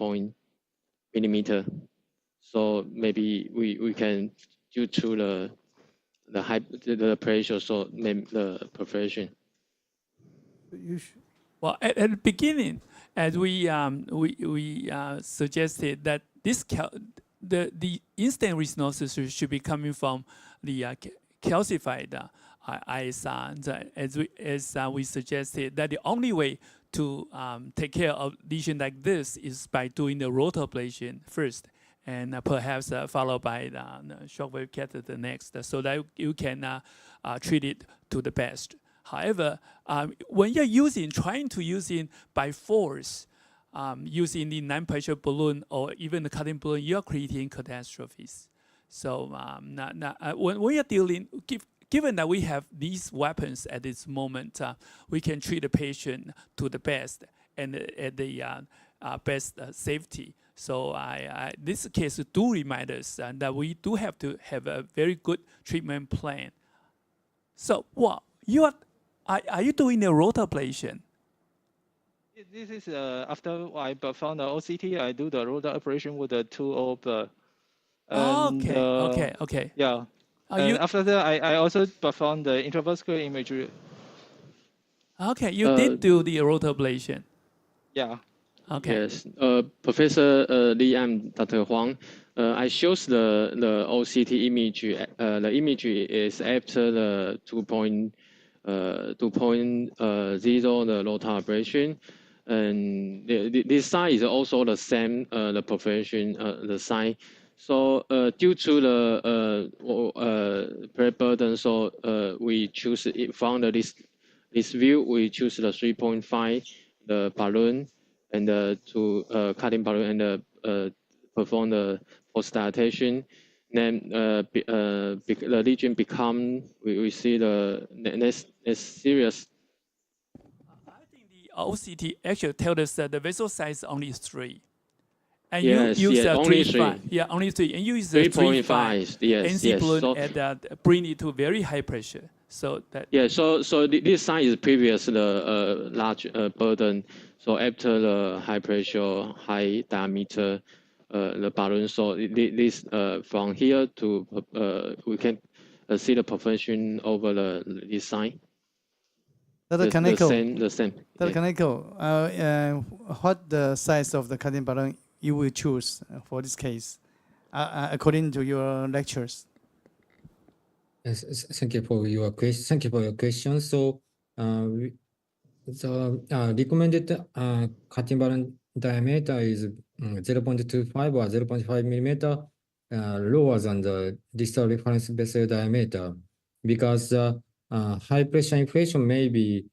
millimeter. So maybe we can due to the pressure, so maybe the perforation. Well, at the beginning, as we suggested that the instant restenosis should be coming from the calcified ISR. As we suggested, that the only way to take care of lesion like this is by doing the rotor ablation first, and perhaps followed by the shockwave catheter next, so that you can treat it to the best. However, when you're trying to using by force, using the non-pressure balloon or even the cutting balloon, you're creating catastrophes. So when we are dealing, given that we have these weapons at this moment, we can treat the patient to the best and at the best safety. So this case do remind us that we do have to have a very good treatment plan. So are you doing the rotor ablation? This is after I perform the OCT, I do the rotor operation with the 2O blood. Okay. Yeah. And after that, I also perform the intravascular imagery. Okay, you did do the rotor ablation. Yeah. Okay. Yes, Professor Li and Dr. Huang, I shows the OCT image. The image is after the 2.0 the rotor ablation, and this side is also the same the perforation the side. So due to the prayer burden, so we choose it from this view. We choose the 3.5 the balloon and to cutting balloon and perform the post-dilatation. Then the lesion become we see the next serious. I think the OCT actually tells us that the vessel size is only 3. And yes, you use only 3.5. Yeah, only 3. And you use 3.5. Yes, NC balloon so, and bring it to very high pressure. So that. Yeah, so this side is previous the large burden. So after the high pressure, high diameter, the balloon. So this from here to we can see the perforation over this side. Dr. Kaneko, the same. Dr. Kaneko, what the size of the cutting balloon you will choose for this case, according to your lectures? Yes, thank you for your question. Thank you for your question. So, the recommended cutting balloon diameter is 0.25 or 0.5 millimeter lower than the distal reference vessel diameter, because high pressure inflation may be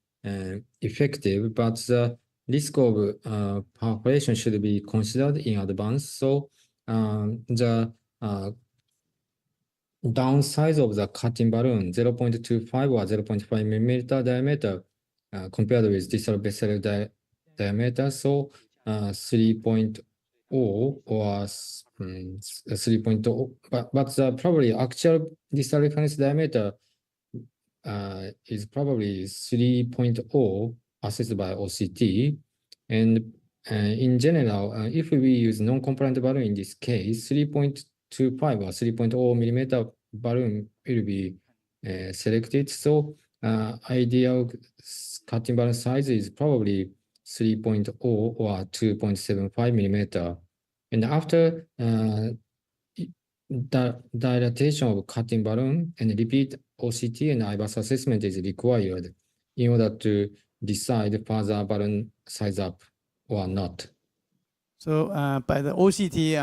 effective, but the risk of perforation should be considered in advance. So, the downside of the cutting balloon 0.25 or 0.5 millimeter diameter compared with distal vessel diameter, so 3.0 or 3.0, but probably actual distal reference diameter is probably 3.0 assessed by OCT. And in general, if we use non-compliant balloon in this case, 3.25 or 3.0 millimeter balloon will be selected. So ideal cutting balloon size is probably 3.0 or 2.75 millimeter. And after dilatation of cutting balloon and repeat OCT and IVUS assessment is required in order to decide further balloon size up or not. So by the OCT,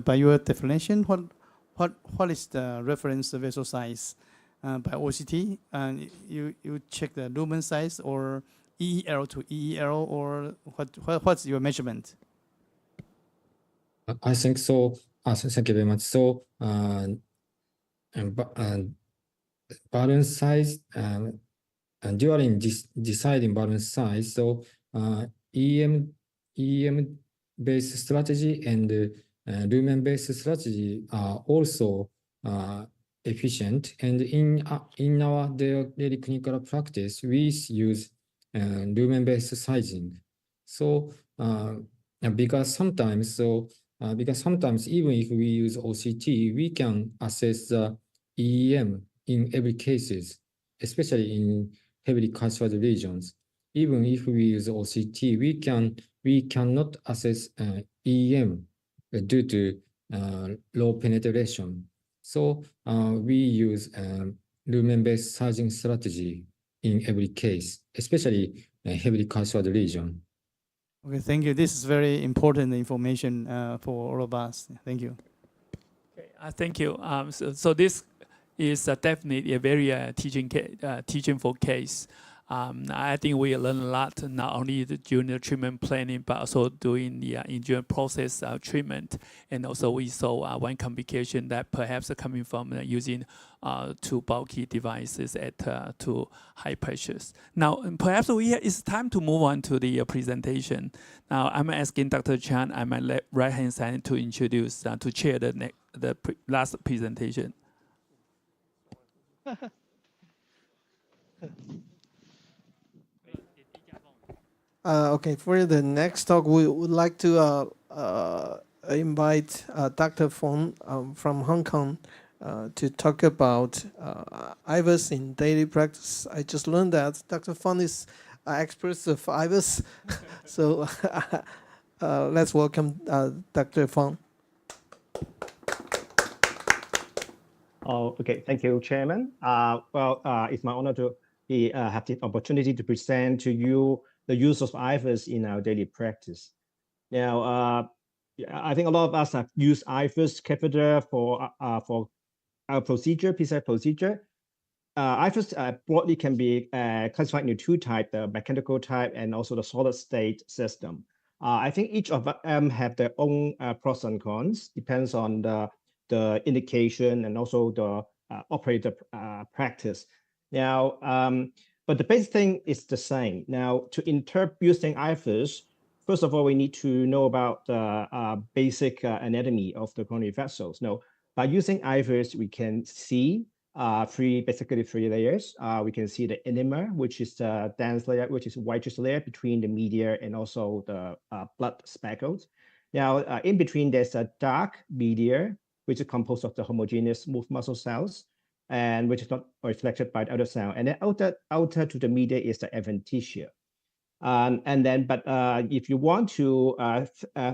by your definition, what is the reference vessel size by OCT? And you check the lumen size or EEL to EEL, or what's your measurement? I think so. Thank you very much. So balloon size and during deciding balloon size, so EM based strategy and lumen based strategy are also efficient. And in our daily clinical practice, we use lumen based sizing. So because sometimes even if we use OCT, we can assess the EM in every cases, especially in heavily calcified regions. Even if we use OCT, we cannot assess EM due to low penetration. So we use lumen-based sizing strategy in every case, especially heavily calcified region. Okay, thank you. This is very important information for all of us. Thank you. Okay, thank you. So this is definitely a very teachingful case. I think we learn a lot, not only during the treatment planning, but also during the during process treatment. And also we saw one complication that perhaps coming from using too bulky devices at too high pressures. Now, perhaps it's time to move on to the presentation. Now, I'm asking Dr. Chan on my right-hand side to introduce, to chair the last presentation. Okay, for the next talk, we would like to invite Dr. Feng from Hong Kong to talk about IVUS in daily practice. I just learned that Dr. Feng is an expert of IVUS. So let's welcome Dr. Feng. Oh, okay, thank you, Chairman. It's my honor to have the opportunity to present to you the use of IVUS in our daily practice. Now, I think a lot of us have used IVUS catheter for our procedure, PCI procedure. IVUS broadly can be classified into two types, the mechanical type and also the solid state system. I think each of them have their own pros and cons, depends on the indication and also the operator practice. Now, but the basic thing is the same. Now, to interpret using IVUS, first of all, we need to know about the basic anatomy of the coronary vessels. Now, by using IVUS, we can see basically three layers. We can see the intima, which is the dense layer, which is whitish layer between the media and also the blood speckles. Now, in between, there's a dark media, which is composed of the homogeneous smooth muscle cells, and which is not reflected by the other cell. And then outer to the media is the adventitia. If you want to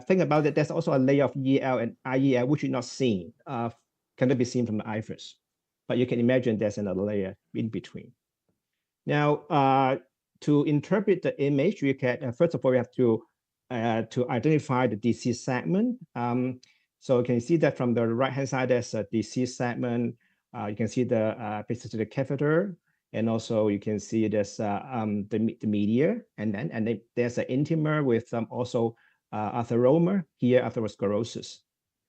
think about it, there's also a layer of EL and IEL, which is not seen, cannot be seen from the IVUS. But you can imagine there's another layer in between. Now, to interpret the image, we can first of all we have to identify the disease segment. So you can see that from the right-hand side, there's a disease segment. You can see basically the catheter, and also you can see there's the media, and then there's an intima with also atheroma, here atherosclerosis.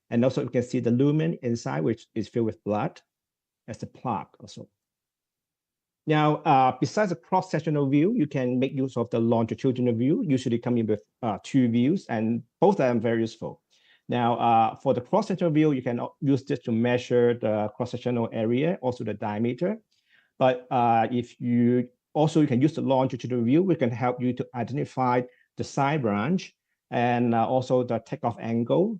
And also you can see the lumen inside, which is filled with blood as the plaque also. Now, besides the cross-sectional view, you can make use of the longitudinal view, usually coming with 2 views, and both of them are very useful. Now, for the cross-sectional view, you can use this to measure the cross-sectional area, also the diameter. But if you can use the longitudinal view, which can help you to identify the side branch and also the takeoff angle.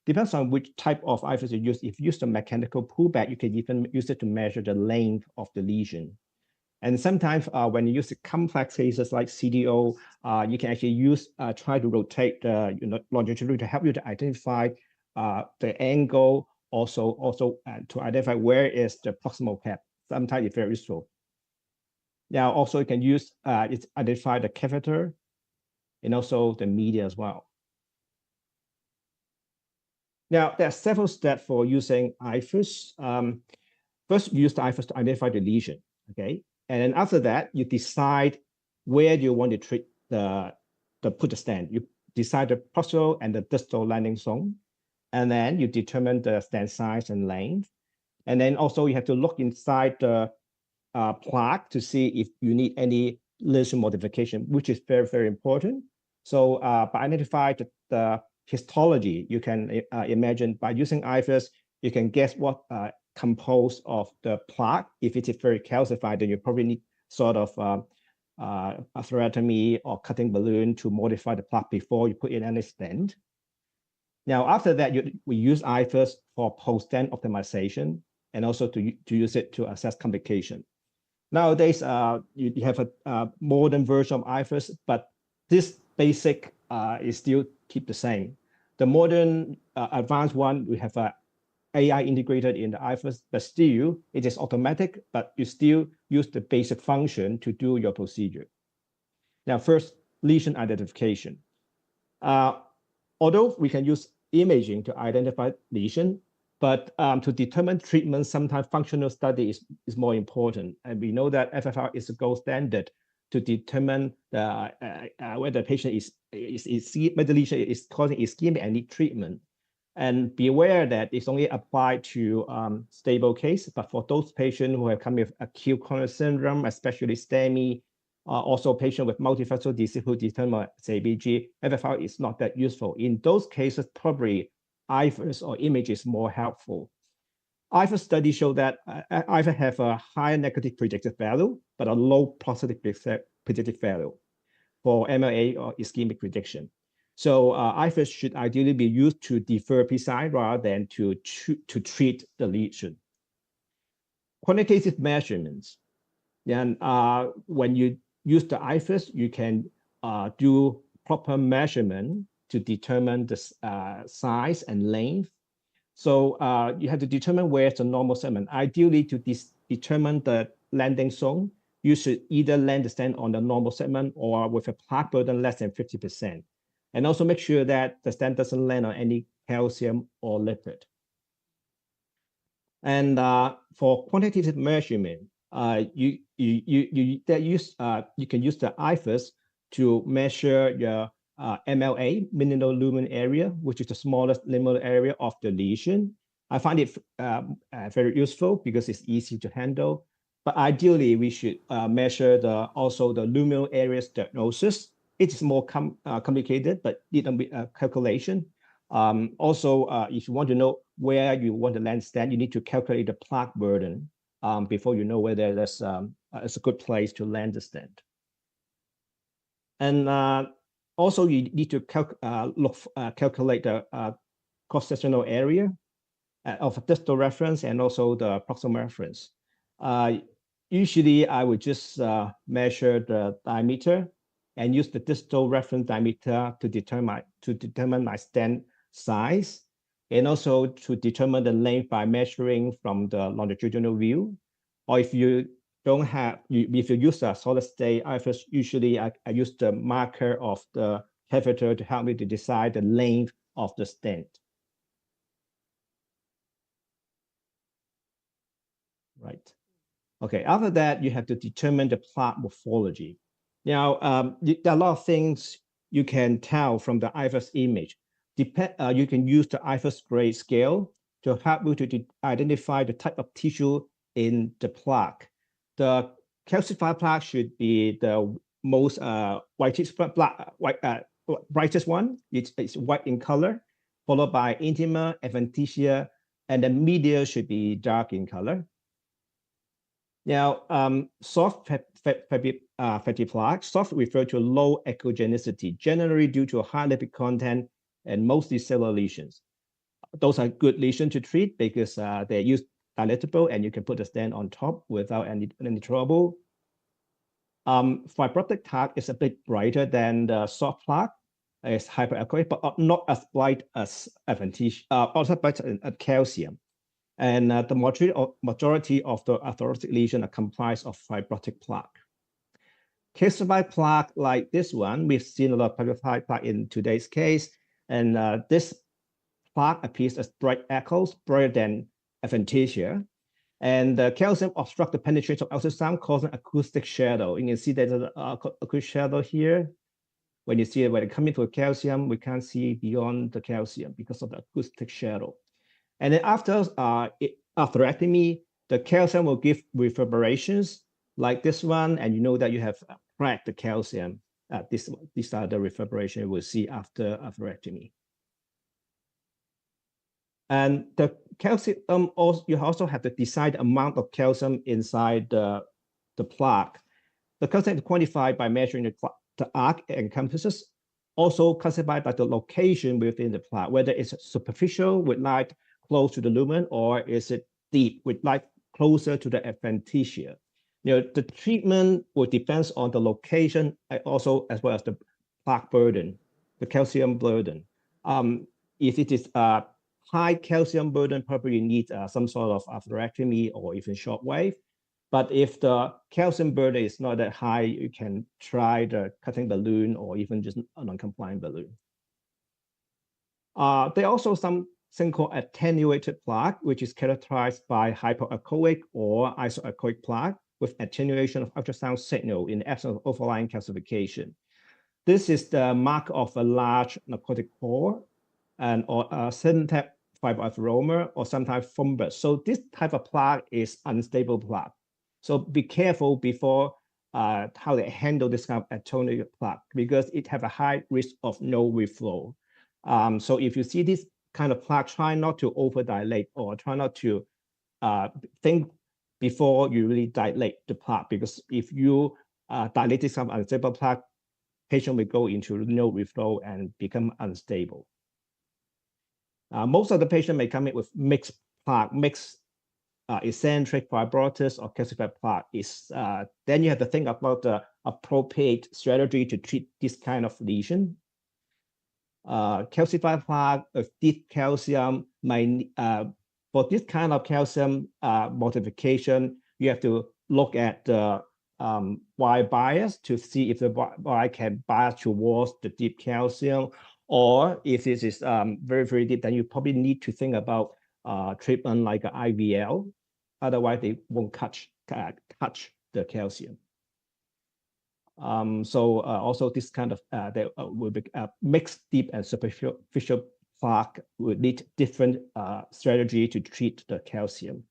Depends on which type of IVUS you use. If you use the mechanical pullback, you can even use it to measure the length of the lesion. And sometimes when you use the complex cases like CDO, you can actually try to rotate the longitudinal to help you to identify the angle, also to identify where is the proximal cap. Sometimes it's very useful. Now, also you can use it identify the catheter and also the media as well. Now, there are several steps for using IVUS. First, you use the IVUS to identify the lesion, okay? And then after that, you decide where you want to treat put the stent. You decide the proximal and the distal landing zone, and then you determine the stent size and length. And then also you have to look inside the plaque to see if you need any lesion modification, which is very, very important. So by identifying the histology, you can imagine by using IVUS, you can guess what composed of the plaque. If it is very calcified, then you probably need sort of a atherectomy or cutting balloon to modify the plaque before you put in any stent. Now, after that, we use IVUS for post-stent optimization and also to use it to assess complication. Nowadays, you have a modern version of IVUS, but this basic is still keep the same. The modern advanced one, we have a AI integrated in the IVUS, but still it is automatic, but you still use the basic function to do your procedure. Now, first, lesion identification. Although we can use imaging to identify lesion, but to determine treatment, sometimes functional study is more important. And we know that FFR is a gold standard to determine whether the patient whether the lesion is causing ischemia and need treatment. And be aware that it's only applied to stable case, but for those patients who have come with acute coronary syndrome, especially STEMI, also patient with multifactorial disease who determine CBG, FFR is not that useful. In those cases, probably IVUS or image is more helpful. IVUS studies show that IVUS have a higher negative predictive value, but a low positive predictive value for MLA or ischemic prediction. So IVUS should ideally be used to defer PCI rather than to treat the lesion. Quantitative measurements. Then when you use the IVUS, you can do proper measurement to determine the size and length. So you have to determine where's the normal segment. Ideally, to determine the landing zone, you should either land the stent on the normal segment or with a plaque burden less than 50%. And also make sure that the stent doesn't land on any calcium or lipid. And for quantitative measurement, you can use the IVUS to measure your MLA, minimal lumen area, which is the smallest liminal area of the lesion. I find it very useful because it's easy to handle. But ideally, we should measure also the luminal area stenosis. It's more complicated, but need a calculation. Also, if you want to know where you want to land stent, you need to calculate the plaque burden before you know whether it's a good place to land the stent. And also, you need to calculate the cross-sectional area of distal reference and also the proximal reference. Usually, I would just measure the diameter and use the distal reference diameter to determine my stent size, and also to determine the length by measuring from the longitudinal view. Or if you don't have, if you use a solid state IVUS, usually I use the marker of the catheter to help me to decide the length of the stent. Right. Okay, after that, you have to determine the plaque morphology. Now, there are a lot of things you can tell from the IVUS image. You can use the IVUS grade scale to help you to identify the type of tissue in the plaque. the calcified plaque should be the most brightest one. It's white in color, followed by intima, adventitia, and the media should be dark in color. Now, soft fatty plaque, soft refer to low echogenicity, generally due to high lipid content and mostly cellular lesions. Those are good lesions to treat because they're used dilatable and you can put a stent on top without any trouble. Fibrotic plaque is a bit brighter than the soft plaque. It's hyperechoic, but not as bright as adventitia, also bright as calcium. And the majority of the atherosclerotic lesion are comprised of fibrotic plaque. Calcified plaque like this one, we've seen a lot of calcified plaque in today's case, and this plaque appears as bright echoes, brighter than adventitia. And the calcium obstructs the penetration of ultrasound, causing acoustic shadow. You can see there's an acoustic shadow here. When you see it, when it comes into calcium, we can't see beyond the calcium because of the acoustic shadow. And then after atherectomy, the calcium will give reverberations like this one, and you know that you have cracked the calcium. These are the reverberations we'll see after atherectomy. And the calcium, you also have to decide the amount of calcium inside the plaque. The calcium is quantified by measuring the arc it encompasses, also classified by the location within the plaque, whether it's superficial with light close to the lumen, or is it deep with light closer to the adventitia. The treatment will depend on the location, also as well as the plaque burden, the calcium burden. If it is a high calcium burden, probably you need some sort of atherectomy or even shockwave. But if the calcium burden is not that high, you can try the cutting balloon or even just a non-compliant balloon. There are also something called attenuated plaque, which is characterized by hypoechoic or isoechoic plaque with attenuation of ultrasound signal in the absence of overlying calcification. This is the mark of a large necrotic core and or a certain type fibroadenoma or sometimes thrombus. So this type of plaque is unstable plaque. So be careful before how they handle this kind of attenuated plaque because it have a high risk of no reflow. So if you see this kind of plaque, try not to overdilate or try not to think before you really dilate the plaque, because if you dilate this kind of unstable plaque, patient will go into no reflow and become unstable. Most of the patient may come in with mixed plaque, mixed eccentric fibrosis or calcified plaque. Then you have to think about the appropriate strategy to treat this kind of lesion. Calcified plaque with deep calcium for this kind of calcium modification, you have to look at the Y bias to see if the Y can bias towards the deep calcium, or if this is very, very deep, then you probably need to think about treatment like an IVL. Otherwise, they won't touch the calcium. Also this kind of there will be mixed deep and superficial plaque would need different strategy to treat the calcium.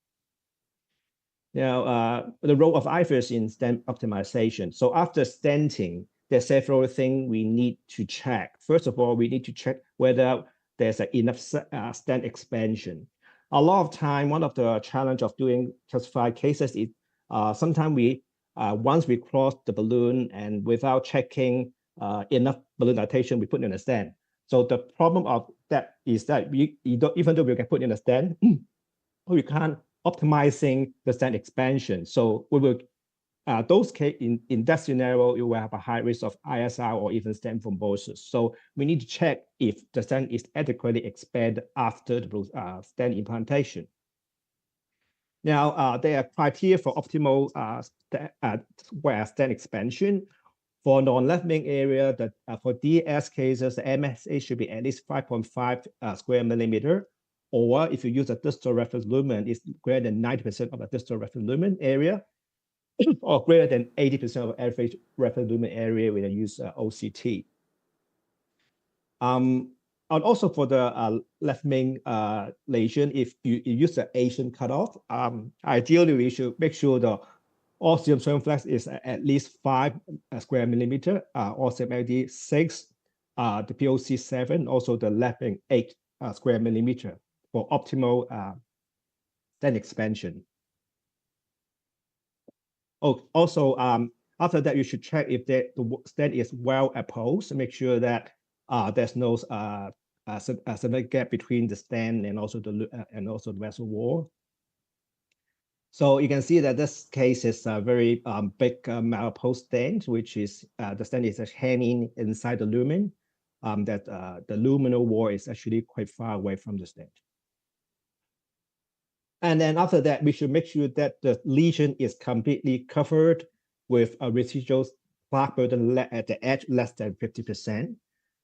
Now, the role of IVUS in stent optimization. So after stenting, there's several things we need to check. First of all, we need to check whether there's enough stent expansion. A lot of time, one of the challenge of doing calcified cases is sometimes we once we cross the balloon and without checking enough balloon dilatation, we put in a stent. So the problem of that is that even though we can put in a stent, we can't optimizing the stent expansion. So we will those case in that scenario, you will have a high risk of ISR or even stent thrombosis. So we need to check if the stent is adequately expanded after the stent implantation. Now, there are criteria for optimal stent expansion. For non-left main area, for DS cases, the MSA should be at least 5.5 square millimeter, or if you use a distal reference lumen, it's greater than 90% of the distal reference lumen area, or greater than 80% of average reference lumen area when you use OCT. And also for the left main lesion, if you use the Asian cutoff, ideally we should make sure the Osseum circumflex is at least 5 square millimeter, Osseum LD 6, the POC 7, also the lapping 8 square millimeter for optimal stent expansion. Oh, also, after that, you should check if the stent is well apposed, make sure that there's no significant gap between the stent and also the vessel wall. So you can see that this case is a very big malapose stent, which is the stent is hanging inside the lumen, that the luminal wall is actually quite far away from the stent. And then after that, we should make sure that the lesion is completely covered with a residual plaque burden at the edge less than 50%.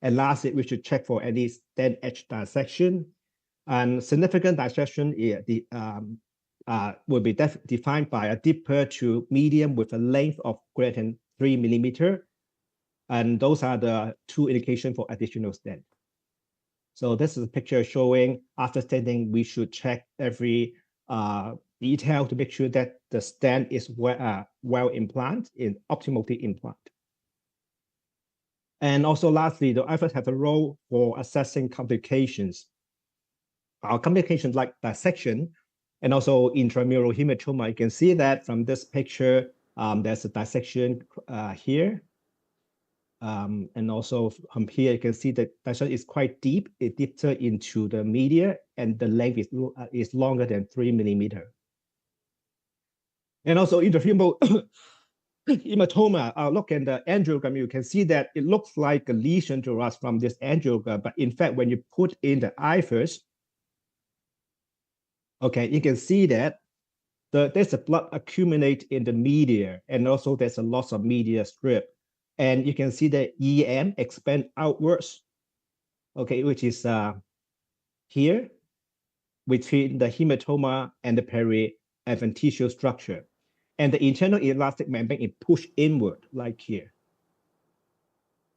And lastly, we should check for any stent edge dissection. And significant dissection will be defined by a deeper to medium with a length of greater than 3 millimeter. And those are the 2 indications for additional stent. So this is a picture showing after stenting, we should check every detail to make sure that the stent is well implanted, optimally implanted. And also lastly, the IVUS have a role for assessing complications. Complications like dissection and also intramural hematoma. You can see that from this picture, there's a dissection here. And also from here, you can see that dissection is quite deep. It dips into the media, and the length is longer than 3 millimeter. And also intrahumeral hematoma. Look at the angiogram. You can see that it looks like a lesion to us from this angiogram, but in fact, when you put in the IVUS, okay, you can see that there's a blood accumulate in the media, and also there's a loss of media strip. And you can see the EM expand outwards, okay, which is here between the hematoma and the peri-adventitious structure. And the internal elastic membrane is pushed inward, like here,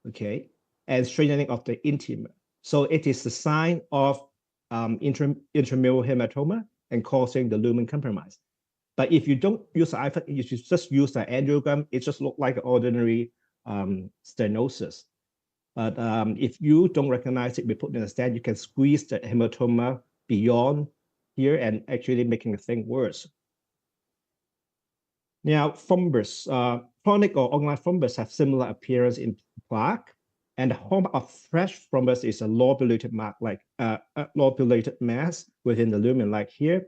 okay, and straightening of the intima. So it is a sign of intramural hematoma and causing the lumen compromise. But if you don't use the IVUS, you should just use the angiogram. It just looks like an ordinary stenosis. But if you don't recognize it, we put in a stent, you can squeeze the hematoma beyond here and actually making the thing worse. Now, thrombus, chronic or organized thrombus have similar appearance in plaque, and the hallmark of fresh thrombus is a lobulated lobulated mass within the lumen, like here.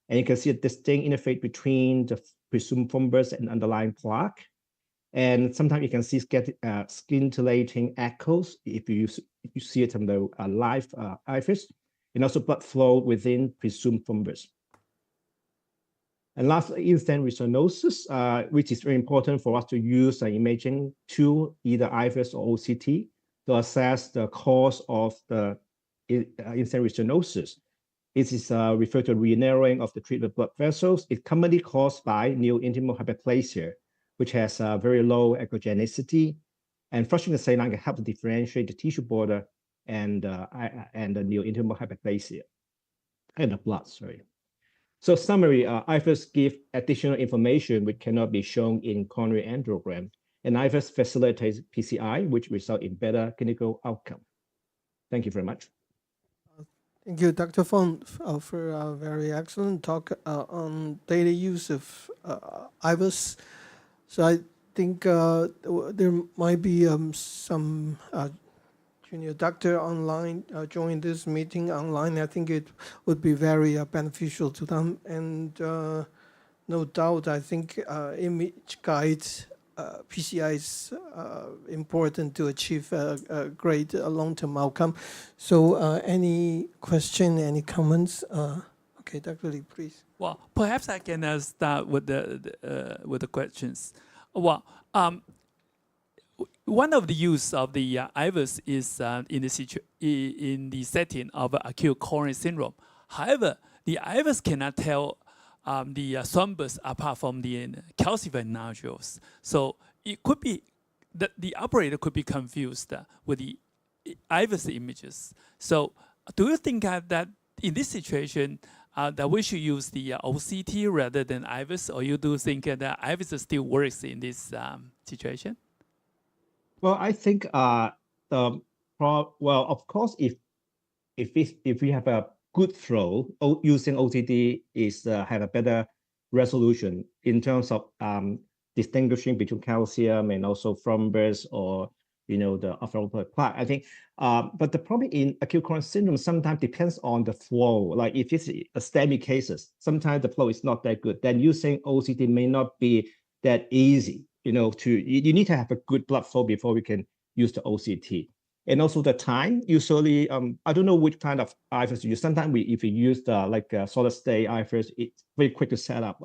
And you can see a distinct interface between the presumed thrombus and underlying plaque. And sometimes you can see scintillating echoes if you see it on the live IVUS, and also blood flow within presumed thrombus. And lastly, in-stent restenosis, which is very important for us to use an imaging tool, either IVUS or OCT, to assess the cause of the in-stent restenosis. It is referred to re-narrowing of the treated blood vessels. It's commonly caused by neo-intimal hyperplasia, which has very low echogenicity. And flushing the saline can help to differentiate the tissue border and the neo-intimal hyperplasia and the blood, sorry. So summary, IVUS give additional information which cannot be shown in coronary angiogram. And IVUS facilitates PCI, which result in better clinical outcome. Thank you very much. Thank you, Dr. Fong, for a very excellent talk on daily use of IVUS. So I think there might be some junior doctor online join this meeting online. I think it would be very beneficial to them. And no doubt, I think image guides PCI is important to achieve a great long-term outcome. So any question, any comments? Okay, Dr. Li, please. Well, perhaps I can start with the questions. Well, one of the use of the IVUS is in the setting of acute coronary syndrome. However, the IVUS cannot tell the thrombus apart from the calcified nodules. So it could be that the operator could be confused with the IVUS images. So do you think that in this situation, that we should use the OCT rather than IVUS, or you do think that IVUS still works in this situation? Well, I think well, of course, if we have a good flow, using OCT is have a better resolution in terms of distinguishing between calcium and also thrombus or the atherosclerotic plaque. I think, but the problem in acute coronary syndrome sometimes depends on the flow. Like if it's a STEMI cases, sometimes the flow is not that good. Then using OCT may not be that easy. You need to have a good blood flow before we can use the OCT. And also the time, usually, I don't know which kind of IVUS you use. Sometimes if we use the solid state IVUS, it's very quick to set up.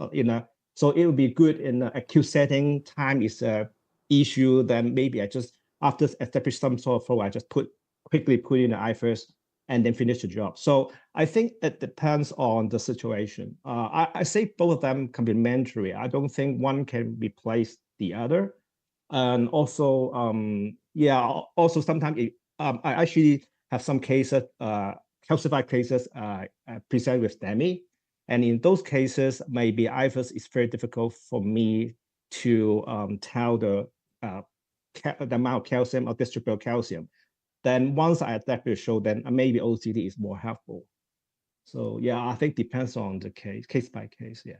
So it would be good in the acute setting. Time is an issue. Then maybe I just after establish some sort of flow, I just quickly put in the IVUS and then finish the job. So I think it depends on the situation. I say both of them complementary. I don't think one can replace the other. And also, also sometimes I actually have some cases, calcified cases present with STEMI. And in those cases, maybe IVUS is very difficult for me to tell the amount of calcium or distributable calcium. Then once I establish show, then maybe OCT is more helpful. So yeah, I think depends on the case by case. Yeah.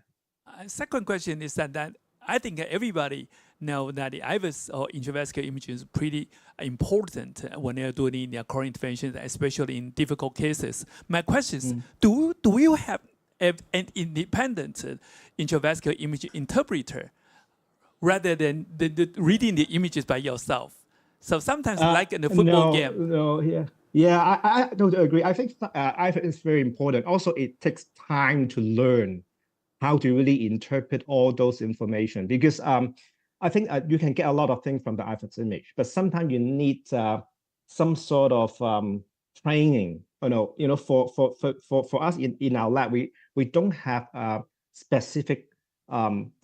Second question is that I think everybody know that the IVUS or intravascular imaging is pretty important when they're doing their core interventions, especially in difficult cases. My question is, do you have an independent intravascular image interpreter rather than reading the images by yourself? So sometimes like in the football game. No, yeah, I don't agree. I think IVUS is very important. Also, it takes time to learn how to really interpret all those information, because I think you can get a lot of things from the IVUS image, but sometimes you need some sort of training. For us in our lab, we don't have a specific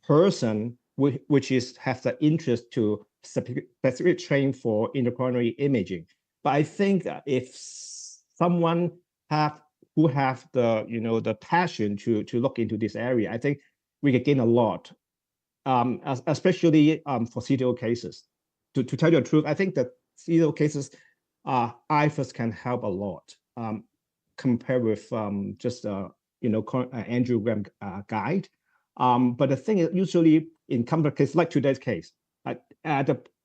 person which has the interest to specifically train for intracoronary imaging. But I think if someone who have the passion to look into this area, I think we can gain a lot, especially for CTO cases. To tell you the truth, I think that CTO cases, IVUS can help a lot compared with just angiogram guide. But the thing is, usually in complex cases like today's case,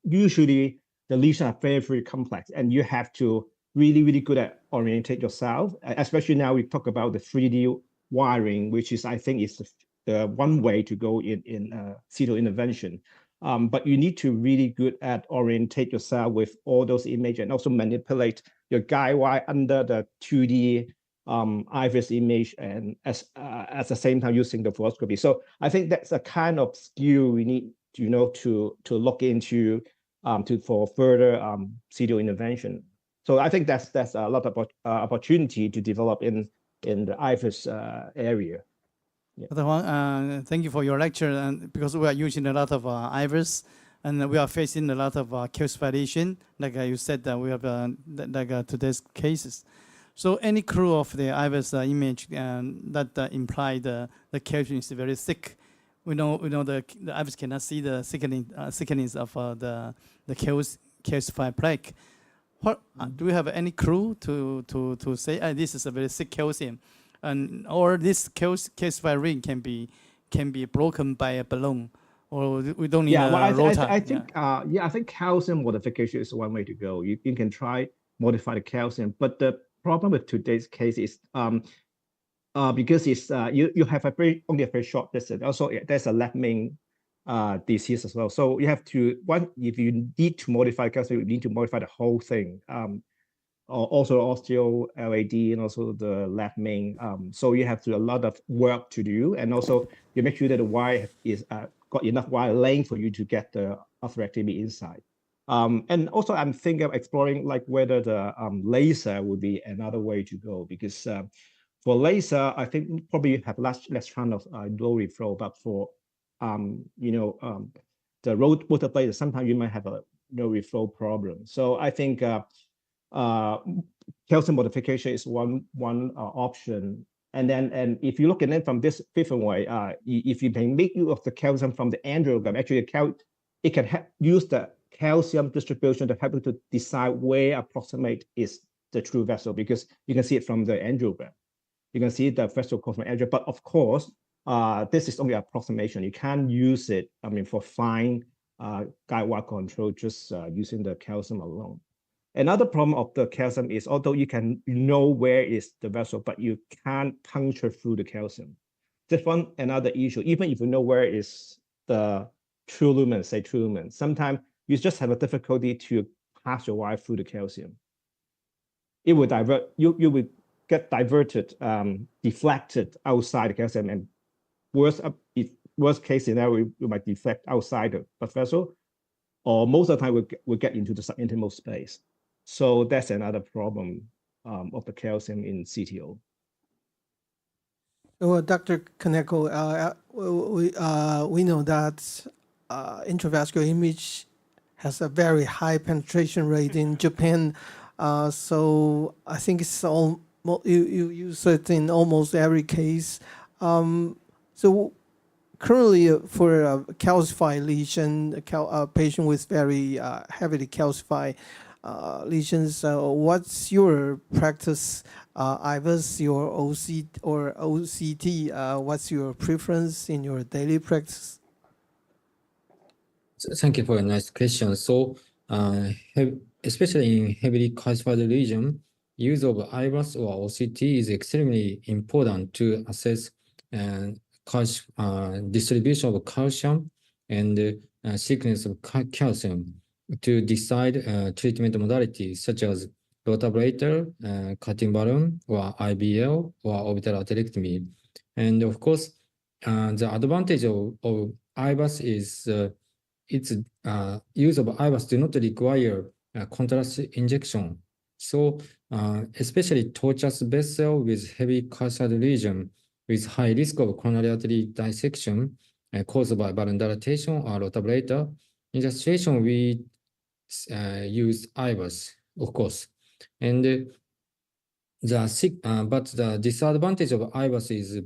usually the lesions are very, very complex, and you have to really good at orientate yourself. Especially now we talk about the 3D wiring, which is, I think, is the one way to go in CTO intervention. But you need to really good at orientate yourself with all those images and also manipulate your guide wire under the 2D IVUS image, and at the same time using the fluoroscopy. So I think that's a kind of skill we need to look into for further CTO intervention. So I think that's a lot of opportunity to develop in the IVUS area. Yeah. Dr. Huang, thank you for your lecture. And because we are using a lot of IVUS, and we are facing a lot of calcification, like you said, that we have today's cases. So any clue of the IVUS image that imply the calcium is very thick? We know the IVUS cannot see the thickenings of the calcified plaque. Do we have any clue to say this is a very thick calcium, or this calcified ring can be broken by a balloon, or we don't need a rotor? I think calcium modification is one way to go. You can try modify the calcium, but the problem with today's case is because it's you have only a very short distance. Also, there's a left-main disease as well. So you have to, if you need to modify calcium, you need to modify the whole thing. Also osteo LAD and also the left main. So you have to a lot of work to do, and also you make sure that the wire is got enough wire length for you to get the atherectomy inside. And also I'm thinking of exploring like whether the laser would be another way to go, because for laser, I think probably have less chance of low reflow, but for the rotor blade, sometimes you might have a no reflow problem. So I think calcium modification is one option, And if you look at it from this different way, if you can make use of the calcium from the angiogram, actually it can use the calcium distribution to help you to decide where approximate is the true vessel, because you can see it from the angiogram. You can see the vessel called from angiogram, but of course, this is only approximation. You can't use it, I mean, for fine guide wire control, just using the calcium alone. Another problem of the calcium is, although you can know where is the vessel, but you can't puncture through the calcium. That's another issue. Even if you know where is the true lumen, say true lumen, sometimes you just have a difficulty to pass your wire through the calcium. It will divert, you will get diverted, deflected outside the calcium, and worst case scenario, you might deflect outside the vessel, or most of the time we'll get into the subintimal space. So that's another problem of the calcium in CTO. Well, Dr. Kaneko, we know that intravascular image has a very high penetration rate in Japan. So I think it's all you use it in almost every case. So currently, for a calcified lesion, a patient with very heavily calcified lesions, what's your practice? IVUS, your OC or OCT, what's your preference in your daily practice? Thank you for a nice question. So, especially in heavily calcified region, use of IVUS or OCT is extremely important to assess distribution of calcium and sequence of calcium to decide treatment modalities such as rotablator, cutting balloon, or IBL, or orbital atherectomy. And of course, the advantage of IVUS is its use of IVUS do not require contrast injection. So especially tortuous vessel with heavy calcified region with high risk of coronary artery dissection caused by balloon dilatation or rotablator. In that situation, we use IVUS, of course. And but the disadvantage of IVUS is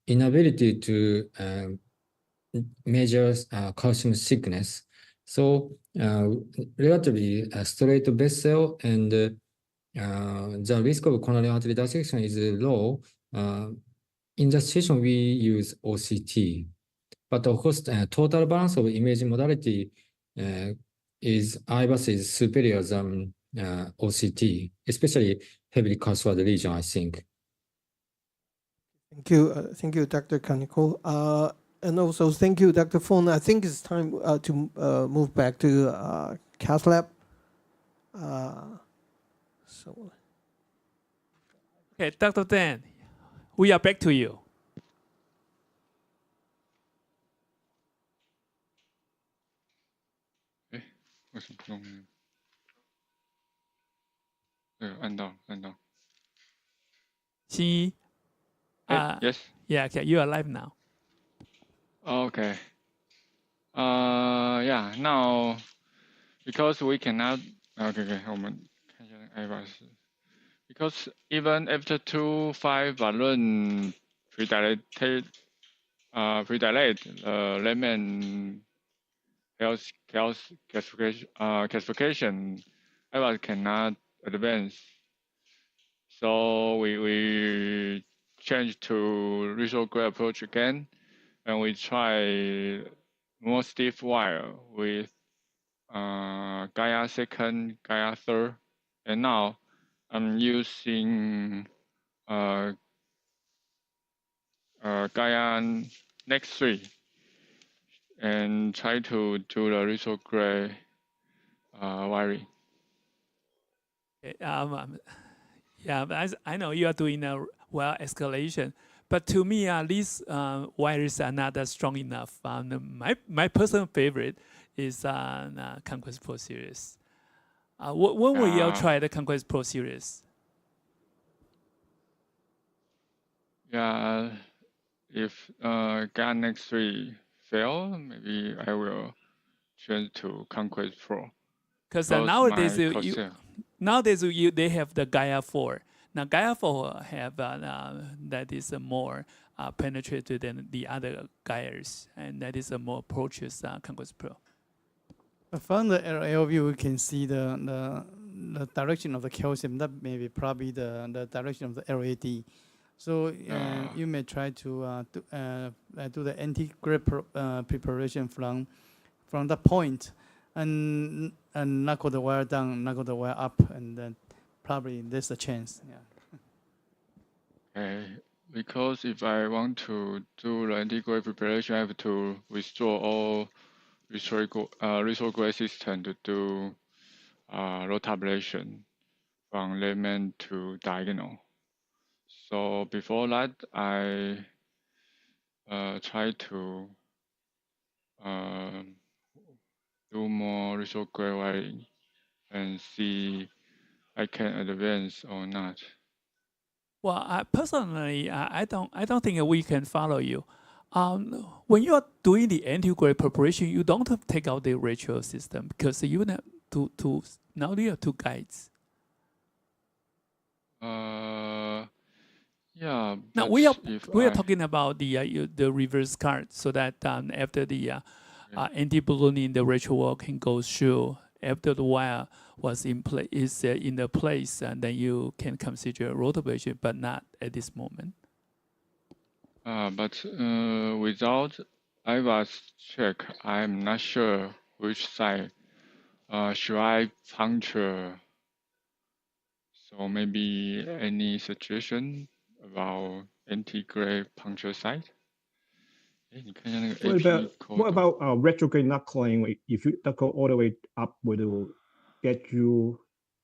inability to measure calcium thickness. So relatively straight vessel and the risk of coronary artery dissection is low. In that situation, we use OCT. But of course, total balance of imaging modality is IVUS is superior than OCT, especially heavily calcified region, I think. Thank you, Dr. Kaneko. And also thank you, Dr. Fong. I think it's time to move back to cath lab. Okay, Dr. Dan, we are back to you. See? Yes. Yeah, okay, you are live now. Okay. Yeah, now because we cannot. Okay, 我们看一下 IVUS. Because even after 2-5 balloon predilate lemon calcification, IVUS cannot advance. So we change to retrograde approach again, and we try more stiff wire with Gaia second, Gaia third, and now I'm using Gaia next 3 and try to do the retrograde wiring. Okay, yeah, but I know you are doing a well escalation, but to me, these wires are not that strong enough. My personal favorite is Conquest Pro series. When will you try the Conquest Pro series? Yeah, if Gaia next 3 fail, maybe I will change to Conquest Pro. Because nowadays, they have the Gaia 4. Now Gaia 4 have that is more penetrated than the other Gaias, and that is a more approaches Congress Pro. From the aerial view, we can see the direction of the calcium. That may be probably the direction of the LAD. So you may try to do the anti-grade preparation from that point, and knuckle the wire down, knuckle the wire up, and then probably there's a chance. Yeah. Because if I want to do the anti-grade preparation, I have to restore all retrograde system to do rotablation from layman to diagonal. So before that, I try to do more retrograde wiring and see I can advance or not. Well, personally, I don't think we can follow you. When you are doing the anti-grade preparation, you don't have to take out the retro system because you have to now you have two guides. Yeah. Now we are talking about the reverse card, so that after the anti-ballooning, the retro wall can go through. After the wire was in place, in the place, and then you can consider rotation, but not at this moment. But without IVUS check, I'm not sure which side should I puncture. So maybe any suggestion about anti-grade puncture site? What about retrograde knuckling? If you knuckle all the way up, will get you,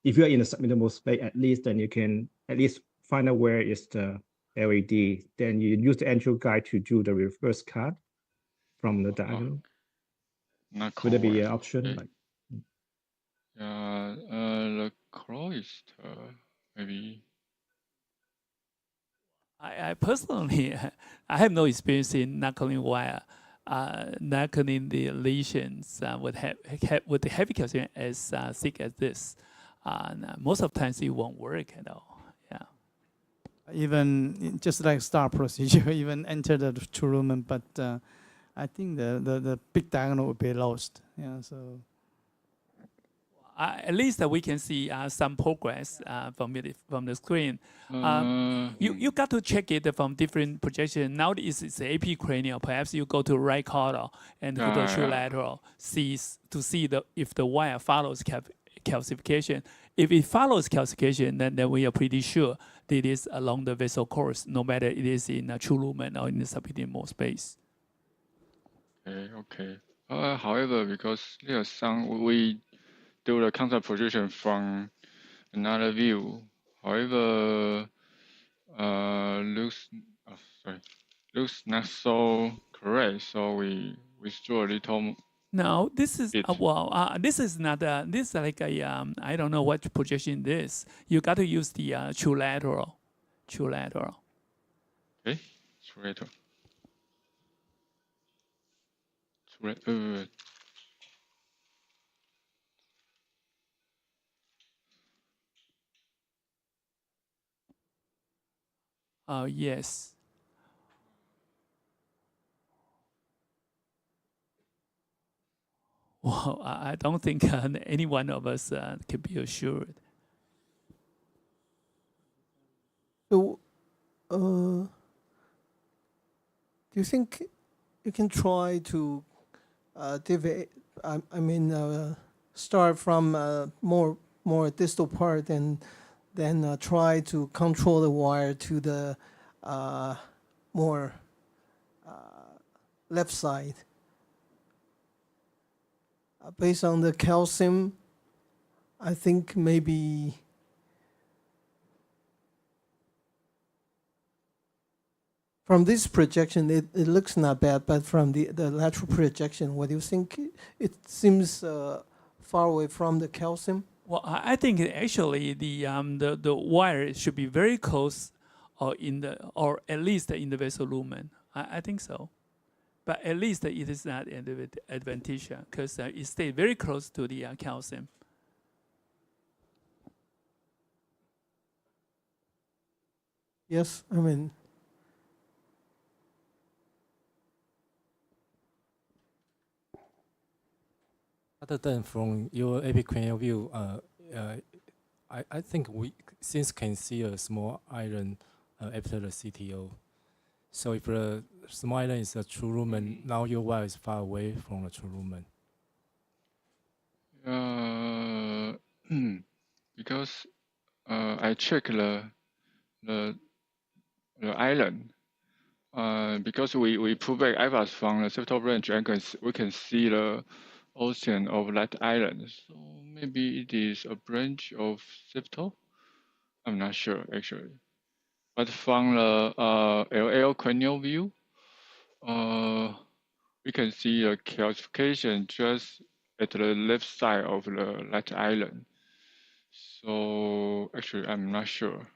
if you're in a subminimal space, at least then you can at least find out where is the LED. Then you use the entry guide to do the reverse cut from the diagonal. Would there be an option? Like, the closest, maybe. I personally, I have no experience in knuckling wire. Knuckling the lesions with the heavy calcium as thick as this. Most of the times it won't work at all. Yeah. Even just like STAR procedure, even enter the true lumen, but I think the big diagonal would be lost. Yeah. So. At least we can see some progress from the screen. You got to check it from different projections. Now it's AP cranial. Perhaps you go to right caudal and go to true lateral, to see if the wire follows calcification. If it follows calcification, then we are pretty sure that it is along the vessel course, no matter it is in a true lumen or in the subintimal space. Okay. However, because there's some we do the concept projection from another view. However, looks not so correct. So we withdraw a little. No, this is this is not this is like a I don't know what projection this. You got to use the true lateral. Okay, true lateral. Yes. Well, I don't think any one of us can be assured. So, do you think you can try to deviate? I mean, start from more distal part and then try to control the wire to the more left side. Based on the calcium, I think maybe from this projection, it looks not bad, but from the lateral projection, what do you think? It seems far away from the calcium. Well, I think actually the wire should be very close, or at least in the vessel lumen. I think so, but at least it is not advantageous because it stays very close to the calcium. Yes, I mean, Other than from your epicranial view, I think we since can see a small island after the CTO. So if the small island is a true lumen, now your wire is far away from the true lumen. Because I check the island. Because we pull back IVUS from the septal branch, and we can see the ocean of that island. So maybe it is a branch of septal. I'm not sure actually. But from the LL cranial view, we can see a calcification just at the left side of that island. So actually, I'm not sure.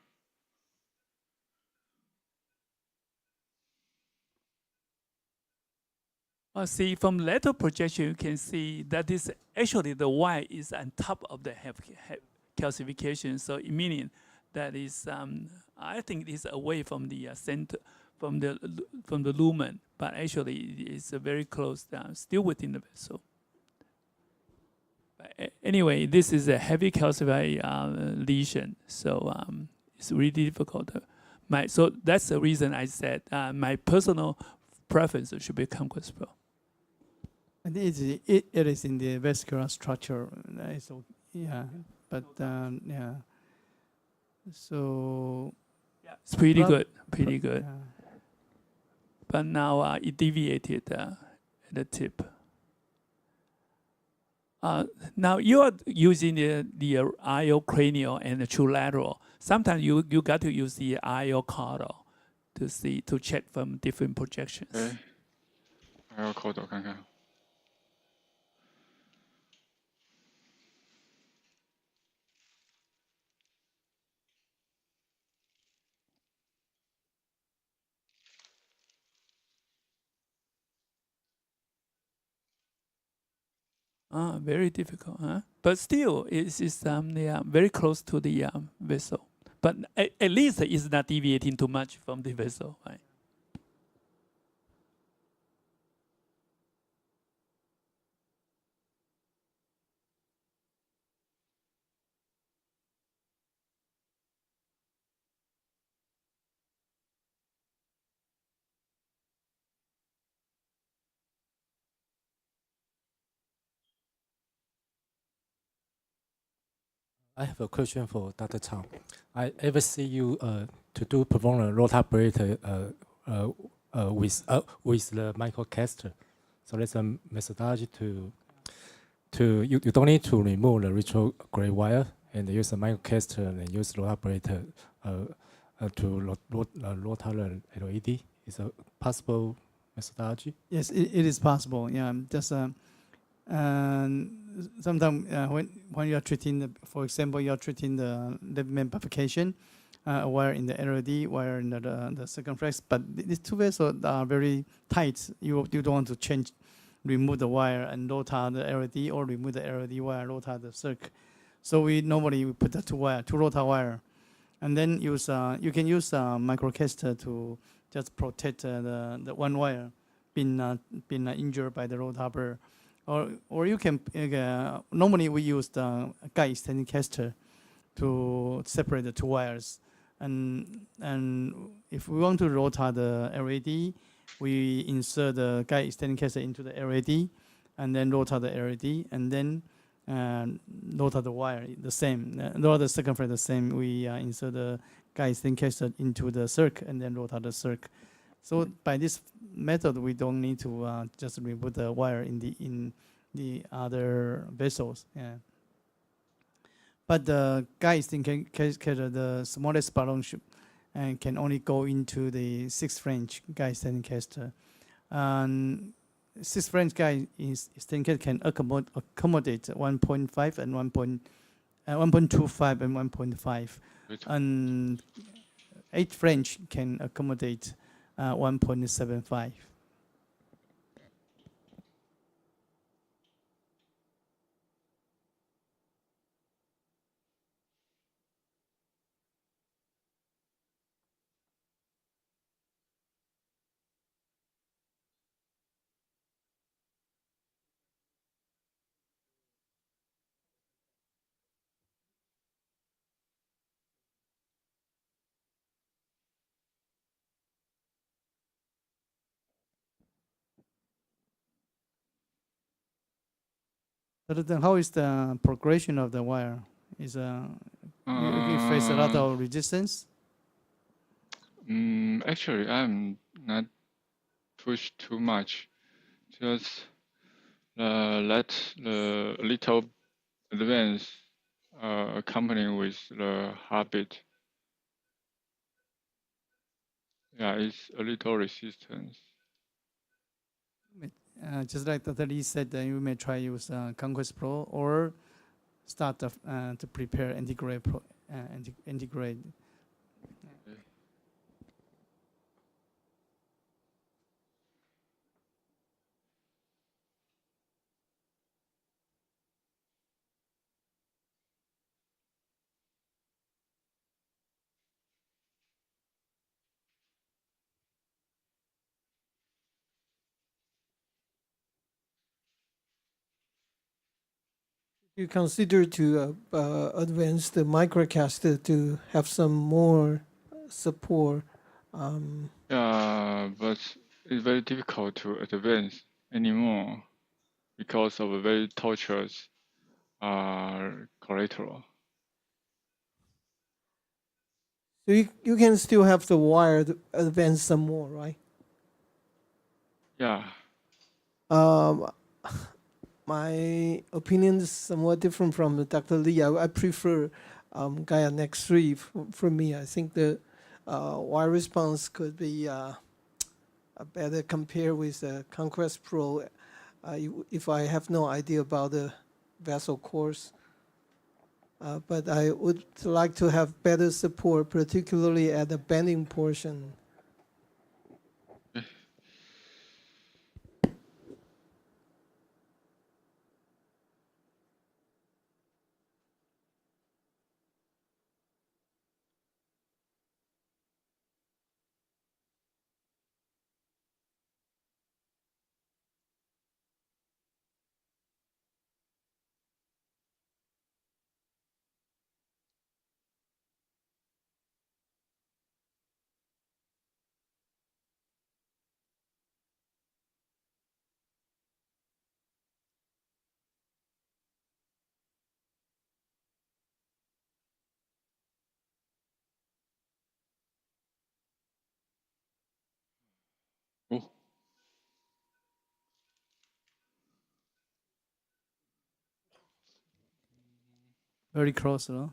See, from lateral projection, you can see that is actually the Y is on top of the calcification. So meaning that is, I think it is away from the center, from the lumen, but actually it's very close down, still within the vessel. But anyway, this is a heavy calcified lesion, so it's really difficult. So that's the reason I said my personal preference should be conquest pro. And it is in the vascular structure. So yeah, but yeah. So yeah, it's pretty good, pretty good. Yeah. But now it deviated at the tip. Now you are using the IO cranial and the true lateral. Sometimes you got to use the IO caudal to check from different projections. IO caudal 看看。Very difficult, huh? But still, it's very close to the vessel. But at least it's not deviating too much from the vessel, right? I have a question for Dr. Chang. I ever see you to perform a rotabrator with the microcaster. So there's a methodology you don't need to remove the retrograde wire and use a microcaster and use rotabrator to rotate the LED. Is a possible methodology? Yes, it is possible. Yeah, just sometimes when you are treating, for example, you are treating the ligament bifurcation, wire in the LAD, wire in the circumflex, but these two vessels are very tight. You don't want to remove the wire and rotate the LAD, or remove the LAD wire, rotate the circ. So we normally put the two rotate wire, and then you can use microcaster to just protect the one wire been injured by the rotator. Or you can normally we use the guide extending caster to separate the two wires, and if we want to rotate the LAD, we insert the guide extending caster into the LAD, and then rotate the LAD, and then rotate the wire the same, rotate the circumference the same. We insert the guide extending caster into the circ, and then rotate the circ. So by this method, we don't need to just remove the wire in the other vessels. Yeah. But the guide extending caster, the smallest balloon and can only go into the 6 French guide extending caster. And 6 French guide extending caster can accommodate 1.5 and 1.25 and 1.5, and 8 French can accommodate 1.75. But then how is the progression of the wire? Is you face a lot of resistance? Actually, I'm not pushed too much. Just let the little advance accompanying with the heartbeat. Yeah, it's a little resistance. Just like Dr. Lee said, you may try use Conquest Pro or start to prepare integrate integrate. You consider to advance the microcaster to have some more support. Yeah, but it's very difficult to advance anymore because of a very tortuous collateral. So you can still have the wire to advance some more, right? Yeah. My opinion is somewhat different from Dr. Lee. I prefer Gaia Next 3 for me. I think the wire response could be better compared with the Conquest Pro if I have no idea about the vessel course. But I would like to have better support, particularly at the bending portion. Oh. Very close, no?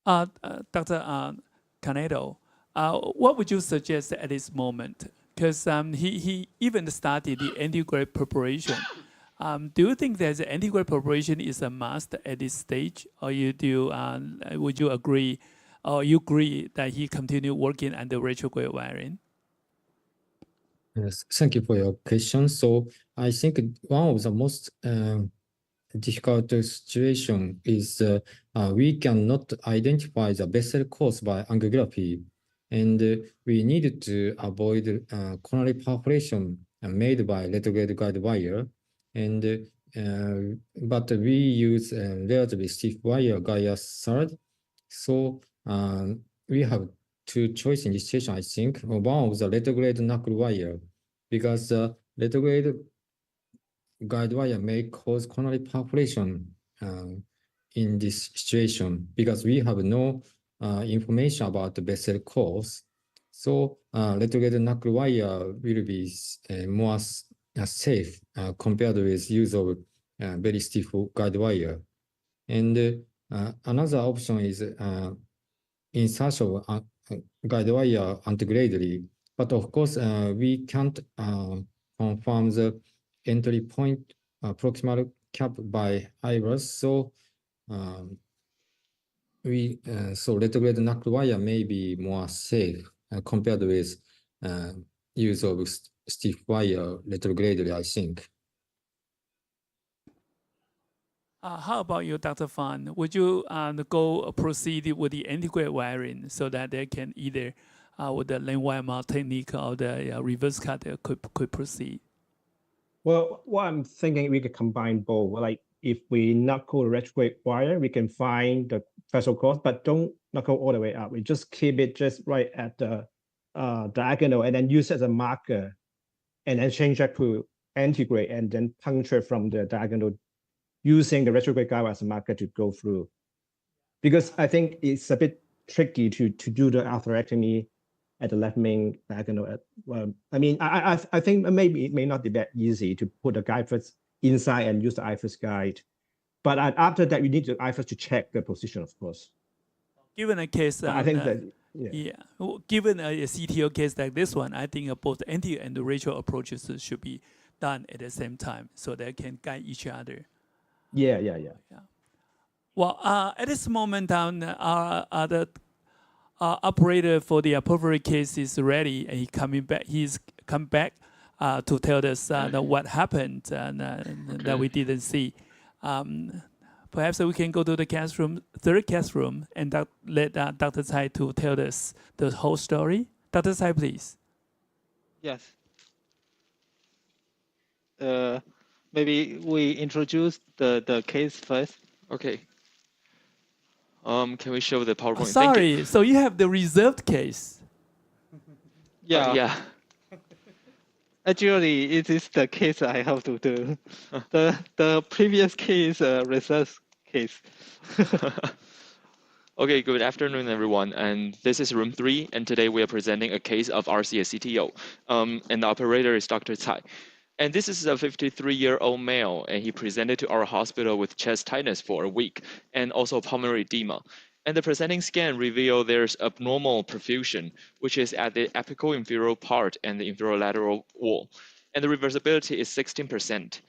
Dr. Canedo, what would you suggest at this moment because he even started the antegrade preparation. Do you think that the antegrade preparation is a must at this stage, or would you agree, or you agree that he continue working on the retrograde wiring? Yes, thank you for your question. So I think one of the most difficult situation is we cannot identify the vessel course by angiography, and we need to avoid coronary perforation made by retrograde guide wire, and but we use relatively stiff wire Gaia third. So we have two choices in this situation, I think. One of the retrograde knuckle wire, because retrograde guide wire may cause coronary perforation in this situation because we have no information about the vessel course. So retrograde knuckle wire will be more safe compared with use of very stiff guide wire. And another option is insertion of guide wire antegradally. But of course, we can't confirm the entry point proximal cap by IVUS. So so retrograde knuckle wire may be more safe compared with use of stiff wire retrogradely, I think. How about you, Dr. Fan? Would you proceed with the antegrade wiring so that they can either with the lane wire mount technique or the reverse cut could proceed? Well, what I'm thinking, we could combine both. Like if we knuckle the retrograde wire, we can find the vessel course, but don't knuckle all the way up. We just keep it just right at the diagonal and then use it as a marker and then change that to antegrade and then puncture from the diagonal using the retrograde guide as a marker to go through. Because I think it's a bit tricky to do the atherectomy at the left main diagonal. I mean, I think maybe it may not be that easy to put the guide first inside and use the IVUS guide. But after that, you need the IVUS to check the position, of course. Given a case, I think that, given a CTO case like this one, I think both the anti and the retro approaches should be done at the same time so they can guide each other. Yeah. Well, at this moment, the operator for the periphery case is ready, and he's come back to tell us what happened that we didn't see. Perhaps we can go to the third cast room, and let Dr. Tsai to tell us the whole story. Dr. Tsai, please. Yes. Maybe we introduce the case first. Okay. Can we show the PowerPoint? Sorry, so you have the reserved case. Yeah. Yeah. Actually, it is the case I have to do. The previous case, reserved case. Okay, good afternoon, everyone. And this is room 3, and today we are presenting a case of RCA CTO. And the operator is Dr. Tsai. And this is a 53-year-old male, and he presented to our hospital with chest tightness for a week, and also pulmonary edema. And the presenting scan revealed there's abnormal perfusion, which is at the apical inferior part and the inferolateral wall. And the reversibility is 16%.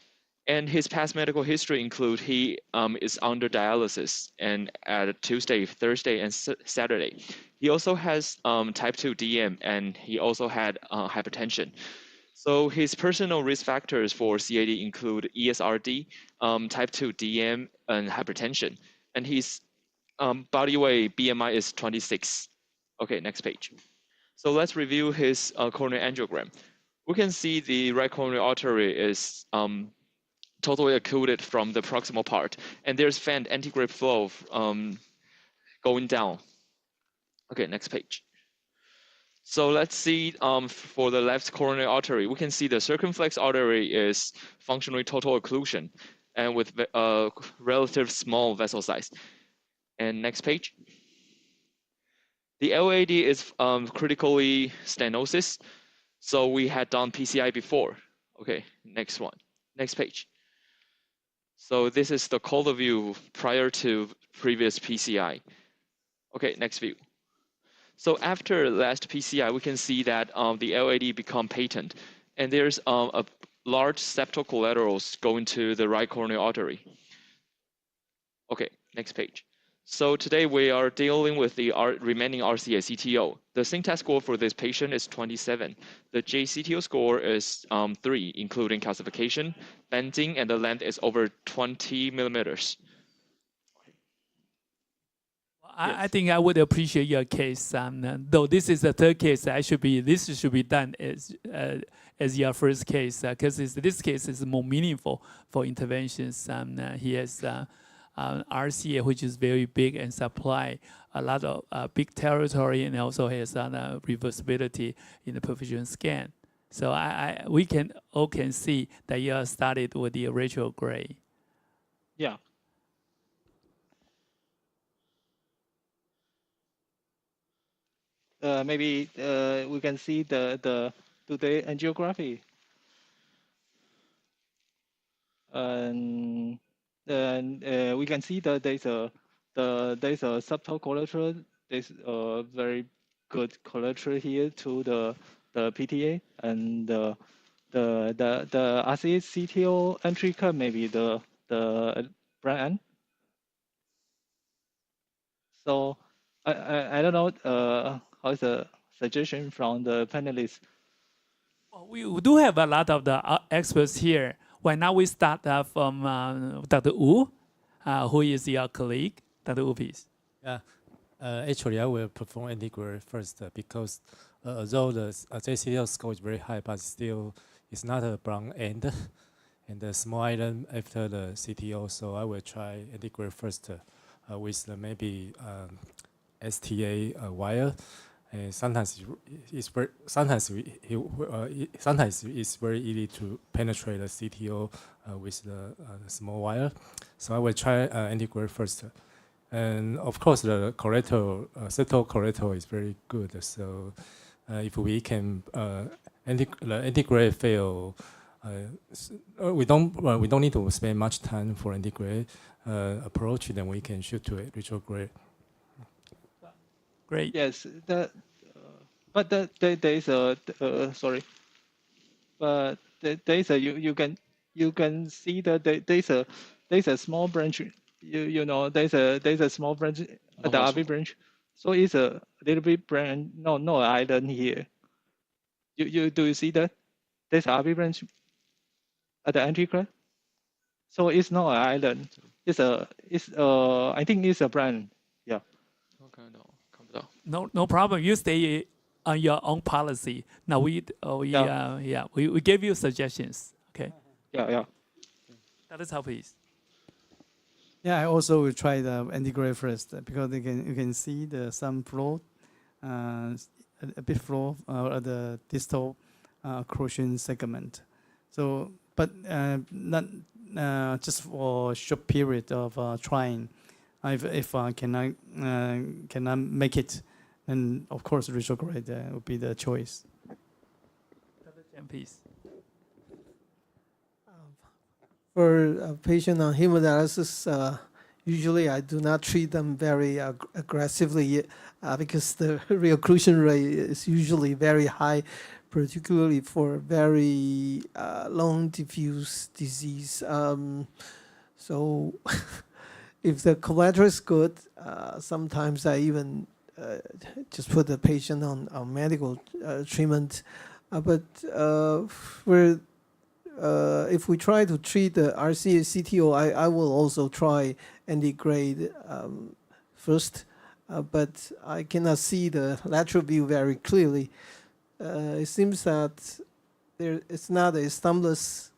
And his past medical history include he is under dialysis and at Tuesday, Thursday, and Saturday. He also has type 2 DM, and he also had hypertension. So his personal risk factors for CAD include ESRD, type 2 DM, and hypertension. And his body weight BMI is 26. Okay, next page. So let's review his coronary angiogram. We can see the right coronary artery is totally occluded from the proximal part, and there's fanned antegrade flow going down. Okay, next page. So let's see for the left coronary artery, we can see the circumflex artery is functionally total occlusion and with a relative small vessel size. And next page. The LAD is critically stenosis. So we had done PCI before. Okay, next one, next page. So this is the color view prior to previous PCI. Okay, next view. So after last PCI, we can see that the LAD become patent, and there's a large septal collaterals going to the right coronary artery. Okay, next page. So today we are dealing with the remaining RCA CTO. The syntax score for this patient is 27. The JCTO score is 3, including calcification, bending, and the length is over 20 millimeters. I think I would appreciate your case. Though this is the third case, this should be done as your first case, because this case is more meaningful for interventions. He has RCA, which is very big and supply a lot of big territory, and also has reversibility in the perfusion scan. So we all can see that you started with the retrograde. Yeah. Maybe we can see the today angiography. And we can see that there's a subtle collateral. There's a very good collateral here to the PTA, and the RCA CTO entry curve, maybe the brand. So I don't know how's the suggestion from the panelists. We do have a lot of the experts here. Right now we start from Dr. Wu, who is your colleague. Dr. Wu, please. Yeah, actually I will perform antigrade first because although the JCTO score is very high, but still it's not a brown end and the small island after the CTO. So I will try antigrade first with maybe STA wire. Sometimes it's very easy to penetrate the CTO with the small wire. So I will try antigrade first. And of course, the septal corrector is very good. So if we can antigrade fail, we don't need to spend much time for antigrade approach. Then we can shoot to a retrograde. Great. Yes, but there is a sorry, but there is a you can see that there's a small branch. You know there's a small branch at the RV branch, so it's a little bit branch. No island here. Do you see that? There's RV branch at the anticrest, so it's not an island. I think it's a brand. Yeah. Okay, no. No problem. You stay on your own policy. Now we gave you suggestions. Okay. Yeah. Dr. Cao, please. Yeah, I also will try the antigrade first because you can see some flow, a bit flow at the distal occlusion segment. So, but not just for a short period of trying. If I cannot make it, then of course retrograde would be the choice. Dr. Chen, please. For a patient on hemodialysis, usually I do not treat them very aggressively because the reocclusion rate is usually very high, particularly for very long diffuse disease. So if the collateral is good, sometimes I even just put the patient on medical treatment. But if we try to treat the RCA CTO, I will also try antigrade first, but I cannot see the lateral view very clearly. It seems that it's not a stumbless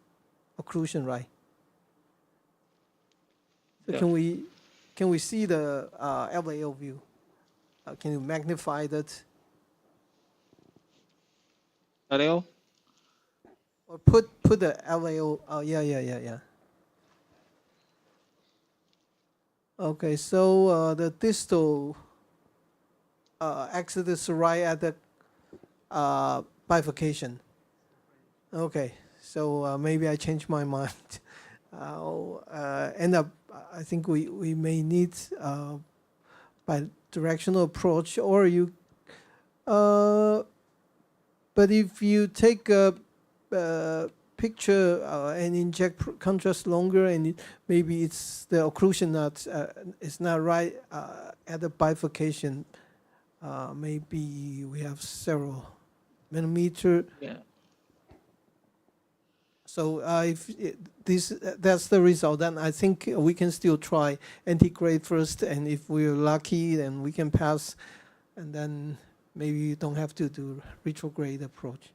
occlusion, right? So yeah. Can we see the LAO view? Can you magnify that? LAO? Or put the LAO. Oh yeah. Okay, so the distal axis is right at the bifurcation. Okay, so maybe I changed my mind. I'll end up. I think we may need bidirectional approach, or you But if you take a picture and inject contrast longer, and maybe it's the occlusion is not right at the bifurcation. Maybe we have several millimeter. Yeah. So if that's the result, then I think we can still try antegrade first, and if we're lucky, then we can pass, and then maybe you don't have to do retrograde approach.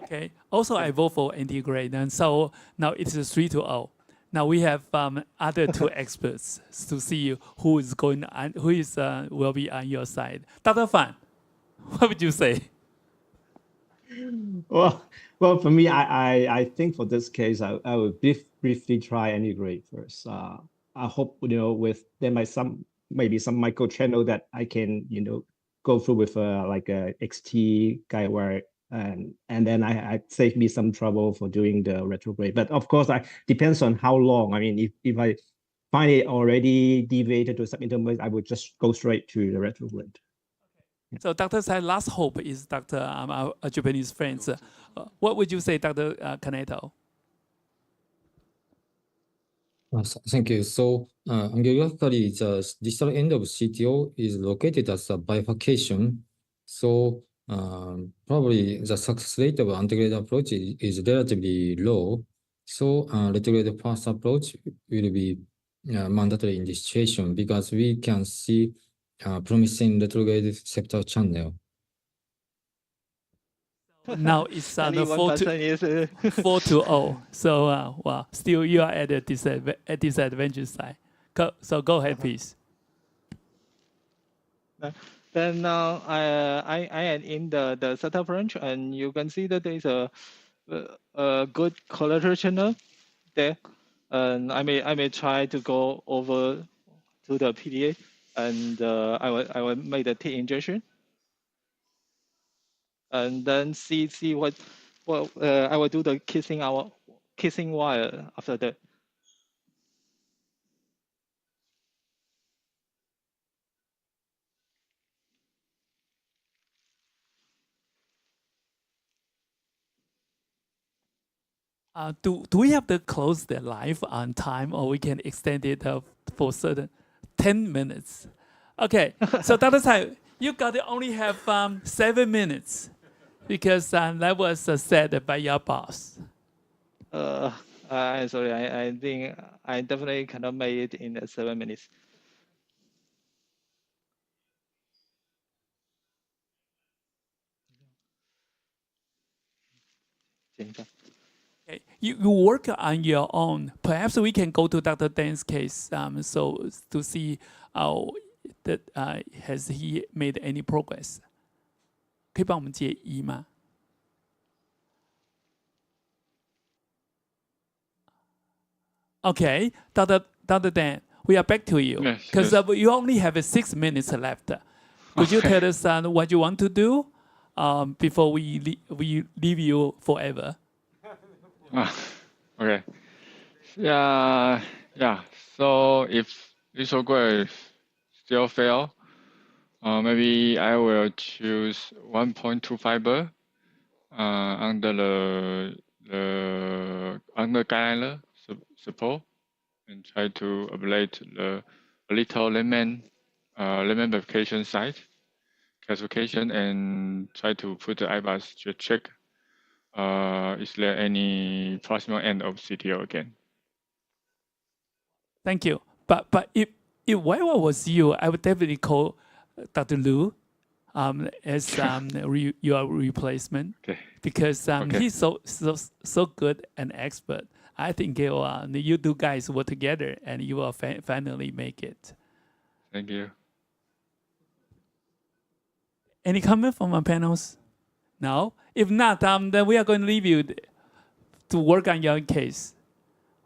Okay. Also, I vote for antegrade, and so now it's a 3-0. Now we have other two experts to see who is will be on your side. Dr. Fan, what would you say? Well, for me, I think for this case, I would briefly try antegrade first. I hope with there might maybe some micro channel that I can go through with like a XT guide wire, and then I save me some trouble for doing the retrograde. But of course, depends on how long. I mean, if I find it already deviated to subintermediate, I would just go straight to the retrograde. So Dr. Tsai's last hope is Dr. Our Japanese friends. What would you say, Dr. Kaneto? Thank you. So angiographically, the distal end of CTO is located as a bifurcation. So probably the success rate of antegrade approach is relatively low. So retrograde first approach will be mandatory in this situation because we can see promising retrograde septal channel. Now it's on the 4-0. So well, still you are at a disadvantage side. So go ahead, please. Then now I am in the setup branch, and you can see that there is a good collateral channel there, and I may try to go over to the PDA, and I will make the T injection, and then see what I will do the kissing wire after that. Do we have to close the live on time, or we can extend it for certain 10 minutes? Okay, so Dr. Tsai, you got to only have 7 minutes because that was said by your boss. I'm sorry, I think I definitely cannot make it in 7 minutes. Okay. You work on your own. Perhaps we can go to Dr. Deng's case so to see how that has he made any progress. 可以帮我们解疑吗? Okay, Dr. Deng, we are back to you because you only have 6 minutes left. Could you tell us what you want to do before we leave you forever? Okay. Yeah. So if Isogui still fail, maybe I will choose 1.2 fiber under the guideline support and try to ablate a little lemon bifurcation site classification and try to put the IVUS to check is there any proximal end of CTO again. Thank you. But if Wei-Chieh was you, I would definitely call Dr. Lu as your replacement because he's so good and expert. I think you two guys work together and you will finally make it. Thank you. Any comment from our panels? No? If not, then we are going to leave you to work on your case.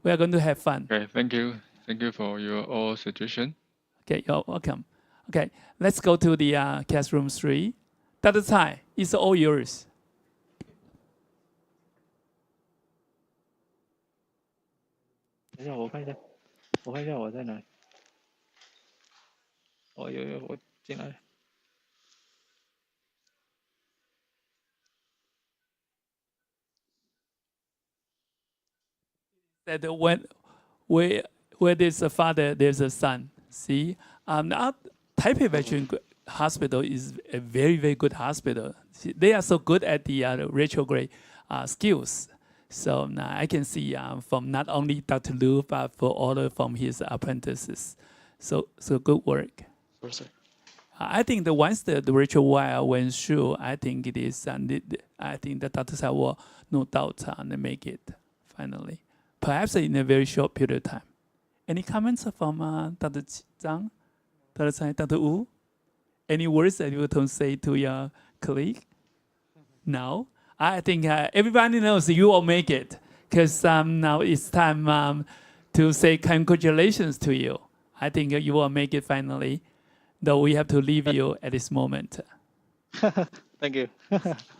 We are going to have fun. Okay, thank you. Thank you for your all suggestion. Okay, you're welcome. Okay, let's go to the classroom 3. Dr. Tsai, it's all yours. Oh, 有，我进来。that where there's a father, there's a son. See, our Taipei Veteran Hospital is a very, very good hospital. See, they are so good at the retrograde skills. So I can see from not only Dr. Lu, but for all from his apprentices. So good work. I think that once the virtual wire went through, I think it is, I think that Dr. Tsai will no doubt make it finally. Perhaps in a very short period of time. Any comments from Dr. Zhang, Dr. Tsai, Dr. Wu? Any words that you want to say to your colleague? No? I think everybody knows you will make it, because now it's time to say congratulations to you. I think you will make it finally, though we have to leave you at this moment. Thank you.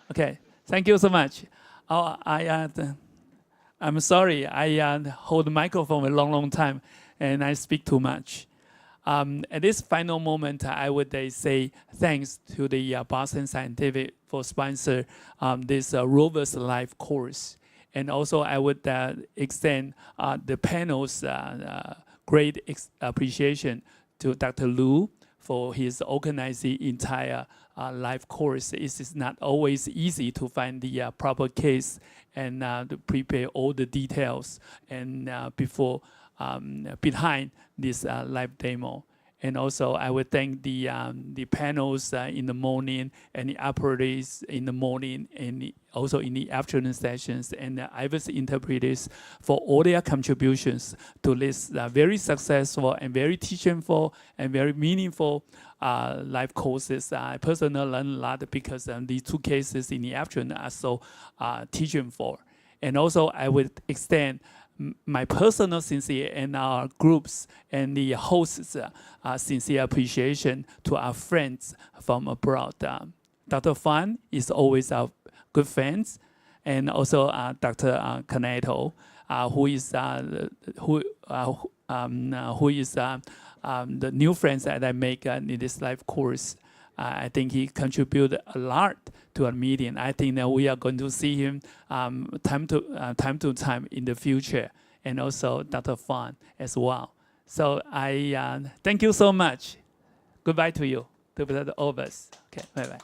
Okay, thank you so much. Oh, I'm sorry, I hold the microphone a long, long time, and I speak too much. At this final moment, I would say thanks to the Boston Scientific for sponsor this ROVUS Live course. And also I would extend the panel's great appreciation to Dr. Lu for his organizing entire live course. It is not always easy to find the proper case and to prepare all the details and behind this live demo. And also I would thank the panels in the morning and the operators in the morning and also in the afternoon sessions and the IVUS interpreters for all their contributions to this very successful and very teachingful and very meaningful live courses. I personally learned a lot because these two cases in the afternoon are so teachingful. And also I would extend my personal sincere and our groups and the hosts' sincere appreciation to our friends from abroad. Dr. Fan is always our good friends, and also Dr. Caneto, who is the new friends that I make in this live course. I think he contributed a lot to our meeting. I think that we are going to see him time to time in the future, and also Dr. Fan as well. So I thank you so much. Goodbye to you, to all of us. Okay, bye-bye.